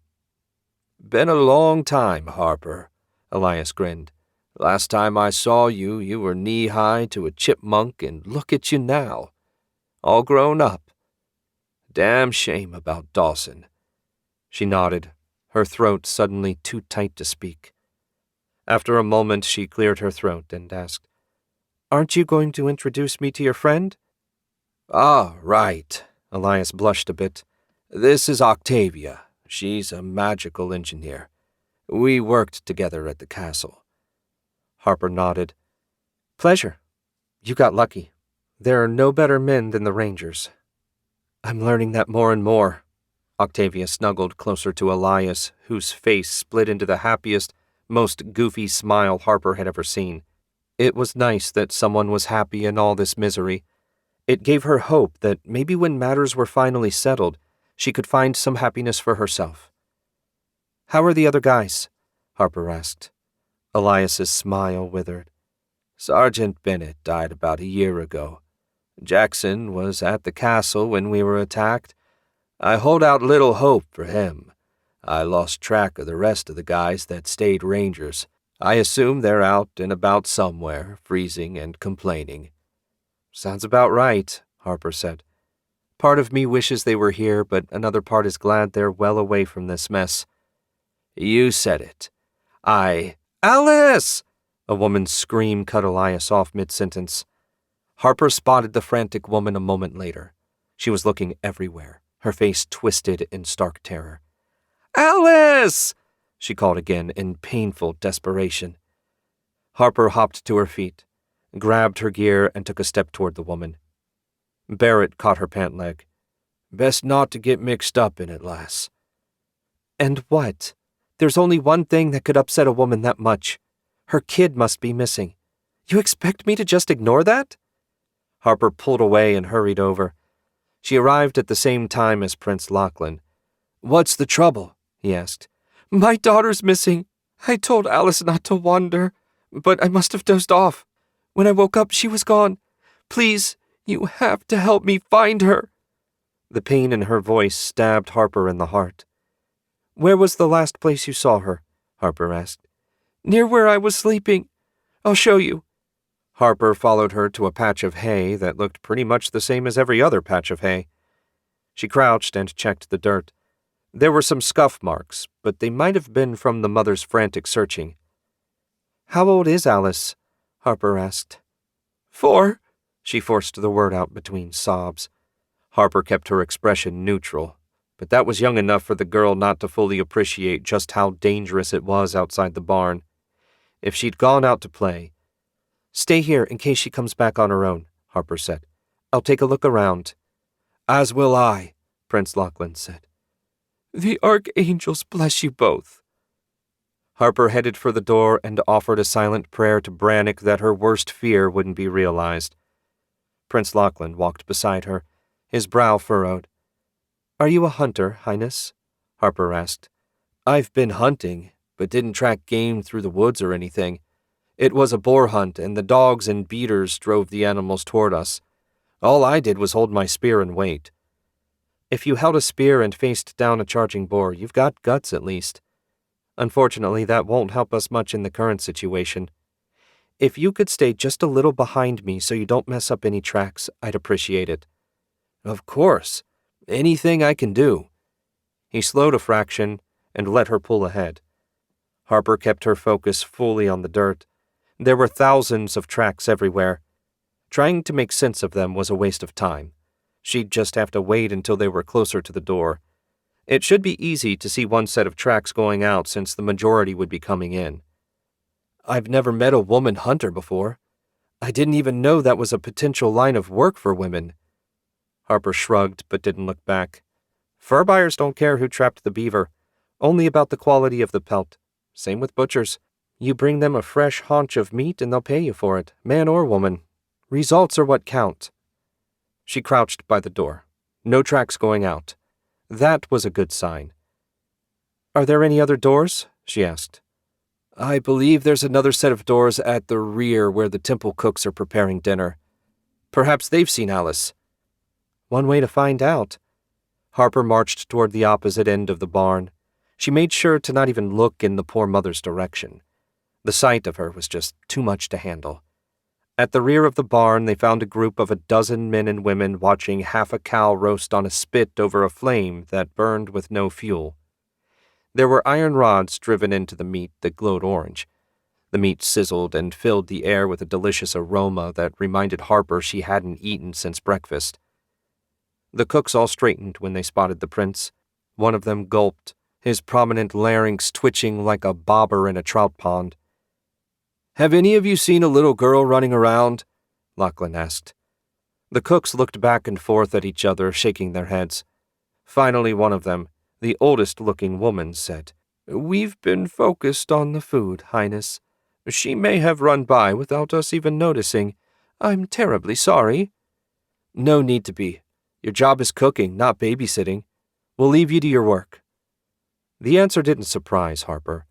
Been a long time, Harper, Elias grinned. Last time I saw you, you were knee-high to a chipmunk, and look at you now. All grown up. Damn shame about Dawson. She nodded, her throat suddenly too tight to speak. After a moment, she cleared her throat and asked, Aren't you going to introduce me to your friend? Ah, right. Elias blushed a bit. This is Octavia. She's a magical engineer. We worked together at the castle. Harper nodded. Pleasure. You got lucky. There are no better men than the Rangers. I'm learning that more and more. Octavia snuggled closer to Elias, whose face split into the happiest, most goofy smile Harper had ever seen. It was nice that someone was happy in all this misery. It gave her hope that maybe when matters were finally settled, she could find some happiness for herself. How are the other guys? Harper asked. Elias's smile withered. Sergeant Bennett died about a year ago. Jackson was at the castle when we were attacked. I hold out little hope for him. I lost track of the rest of the guys that stayed Rangers. I assume they're out and about somewhere, freezing and complaining. Sounds about right, Harper said. Part of me wishes they were here, but another part is glad they're well away from this mess. You said it. Alice! A woman's scream cut Elias off mid-sentence. Harper spotted the frantic woman a moment later. She was looking everywhere, her face twisted in stark terror. Alice! She called again in painful desperation. Harper hopped to her feet, grabbed her gear, and took a step toward the woman. Barrett caught her pant leg. Best not to get mixed up in it, lass. And what? There's only one thing that could upset a woman that much. Her kid must be missing. You expect me to just ignore that? Harper pulled away and hurried over. She arrived at the same time as Prince Lachlan. What's the trouble? He asked. My daughter's missing. I told Alice not to wander, but I must have dozed off. When I woke up, she was gone. Please, you have to help me find her. The pain in her voice stabbed Harper in the heart. Where was the last place you saw her? Harper asked. Near where I was sleeping. I'll show you. Harper followed her to a patch of hay that looked pretty much the same as every other patch of hay. She crouched and checked the dirt. There were some scuff marks, but they might have been from the mother's frantic searching. How old is Alice? Harper asked. 4. She forced the word out between sobs. Harper kept her expression neutral, but that was young enough for the girl not to fully appreciate just how dangerous it was outside the barn. If she'd gone out to play... Stay here in case she comes back on her own, Harper said. I'll take a look around. As will I, Prince Lachlan said. The archangels bless you both. Harper headed for the door and offered a silent prayer to Brannock that her worst fear wouldn't be realized. Prince Lachlan walked beside her, his brow furrowed. "Are you a hunter, Highness?" Harper asked. "I've been hunting, but didn't track game through the woods or anything. It was a boar hunt, and the dogs and beaters drove the animals toward us. All I did was hold my spear and wait." "If you held a spear and faced down a charging boar, you've got guts at least. Unfortunately, that won't help us much in the current situation. If you could stay just a little behind me so you don't mess up any tracks, I'd appreciate it." "Of course. Anything I can do." He slowed a fraction and let her pull ahead. Harper kept her focus fully on the dirt. There were thousands of tracks everywhere. Trying to make sense of them was a waste of time. She'd just have to wait until they were closer to the door. It should be easy to see one set of tracks going out since the majority would be coming in. "I've never met a woman hunter before. I didn't even know that was a potential line of work for women." Harper shrugged but didn't look back. "Fur buyers don't care who trapped the beaver, only about the quality of the pelt. Same with butchers. You bring them a fresh haunch of meat and they'll pay you for it, man or woman. Results are what count." She crouched by the door. No tracks going out. That was a good sign. "Are there any other doors?" she asked. "I believe there's another set of doors at the rear where the temple cooks are preparing dinner. Perhaps they've seen Alice." "One way to find out." Harper marched toward the opposite end of the barn. She made sure to not even look in the poor mother's direction. The sight of her was just too much to handle. At the rear of the barn, they found a group of 12 men and women watching half a cow roast on a spit over a flame that burned with no fuel. There were iron rods driven into the meat that glowed orange. The meat sizzled and filled the air with a delicious aroma that reminded Harper she hadn't eaten since breakfast. The cooks all straightened when they spotted the prince. One of them gulped, his prominent larynx twitching like a bobber in a trout pond. "Have any of you seen a little girl running around?" Lachlan asked. The cooks looked back and forth at each other, shaking their heads. Finally, one of them, the oldest-looking woman, said, "We've been focused on the food, Highness. She may have run by without us even noticing. I'm terribly sorry." "No need to be. Your job is cooking, not babysitting. We'll leave you to your work." The answer didn't surprise Harper.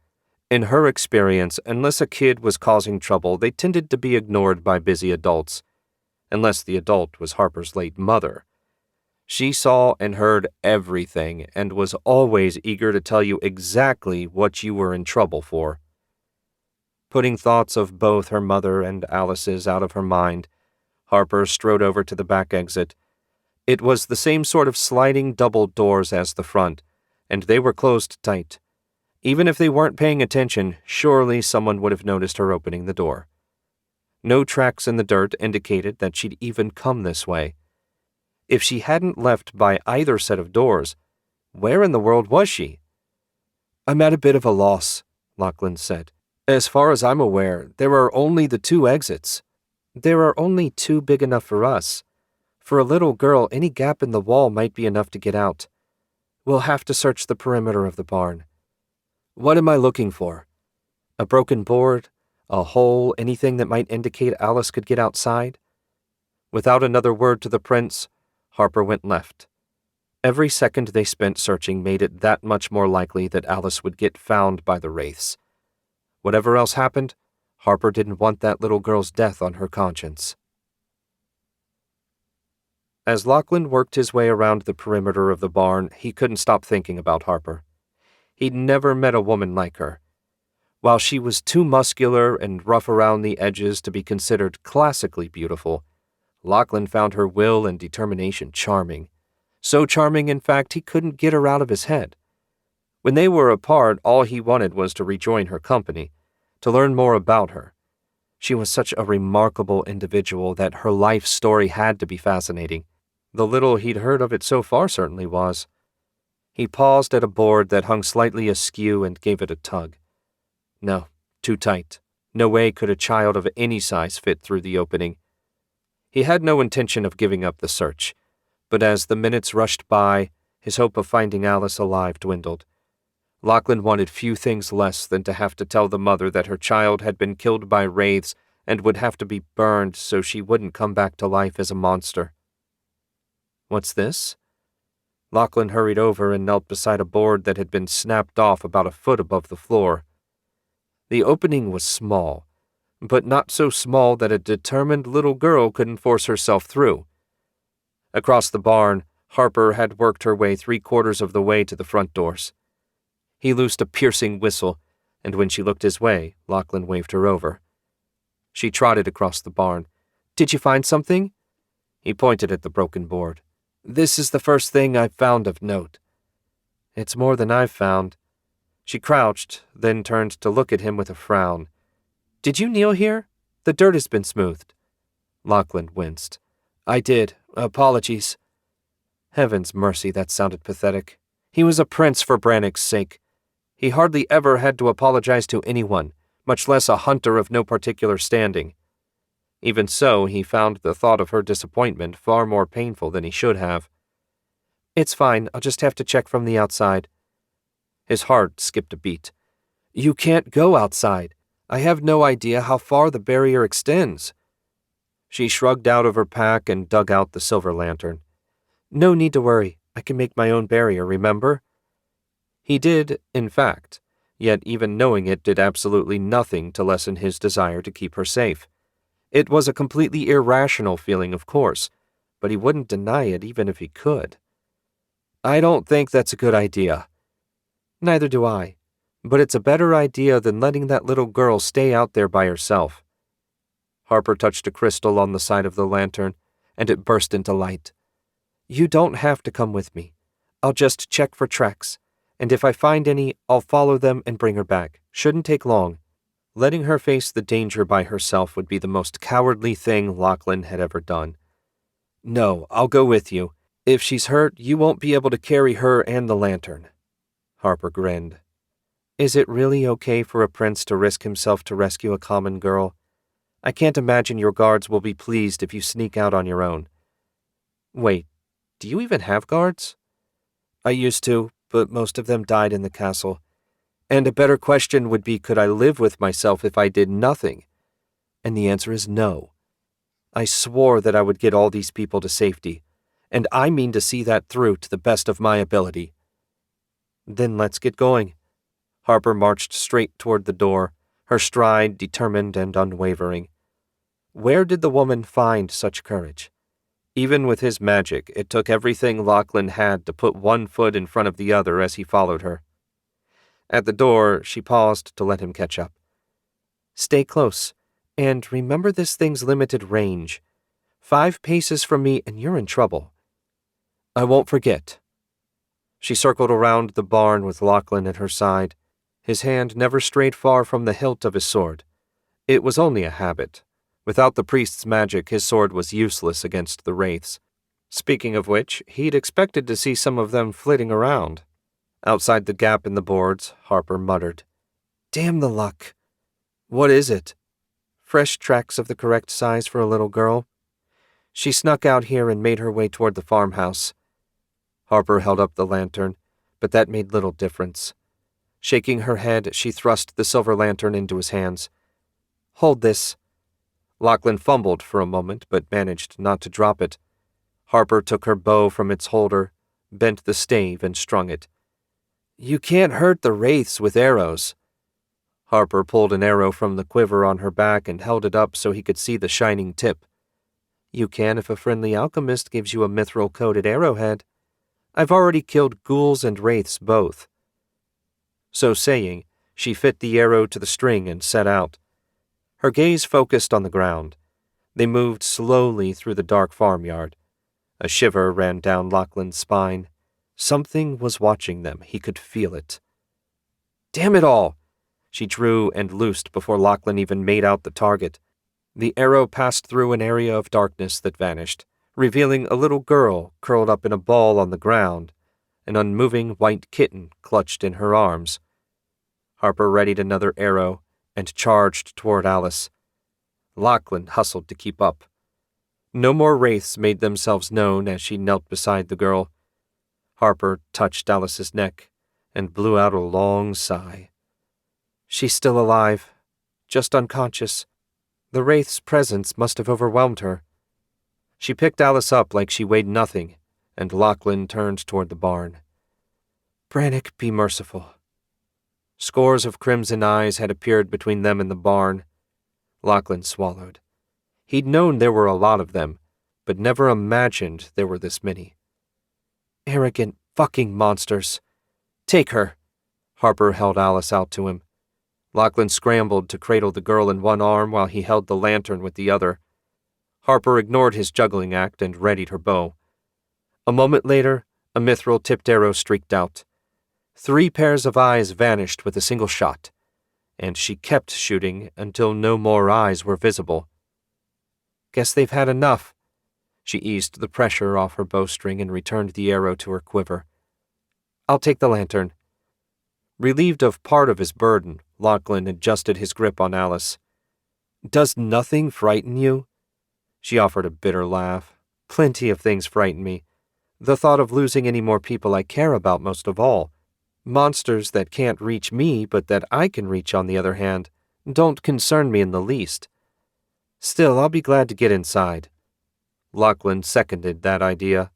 In her experience, unless a kid was causing trouble, they tended to be ignored by busy adults. Unless the adult was Harper's late mother. She saw and heard everything and was always eager to tell you exactly what you were in trouble for. Putting thoughts of both her mother and Alice's out of her mind, Harper strode over to the back exit. It was the same sort of sliding double doors as the front, and they were closed tight. Even if they weren't paying attention, surely someone would have noticed her opening the door. No tracks in the dirt indicated that she'd even come this way. If she hadn't left by either set of doors, where in the world was she? "I'm at a bit of a loss," Lachlan said. "As far as I'm aware, there are only the 2 exits." "There are only 2 big enough for us. For a little girl, any gap in the wall might be enough to get out. We'll have to search the perimeter of the barn." "What am I looking for?" "A broken board, a hole, anything that might indicate Alice could get outside." Without another word to the prince, Harper went left. Every second they spent searching made it that much more likely that Alice would get found by the wraiths. Whatever else happened, Harper didn't want that little girl's death on her conscience. As Lachlan worked his way around the perimeter of the barn, he couldn't stop thinking about Harper. He'd never met a woman like her. While she was too muscular and rough around the edges to be considered classically beautiful, Lachlan found her will and determination charming. So charming, in fact, he couldn't get her out of his head. When they were apart, all he wanted was to rejoin her company, to learn more about her. She was such a remarkable individual that her life story had to be fascinating. The little he'd heard of it so far certainly was. He paused at a board that hung slightly askew and gave it a tug. No, too tight. No way could a child of any size fit through the opening. He had no intention of giving up the search, but as the minutes rushed by, his hope of finding Alice alive dwindled. Lachlan wanted few things less than to have to tell the mother that her child had been killed by wraiths and would have to be burned so she wouldn't come back to life as a monster. "What's this?" Lachlan hurried over and knelt beside a board that had been snapped off about a foot above the floor. The opening was small, but not so small that a determined little girl couldn't force herself through. Across the barn, Harper had worked her way 3/4 of the way to the front doors. He loosed a piercing whistle, and when she looked his way, Lachlan waved her over. She trotted across the barn. "Did you find something?" He pointed at the broken board. "This is the first thing I've found of note." "It's more than I've found." She crouched, then turned to look at him with a frown. "Did you kneel here? The dirt has been smoothed." Lachlan winced. "I did. Apologies." Heaven's mercy, that sounded pathetic. He was a prince for Brannick's sake. He hardly ever had to apologize to anyone, much less a hunter of no particular standing. Even so, he found the thought of her disappointment far more painful than he should have. "It's fine, I'll just have to check from the outside." His heart skipped a beat. "You can't go outside. I have no idea how far the barrier extends." She shrugged out of her pack and dug out the silver lantern. "No need to worry. I can make my own barrier, remember?" He did, in fact, yet even knowing it did absolutely nothing to lessen his desire to keep her safe. It was a completely irrational feeling, of course, but he wouldn't deny it even if he could. "I don't think that's a good idea." "Neither do I, but it's a better idea than letting that little girl stay out there by herself." Harper touched a crystal on the side of the lantern, and it burst into light. "You don't have to come with me. I'll just check for tracks, and if I find any, I'll follow them and bring her back. Shouldn't take long." Letting her face the danger by herself would be the most cowardly thing Lachlan had ever done. "No, I'll go with you. If she's hurt, you won't be able to carry her and the lantern." Harper grinned. "Is it really okay for a prince to risk himself to rescue a common girl? I can't imagine your guards will be pleased if you sneak out on your own." "Wait, do you even have guards?" "I used to, but most of them died in the castle. And a better question would be, could I live with myself if I did nothing? And the answer is no. I swore that I would get all these people to safety, and I mean to see that through to the best of my ability." "Then let's get going." Harper marched straight toward the door, her stride determined and unwavering. Where did the woman find such courage? Even with his magic, it took everything Lachlan had to put one foot in front of the other as he followed her. At the door, she paused to let him catch up. "Stay close, and remember this thing's limited range. 5 paces from me and you're in trouble." "I won't forget." She circled around the barn with Lachlan at her side. His hand never strayed far from the hilt of his sword. It was only a habit. Without the priest's magic, his sword was useless against the wraiths. Speaking of which, he'd expected to see some of them flitting around. Outside the gap in the boards, Harper muttered, "Damn the luck." "What is it?" "Fresh tracks of the correct size for a little girl. She snuck out here and made her way toward the farmhouse." Harper held up the lantern, but that made little difference. Shaking her head, she thrust the silver lantern into his hands. "Hold this." Lachlan fumbled for a moment, but managed not to drop it. Harper took her bow from its holder, bent the stave, and strung it. "You can't hurt the wraiths with arrows." Harper pulled an arrow from the quiver on her back and held it up so he could see the shining tip. "You can if a friendly alchemist gives you a mithril-coated arrowhead. I've already killed ghouls and wraiths both." So saying, she fit the arrow to the string and set out. Her gaze focused on the ground. They moved slowly through the dark farmyard. A shiver ran down Lachlan's spine. Something was watching them. He could feel it. "Damn it all!" She drew and loosed before Lachlan even made out the target. The arrow passed through an area of darkness that vanished, revealing a little girl curled up in a ball on the ground, an unmoving white kitten clutched in her arms. Harper readied another arrow and charged toward Alice. Lachlan hustled to keep up. No more wraiths made themselves known as she knelt beside the girl. Harper touched Alice's neck, and blew out a long sigh. She's still alive, just unconscious. The Wraith's presence must have overwhelmed her. She picked Alice up like she weighed nothing, and Lachlan turned toward the barn. Brannock, be merciful. Scores of crimson eyes had appeared between them and the barn. Lachlan swallowed. He'd known there were a lot of them, but never imagined there were this many. Arrogant fucking monsters. Take her. Harper held Alice out to him. Lachlan scrambled to cradle the girl in one arm while he held the lantern with the other. Harper ignored his juggling act and readied her bow. A moment later, a mithril-tipped arrow streaked out. 3 pairs of eyes vanished with a single shot, and she kept shooting until no more eyes were visible. Guess they've had enough. She eased the pressure off her bowstring and returned the arrow to her quiver. I'll take the lantern. Relieved of part of his burden, Lachlan adjusted his grip on Alice. Does nothing frighten you? She offered a bitter laugh. Plenty of things frighten me. The thought of losing any more people I care about most of all. Monsters that can't reach me but that I can reach, on the other hand, don't concern me in the least. Still, I'll be glad to get inside. Lachlan seconded that idea.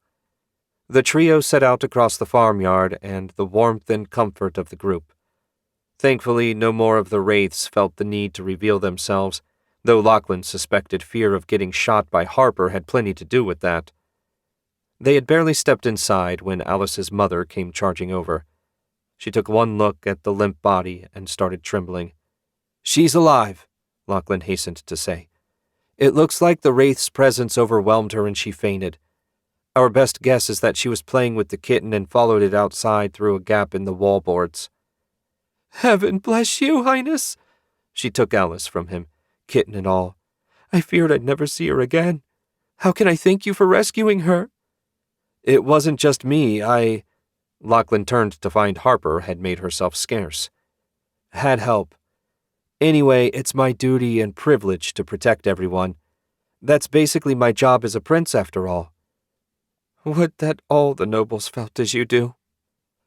The trio set out across the farmyard and the warmth and comfort of the group. Thankfully, no more of the Wraiths felt the need to reveal themselves, though Lachlan suspected fear of getting shot by Harper had plenty to do with that. They had barely stepped inside when Alice's mother came charging over. She took one look at the limp body and started trembling. She's alive, Lachlan hastened to say. It looks like the Wraith's presence overwhelmed her and she fainted. Our best guess is that she was playing with the kitten and followed it outside through a gap in the wallboards. Heaven bless you, Highness! She took Alice from him, kitten and all. I feared I'd never see her again. How can I thank you for rescuing her? It wasn't just me, Lachlan turned to find Harper had made herself scarce. Had help. Anyway, it's my duty and privilege to protect everyone. That's basically my job as a prince, after all. Would that all the nobles felt as you do?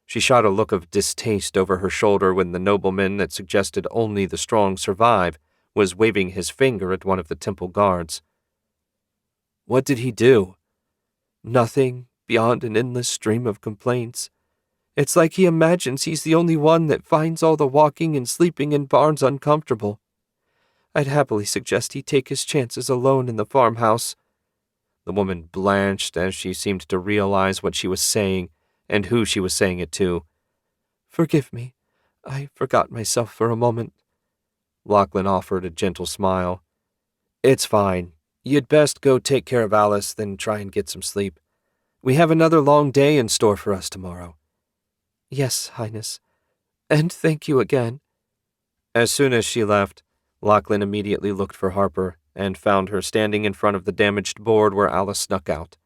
She shot a look of distaste over her shoulder when the nobleman that suggested only the strong survive was waving his finger at one of the temple guards. What did he do? Nothing beyond an endless stream of complaints. It's like he imagines he's the only one that finds all the walking and sleeping in barns uncomfortable. I'd happily suggest he take his chances alone in the farmhouse. The woman blanched as she seemed to realize what she was saying and who she was saying it to. Forgive me. I forgot myself for a moment. Lachlan offered a gentle smile. It's fine. You'd best go take care of Alice, then try and get some sleep. We have another long day in store for us tomorrow. Yes, Highness. And thank you again. As soon as she left, Lachlan immediately looked for Harper and found her standing in front of the damaged board where Alice snuck out.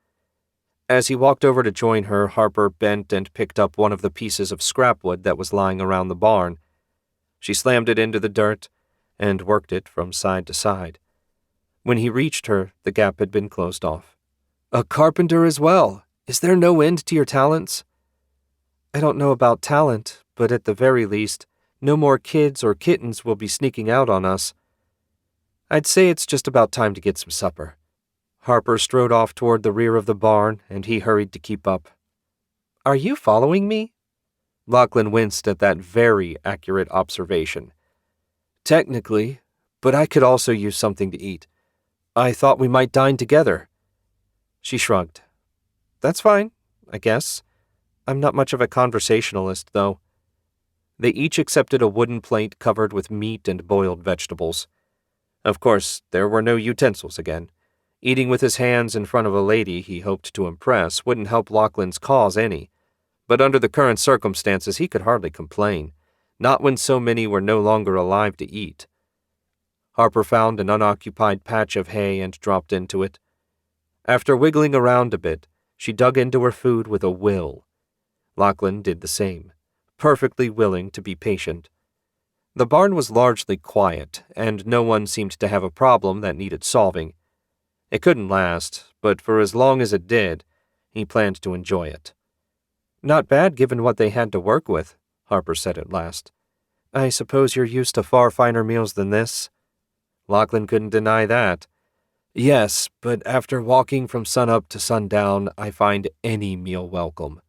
As he walked over to join her, Harper bent and picked up one of the pieces of scrapwood that was lying around the barn. She slammed it into the dirt and worked it from side to side. When he reached her, the gap had been closed off. A carpenter as well. Is there no end to your talents? I don't know about talent, but at the very least, no more kids or kittens will be sneaking out on us. I'd say it's just about time to get some supper. Harper strode off toward the rear of the barn, and he hurried to keep up. Are you following me? Lachlan winced at that very accurate observation. Technically, but I could also use something to eat. I thought we might dine together. She shrugged. That's fine, I guess. I'm not much of a conversationalist, though. They each accepted a wooden plate covered with meat and boiled vegetables. Of course, there were no utensils again. Eating with his hands in front of a lady he hoped to impress wouldn't help Lachlan's cause any. But under the current circumstances, he could hardly complain, not when so many were no longer alive to eat. Harper found an unoccupied patch of hay and dropped into it. After wiggling around a bit, she dug into her food with a will. Lachlan did the same, perfectly willing to be patient. The barn was largely quiet, and no one seemed to have a problem that needed solving. It couldn't last, but for as long as it did, he planned to enjoy it. Not bad given what they had to work with, Harper said at last. I suppose you're used to far finer meals than this? Lachlan couldn't deny that. Yes, but after walking from sunup to sundown, I find any meal welcome.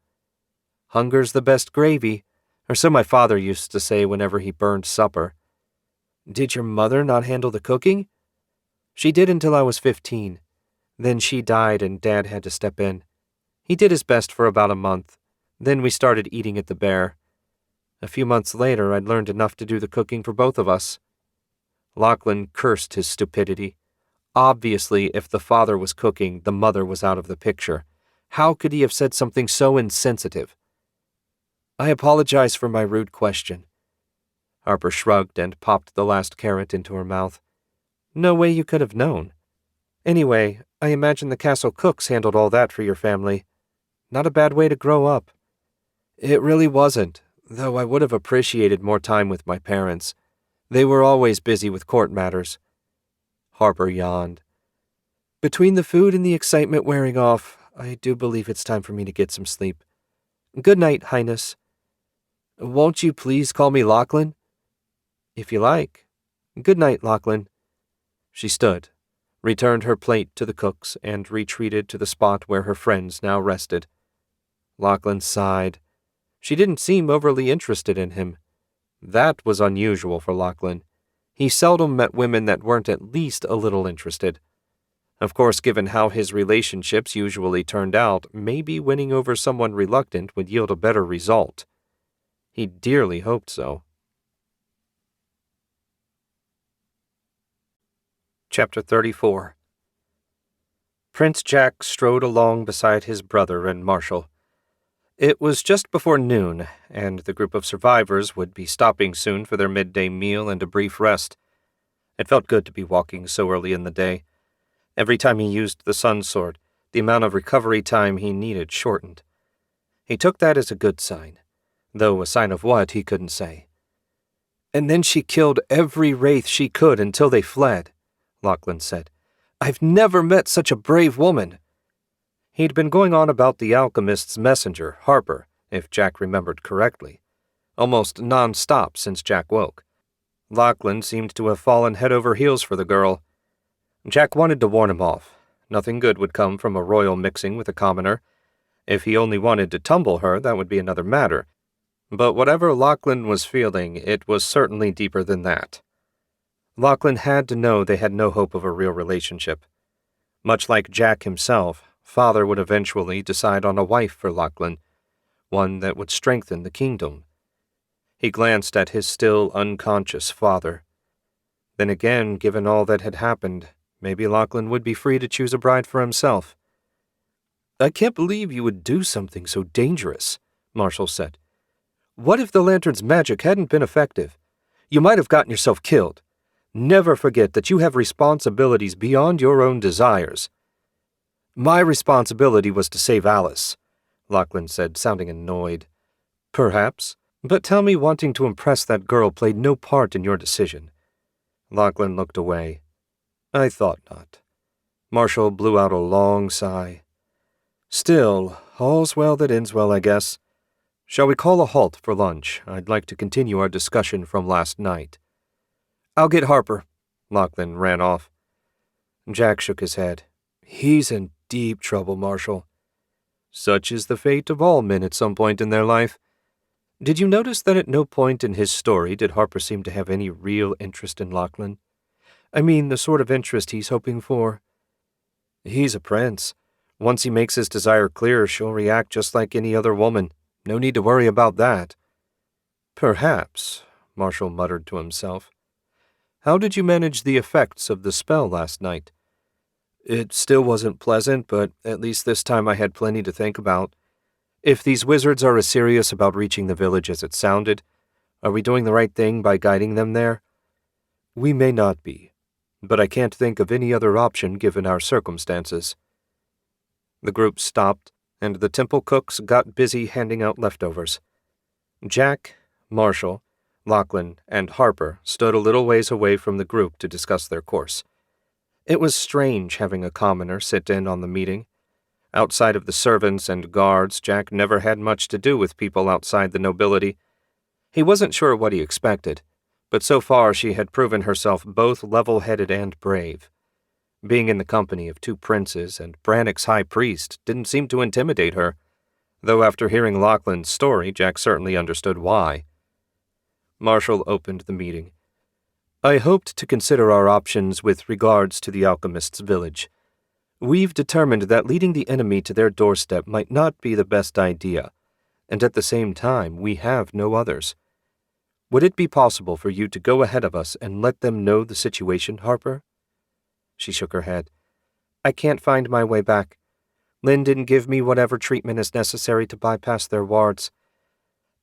Hunger's the best gravy, or so my father used to say whenever he burned supper. Did your mother not handle the cooking? She did until I was 15. Then she died and Dad had to step in. He did his best for about a month. Then we started eating at the Bear. A few months later, I'd learned enough to do the cooking for both of us. Lachlan cursed his stupidity. Obviously, if the father was cooking, the mother was out of the picture. How could he have said something so insensitive? I apologize for my rude question. Harper shrugged and popped the last carrot into her mouth. No way you could have known. Anyway, I imagine the castle cooks handled all that for your family. Not a bad way to grow up. It really wasn't, though I would have appreciated more time with my parents. They were always busy with court matters. Harper yawned. Between the food and the excitement wearing off, I do believe it's time for me to get some sleep. Good night, Highness. Won't you please call me Lachlan? If you like. Good night, Lachlan. She stood, returned her plate to the cooks, and retreated to the spot where her friends now rested. Lachlan sighed. She didn't seem overly interested in him. That was unusual for Lachlan. He seldom met women that weren't at least a little interested. Of course, given how his relationships usually turned out, maybe winning over someone reluctant would yield a better result. He dearly hoped so. Chapter 34. Prince Jack strode along beside his brother and Marshal. It was just before noon, and the group of survivors would be stopping soon for their midday meal and a brief rest. It felt good to be walking so early in the day. Every time he used the sun sword, the amount of recovery time he needed shortened. He took that as a good sign, though a sign of what he couldn't say. And then she killed every wraith she could until they fled, Lachlan said. I've never met such a brave woman. He'd been going on about the alchemist's messenger, Harper, if Jack remembered correctly, almost non-stop since Jack woke. Lachlan seemed to have fallen head over heels for the girl. Jack wanted to warn him off. Nothing good would come from a royal mixing with a commoner. If he only wanted to tumble her, that would be another matter. But whatever Lachlan was feeling, it was certainly deeper than that. Lachlan had to know they had no hope of a real relationship. Much like Jack himself, Father would eventually decide on a wife for Lachlan, one that would strengthen the kingdom. He glanced at his still unconscious father. Then again, given all that had happened, maybe Lachlan would be free to choose a bride for himself. I can't believe you would do something so dangerous, Marshal said. What if the lantern's magic hadn't been effective? You might have gotten yourself killed. Never forget that you have responsibilities beyond your own desires. My responsibility was to save Alice, Lachlan said, sounding annoyed. Perhaps, but tell me wanting to impress that girl played no part in your decision. Lachlan looked away. I thought not. Marshal blew out a long sigh. Still, all's well that ends well, I guess. Shall we call a halt for lunch? I'd like to continue our discussion from last night. I'll get Harper. Lachlan ran off. Jack shook his head. He's in deep trouble, Marshal. Such is the fate of all men at some point in their life. Did you notice that at no point in his story did Harper seem to have any real interest in Lachlan? I mean, the sort of interest he's hoping for. He's a prince. Once he makes his desire clear, she'll react just like any other woman. No need to worry about that. Perhaps, Marshal muttered to himself. How did you manage the effects of the spell last night? It still wasn't pleasant, but at least this time I had plenty to think about. If these wizards are as serious about reaching the village as it sounded, are we doing the right thing by guiding them there? We may not be, but I can't think of any other option given our circumstances. The group stopped, and the temple cooks got busy handing out leftovers. Jack, Marshal, Lachlan, and Harper stood a little ways away from the group to discuss their course. It was strange having a commoner sit in on the meeting. Outside of the servants and guards, Jack never had much to do with people outside the nobility. He wasn't sure what he expected, but so far she had proven herself both level-headed and brave. Being in the company of two princes and Brannock's high priest didn't seem to intimidate her, though after hearing Lachlan's story, Jack certainly understood why. Marshall opened the meeting. I hoped to consider our options with regards to the alchemist's village. We've determined that leading the enemy to their doorstep might not be the best idea, and at the same time we have no others. Would it be possible for you to go ahead of us and let them know the situation, Harper? She shook her head. I can't find my way back. Lynn didn't give me whatever treatment is necessary to bypass their wards.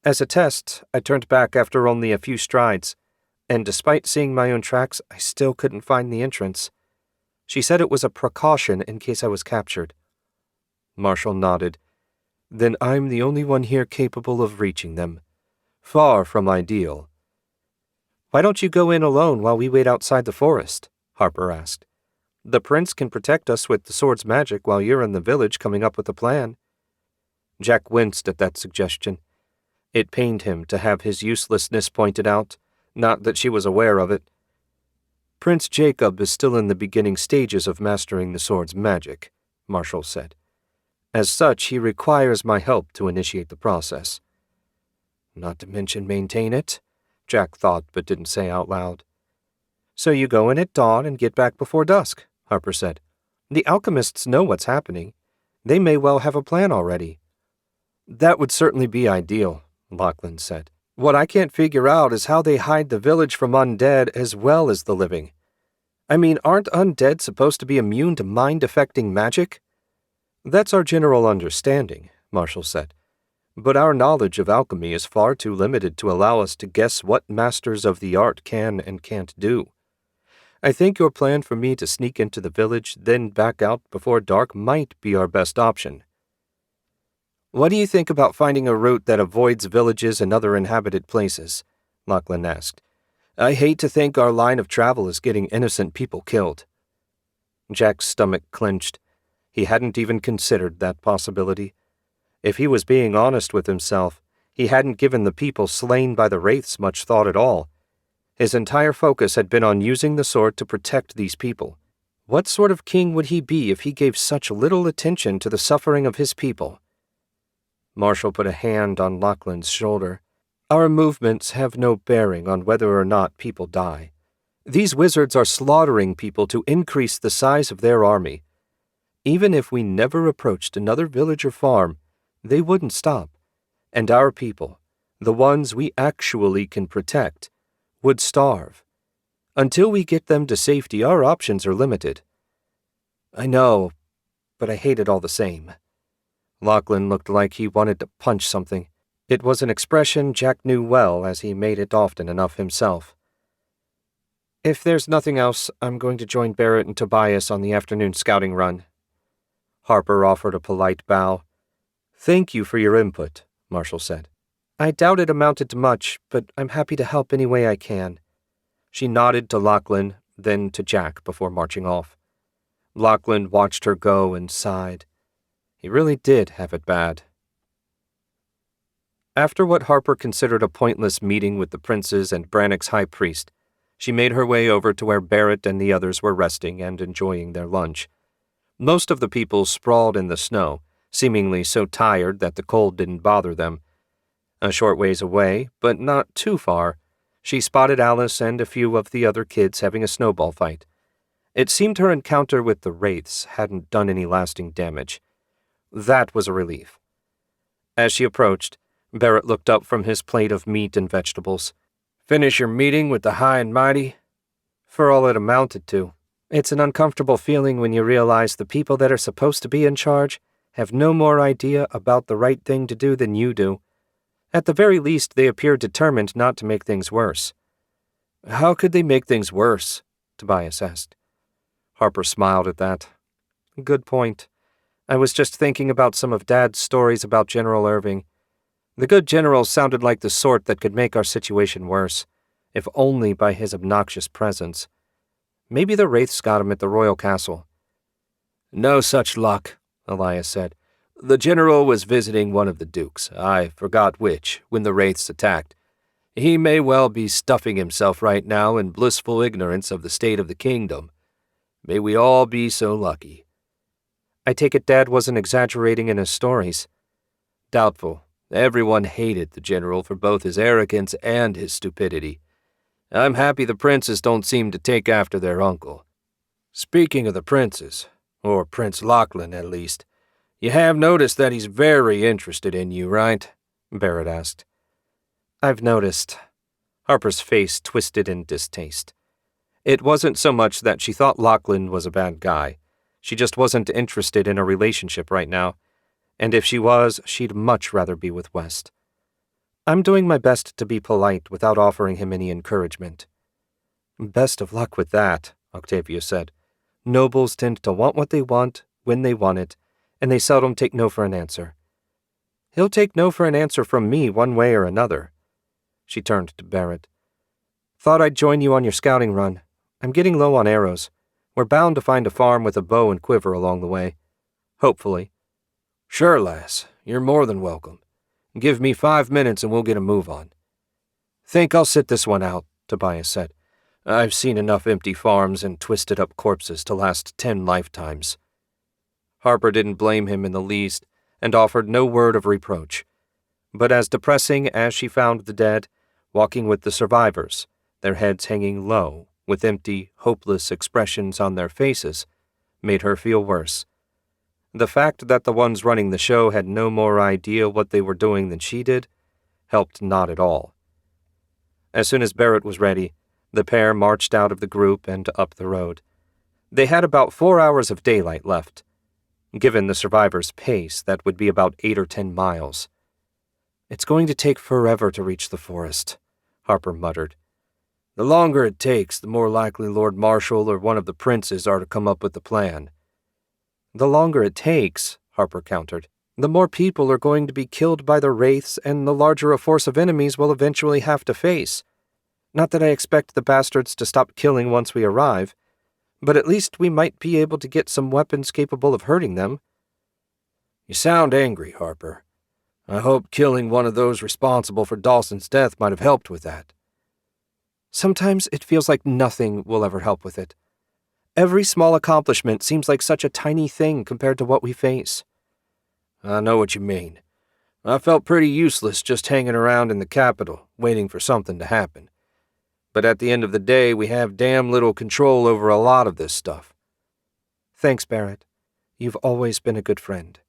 As a test, I turned back after only a few strides, and despite seeing my own tracks, I still couldn't find the entrance. She said it was a precaution in case I was captured. Marshall nodded. Then I'm the only one here capable of reaching them. Far from ideal. Why don't you go in alone while we wait outside the forest? Harper asked. The prince can protect us with the sword's magic while you're in the village coming up with a plan. Jack winced at that suggestion. It pained him to have his uselessness pointed out, not that she was aware of it. Prince Jacob is still in the beginning stages of mastering the sword's magic, Marshall said. As such, he requires my help to initiate the process. Not to mention maintain it, Jack thought but didn't say out loud. So you go in at dawn and get back before dusk, Harper said. The alchemists know what's happening. They may well have a plan already. That would certainly be ideal, Lachlan said. What I can't figure out is how they hide the village from undead as well as the living. I mean, aren't undead supposed to be immune to mind-affecting magic? That's our general understanding, Marshall said. But our knowledge of alchemy is far too limited to allow us to guess what masters of the art can and can't do. I think your plan for me to sneak into the village, then back out before dark might be our best option. What do you think about finding a route that avoids villages and other inhabited places? Lachlan asked. I hate to think our line of travel is getting innocent people killed. Jack's stomach clenched. He hadn't even considered that possibility. If he was being honest with himself, he hadn't given the people slain by the wraiths much thought at all. His entire focus had been on using the sword to protect these people. What sort of king would he be if he gave such little attention to the suffering of his people? Marshall put a hand on Lachlan's shoulder. Our movements have no bearing on whether or not people die. These wizards are slaughtering people to increase the size of their army. Even if we never approached another village or farm, they wouldn't stop, and our people, the ones we actually can protect, would starve. Until we get them to safety, our options are limited. I know, but I hate it all the same. Lachlan looked like he wanted to punch something. It was an expression Jack knew well, as he made it often enough himself. If there's nothing else, I'm going to join Barrett and Tobias on the afternoon scouting run. Harper offered a polite bow. Thank you for your input, Marshall said. I doubt it amounted to much, but I'm happy to help any way I can. She nodded to Lachlan, then to Jack before marching off. Lachlan watched her go and sighed. He really did have it bad. After what Harper considered a pointless meeting with the princes and Brannock's high priest, she made her way over to where Barrett and the others were resting and enjoying their lunch. Most of the people sprawled in the snow, seemingly so tired that the cold didn't bother them. A short ways away, but not too far, she spotted Alice and a few of the other kids having a snowball fight. It seemed her encounter with the wraiths hadn't done any lasting damage. That was a relief. As she approached, Barrett looked up from his plate of meat and vegetables. Finish your meeting with the high and mighty? For all it amounted to. It's an uncomfortable feeling when you realize the people that are supposed to be in charge have no more idea about the right thing to do than you do. At the very least, they appear determined not to make things worse. How could they make things worse? Tobias asked. Harper smiled at that. Good point. I was just thinking about some of Dad's stories about General Irving. The good general sounded like the sort that could make our situation worse, if only by his obnoxious presence. Maybe the wraiths got him at the royal castle. No such luck, Elias said. The general was visiting one of the dukes, I forgot which, when the wraiths attacked. He may well be stuffing himself right now in blissful ignorance of the state of the kingdom. May we all be so lucky. I take it Dad wasn't exaggerating in his stories. Doubtful. Everyone hated the general for both his arrogance and his stupidity. I'm happy the princes don't seem to take after their uncle. Speaking of the princes, or Prince Lachlan at least, you have noticed that he's very interested in you, right? Barrett asked. I've noticed. Harper's face twisted in distaste. It wasn't so much that she thought Lachlan was a bad guy. She just wasn't interested in a relationship right now. And if she was, she'd much rather be with West. I'm doing my best to be polite without offering him any encouragement. Best of luck with that, Octavia said. Nobles tend to want what they want, when they want it, and they seldom take no for an answer. He'll take no for an answer from me one way or another. She turned to Barrett. Thought I'd join you on your scouting run. I'm getting low on arrows. We're bound to find a farm with a bow and quiver along the way. Hopefully. Sure, lass. You're more than welcome. Give me 5 minutes and we'll get a move on. Think I'll sit this one out, Tobias said. I've seen enough empty farms and twisted-up corpses to last 10 lifetimes. Harper didn't blame him in the least and offered no word of reproach. But as depressing as she found the dead, walking with the survivors, their heads hanging low, with empty, hopeless expressions on their faces, made her feel worse. The fact that the ones running the show had no more idea what they were doing than she did helped not at all. As soon as Barrett was ready, the pair marched out of the group and up the road. They had about 4 hours of daylight left. Given the survivors' pace, that would be about 8 or 10 miles. It's going to take forever to reach the forest, Harper muttered. The longer it takes, the more likely Lord Marshal or one of the princes are to come up with the plan. The longer it takes, Harper countered, the more people are going to be killed by the wraiths and the larger a force of enemies we'll eventually have to face. Not that I expect the bastards to stop killing once we arrive, but at least we might be able to get some weapons capable of hurting them. You sound angry, Harper. I hope killing one of those responsible for Dawson's death might have helped with that. Sometimes it feels like nothing will ever help with it. Every small accomplishment seems like such a tiny thing compared to what we face. I know what you mean. I felt pretty useless just hanging around in the capital, waiting for something to happen. But at the end of the day, we have damn little control over a lot of this stuff. Thanks, Barrett. You've always been a good friend.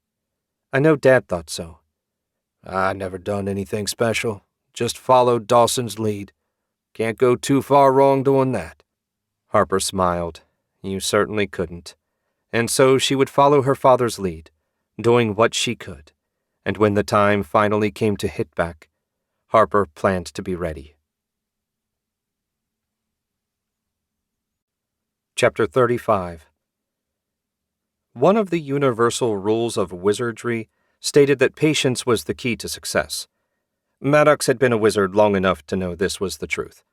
I know Dad thought so. I never done anything special. Just followed Dawson's lead. Can't go too far wrong doing that. Harper smiled. You certainly couldn't. And so she would follow her father's lead, doing what she could. And when the time finally came to hit back, Harper planned to be ready. Chapter 35. One of the universal rules of wizardry stated that patience was the key to success. Maddox had been a wizard long enough to know this was the truth.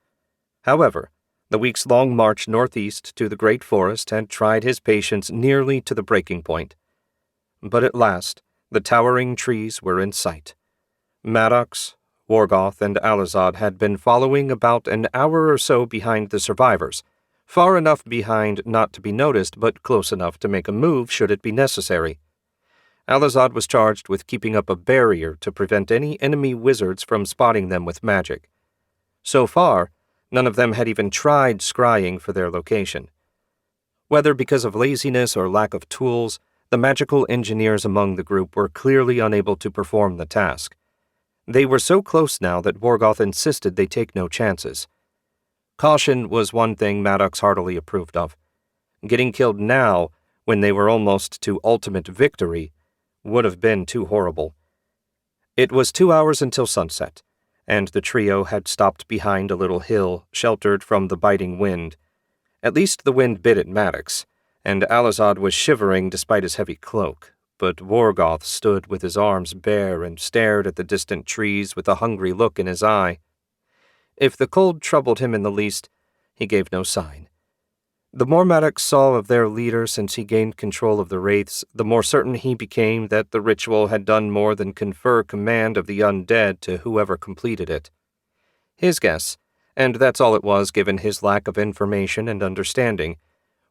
However, the weeks-long march northeast to the Great Forest had tried his patience nearly to the breaking point. But at last, the towering trees were in sight. Maddox, Worgoth, and Alizad had been following about an hour or so behind the survivors, far enough behind not to be noticed, but close enough to make a move should it be necessary. Alizad was charged with keeping up a barrier to prevent any enemy wizards from spotting them with magic. So far, none of them had even tried scrying for their location. Whether because of laziness or lack of tools, the magical engineers among the group were clearly unable to perform the task. They were so close now that Worgoth insisted they take no chances. Caution was one thing Maddox heartily approved of. Getting killed now, when they were almost to ultimate victory, would have been too horrible. It was 2 hours until sunset, and the trio had stopped behind a little hill, sheltered from the biting wind. At least the wind bit at Maddox, and Alizad was shivering despite his heavy cloak, but Worgoth stood with his arms bare and stared at the distant trees with a hungry look in his eye. If the cold troubled him in the least, he gave no sign. The more Maddox saw of their leader since he gained control of the wraiths, the more certain he became that the ritual had done more than confer command of the undead to whoever completed it. His guess, and that's all it was given his lack of information and understanding,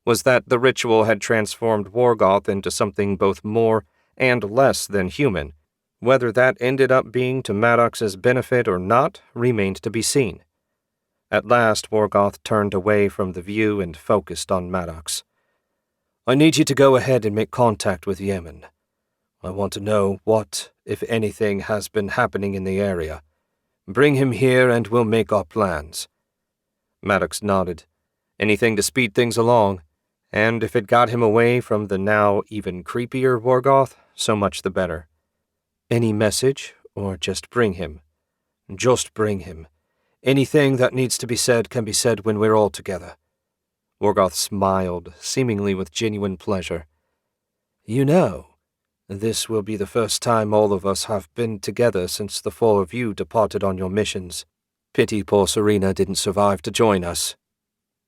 was that the ritual had transformed Worgoth into something both more and less than human. Whether that ended up being to Maddox's benefit or not remained to be seen. At last, Worgoth turned away from the view and focused on Maddox. I need you to go ahead and make contact with Yemen. I want to know what, if anything, has been happening in the area. Bring him here and we'll make our plans. Maddox nodded. Anything to speed things along, and if it got him away from the now even creepier Worgoth, so much the better. Any message, or just bring him? Just bring him. Anything that needs to be said can be said when we're all together. Worgoth smiled, seemingly with genuine pleasure. You know, this will be the first time all of us have been together since the four of you departed on your missions. Pity poor Serena didn't survive to join us.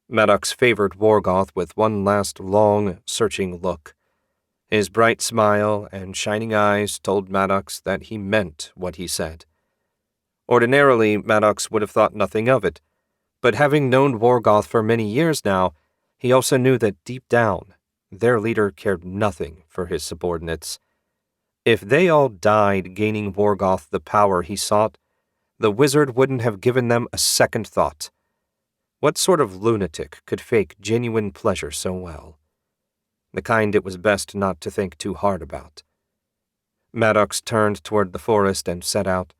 Maddox favored Worgoth with one last long, searching look. His bright smile and shining eyes told Maddox that he meant what he said. Ordinarily, Maddox would have thought nothing of it, but having known Worgoth for many years now, he also knew that deep down, their leader cared nothing for his subordinates. If they all died gaining Worgoth the power he sought, the wizard wouldn't have given them a second thought. What sort of lunatic could fake genuine pleasure so well? The kind it was best not to think too hard about. Maddox turned toward the forest and set out.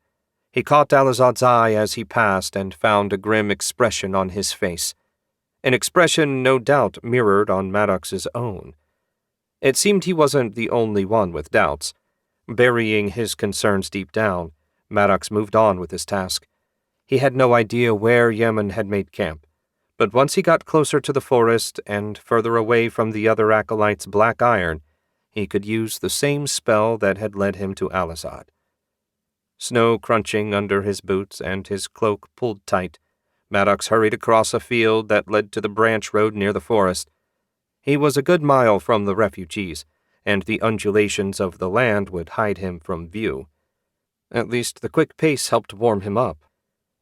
He caught Alazad's eye as he passed and found a grim expression on his face. An expression no doubt mirrored on Maddox's own. It seemed he wasn't the only one with doubts. Burying his concerns deep down, Maddox moved on with his task. He had no idea where Yemen had made camp, but once he got closer to the forest and further away from the other acolyte's black iron, he could use the same spell that had led him to Alazad. Snow crunching under his boots and his cloak pulled tight, Maddox hurried across a field that led to the branch road near the forest. He was a good mile from the refugees, and the undulations of the land would hide him from view. At least the quick pace helped warm him up.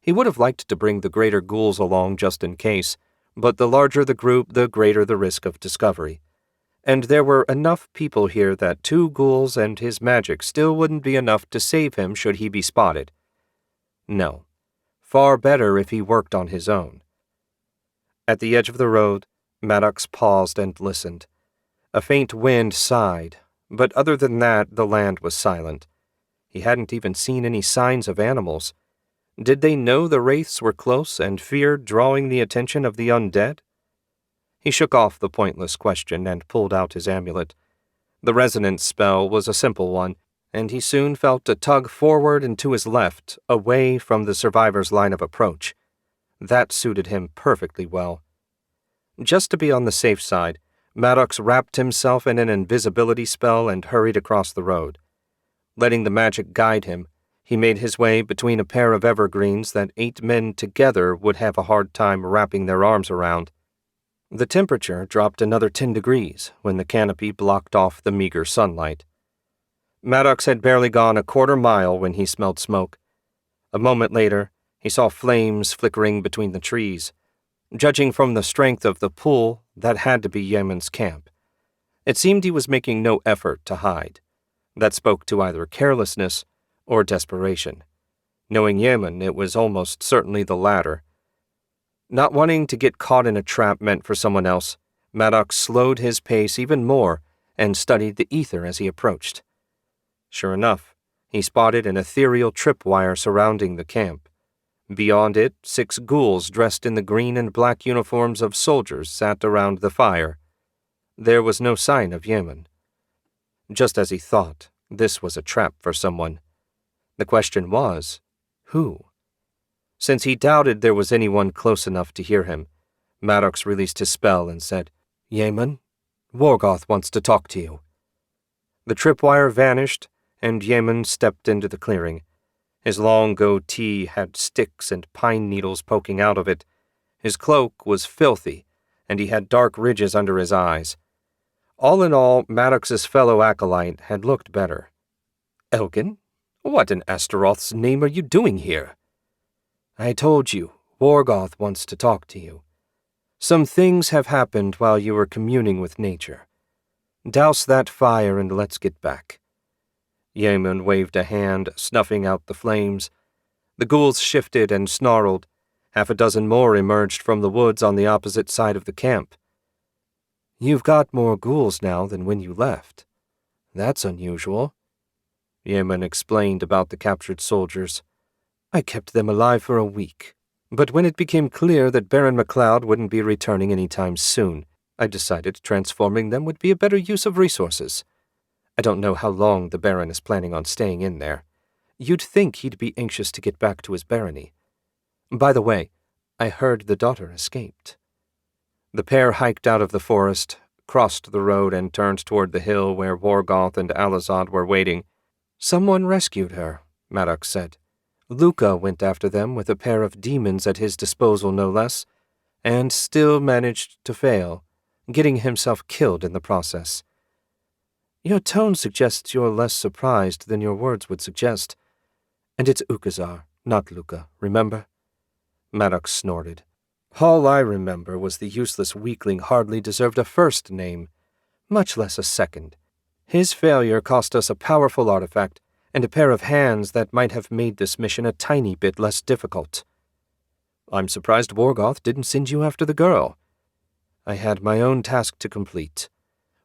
He would have liked to bring the greater ghouls along just in case, but the larger the group, the greater the risk of discovery. And there were enough people here that 2 ghouls and his magic still wouldn't be enough to save him should he be spotted. No, far better if he worked on his own. At the edge of the road, Maddox paused and listened. A faint wind sighed, but other than that, the land was silent. He hadn't even seen any signs of animals. Did they know the wraiths were close and feared drawing the attention of the undead? He shook off the pointless question and pulled out his amulet. The resonance spell was a simple one, and he soon felt a tug forward and to his left, away from the survivor's line of approach. That suited him perfectly well. Just to be on the safe side, Maddox wrapped himself in an invisibility spell and hurried across the road. Letting the magic guide him, he made his way between a pair of evergreens that 8 men together would have a hard time wrapping their arms around. The temperature dropped another 10 degrees when the canopy blocked off the meager sunlight. Maddox had barely gone a quarter mile when he smelled smoke. A moment later, he saw flames flickering between the trees. Judging from the strength of the pull, that had to be Yemen's camp. It seemed he was making no effort to hide. That spoke to either carelessness or desperation. Knowing Yemen, it was almost certainly the latter. Not wanting to get caught in a trap meant for someone else, Maddox slowed his pace even more and studied the ether as he approached. Sure enough, he spotted an ethereal tripwire surrounding the camp. Beyond it, 6 ghouls dressed in the green and black uniforms of soldiers sat around the fire. There was no sign of Yemen. Just as he thought, this was a trap for someone. The question was, who? Since he doubted there was anyone close enough to hear him, Maddox released his spell and said, Yemen, Worgoth wants to talk to you. The tripwire vanished, and Yemen stepped into the clearing. His long goatee had sticks and pine needles poking out of it. His cloak was filthy, and he had dark ridges under his eyes. All in all, Maddox's fellow acolyte had looked better. Elgin, what in Astaroth's name are you doing here? I told you, Worgoth wants to talk to you. Some things have happened while you were communing with nature. Douse that fire and let's get back. Yemen waved a hand, snuffing out the flames. The ghouls shifted and snarled. Half a dozen more emerged from the woods on the opposite side of the camp. You've got more ghouls now than when you left. That's unusual. Yemen explained about the captured soldiers. I kept them alive for a week, but when it became clear that Baron MacLeod wouldn't be returning any time soon, I decided transforming them would be a better use of resources. I don't know how long the Baron is planning on staying in there. You'd think he'd be anxious to get back to his barony. By the way, I heard the daughter escaped. The pair hiked out of the forest, crossed the road, and turned toward the hill where Worgoth and Alazad were waiting. Someone rescued her, Maddox said. Luca went after them with a pair of demons at his disposal, no less, and still managed to fail, getting himself killed in the process. Your tone suggests you're less surprised than your words would suggest. And it's Ukazar, not Luca, remember? Maddox snorted. All I remember was the useless weakling hardly deserved a first name, much less a second. His failure cost us a powerful artifact and a pair of hands that might have made this mission a tiny bit less difficult. I'm surprised Worgoth didn't send you after the girl. I had my own task to complete,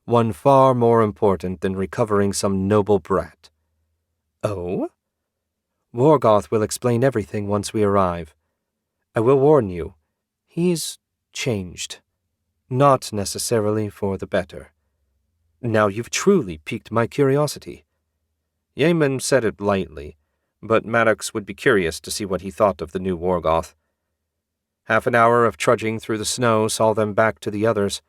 one far more important than recovering some noble brat. Oh? Worgoth will explain everything once we arrive. I will warn you, he's changed. Not necessarily for the better. Now you've truly piqued my curiosity. Yemen said it lightly, but Maddox would be curious to see what he thought of the new Worgoth. Half an hour of trudging through the snow saw them back to the others.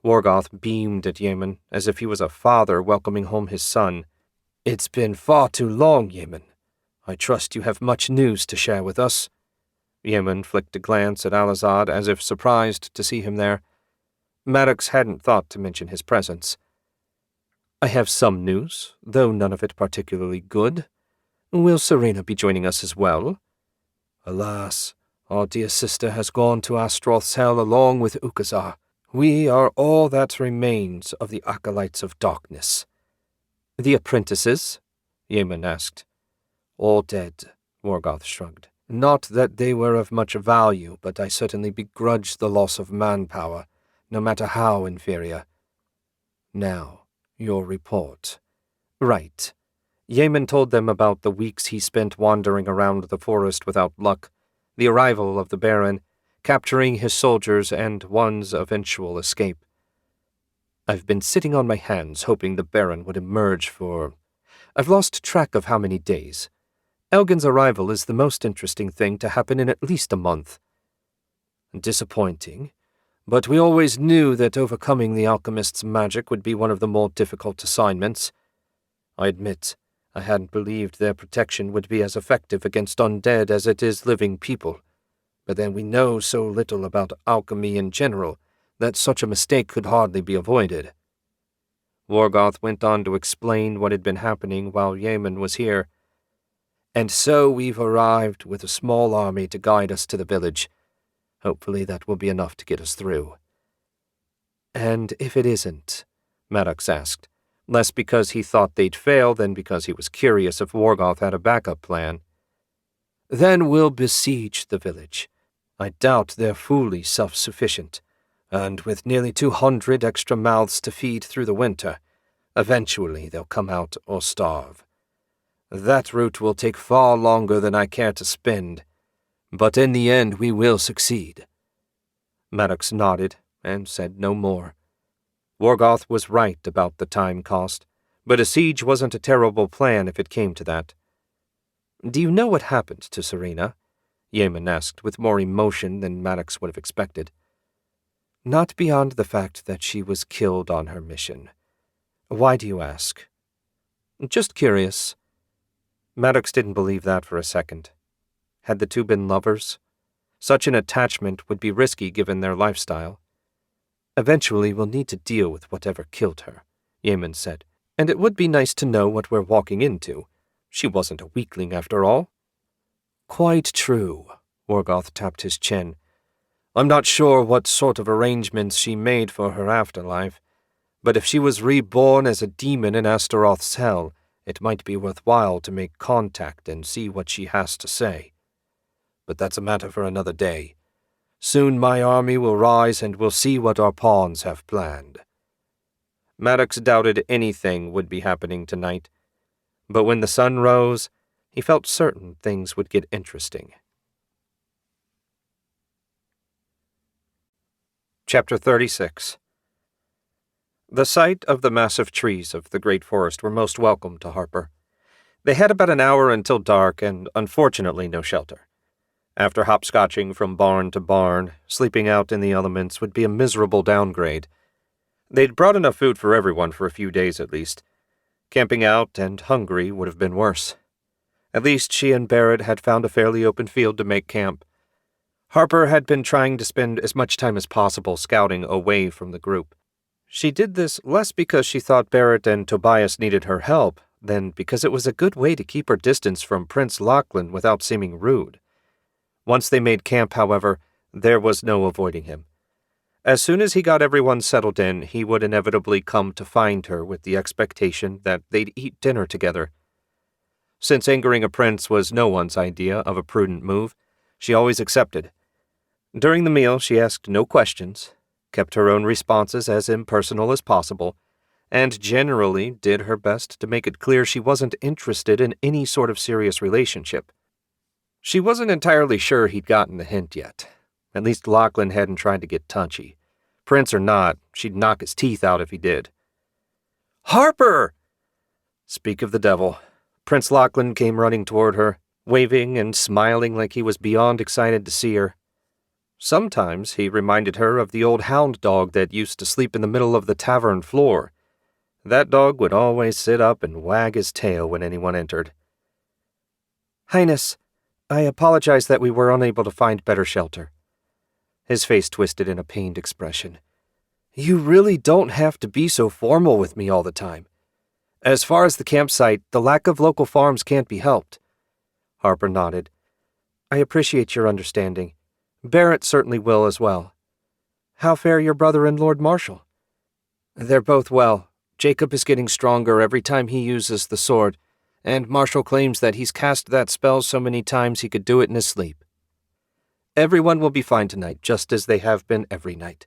Worgoth beamed at Yemen as if he was a father welcoming home his son. It's been far too long, Yemen. I trust you have much news to share with us. Yemen flicked a glance at Alazad as if surprised to see him there. Maddox hadn't thought to mention his presence. I have some news, though none of it particularly good. Will Serena be joining us as well? Alas, our dear sister has gone to Astroth's hell along with Ukazar. We are all that remains of the Acolytes of Darkness. The apprentices? Yemen asked. All dead, Worgoth shrugged. Not that they were of much value, but I certainly begrudge the loss of manpower, no matter how inferior. Now, your report. Right. Yemen told them about the weeks he spent wandering around the forest without luck, the arrival of the Baron, capturing his soldiers, and one's eventual escape. I've been sitting on my hands hoping the Baron would emerge for... I've lost track of how many days. Elgin's arrival is the most interesting thing to happen in at least a month. Disappointing, but we always knew that overcoming the alchemist's magic would be one of the more difficult assignments. I admit, I hadn't believed their protection would be as effective against undead as it is living people. But then we know so little about alchemy in general that such a mistake could hardly be avoided. Worgoth went on to explain what had been happening while Yemen was here. And so we've arrived with a small army to guide us to the village. Hopefully that will be enough to get us through. And if it isn't? Maddox asked, less because he thought they'd fail than because he was curious if Worgoth had a backup plan. Then we'll besiege the village. I doubt they're fully self-sufficient, and with nearly 200 extra mouths to feed through the winter, eventually they'll come out or starve. That route will take far longer than I care to spend, but in the end we will succeed. Maddox nodded and said no more. Worgoth was right about the time cost, but a siege wasn't a terrible plan if it came to that. Do you know what happened to Serena? Yemen asked with more emotion than Maddox would have expected. Not beyond the fact that she was killed on her mission. Why do you ask? Just curious. Maddox didn't believe that for a second. Had the two been lovers? Such an attachment would be risky given their lifestyle. Eventually we'll need to deal with whatever killed her, Yemen said, and it would be nice to know what we're walking into. She wasn't a weakling after all. Quite true, Morgoth tapped his chin. I'm not sure what sort of arrangements she made for her afterlife, but if she was reborn as a demon in Astaroth's hell, it might be worthwhile to make contact and see what she has to say. But that's a matter for another day. Soon my army will rise and we'll see what our pawns have planned. Maddox doubted anything would be happening tonight, but when the sun rose, he felt certain things would get interesting. Chapter 36. The sight of the massive trees of the great forest were most welcome to Harper. They had about an hour until dark and, unfortunately, no shelter. After hopscotching from barn to barn, sleeping out in the elements would be a miserable downgrade. They'd brought enough food for everyone for a few days at least. Camping out and hungry would have been worse. At least she and Barrett had found a fairly open field to make camp. Harper had been trying to spend as much time as possible scouting away from the group. She did this less because she thought Barrett and Tobias needed her help than because it was a good way to keep her distance from Prince Lachlan without seeming rude. Once they made camp, however, there was no avoiding him. As soon as he got everyone settled in, he would inevitably come to find her with the expectation that they'd eat dinner together. Since angering a prince was no one's idea of a prudent move, she always accepted. During the meal, she asked no questions, kept her own responses as impersonal as possible, and generally did her best to make it clear she wasn't interested in any sort of serious relationship. She wasn't entirely sure he'd gotten the hint yet. At least Lachlan hadn't tried to get touchy. Prince or not, she'd knock his teeth out if he did. "Harper!" Speak of the devil. Prince Lachlan came running toward her, waving and smiling like he was beyond excited to see her. Sometimes he reminded her of the old hound dog that used to sleep in the middle of the tavern floor. That dog would always sit up and wag his tail when anyone entered. "Highness, I apologize that we were unable to find better shelter." His face twisted in a pained expression. "You really don't have to be so formal with me all the time. As far as the campsite, the lack of local farms can't be helped." Harper nodded. "I appreciate your understanding. Barrett certainly will as well. How fare your brother and Lord Marshal?" "They're both well. Jacob is getting stronger every time he uses the sword, and Marshal claims that he's cast that spell so many times he could do it in his sleep. Everyone will be fine tonight, just as they have been every night.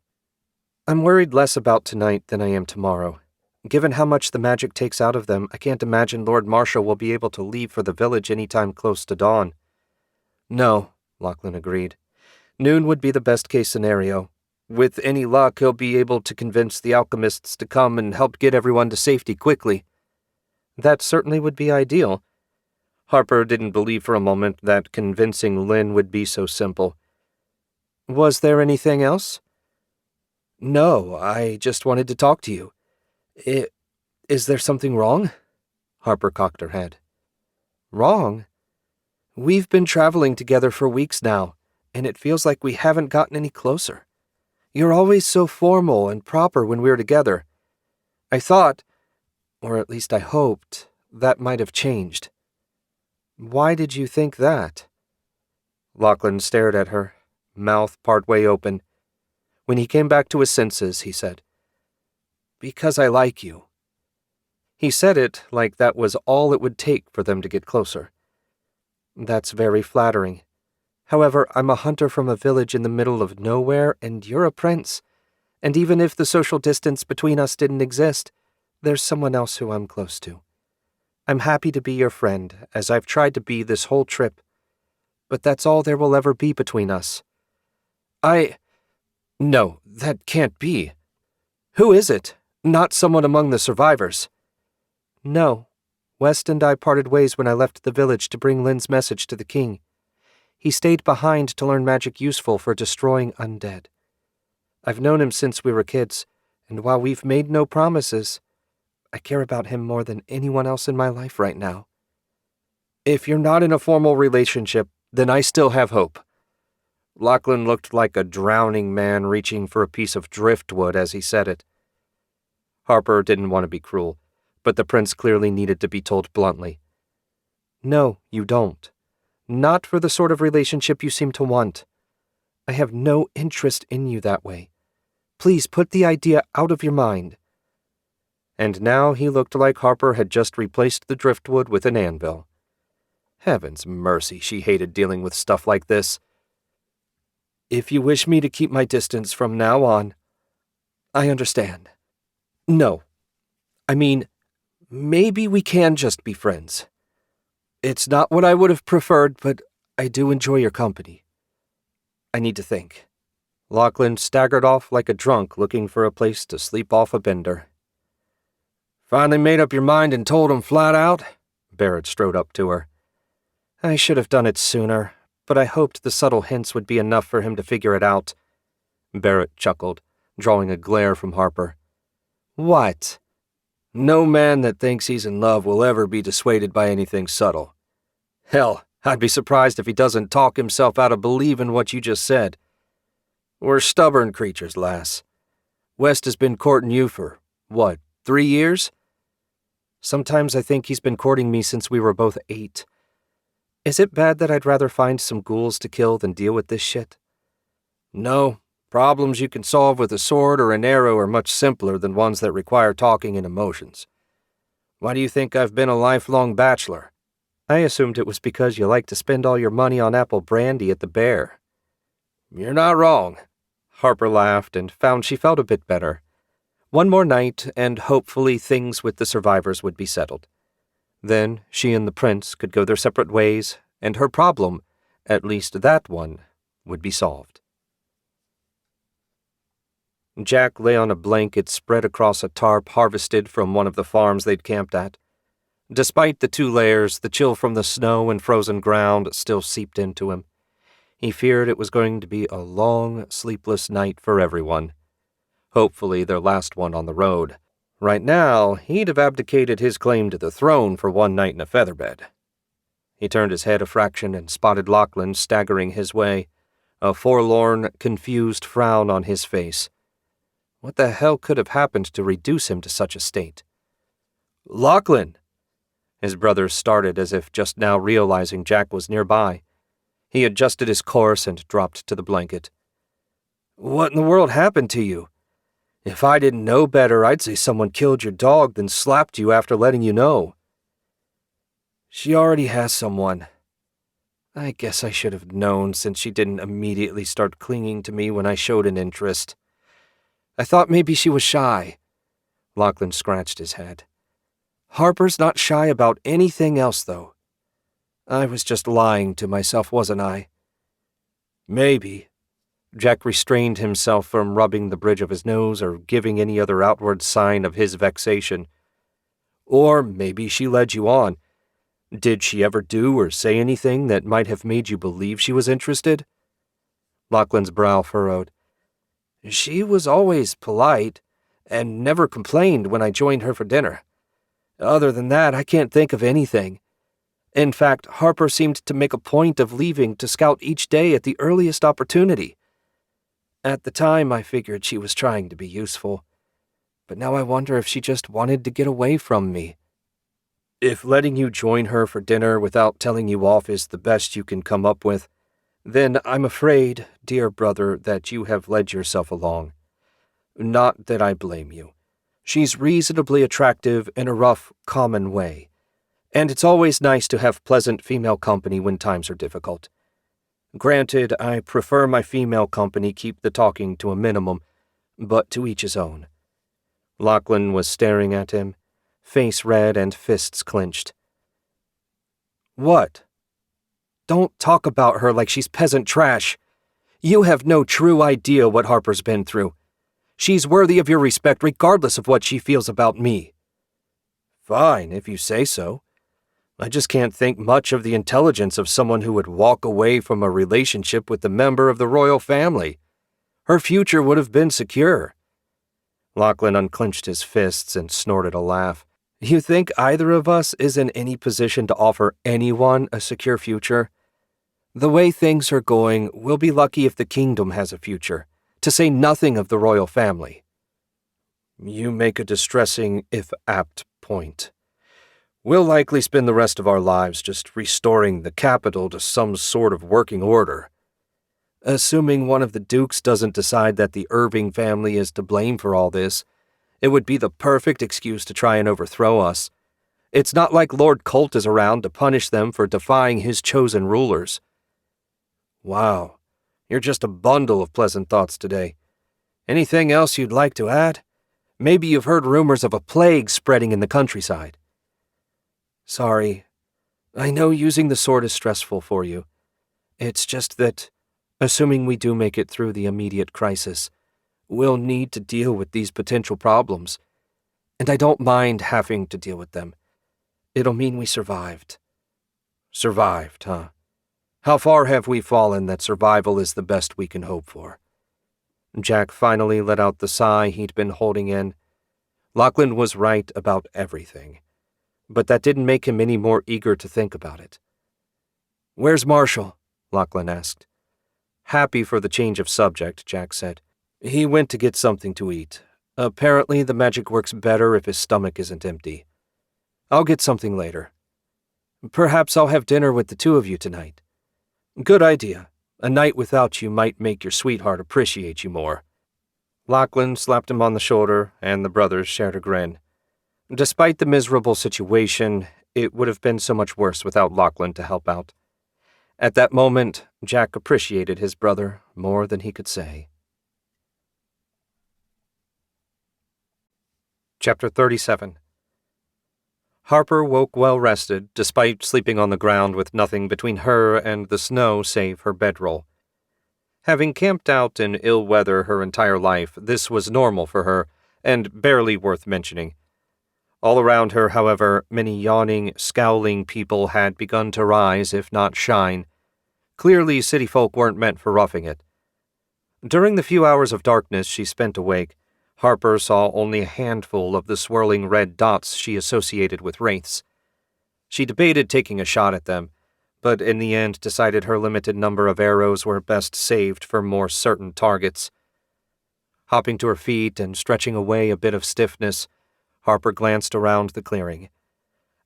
I'm worried less about tonight than I am tomorrow. Given how much the magic takes out of them, I can't imagine Lord Marshal will be able to leave for the village any time close to dawn." "No," Lachlan agreed. "Noon would be the best-case scenario. With any luck, he'll be able to convince the alchemists to come and help get everyone to safety quickly." "That certainly would be ideal." Harper didn't believe for a moment that convincing Lynn would be so simple. "Was there anything else?" "No, I just wanted to talk to you. Is there something wrong?" Harper cocked her head. "Wrong? We've been traveling together for weeks now, and it feels like we haven't gotten any closer. You're always so formal and proper when we're together. I thought, or at least I hoped, that might have changed." "Why did you think that?" Lachlan stared at her, mouth partway open. When he came back to his senses, he said, "Because I like you." He said it like that was all it would take for them to get closer. "That's very flattering. However, I'm a hunter from a village in the middle of nowhere, and you're a prince. And even if the social distance between us didn't exist, there's someone else who I'm close to. I'm happy to be your friend, as I've tried to be this whole trip. But that's all there will ever be between us." No, that can't be. Who is it? Not someone among the survivors." "No. West and I parted ways when I left the village to bring Lynn's message to the king. He stayed behind to learn magic useful for destroying undead. I've known him since we were kids, and while we've made no promises, I care about him more than anyone else in my life right now." "If you're not in a formal relationship, then I still have hope." Lachlan looked like a drowning man reaching for a piece of driftwood as he said it. Harper didn't want to be cruel, but the prince clearly needed to be told bluntly. "No, you don't. Not for the sort of relationship you seem to want. I have no interest in you that way. Please put the idea out of your mind. And now he looked like Harper had just replaced the driftwood with an anvil. Heaven's mercy, she hated dealing with stuff like this. If you wish me to keep my distance from now on, I understand. No. I mean, maybe we can just be friends. It's not what I would have preferred, but I do enjoy your company. I need to think. Lachlan staggered off like a drunk looking for a place to sleep off a bender. Finally made up your mind and told him flat out? Barrett strode up to her. I should have done it sooner, but I hoped the subtle hints would be enough for him to figure it out. Barrett chuckled, drawing a glare from Harper. What? No man that thinks he's in love will ever be dissuaded by anything subtle. Hell, I'd be surprised if he doesn't talk himself out of believing what you just said. We're stubborn creatures, lass. West has been courting you for, 3 years? Sometimes I think he's been courting me since we were both 8. Is it bad that I'd rather find some ghouls to kill than deal with this shit? No. Problems you can solve with a sword or an arrow are much simpler than ones that require talking and emotions. Why do you think I've been a lifelong bachelor? I assumed it was because you like to spend all your money on apple brandy at the Bear. You're not wrong. Harper laughed and found she felt a bit better. One more night, and hopefully things with the survivors would be settled. Then she and the prince could go their separate ways, and her problem, at least that one, would be solved. Jack lay on a blanket spread across a tarp harvested from one of the farms they'd camped at. Despite the 2 layers, the chill from the snow and frozen ground still seeped into him. He feared it was going to be a long, sleepless night for everyone. Hopefully their last one on the road. Right now, he'd have abdicated his claim to the throne for one night in a featherbed. He turned his head a fraction and spotted Lachlan staggering his way, a forlorn, confused frown on his face. What the hell could have happened to reduce him to such a state? Lachlan! His brother started as if just now realizing Jack was nearby. He adjusted his course and dropped to the blanket. What in the world happened to you? If I didn't know better, I'd say someone killed your dog, then slapped you after letting you know. She already has someone. I guess I should have known since she didn't immediately start clinging to me when I showed an interest. I thought maybe she was shy. Lachlan scratched his head. Harper's not shy about anything else, though. I was just lying to myself, wasn't I? Maybe. Jack restrained himself from rubbing the bridge of his nose or giving any other outward sign of his vexation. Or maybe she led you on. Did she ever do or say anything that might have made you believe she was interested? Lachlan's brow furrowed. She was always polite, and never complained when I joined her for dinner. Other than that, I can't think of anything. In fact, Harper seemed to make a point of leaving to scout each day at the earliest opportunity. At the time, I figured she was trying to be useful, but now I wonder if she just wanted to get away from me. If letting you join her for dinner without telling you off is the best you can come up with, then I'm afraid, dear brother, that you have led yourself along. Not that I blame you. She's reasonably attractive in a rough, common way, and it's always nice to have pleasant female company when times are difficult. Granted, I prefer my female company keep the talking to a minimum, but to each his own. Lachlan was staring at him, face red and fists clenched. What? Don't talk about her like she's peasant trash. You have no true idea what Harper's been through. She's worthy of your respect regardless of what she feels about me. Fine, if you say so. I just can't think much of the intelligence of someone who would walk away from a relationship with a member of the royal family. Her future would have been secure. Lachlan unclenched his fists and snorted a laugh. You think either of us is in any position to offer anyone a secure future? The way things are going, we'll be lucky if the kingdom has a future, to say nothing of the royal family. You make a distressing, if apt, point. We'll likely spend the rest of our lives just restoring the capital to some sort of working order. Assuming one of the dukes doesn't decide that the Irving family is to blame for all this, it would be the perfect excuse to try and overthrow us. It's not like Lord Colt is around to punish them for defying his chosen rulers. Wow, you're just a bundle of pleasant thoughts today. Anything else you'd like to add? Maybe you've heard rumors of a plague spreading in the countryside. Sorry. I know using the sword is stressful for you. It's just that, assuming we do make it through the immediate crisis, we'll need to deal with these potential problems. And I don't mind having to deal with them. It'll mean we survived. Survived, huh? How far have we fallen that survival is the best we can hope for? Jack finally let out the sigh he'd been holding in. Lachlan was right about everything, but that didn't make him any more eager to think about it. "Where's Marshall?" Lachlan asked. Happy for the change of subject, Jack said. "He went to get something to eat. Apparently the magic works better if his stomach isn't empty. I'll get something later. Perhaps I'll have dinner with the two of you tonight. Good idea. A night without you might make your sweetheart appreciate you more." Lachlan slapped him on the shoulder, and the brothers shared a grin. Despite the miserable situation, it would have been so much worse without Lachlan to help out. At that moment, Jack appreciated his brother more than he could say. Chapter 37. Harper woke well-rested, despite sleeping on the ground with nothing between her and the snow save her bedroll. Having camped out in ill weather her entire life, this was normal for her, and barely worth mentioning. All around her, however, many yawning, scowling people had begun to rise, if not shine. Clearly, city folk weren't meant for roughing it. During the few hours of darkness she spent awake, Harper saw only a handful of the swirling red dots she associated with wraiths. She debated taking a shot at them, but in the end decided her limited number of arrows were best saved for more certain targets. Hopping to her feet and stretching away a bit of stiffness, Harper glanced around the clearing.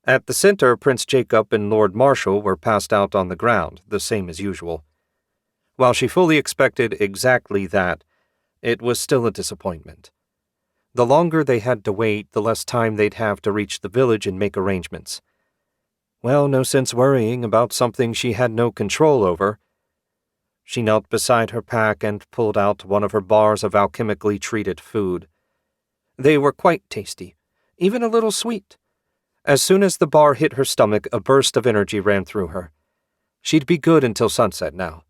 At the center, Prince Jacob and Lord Marshall were passed out on the ground, the same as usual. While she fully expected exactly that, it was still a disappointment. The longer they had to wait, the less time they'd have to reach the village and make arrangements. Well, no sense worrying about something she had no control over. She knelt beside her pack and pulled out one of her bars of alchemically treated food. They were quite tasty, even a little sweet. As soon as the bar hit her stomach, a burst of energy ran through her. She'd be good until sunset now.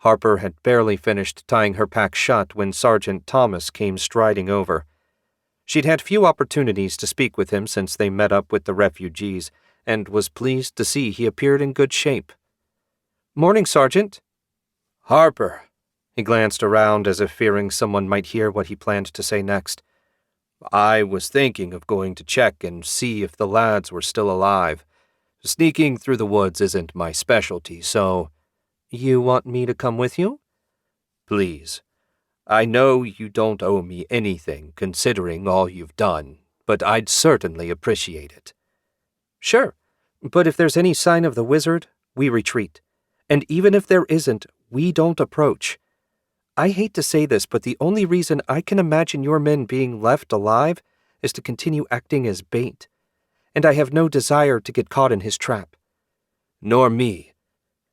Harper had barely finished tying her pack shut when Sergeant Thomas came striding over. She'd had few opportunities to speak with him since they met up with the refugees, and was pleased to see he appeared in good shape. "Morning, Sergeant." "Harper." He glanced around as if fearing someone might hear what he planned to say next. "I was thinking of going to check and see if the lads were still alive. Sneaking through the woods isn't my specialty, so—" "You want me to come with you?" "Please. I know you don't owe me anything considering all you've done, but I'd certainly appreciate it." "Sure, but if there's any sign of the wizard, we retreat. And even if there isn't, we don't approach. I hate to say this, but the only reason I can imagine your men being left alive is to continue acting as bait, and I have no desire to get caught in his trap." "Nor me."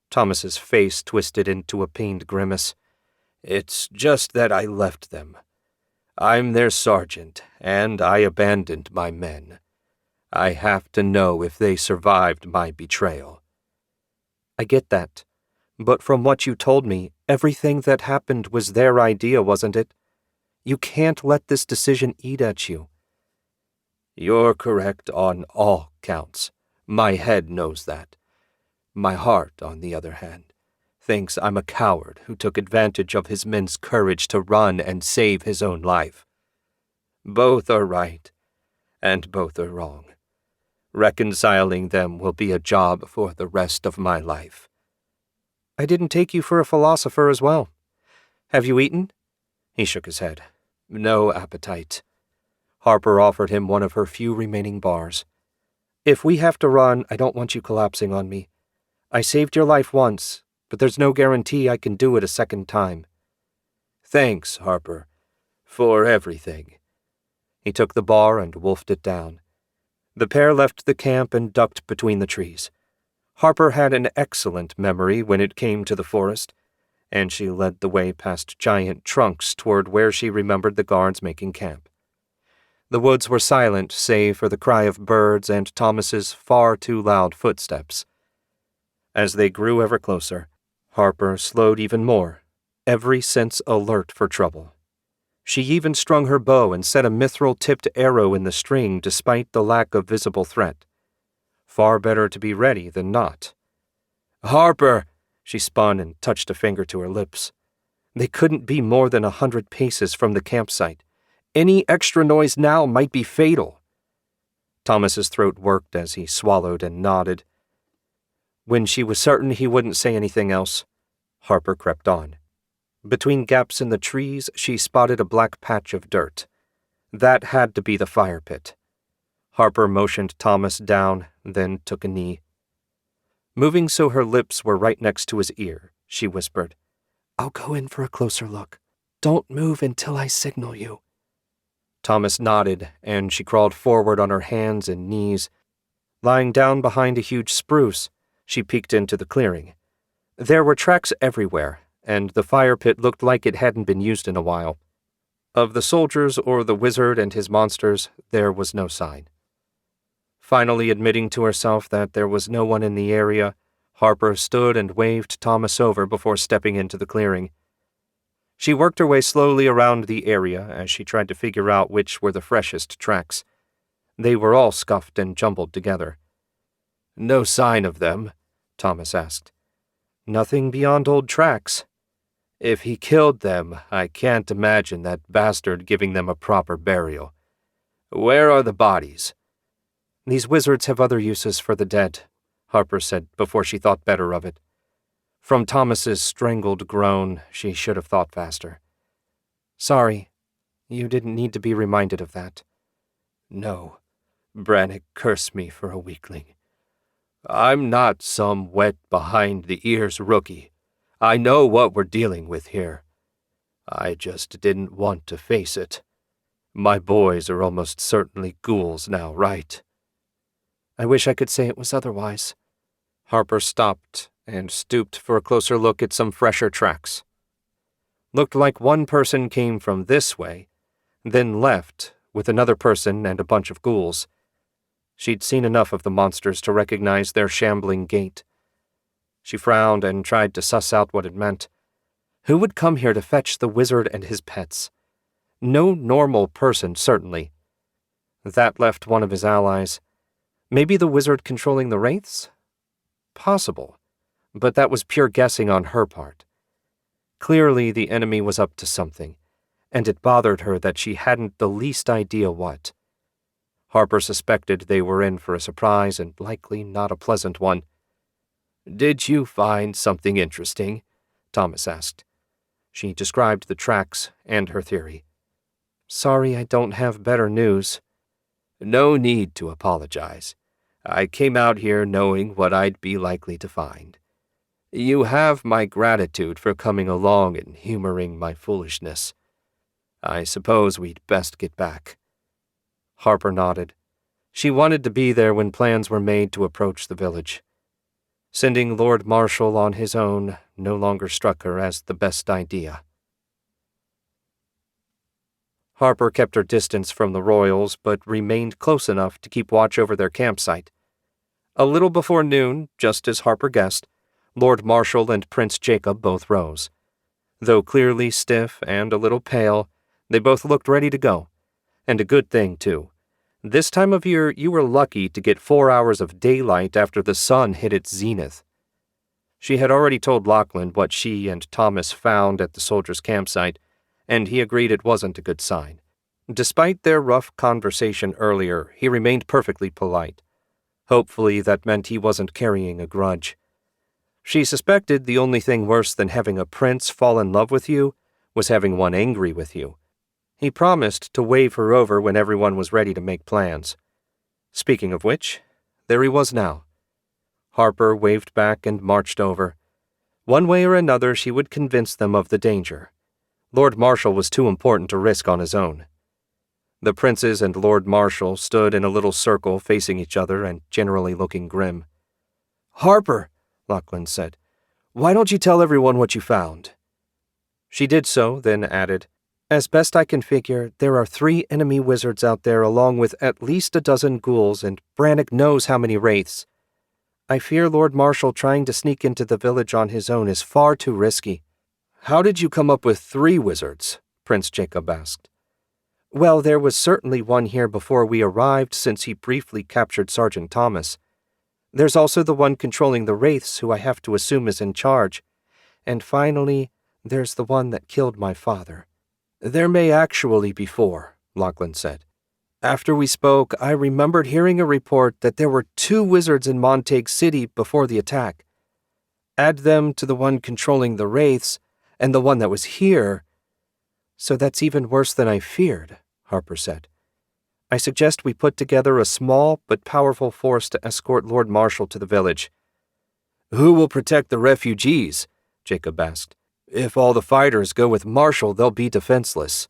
Thomas's face twisted into a pained grimace. "It's just that I left them. I'm their sergeant, and I abandoned my men. I have to know if they survived my betrayal." "I get that. But from what you told me, everything that happened was their idea, wasn't it? You can't let this decision eat at you." "You're correct on all counts. My head knows that. My heart, on the other hand, thinks I'm a coward who took advantage of his men's courage to run and save his own life. Both are right, and both are wrong. Reconciling them will be a job for the rest of my life." "I didn't take you for a philosopher as well. Have you eaten?" He shook his head. "No appetite." Harper offered him one of her few remaining bars. If we have to run, I don't want you collapsing on me. I saved your life once, but there's no guarantee I can do it a second time. Thanks, Harper, for everything. He took the bar and wolfed it down. The pair left the camp and ducked between the trees. Harper had an excellent memory when it came to the forest, and she led the way past giant trunks toward where she remembered the guards making camp. The woods were silent save for the cry of birds and Thomas's far too loud footsteps. As they grew ever closer, Harper slowed even more, every sense alert for trouble. She even strung her bow and set a mithril-tipped arrow in the string despite the lack of visible threat. Far better to be ready than not. Harper! She spun and touched a finger to her lips. They couldn't be more than 100 paces from the campsite. Any extra noise now might be fatal. Thomas's throat worked as he swallowed and nodded. When she was certain he wouldn't say anything else, Harper crept on. Between gaps in the trees, she spotted a black patch of dirt. That had to be the fire pit. Harper motioned Thomas down, then took a knee. Moving so her lips were right next to his ear, she whispered, "I'll go in for a closer look. Don't move until I signal you." Thomas nodded, and she crawled forward on her hands and knees. Lying down behind a huge spruce, she peeked into the clearing. There were tracks everywhere, and the fire pit looked like it hadn't been used in a while. Of the soldiers or the wizard and his monsters, there was no sign. Finally admitting to herself that there was no one in the area, Harper stood and waved Thomas over before stepping into the clearing. She worked her way slowly around the area as she tried to figure out which were the freshest tracks. They were all scuffed and jumbled together. "No sign of them?" Thomas asked. "Nothing beyond old tracks." "If he killed them, I can't imagine that bastard giving them a proper burial. Where are the bodies?" "These wizards have other uses for the dead," Harper said before she thought better of it. From Thomas's strangled groan, she should have thought faster. "Sorry, you didn't need to be reminded of that." "No, Brannick cursed me for a weakling. I'm not some wet-behind-the-ears rookie. I know what we're dealing with here. I just didn't want to face it. My boys are almost certainly ghouls now, right?" "I wish I could say it was otherwise." Harper stopped and stooped for a closer look at some fresher tracks. Looked like one person came from this way, then left with another person and a bunch of ghouls. She'd seen enough of the monsters to recognize their shambling gait. She frowned and tried to suss out what it meant. Who would come here to fetch the wizard and his pets? No normal person, certainly. That left one of his allies. Maybe the wizard controlling the wraiths? Possible, but that was pure guessing on her part. Clearly the enemy was up to something, and it bothered her that she hadn't the least idea what. Harper suspected they were in for a surprise and likely not a pleasant one. "Did you find something interesting?" Thomas asked. She described the tracks and her theory. "Sorry I don't have better news." "No need to apologize. I came out here knowing what I'd be likely to find. You have my gratitude for coming along and humoring my foolishness. I suppose we'd best get back." Harper nodded. She wanted to be there when plans were made to approach the village. Sending Lord Marshal on his own no longer struck her as the best idea. Harper kept her distance from the royals, but remained close enough to keep watch over their campsite. A little before noon, just as Harper guessed, Lord Marshal and Prince Jacob both rose. Though clearly stiff and a little pale, they both looked ready to go. And a good thing, too. This time of year, you were lucky to get 4 hours of daylight after the sun hit its zenith. She had already told Lachlan what she and Thomas found at the soldiers' campsite, and he agreed it wasn't a good sign. Despite their rough conversation earlier, he remained perfectly polite. Hopefully that meant he wasn't carrying a grudge. She suspected the only thing worse than having a prince fall in love with you was having one angry with you. He promised to wave her over when everyone was ready to make plans. Speaking of which, There he was now. Harper waved back and marched over. One way or another she would convince them of the danger. Lord Marshal was too important to risk on his own. The princes and Lord Marshal stood in a little circle facing each other and generally looking grim. "Harper," Lachlan said, "why don't you tell everyone what you found?" She did so, then added, "As best I can figure, there are 3 enemy wizards out there along with at least a dozen ghouls, and Brannock knows how many wraiths. I fear Lord Marshal trying to sneak into the village on his own is far too risky." "How did you come up with 3 wizards?" Prince Jacob asked. "Well, there was certainly one here before we arrived, since he briefly captured Sergeant Thomas. There's also the one controlling the wraiths, who I have to assume is in charge. And finally, there's the one that killed my father." "There may actually be 4, Lachlan said. "After we spoke, I remembered hearing a report that there were 2 wizards in Montague City before the attack. Add them to the one controlling the wraiths, and the one that was here." "So that's even worse than I feared," Harper said. "I suggest we put together a small but powerful force to escort Lord Marshal to the village." "Who will protect the refugees?" Jacob asked. "If all the fighters go with Marshal, they'll be defenseless."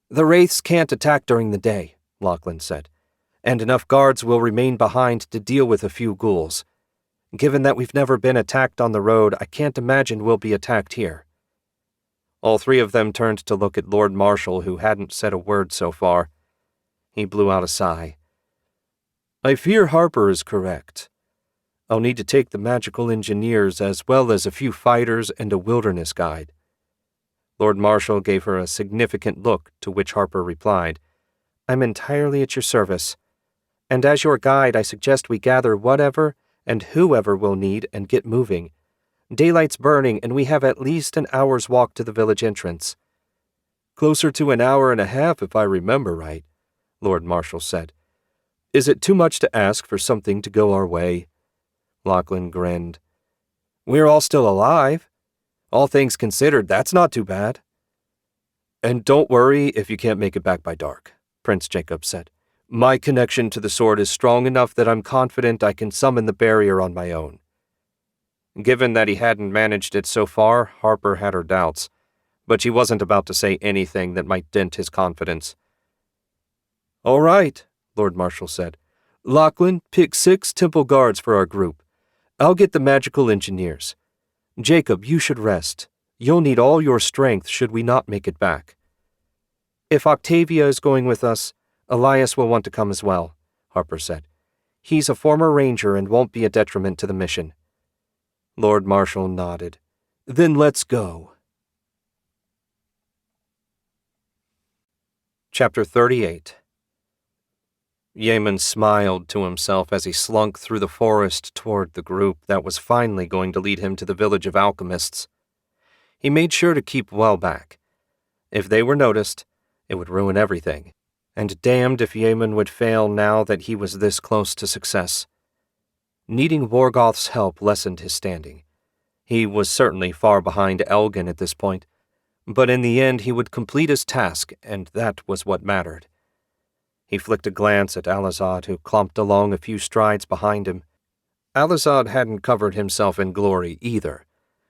"The wraiths can't attack during the day," Lachlan said, "and enough guards will remain behind to deal with a few ghouls. Given that we've never been attacked on the road, I can't imagine we'll be attacked here." All 3 of them turned to look at Lord Marshal, who hadn't said a word so far. He blew out a sigh. "I fear Harper is correct. I'll need to take the magical engineers as well as a few fighters and a wilderness guide." Lord Marshal gave her a significant look, to which Harper replied, "I'm entirely at your service. And as your guide, I suggest we gather whatever and whoever we'll need and get moving. Daylight's burning, and we have at least an hour's walk to the village entrance." "Closer to an hour and a half, if I remember right," Lord Marshal said. "Is it too much to ask for something to go our way?" Lachlan grinned. "We're all still alive. All things considered, that's not too bad." "And don't worry if you can't make it back by dark," Prince Jacob said. "My connection to the sword is strong enough that I'm confident I can summon the barrier on my own." Given that he hadn't managed it so far, Harper had her doubts, but she wasn't about to say anything that might dent his confidence. "All right," Lord Marshal said. "Lachlan, pick 6 temple guards for our group. I'll get the magical engineers. Jacob, you should rest. You'll need all your strength should we not make it back." "If Octavia is going with us, Elias will want to come as well," Harper said. "He's a former ranger and won't be a detriment to the mission." Lord Marshal nodded. "Then let's go." Chapter 38. Yemen smiled to himself as he slunk through the forest toward the group that was finally going to lead him to the village of alchemists. He made sure to keep well back. If they were noticed, it would ruin everything, and damned if Yemen would fail now that he was this close to success. Needing Vorgoth's help lessened his standing. He was certainly far behind Elgin at this point, but in the end he would complete his task, and that was what mattered. He flicked a glance at Alizad, who clumped along a few strides behind him. Alizad hadn't covered himself in glory either,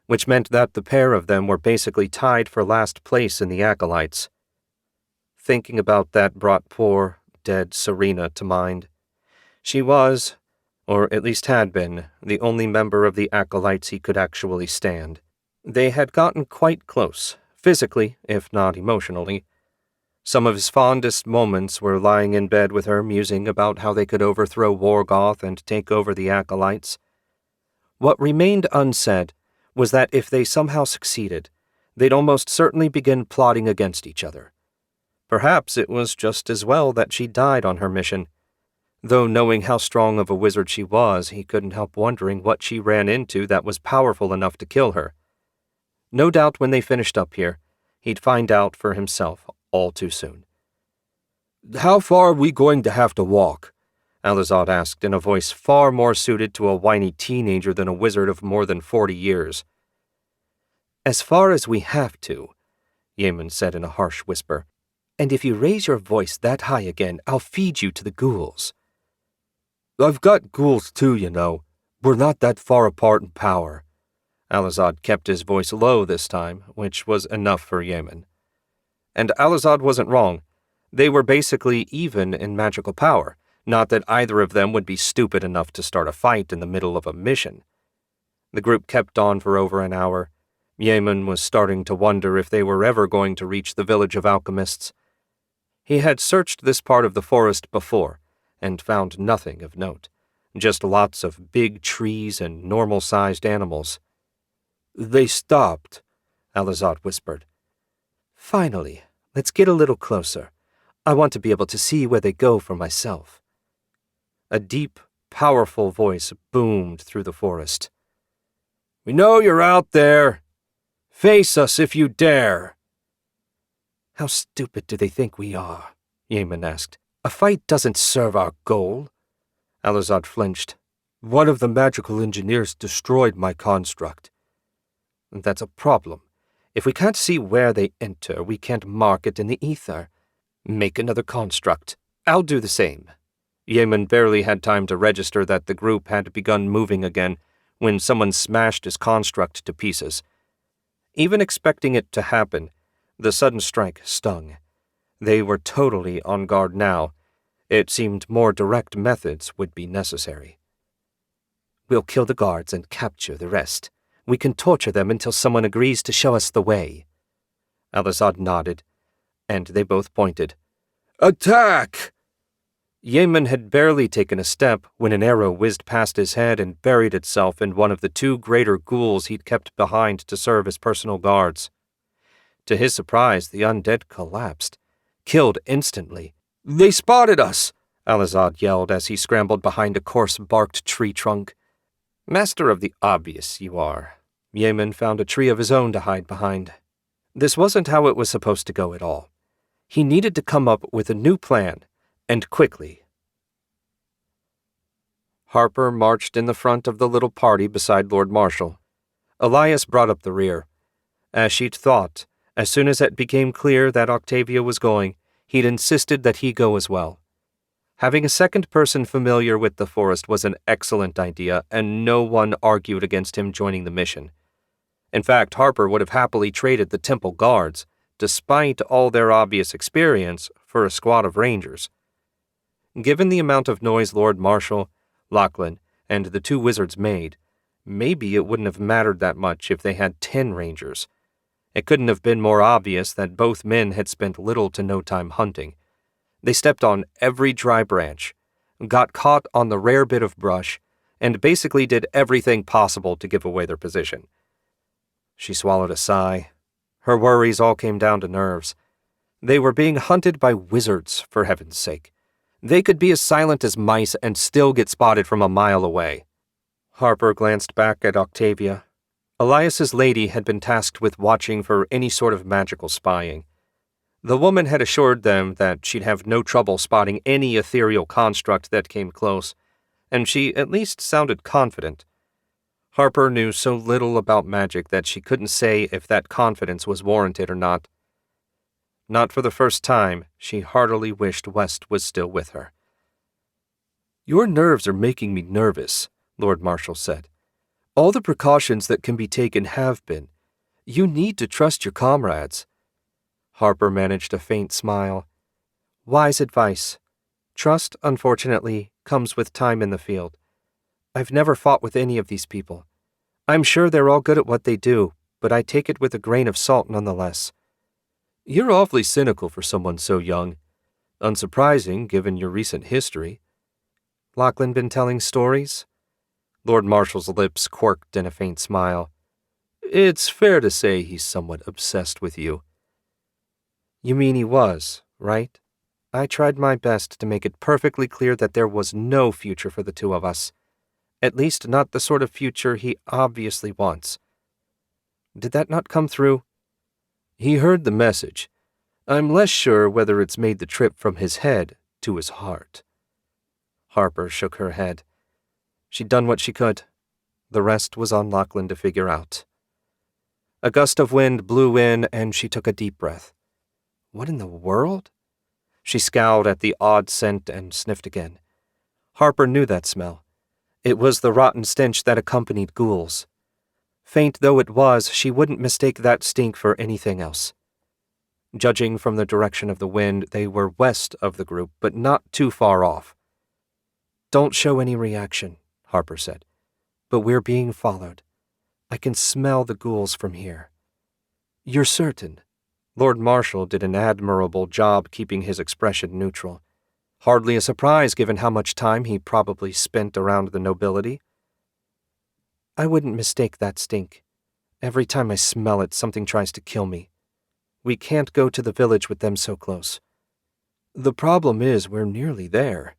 which meant that the pair of them were basically tied for last place in the Acolytes. Thinking about that brought poor, dead Serena to mind. She was, or at least had been, the only member of the Acolytes he could actually stand. They had gotten quite close, physically, if not emotionally. Some of his fondest moments were lying in bed with her musing about how they could overthrow Vorgoth and take over the Acolytes. What remained unsaid was that if they somehow succeeded, they'd almost certainly begin plotting against each other. Perhaps it was just as well that she died on her mission. Though knowing how strong of a wizard she was, he couldn't help wondering what she ran into that was powerful enough to kill her. No doubt when they finished up here, he'd find out for himself all too soon. "How far are we going to have to walk?" Alizad asked in a voice far more suited to a whiny teenager than a wizard of more than 40 years. "As far as we have to," Yemen said in a harsh whisper. "And if you raise your voice that high again, I'll feed you to the ghouls." I've got ghouls too, you know. We're not that far apart in power. Alizad kept his voice low this time, which was enough for Yemen. And Alizad wasn't wrong. They were basically even in magical power, not that either of them would be stupid enough to start a fight in the middle of a mission. The group kept on for over an hour. Yemen was starting to wonder if they were ever going to reach the village of alchemists. He had searched this part of the forest before, and found nothing of note, just lots of big trees and normal-sized animals. They stopped, Alizad whispered. Finally, let's get a little closer. I want to be able to see where they go for myself. A deep, powerful voice boomed through the forest. We know you're out there. Face us if you dare. How stupid do they think we are? Yemen asked. A fight doesn't serve our goal. Alizad flinched. One of the magical engineers destroyed my construct. That's a problem. If we can't see where they enter, we can't mark it in the ether. Make another construct. I'll do the same. Yemen barely had time to register that the group had begun moving again when someone smashed his construct to pieces. Even expecting it to happen, the sudden strike stung. They were totally on guard now. It seemed more direct methods would be necessary. We'll kill the guards and capture the rest. We can torture them until someone agrees to show us the way. Alizad nodded, and they both pointed. Attack! Yemen had barely taken a step when an arrow whizzed past his head and buried itself in one of the two greater ghouls he'd kept behind to serve as personal guards. To his surprise, the undead collapsed, killed instantly. They spotted us! Alizad yelled as he scrambled behind a coarse-barked tree trunk. Master of the obvious, you are. Yemen found a tree of his own to hide behind. This wasn't how it was supposed to go at all. He needed to come up with a new plan, and quickly. Harper marched in the front of the little party beside Lord Marshal. Elias brought up the rear. As she'd thought, as soon as it became clear that Octavia was going, he'd insisted that he go as well. Having a second person familiar with the forest was an excellent idea, and no one argued against him joining the mission. In fact, Harper would have happily traded the temple guards, despite all their obvious experience, for a squad of rangers. Given the amount of noise Lord Marshal, Lachlan, and the two wizards made, maybe it wouldn't have mattered that much if they had 10 rangers. It couldn't have been more obvious that both men had spent little to no time hunting. They stepped on every dry branch, got caught on the rare bit of brush, and basically did everything possible to give away their position. She swallowed a sigh. Her worries all came down to nerves. They were being hunted by wizards, for heaven's sake. They could be as silent as mice and still get spotted from a mile away. Harper glanced back at Octavia. Elias's lady had been tasked with watching for any sort of magical spying. The woman had assured them that she'd have no trouble spotting any ethereal construct that came close, and she at least sounded confident. Harper knew so little about magic that she couldn't say if that confidence was warranted or not. Not for the first time, she heartily wished West was still with her. Your nerves are making me nervous, Lord Marshal said. All the precautions that can be taken have been. You need to trust your comrades. Harper managed a faint smile. Wise advice. Trust, unfortunately, comes with time in the field. I've never fought with any of these people. I'm sure they're all good at what they do, but I take it with a grain of salt nonetheless. You're awfully cynical for someone so young. Unsurprising, given your recent history. Lachlan been telling stories? Lord Marshal's lips quirked in a faint smile. It's fair to say he's somewhat obsessed with you. You mean he was, right? I tried my best to make it perfectly clear that there was no future for the two of us. At least not the sort of future he obviously wants. Did that not come through? He heard the message. I'm less sure whether it's made the trip from his head to his heart. Harper shook her head. She'd done what she could. The rest was on Lachlan to figure out. A gust of wind blew in, and she took a deep breath. What in the world? She scowled at the odd scent and sniffed again. Harper knew that smell. It was the rotten stench that accompanied ghouls. Faint though it was, she wouldn't mistake that stink for anything else. Judging from the direction of the wind, they were west of the group, but not too far off. "Don't show any reaction," Harper said. "But we're being followed. I can smell the ghouls from here." "You're certain?" Lord Marshal did an admirable job keeping his expression neutral. Hardly a surprise given how much time he probably spent around the nobility. "I wouldn't mistake that stink. Every time I smell it, something tries to kill me. We can't go to the village with them so close. The problem is we're nearly there.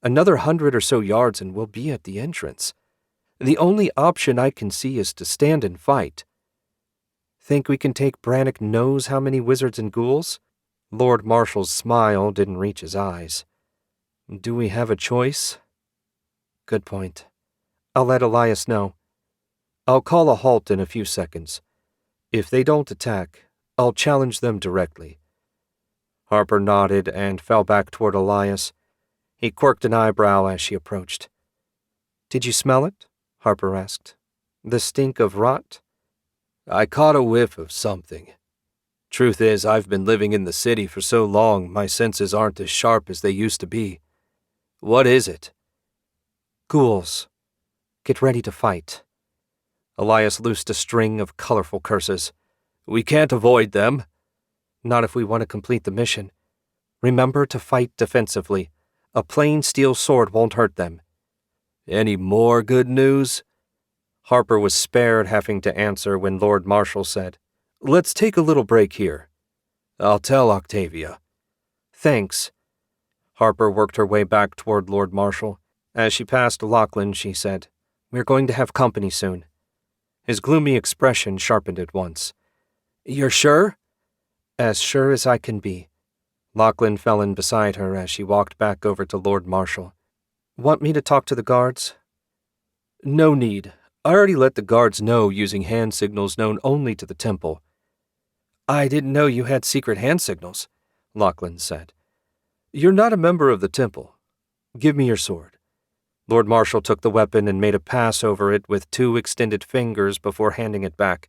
Another 100 or so yards and we'll be at the entrance. The only option I can see is to stand and fight. Think we can take Brannock knows how many wizards and ghouls?" Lord Marshal's smile didn't reach his eyes. "Do we have a choice?" "Good point. I'll let Elias know. I'll call a halt in a few seconds. If they don't attack, I'll challenge them directly." Harper nodded and fell back toward Elias. He quirked an eyebrow as she approached. "Did you smell it?" Harper asked. "The stink of rot?" I caught a whiff of something. Truth is, I've been living in the city for so long, my senses aren't as sharp as they used to be. What is it?" "Ghouls. Get ready to fight." Elias loosed a string of colorful curses. "We can't avoid them." "Not if we want to complete the mission. Remember to fight defensively. A plain steel sword won't hurt them." "Any more good news?" Harper was spared having to answer when Lord Marshal said, "Let's take a little break here." "I'll tell Octavia." "Thanks." Harper worked her way back toward Lord Marshal. As she passed Lachlan, she said, "We're going to have company soon." His gloomy expression sharpened at once. "You're sure?" "As sure as I can be." Lachlan fell in beside her as she walked back over to Lord Marshal. "Want me to talk to the guards?" "No need. I already let the guards know using hand signals known only to the temple." "I didn't know you had secret hand signals," Lachlan said. "You're not a member of the temple. Give me your sword." Lord Marshal took the weapon and made a pass over it with 2 extended fingers before handing it back.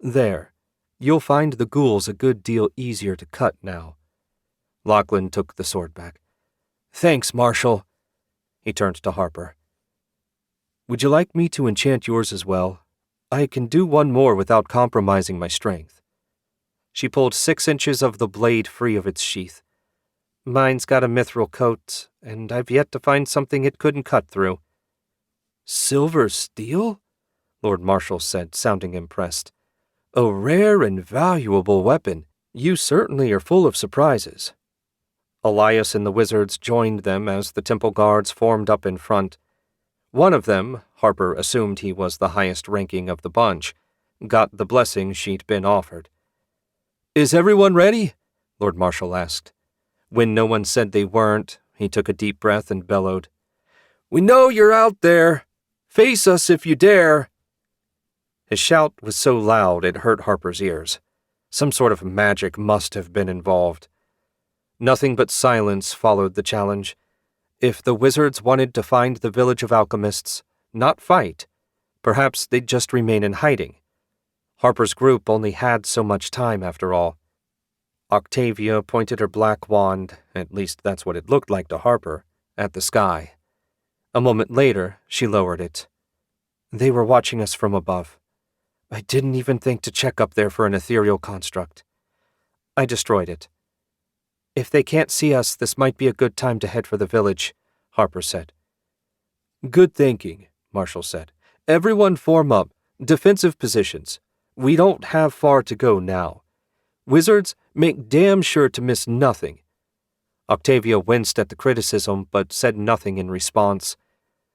"There. You'll find the ghouls a good deal easier to cut now." Lachlan took the sword back. "Thanks, Marshal." He turned to Harper. "Would you like me to enchant yours as well? I can do one more without compromising my strength." She pulled 6 inches of the blade free of its sheath. "Mine's got a mithril coat, and I've yet to find something it couldn't cut through." "Silver steel?" Lord Marshal said, sounding impressed. "A rare and valuable weapon. You certainly are full of surprises." Elias and the wizards joined them as the temple guards formed up in front. One of them, Harper assumed he was the highest ranking of the bunch, got the blessing she'd been offered. "Is everyone ready?" Lord Marshal asked. When no one said they weren't, he took a deep breath and bellowed, "We know you're out there. Face us if you dare." His shout was so loud it hurt Harper's ears. Some sort of magic must have been involved. Nothing but silence followed the challenge. If the wizards wanted to find the village of alchemists, not fight, perhaps they'd just remain in hiding. Harper's group only had so much time after all. Octavia pointed her black wand, at least that's what it looked like to Harper, at the sky. A moment later, she lowered it. "They were watching us from above. I didn't even think to check up there for an ethereal construct. I destroyed it. If they can't see us, this might be a good time to head for the village," Harper said. "Good thinking," Marshal said. "Everyone form up. Defensive positions. We don't have far to go now. Wizards, make damn sure to miss nothing." Octavia winced at the criticism, but said nothing in response.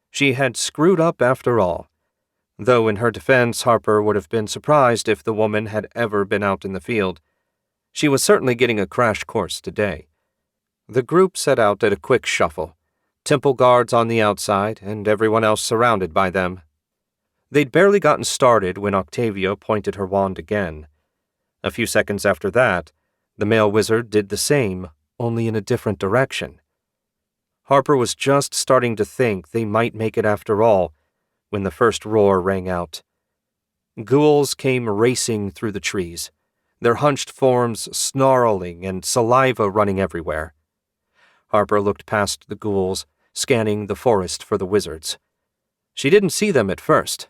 She had screwed up after all. Though in her defense, Harper would have been surprised if the woman had ever been out in the field. She was certainly getting a crash course today. The group set out at a quick shuffle, temple guards on the outside and everyone else surrounded by them. They'd barely gotten started when Octavia pointed her wand again. A few seconds after that, the male wizard did the same, only in a different direction. Harper was just starting to think they might make it after all when the first roar rang out. Ghouls came racing through the trees, their hunched forms snarling and saliva running everywhere. Harper looked past the ghouls, scanning the forest for the wizards. She didn't see them at first.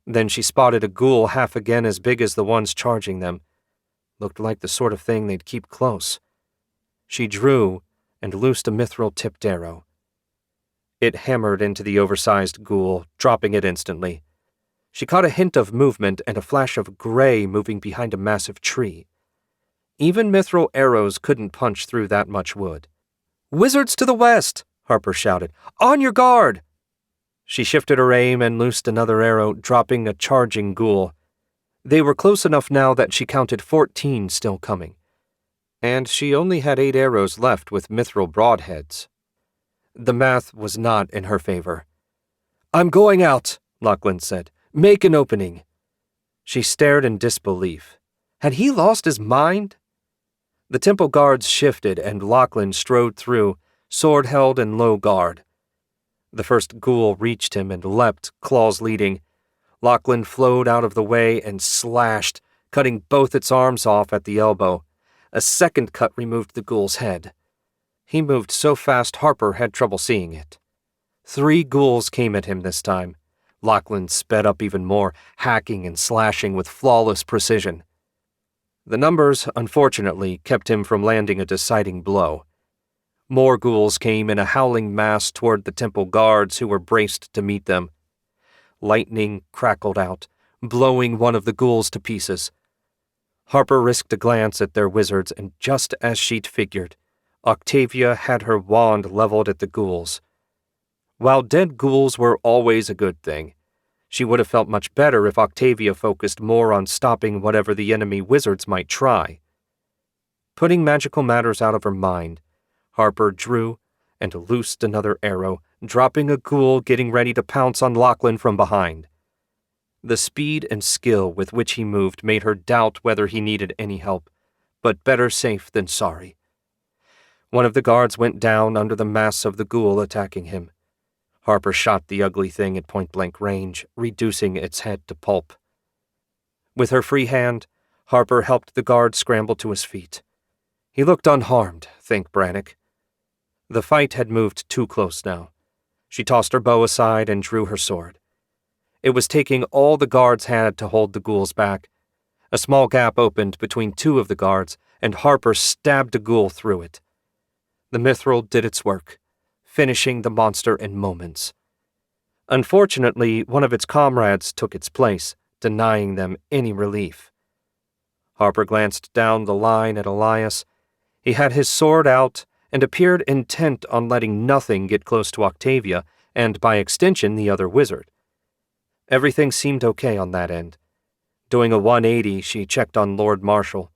Then she spotted a ghoul half again as big as the ones charging them. Looked like the sort of thing they'd keep close. She drew and loosed a mithril-tipped arrow. It hammered into the oversized ghoul, dropping it instantly. She caught a hint of movement and a flash of gray moving behind a massive tree. Even mithril arrows couldn't punch through that much wood. "Wizards to the west!" Harper shouted. "On your guard!" She shifted her aim and loosed another arrow, dropping a charging ghoul. They were close enough now that she counted 14 still coming. And she only had 8 arrows left with mithril broadheads. The math was not in her favor. "I'm going out," Lachlan said. "Make an opening." She stared in disbelief. Had he lost his mind? The temple guards shifted and Lachlan strode through, sword held in low guard. The first ghoul reached him and leapt, claws leading. Lachlan flowed out of the way and slashed, cutting both its arms off at the elbow. A second cut removed the ghoul's head. He moved so fast Harper had trouble seeing it. 3 ghouls came at him this time. Lachlan sped up even more, hacking and slashing with flawless precision. The numbers, unfortunately, kept him from landing a deciding blow. More ghouls came in a howling mass toward the temple guards who were braced to meet them. Lightning crackled out, blowing one of the ghouls to pieces. Harper risked a glance at their wizards, and just as she'd figured, Octavia had her wand leveled at the ghouls. While dead ghouls were always a good thing, she would have felt much better if Octavia focused more on stopping whatever the enemy wizards might try. Putting magical matters out of her mind, Harper drew and loosed another arrow, dropping a ghoul getting ready to pounce on Lachlan from behind. The speed and skill with which he moved made her doubt whether he needed any help, but better safe than sorry. One of the guards went down under the mass of the ghoul attacking him. Harper shot the ugly thing at point-blank range, reducing its head to pulp. With her free hand, Harper helped the guard scramble to his feet. He looked unharmed, thank Brannock. The fight had moved too close now. She tossed her bow aside and drew her sword. It was taking all the guards had to hold the ghouls back. A small gap opened between 2 of the guards, and Harper stabbed a ghoul through it. The mithril did its work, finishing the monster in moments. Unfortunately, one of its comrades took its place, denying them any relief. Harper glanced down the line at Elias. He had his sword out and appeared intent on letting nothing get close to Octavia, and by extension the other wizard. Everything seemed okay on that end. Doing a 180, she checked on Lord Marshal.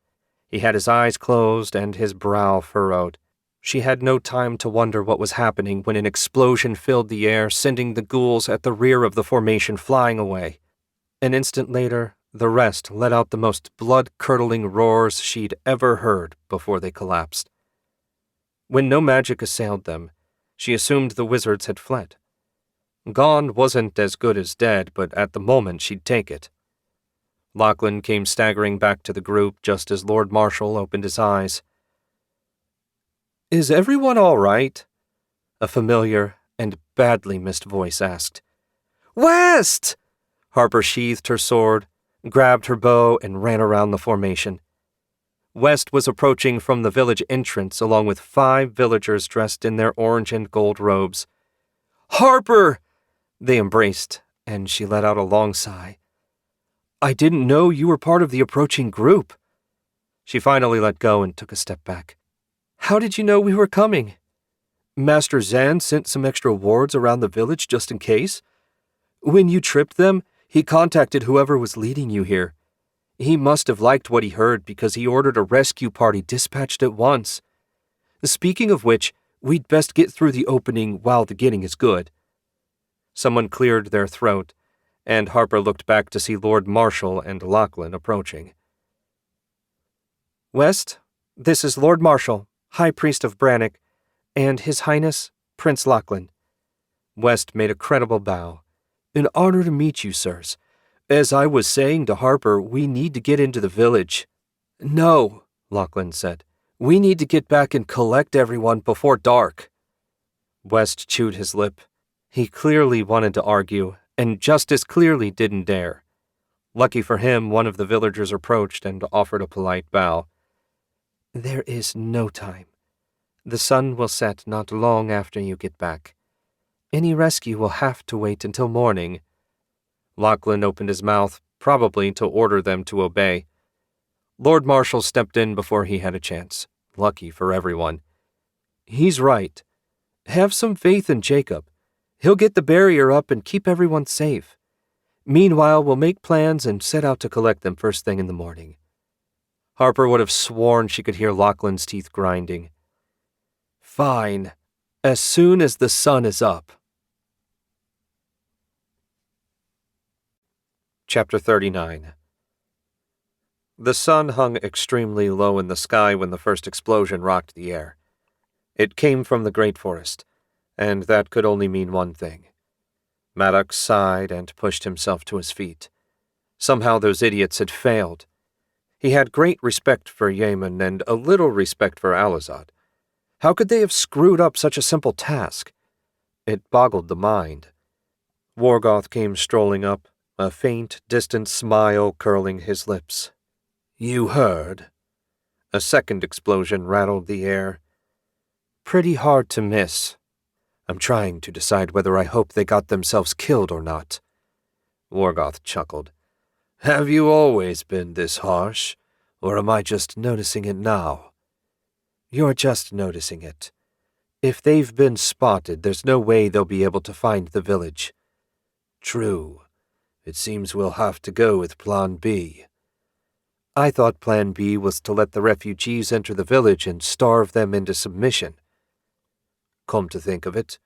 He had his eyes closed and his brow furrowed. She had no time to wonder what was happening when an explosion filled the air, sending the ghouls at the rear of the formation flying away. An instant later, the rest let out the most blood-curdling roars she'd ever heard before they collapsed. When no magic assailed them, she assumed the wizards had fled. Gone wasn't as good as dead, but at the moment she'd take it. Lachlan came staggering back to the group just as Lord Marshal opened his eyes. "Is everyone all right?" a familiar and badly missed voice asked. "West!" Harper sheathed her sword, grabbed her bow, and ran around the formation. West was approaching from the village entrance along with 5 villagers dressed in their orange and gold robes. "Harper!" They embraced, and she let out a long sigh. "I didn't know you were part of the approaching group." She finally let go and took a step back. "How did you know we were coming?" "Master Zan sent some extra wards around the village just in case. When you tripped them, he contacted whoever was leading you here. He must have liked what he heard because he ordered a rescue party dispatched at once. Speaking of which, we'd best get through the opening while the getting is good." Someone cleared their throat, and Harper looked back to see Lord Marshal and Lachlan approaching. "West, this is Lord Marshal, High Priest of Brannock, and His Highness, Prince Lachlan. West made a credible bow. An honor to meet you, sirs. As I was saying to Harper, we need to get into the village. No, Lachlan said. We need to get back and collect everyone before dark. West chewed his lip. He clearly wanted to argue, and just as clearly didn't dare. Lucky for him, one of the villagers approached and offered a polite bow. There is no time. The sun will set not long after you get back. Any rescue will have to wait until morning. Lachlan opened his mouth, probably to order them to obey. Lord Marshal stepped in before he had a chance. Lucky for everyone. He's right. Have some faith in Jacob. He'll get the barrier up and keep everyone safe. Meanwhile, we'll make plans and set out to collect them first thing in the morning. Harper would have sworn she could hear Lachlan's teeth grinding. Fine. As soon as the sun is up. Chapter 39. The sun hung extremely low in the sky when the first explosion rocked the air. It came from the great forest, and that could only mean one thing. Maddox sighed and pushed himself to his feet. Somehow those idiots had failed. He had great respect for Yemen and a little respect for Alazad. How could they have screwed up such a simple task? It boggled the mind. Worgoth came strolling up, a faint, distant smile curling his lips. You heard? A second explosion rattled the air. Pretty hard to miss. I'm trying to decide whether I hope they got themselves killed or not. Worgoth chuckled. Have you always been this harsh, or am I just noticing it now? You're just noticing it. If they've been spotted, there's no way they'll be able to find the village. True. It seems we'll have to go with Plan B. I thought Plan B was to let the refugees enter the village and starve them into submission. Come to think of it,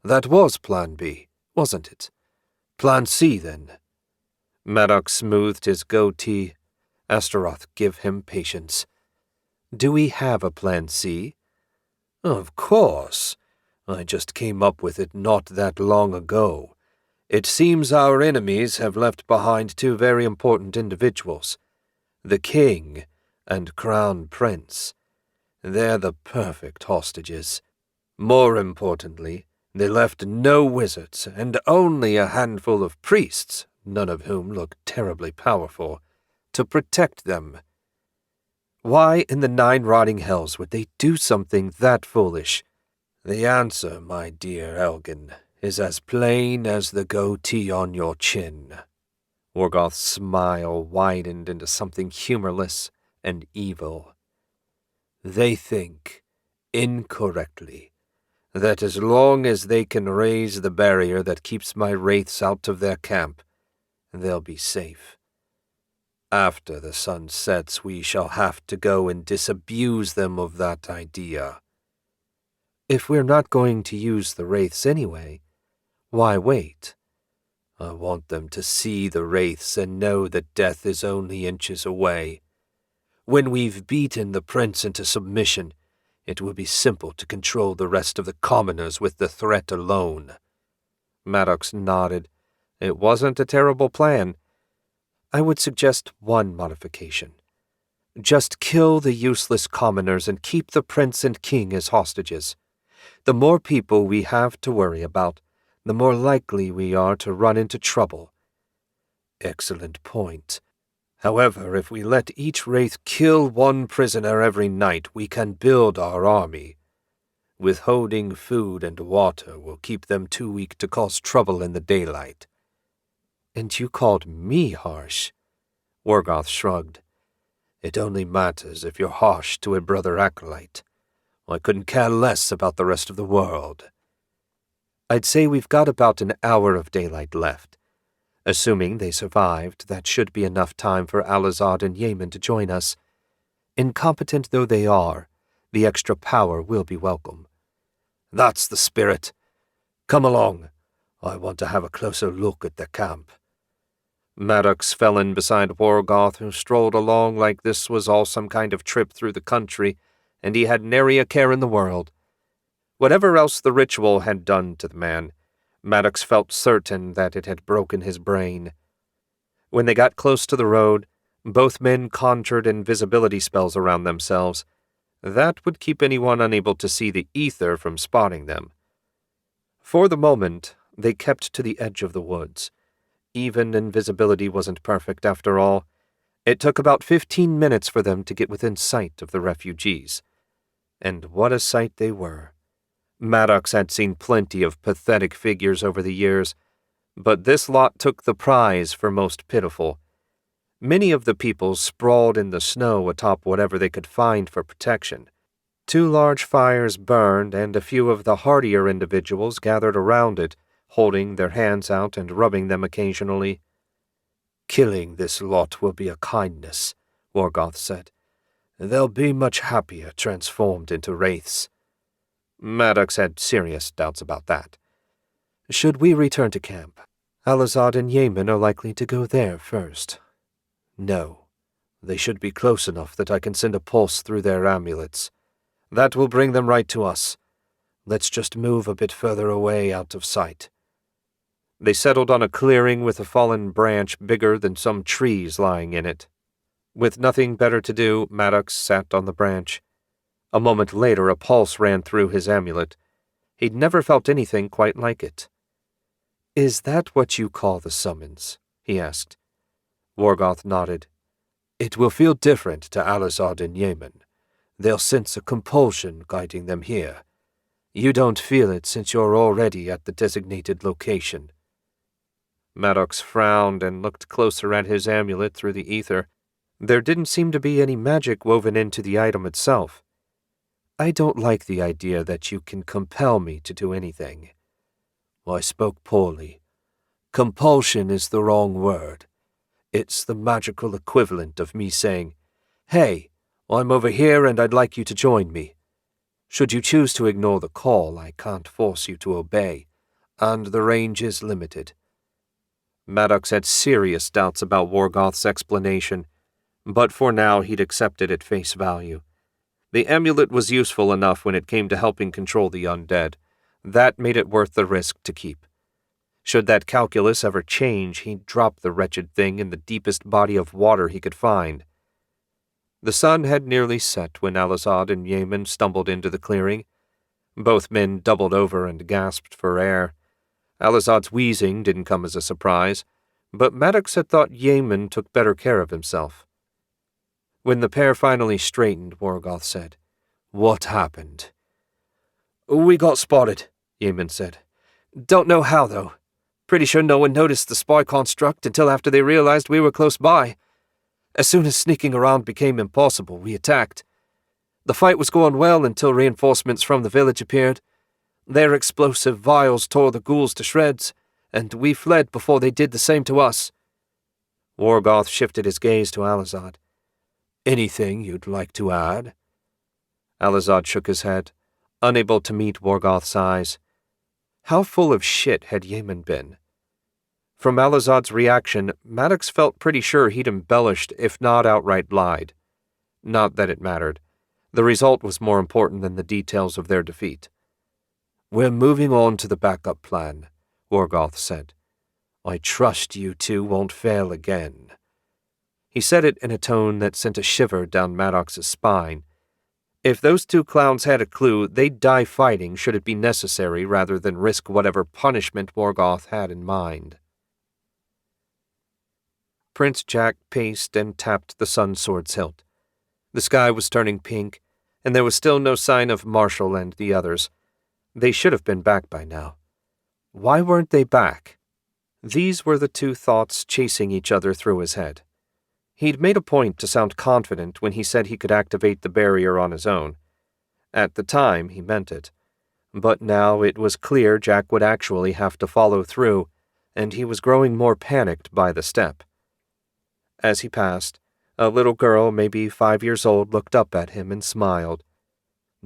that was Plan B, wasn't it? Plan C, then. Maddox smoothed his goatee. Astaroth, give him patience. Do we have a Plan C? Of course. I just came up with it not that long ago. It seems our enemies have left behind two very important individuals, the King and Crown Prince. They're the perfect hostages. More importantly, they left no wizards and only a handful of priests, none of whom look terribly powerful, to protect them. Why in the 9 rotting hells would they do something that foolish? The answer, my dear Elgin, is as plain as the goatee on your chin. Worgoth's smile widened into something humorless and evil. They think, incorrectly, that as long as they can raise the barrier that keeps my wraiths out of their camp, they'll be safe. After the sun sets, we shall have to go and disabuse them of that idea. If we're not going to use the wraiths anyway, why wait? I want them to see the wraiths and know that death is only inches away. When we've beaten the prince into submission, it will be simple to control the rest of the commoners with the threat alone. Maddox nodded. It wasn't a terrible plan. I would suggest one modification. Just kill the useless commoners and keep the prince and king as hostages. The more people we have to worry about, the more likely we are to run into trouble. Excellent point. However, if we let each wraith kill one prisoner every night, we can build our army. Withholding food and water will keep them too weak to cause trouble in the daylight. And you called me harsh? Worgoth shrugged. It only matters if you're harsh to a brother acolyte. I couldn't care less about the rest of the world. I'd say we've got about an hour of daylight left. Assuming they survived, that should be enough time for Alazad and Yemen to join us. Incompetent though they are, the extra power will be welcome. That's the spirit. Come along. I want to have a closer look at the camp. Maddox fell in beside Worgoth, who strolled along like this was all some kind of trip through the country, and he had nary a care in the world. Whatever else the ritual had done to the man, Maddox felt certain that it had broken his brain. When they got close to the road, both men conjured invisibility spells around themselves. That would keep anyone unable to see the ether from spotting them. For the moment, they kept to the edge of the woods. Even invisibility wasn't perfect after all. It took about 15 minutes for them to get within sight of the refugees. And what a sight they were. Maddox had seen plenty of pathetic figures over the years, but this lot took the prize for most pitiful. Many of the people sprawled in the snow atop whatever they could find for protection. 2 large fires burned, and a few of the hardier individuals gathered around it, holding their hands out and rubbing them occasionally. "Killing this lot will be a kindness," Morgoth said. "They'll be much happier transformed into wraiths." Maddox had serious doubts about that. "Should we return to camp? Alazad and Yemen are likely to go there first." "No. They should be close enough that I can send a pulse through their amulets. That will bring them right to us. Let's just move a bit further away out of sight." They settled on a clearing with a fallen branch bigger than some trees lying in it. With nothing better to do, Maddox sat on the branch. A moment later, a pulse ran through his amulet. He'd never felt anything quite like it. "Is that what you call the summons?" he asked. Morgoth nodded. "It will feel different to Alazad and Yemen. They'll sense a compulsion guiding them here. You don't feel it since you're already at the designated location." Maddox frowned and looked closer at his amulet through the ether. There didn't seem to be any magic woven into the item itself. "I don't like the idea that you can compel me to do anything." I spoke poorly. Compulsion is the wrong word. It's the magical equivalent of me saying, "Hey, I'm over here and I'd like you to join me." Should you choose to ignore the call, I can't force you to obey, and the range is limited. Maddox had serious doubts about Morgoth's explanation, but for now he'd accepted at face value. The amulet was useful enough when it came to helping control the undead. That made it worth the risk to keep. Should that calculus ever change, he'd drop the wretched thing in the deepest body of water he could find. The sun had nearly set when Alazad and Yemen stumbled into the clearing. Both men doubled over and gasped for air. Alazad's wheezing didn't come as a surprise, but Maddox had thought Yemen took better care of himself. When the pair finally straightened, Morgoth said, "What happened?" "We got spotted," Yemen said. "Don't know how, though. Pretty sure no one noticed the spy construct until after they realized we were close by. As soon as sneaking around became impossible, we attacked. The fight was going well until reinforcements from the village appeared. Their explosive vials tore the ghouls to shreds, and we fled before they did the same to us." Morgoth shifted his gaze to Alazad. "Anything you'd like to add?" Alazad shook his head, unable to meet Morgoth's eyes. How full of shit had Yemen been? From Alazad's reaction, Maddox felt pretty sure he'd embellished, if not outright lied. Not that it mattered. The result was more important than the details of their defeat. "We're moving on to the backup plan," Morgoth said. "I trust you two won't fail again." He said it in a tone that sent a shiver down Maddox's spine. If those 2 clowns had a clue, they'd die fighting should it be necessary rather than risk whatever punishment Morgoth had in mind. Prince Jack paced and tapped the sun sword's hilt. The sky was turning pink, and there was still no sign of Marshall and the others. They should have been back by now. Why weren't they back? These were the 2 thoughts chasing each other through his head. He'd made a point to sound confident when he said he could activate the barrier on his own. At the time, he meant it. But now it was clear Jack would actually have to follow through, and he was growing more panicked by the step. As he passed, a little girl, maybe 5 years old, looked up at him and smiled.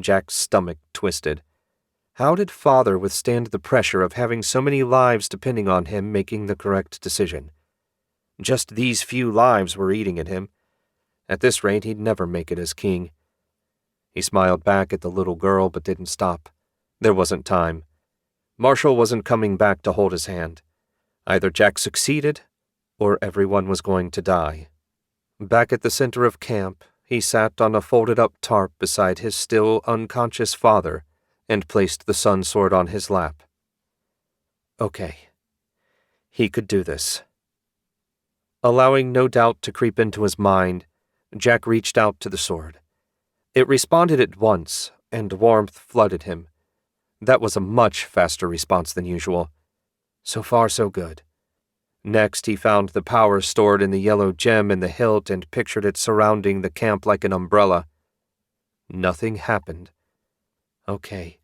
Jack's stomach twisted. How did Father withstand the pressure of having so many lives depending on him making the correct decision? Just these few lives were eating at him. At this rate, he'd never make it as king. He smiled back at the little girl but didn't stop. There wasn't time. Marshall wasn't coming back to hold his hand. Either Jack succeeded, or everyone was going to die. Back at the center of camp, he sat on a folded-up tarp beside his still unconscious father and placed the sun sword on his lap. Okay. He could do this. Allowing no doubt to creep into his mind, Jack reached out to the sword. It responded at once, and warmth flooded him. That was a much faster response than usual. So far, so good. Next, he found the power stored in the yellow gem in the hilt and pictured it surrounding the camp like an umbrella. Nothing happened. Okay.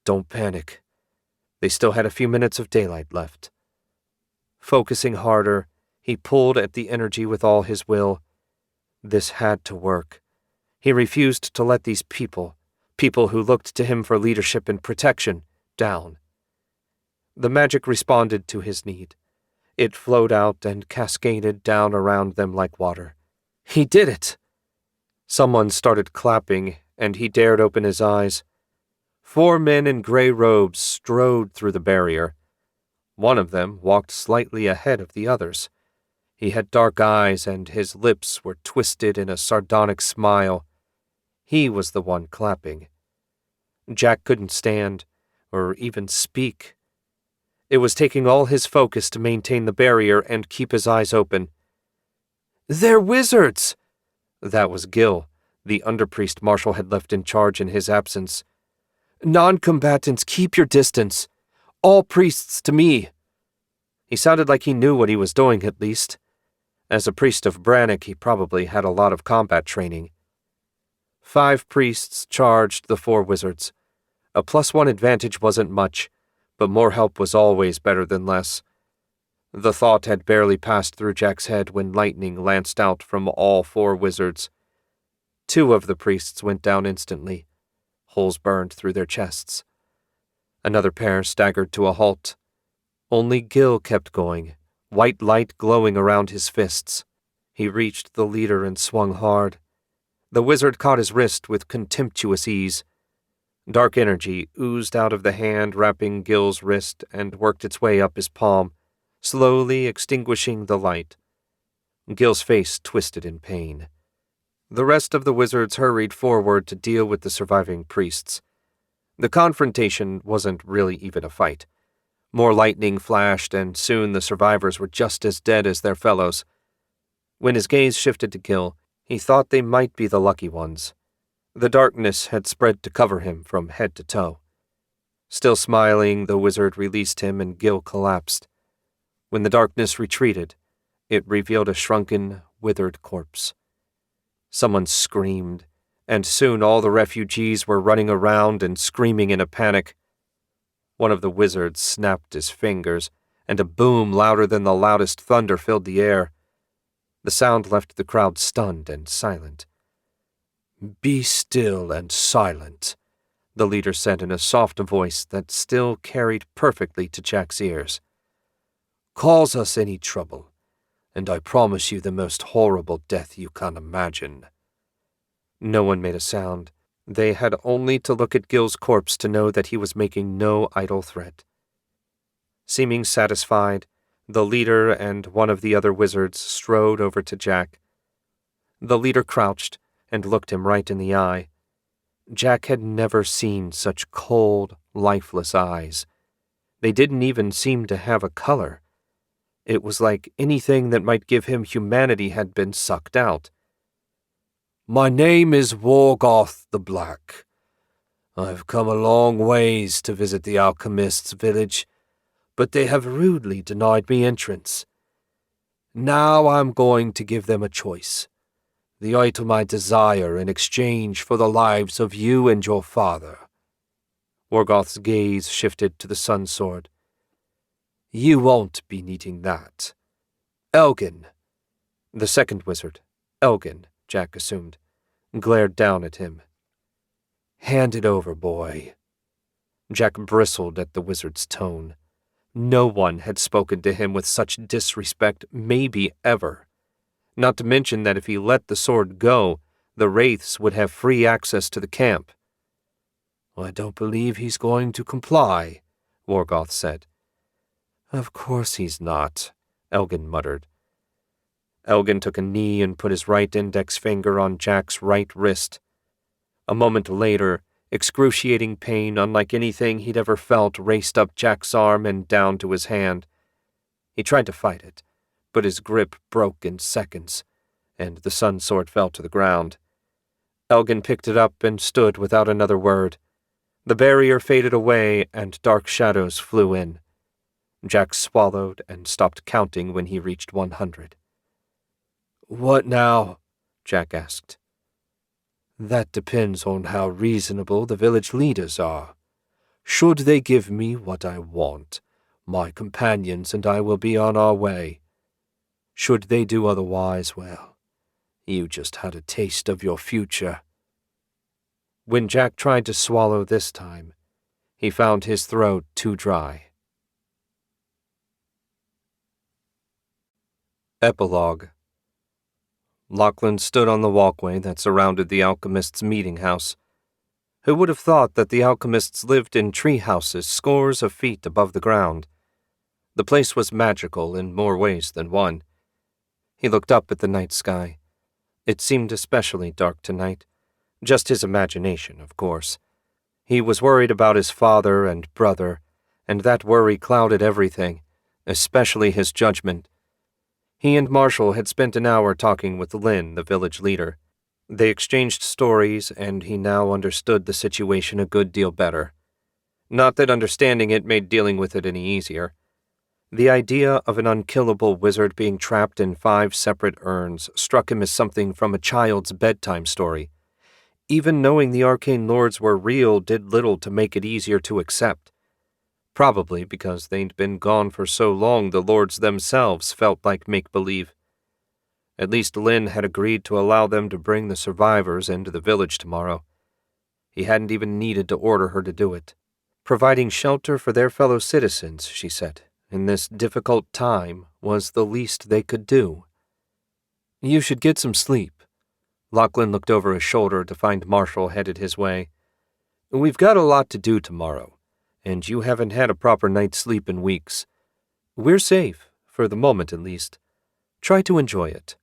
Don't panic. They still had a few minutes of daylight left. Focusing harder, he pulled at the energy with all his will. This had to work. He refused to let these people who looked to him for leadership and protection, down. The magic responded to his need. It flowed out and cascaded down around them like water. He did it! Someone started clapping, and he dared open his eyes. 4 men in gray robes strode through the barrier. One of them walked slightly ahead of the others. He had dark eyes, and his lips were twisted in a sardonic smile. He was the one clapping. Jack couldn't stand, or even speak. It was taking all his focus to maintain the barrier and keep his eyes open. "They're wizards!" That was Gil, the underpriest Marshall had left in charge in his absence. "Non-combatants, keep your distance. All priests to me." He sounded like he knew what he was doing, at least. As a priest of Brannock, he probably had a lot of combat training. 5 priests charged the 4 wizards. A +1 advantage wasn't much, but more help was always better than less. The thought had barely passed through Jack's head when lightning lanced out from all 4 wizards. 2 of the priests went down instantly. Holes burned through their chests. Another pair staggered to a halt. Only Gil kept going, white light glowing around his fists. He reached the leader and swung hard. The wizard caught his wrist with contemptuous ease. Dark energy oozed out of the hand wrapping Gil's wrist and worked its way up his palm, slowly extinguishing the light. Gil's face twisted in pain. The rest of the wizards hurried forward to deal with the surviving priests. The confrontation wasn't really even a fight. More lightning flashed, and soon the survivors were just as dead as their fellows. When his gaze shifted to Gil, he thought they might be the lucky ones. The darkness had spread to cover him from head to toe. Still smiling, the wizard released him and Gil collapsed. When the darkness retreated, it revealed a shrunken, withered corpse. Someone screamed, and soon all the refugees were running around and screaming in a panic. One of the wizards snapped his fingers, and a boom louder than the loudest thunder filled the air. The sound left the crowd stunned and silent. "Be still and silent," the leader said in a soft voice that still carried perfectly to Jack's ears. "Cause us any trouble, and I promise you the most horrible death you can imagine." No one made a sound. They had only to look at Gil's corpse to know that he was making no idle threat. Seeming satisfied, the leader and one of the other wizards strode over to Jack. The leader crouched and looked him right in the eye. Jack had never seen such cold, lifeless eyes. They didn't even seem to have a color. It was like anything that might give him humanity had been sucked out. "My name is Worgoth the Black. I've come a long ways to visit the alchemist's village, but they have rudely denied me entrance. Now I'm going to give them a choice, the item I desire in exchange for the lives of you and your father." Worgoth's gaze shifted to the sun sword. "You won't be needing that. Elgin," the second wizard, Elgin, Jack assumed, glared down at him. "Hand it over, boy." Jack bristled at the wizard's tone. No one had spoken to him with such disrespect, maybe ever. Not to mention that if he let the sword go, the wraiths would have free access to the camp. I don't believe he's going to comply, Morgoth said. Of course he's not, Elgin muttered. Elgin took a knee and put his right index finger on Jack's right wrist. A moment later, excruciating pain unlike anything he'd ever felt raced up Jack's arm and down to his hand. He tried to fight it, but his grip broke in seconds, and the sun sword fell to the ground. Elgin picked it up and stood without another word. The barrier faded away and dark shadows flew in. Jack swallowed and stopped counting when he reached 100. What now? Jack asked. That depends on how reasonable the village leaders are. Should they give me what I want, my companions and I will be on our way. Should they do otherwise, well, you just had a taste of your future. When Jack tried to swallow this time, he found his throat too dry. Epilogue. Lachlan stood on the walkway that surrounded the alchemist's meeting house. Who would have thought that the alchemists lived in tree houses scores of feet above the ground? The place was magical in more ways than one. He looked up at the night sky. It seemed especially dark tonight. Just his imagination, of course. He was worried about his father and brother, and that worry clouded everything, especially his judgment. He and Marshall had spent an hour talking with Lynn, the village leader. They exchanged stories, and he now understood the situation a good deal better. Not that understanding it made dealing with it any easier. The idea of an unkillable wizard being trapped in 5 separate urns struck him as something from a child's bedtime story. Even knowing the arcane lords were real did little to make it easier to accept. Probably because they'd been gone for so long the lords themselves felt like make-believe. At least Lynn had agreed to allow them to bring the survivors into the village tomorrow. He hadn't even needed to order her to do it. Providing shelter for their fellow citizens, she said, in this difficult time was the least they could do. You should get some sleep. Lachlan looked over his shoulder to find Marshall headed his way. We've got a lot to do tomorrow, and you haven't had a proper night's sleep in weeks. We're safe, for the moment at least. Try to enjoy it.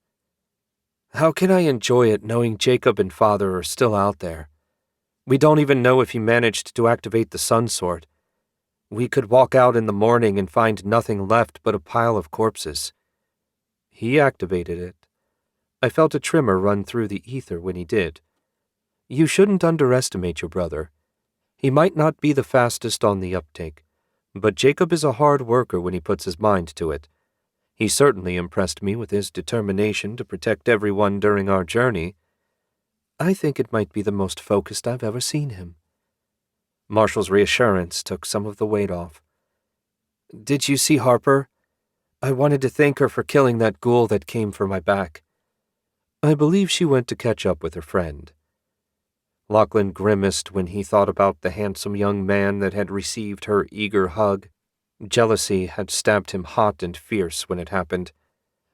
How can I enjoy it knowing Jacob and Father are still out there? We don't even know if he managed to activate the sun sword. We could walk out in the morning and find nothing left but a pile of corpses. He activated it. I felt a tremor run through the ether when he did. You shouldn't underestimate your brother. He might not be the fastest on the uptake, but Jacob is a hard worker when he puts his mind to it. He certainly impressed me with his determination to protect everyone during our journey. I think it might be the most focused I've ever seen him. Marshall's reassurance took some of the weight off. Did you see Harper? I wanted to thank her for killing that ghoul that came for my back. I believe she went to catch up with her friend. Lachlan grimaced when he thought about the handsome young man that had received her eager hug. Jealousy had stabbed him hot and fierce when it happened.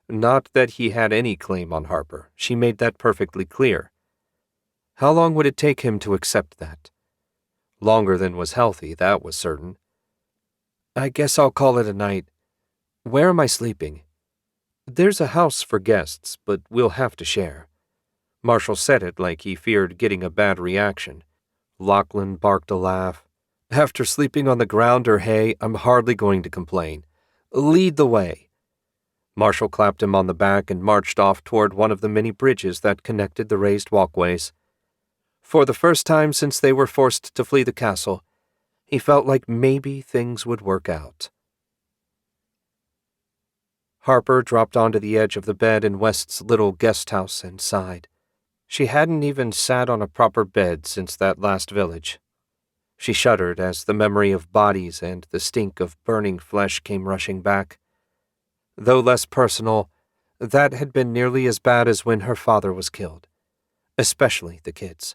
Not that he had any claim on Harper. She made that perfectly clear. How long would it take him to accept that? Longer than was healthy, that was certain. I guess I'll call it a night. Where am I sleeping? There's a house for guests, but we'll have to share. Marshall said it like he feared getting a bad reaction. Lachlan barked a laugh. After sleeping on the ground or hay, I'm hardly going to complain. Lead the way. Marshall clapped him on the back and marched off toward one of the many bridges that connected the raised walkways. For the first time since they were forced to flee the castle, he felt like maybe things would work out. Harper dropped onto the edge of the bed in West's little guest house and sighed. She hadn't even sat on a proper bed since that last village. She shuddered as the memory of bodies and the stink of burning flesh came rushing back. Though less personal, that had been nearly as bad as when her father was killed, especially the kids.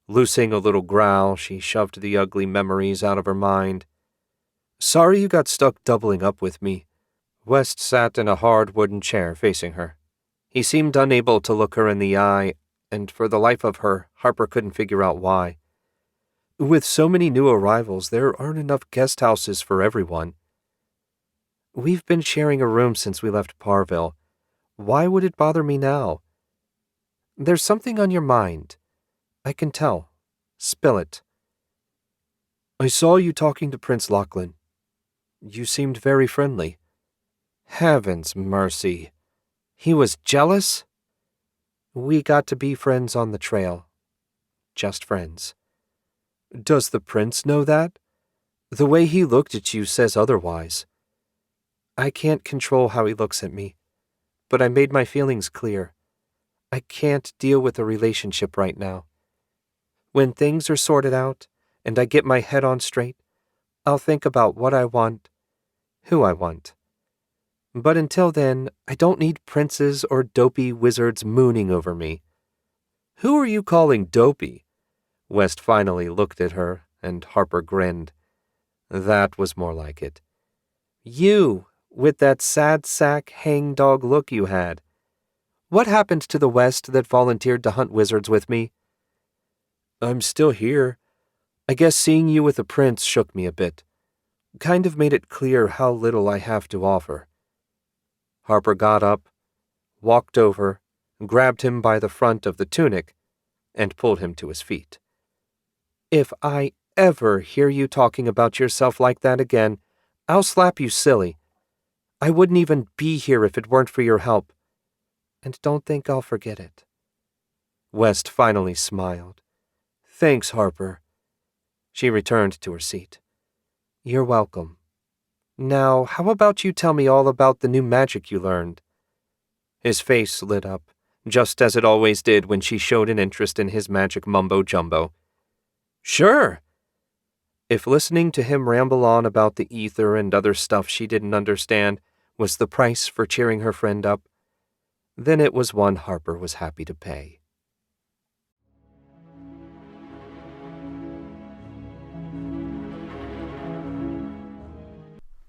Loosing a little growl, she shoved the ugly memories out of her mind. Sorry you got stuck doubling up with me. West sat in a hard wooden chair facing her. He seemed unable to look her in the eye, and for the life of her, Harper couldn't figure out why. With so many new arrivals, there aren't enough guest houses for everyone. We've been sharing a room since we left Parville. Why would it bother me now? There's something on your mind. I can tell. Spill it. I saw you talking to Prince Lachlan. You seemed very friendly. Heaven's mercy. He was jealous? We got to be friends on the trail. Just friends. Does the prince know that? The way he looked at you says otherwise. I can't control how he looks at me, but I made my feelings clear. I can't deal with a relationship right now. When things are sorted out and I get my head on straight, I'll think about what I want, who I want. But until then, I don't need princes or dopey wizards mooning over me. Who are you calling dopey? West finally looked at her, and Harper grinned. That was more like it. You, with that sad sack hangdog look you had. What happened to the West that volunteered to hunt wizards with me? I'm still here. I guess seeing you with the prince shook me a bit. Kind of made it clear how little I have to offer. Harper got up, walked over, grabbed him by the front of the tunic, and pulled him to his feet. If I ever hear you talking about yourself like that again, I'll slap you silly. I wouldn't even be here if it weren't for your help. And don't think I'll forget it. West finally smiled. Thanks, Harper. She returned to her seat. You're welcome. Now, how about you tell me all about the new magic you learned? His face lit up, just as it always did when she showed an interest in his magic mumbo-jumbo. Sure. If listening to him ramble on about the ether and other stuff she didn't understand was the price for cheering her friend up, then it was one Harper was happy to pay.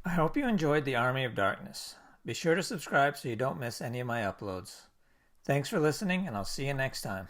I hope you enjoyed The Army of Darkness. Be sure to subscribe so you don't miss any of my uploads. Thanks for listening, and I'll see you next time.